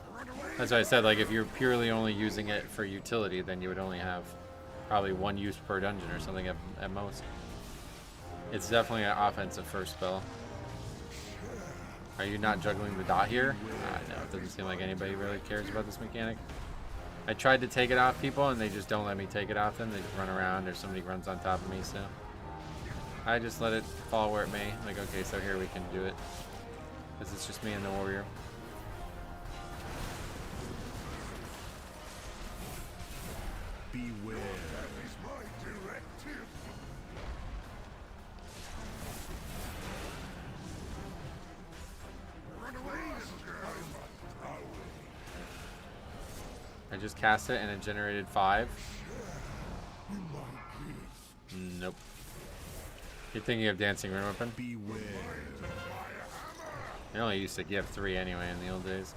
That's why I said, like, if you're purely only using it for utility, then you would only have probably one use per dungeon or something at most. It's definitely an offensive first spell. Are you not juggling the dot here? No, it doesn't seem like anybody really cares about this mechanic. I tried to take it off people and they just don't let me take it off them. They just run around or somebody runs on top of me, so I just let it fall where it may. Like, okay, so here we can do it. Because it's just me and the warrior. Beware. That is my directive. Run away, girl. I just cast it and it generated 5. Nope. Good thing you have Dancing Rune Weapon. Beware. I only used to give 3 anyway in the old days.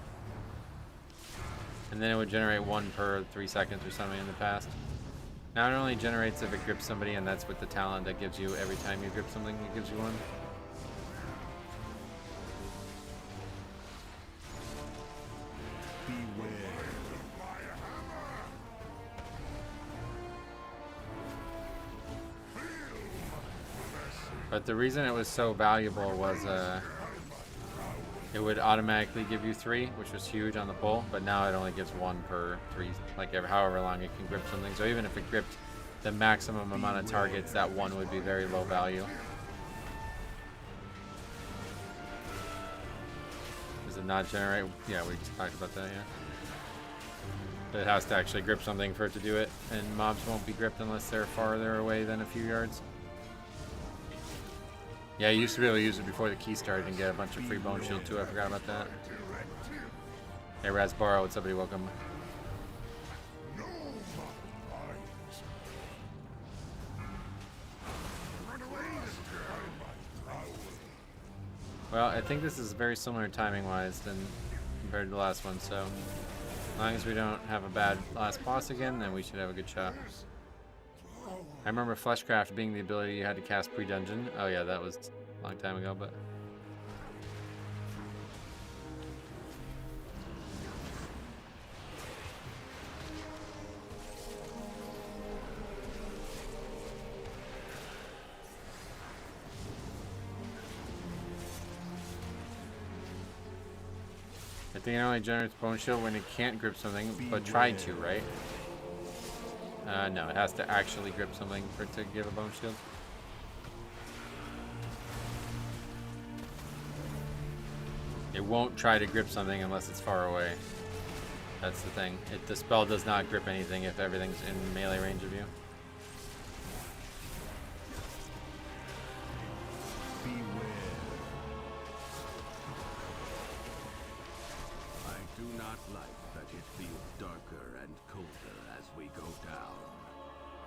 And then it would generate 1 per 3 seconds or something in the past. Now it only generates if it grips somebody, and that's with the talent that gives you every time you grip something, it gives you 1. But the reason it was so valuable was it would automatically give you 3, which was huge on the pull, but now it only gives 1 per 3, like however long it can grip something. So even if it gripped the maximum amount of targets, that 1 would be very low value. Does it not generate? Yeah, we talked about that, yeah. But it has to actually grip something for it to do it, and mobs won't be gripped unless they're farther away than a few yards. Yeah, you used to be able to use it before the key started and get a bunch of free bone shield too. I forgot about that. Hey, Rasbaro, what's up, buddy? Welcome. Well, I think this is very similar timing-wise than compared to the last one, so as long as we don't have a bad last boss again, then we should have a good shot. I remember Fleshcraft being the ability you had to cast pre-dungeon. Oh yeah, that was a long time ago, but I think it only generates bone shield when it can't grip something, but tried to, right? No, it has to actually grip something for it to give a bone shield. It won't try to grip something unless it's far away. That's the thing. The spell does not grip anything if everything's in melee range of you. Beware. I do not like that it feels darker and colder as we go down.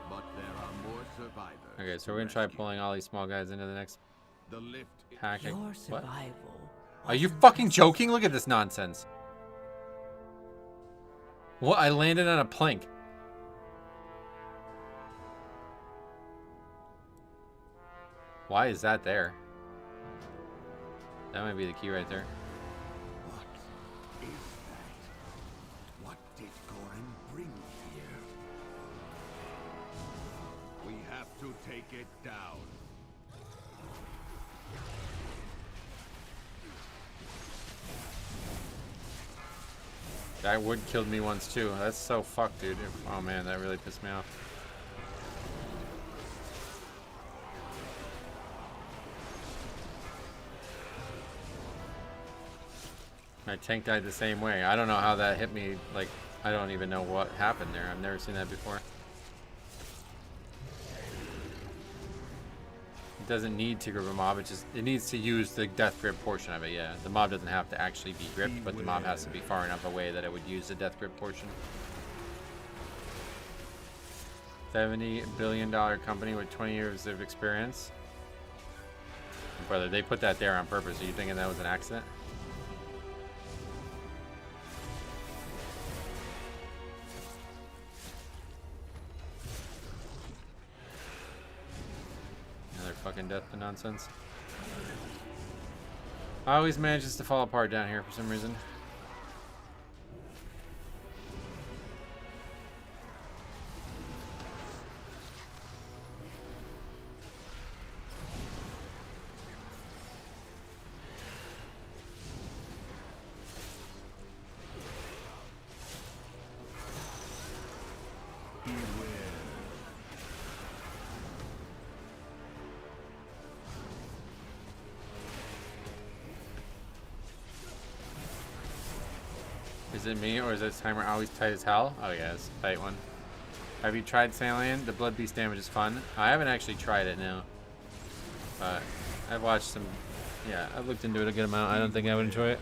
But there are more survivors. Okay, so we're gonna try pulling all these small guys into the next The lift pack. Your What? survival. Are you fucking joking? Look at this nonsense. What? I landed on a plank. Why is that there? That might be the key right there. What is that? What did Goran bring here? We have to take it down. That wood killed me once too. That's so fucked, dude. Oh man, that really pissed me off. My tank died the same way. I don't know how that hit me. Like, I don't even know what happened there. I've never seen that before. It doesn't need to grip a mob. It needs to use the death grip portion of it. Yeah, the mob doesn't have to actually be gripped, but the mob has to be far enough away that it would use the death grip portion. $70 billion company with 20 years of experience. Brother, they put that there on purpose. Are you thinking that was an accident? Fucking death to nonsense. Always manages to fall apart down here for some reason. Is it me, or is this timer always tight as hell? Oh yeah, it's a tight one. Have you tried Salient? The Blood Beast damage is fun. I haven't actually tried it now. But I've watched some... Yeah, I've looked into it a good amount. I don't think I would enjoy it.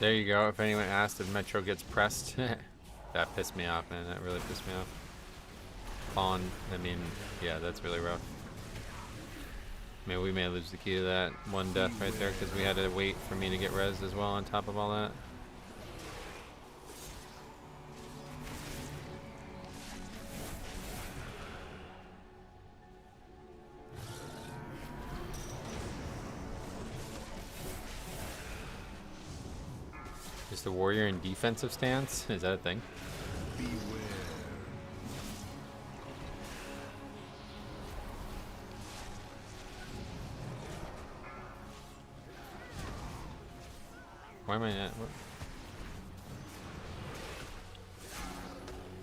There you go. If anyone asked if Metro gets pressed, that pissed me off, man. That really pissed me off. Pawn, I mean, yeah, that's really rough. I mean, we may lose the key to that one death right there because we had to wait for me to get rezzed as well on top of all that. Is the warrior in defensive stance? Is that a thing? Beware. Why am I not? What?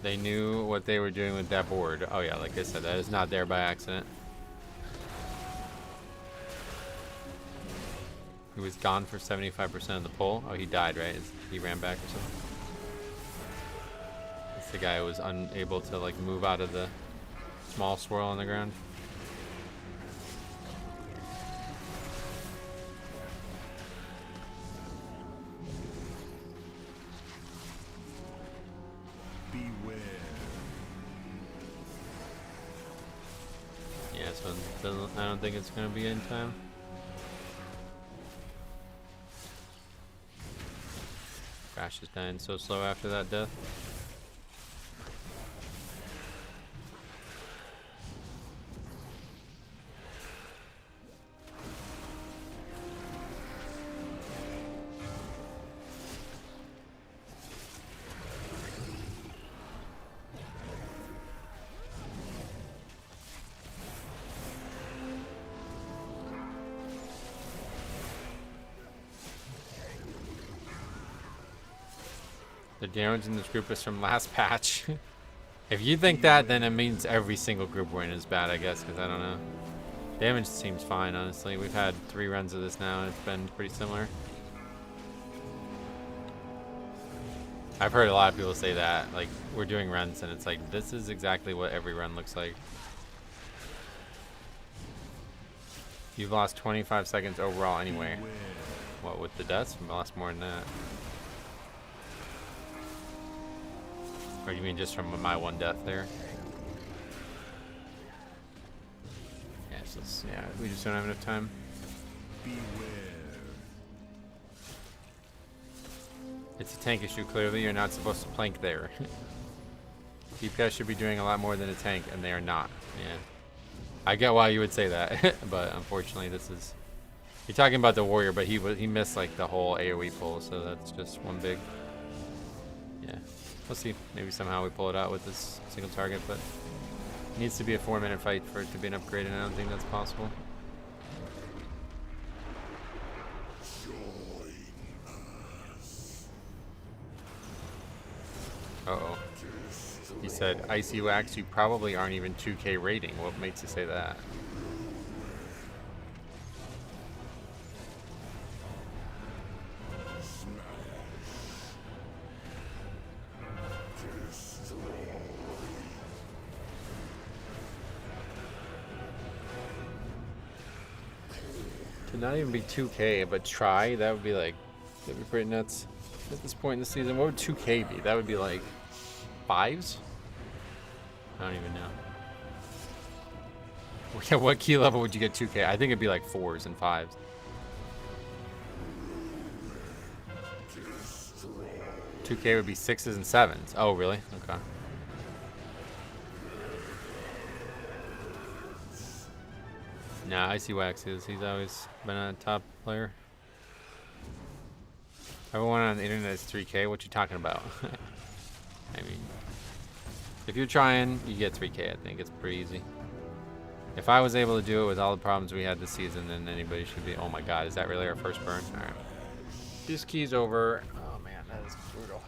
They knew what they were doing with that board. Oh yeah, like I said, that is not there by accident. He was gone for 75% of the pull. Oh, he died, right? He ran back or something? It's the guy who was unable to like move out of the small swirl on the ground. Beware. Yeah, so I don't think it's gonna be in time. Crash is dying so slow after that death. The damage in this group is from last patch. If you think that, then it means every single group we're in is bad, I guess, because I don't know. Damage seems fine, honestly. We've had 3 runs of this now, and it's been pretty similar. I've heard a lot of people say that. Like, we're doing runs, and it's like, this is exactly what every run looks like. You've lost 25 seconds overall anyway. What, with the deaths? We lost more than that. Or you mean just from my 1 death there? Yeah, yeah, we just don't have enough time. It's a tank issue, clearly. You're not supposed to plank there. DPS should be doing a lot more than a tank, and they are not. Yeah. I get why you would say that, but unfortunately this is... You're talking about the warrior, but he missed like the whole AoE pull, so that's just one big... Yeah. We'll see. Maybe somehow we pull it out with this single target, but it needs to be a 4-minute fight for it to be an upgrade, and I don't think that's possible. Uh-oh. He said, Icy Wax, you probably aren't even 2K rating. What makes you say that? To not even be 2K, but try, that would be like, that'd be pretty nuts. At this point in the season, what would 2K be? That would be like 5s? I don't even know. Yeah, what key level would you get 2K? I think it'd be like 4s and 5s. $2K would be 6s and 7s. Oh, really? Okay. Nah, Icy Wax is. He's always been a top player. Everyone on the internet is 3K. What you talking about? I mean, if you're trying, you get 3K. I think it's pretty easy. If I was able to do it with all the problems we had this season, then anybody should be. Oh my God, is that really our first burn? All right. This key's over. Oh man, that is brutal.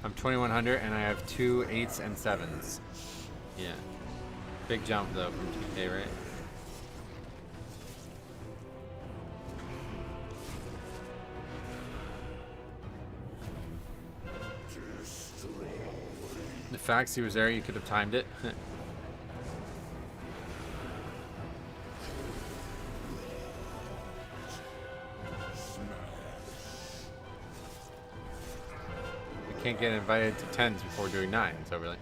I'm 2100 and I have 2 8s and 7s. Yeah. Big jump though from 2K, right? The fact he was there, you could have timed it. We can't get invited to 10s before doing 9s, so really.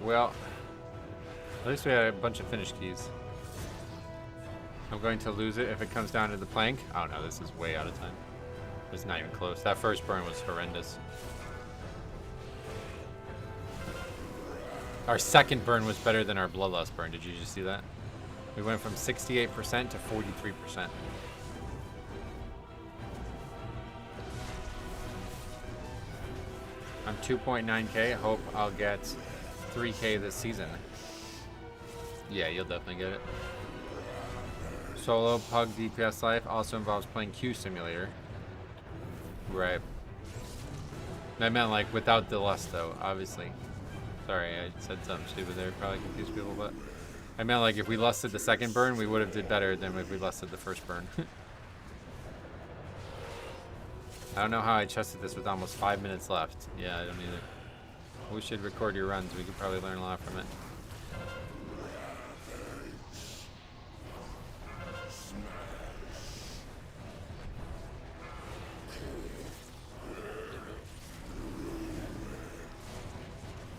Well, at least we had a bunch of finish keys. I'm going to lose it if it comes down to the plank. Oh no, this is way out of time. It's not even close. That first burn was horrendous. Our second burn was better than our Bloodlust burn. Did you just see that? We went from 68% to 43%. I'm 2.9K. Hope I'll get 3K this season. Yeah, you'll definitely get it. Solo Pug DPS life also involves playing Q Simulator. Right. I meant like without the lust though, obviously. Sorry, I said something stupid there. Probably confused people, but I meant like if we lusted the second burn, we would have did better than if we lusted the first burn. I don't know how I chested this with almost 5 minutes left. Yeah, I don't either. We should record your runs. We could probably learn a lot from it.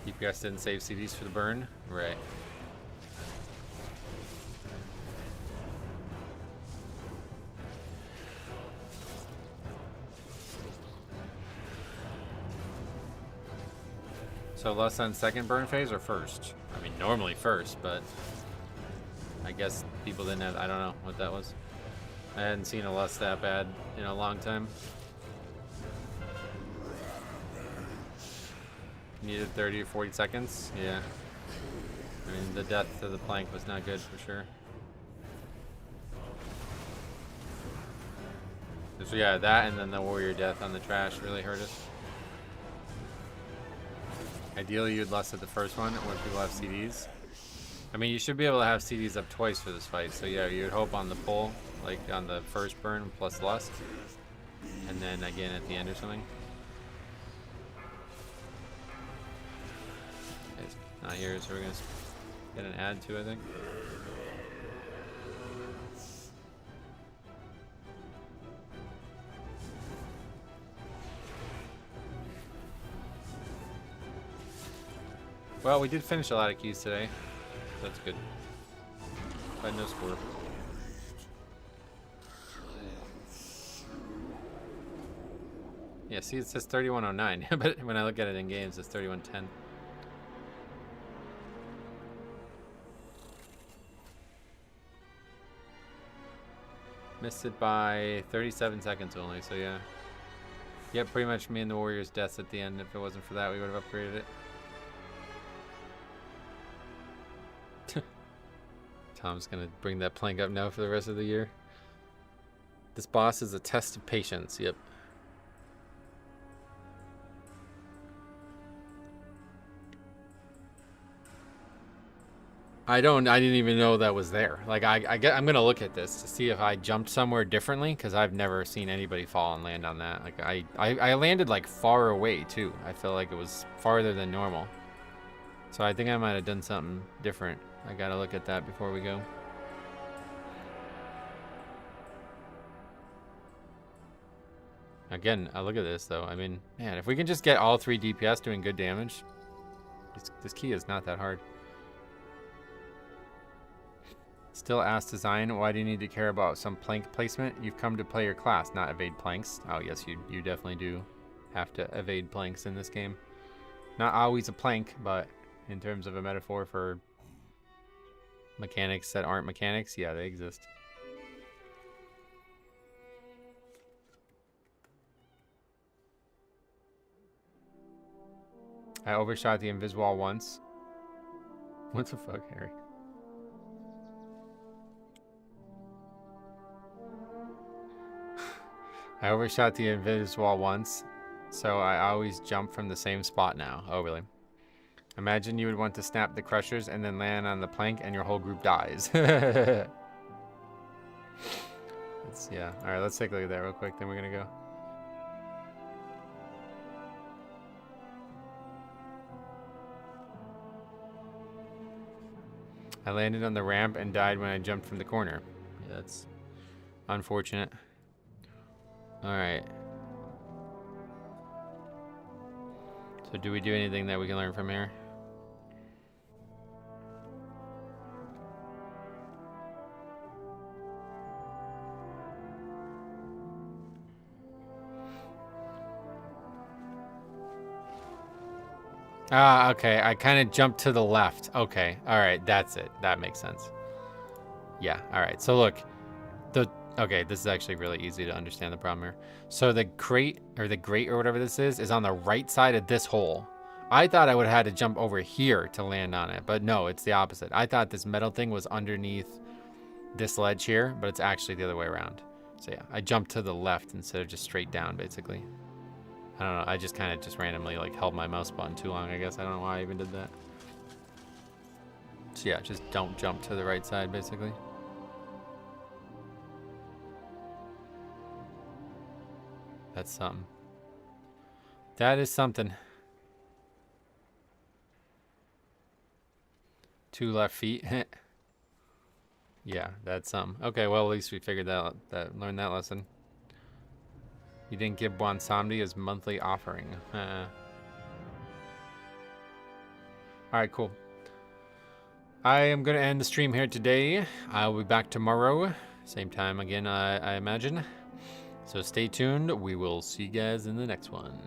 DPS didn't save CDs for the burn? Right. So less than second burn phase or first? I mean, normally first, but I guess people didn't have, I don't know what that was. I hadn't seen a lust that bad in a long time. Needed 30 or 40 seconds, yeah. I mean, the death to the plank was not good for sure. So yeah, that and then the warrior death on the trash really hurt us. Ideally, you'd lust at the first one when people have CDs. I mean, you should be able to have CDs up twice for this fight. So yeah, you'd hope on the pull, like on the first burn plus lust, and then again at the end or something. It's not here, so we're gonna get an add to, I think. Well, we did finish a lot of keys today. That's good. But no score. Yeah, see, it says 3109, but when I look at it in games, it's 3110. Missed it by 37 seconds only, so yeah. Yep, pretty much me and the Warriors' deaths at the end. If it wasn't for that, we would have upgraded it. Tom's gonna bring that plank up now for the rest of the year. This boss is a test of patience, yep. I didn't even know that was there. Like, I'm gonna look at this to see if I jumped somewhere differently, because I've never seen anybody fall and land on that. Like, I landed like far away too. I feel like it was farther than normal. So I think I might have done something different. I gotta look at that before we go. Again, I look at this though. I mean, man, if we can just get all 3 DPS doing good damage, this key is not that hard. Still ask design, why do you need to care about some plank placement? You've come to play your class, not evade planks. Oh yes, you definitely do have to evade planks in this game. Not always a plank, but in terms of a metaphor for mechanics that aren't mechanics, yeah, they exist. I overshot the invis wall once. What the fuck, Harry? I overshot the invis wall once, so I always jump from the same spot now. Oh, really? Imagine you would want to snap the crushers and then land on the plank and your whole group dies. Yeah. All right, let's take a look at that real quick, then we're gonna go. I landed on the ramp and died when I jumped from the corner. Yeah, that's unfortunate. All right. So do we do anything that we can learn from here? Ah, okay. I kind of jumped to the left. Okay. All right. That's it. That makes sense. Yeah. All right. So look, okay, this is actually really easy to understand the problem here. So the crate or the grate or whatever this is on the right side of this hole. I thought I would have had to jump over here to land on it, but no, it's the opposite. I thought this metal thing was underneath this ledge here, but it's actually the other way around. So yeah, I jumped to the left instead of just straight down, basically. I don't know, I just kind of just randomly like held my mouse button too long, I guess. I don't know why I even did that. So yeah, just don't jump to the right side, basically. That's something. That is something. 2 left feet. Yeah, that's something. Okay, well, at least we figured that out, learned that lesson. You didn't give Bwansamdi his monthly offering. Alright, cool. I am going to end the stream here today. I'll be back tomorrow. Same time again, I imagine. So stay tuned. We will see you guys in the next one.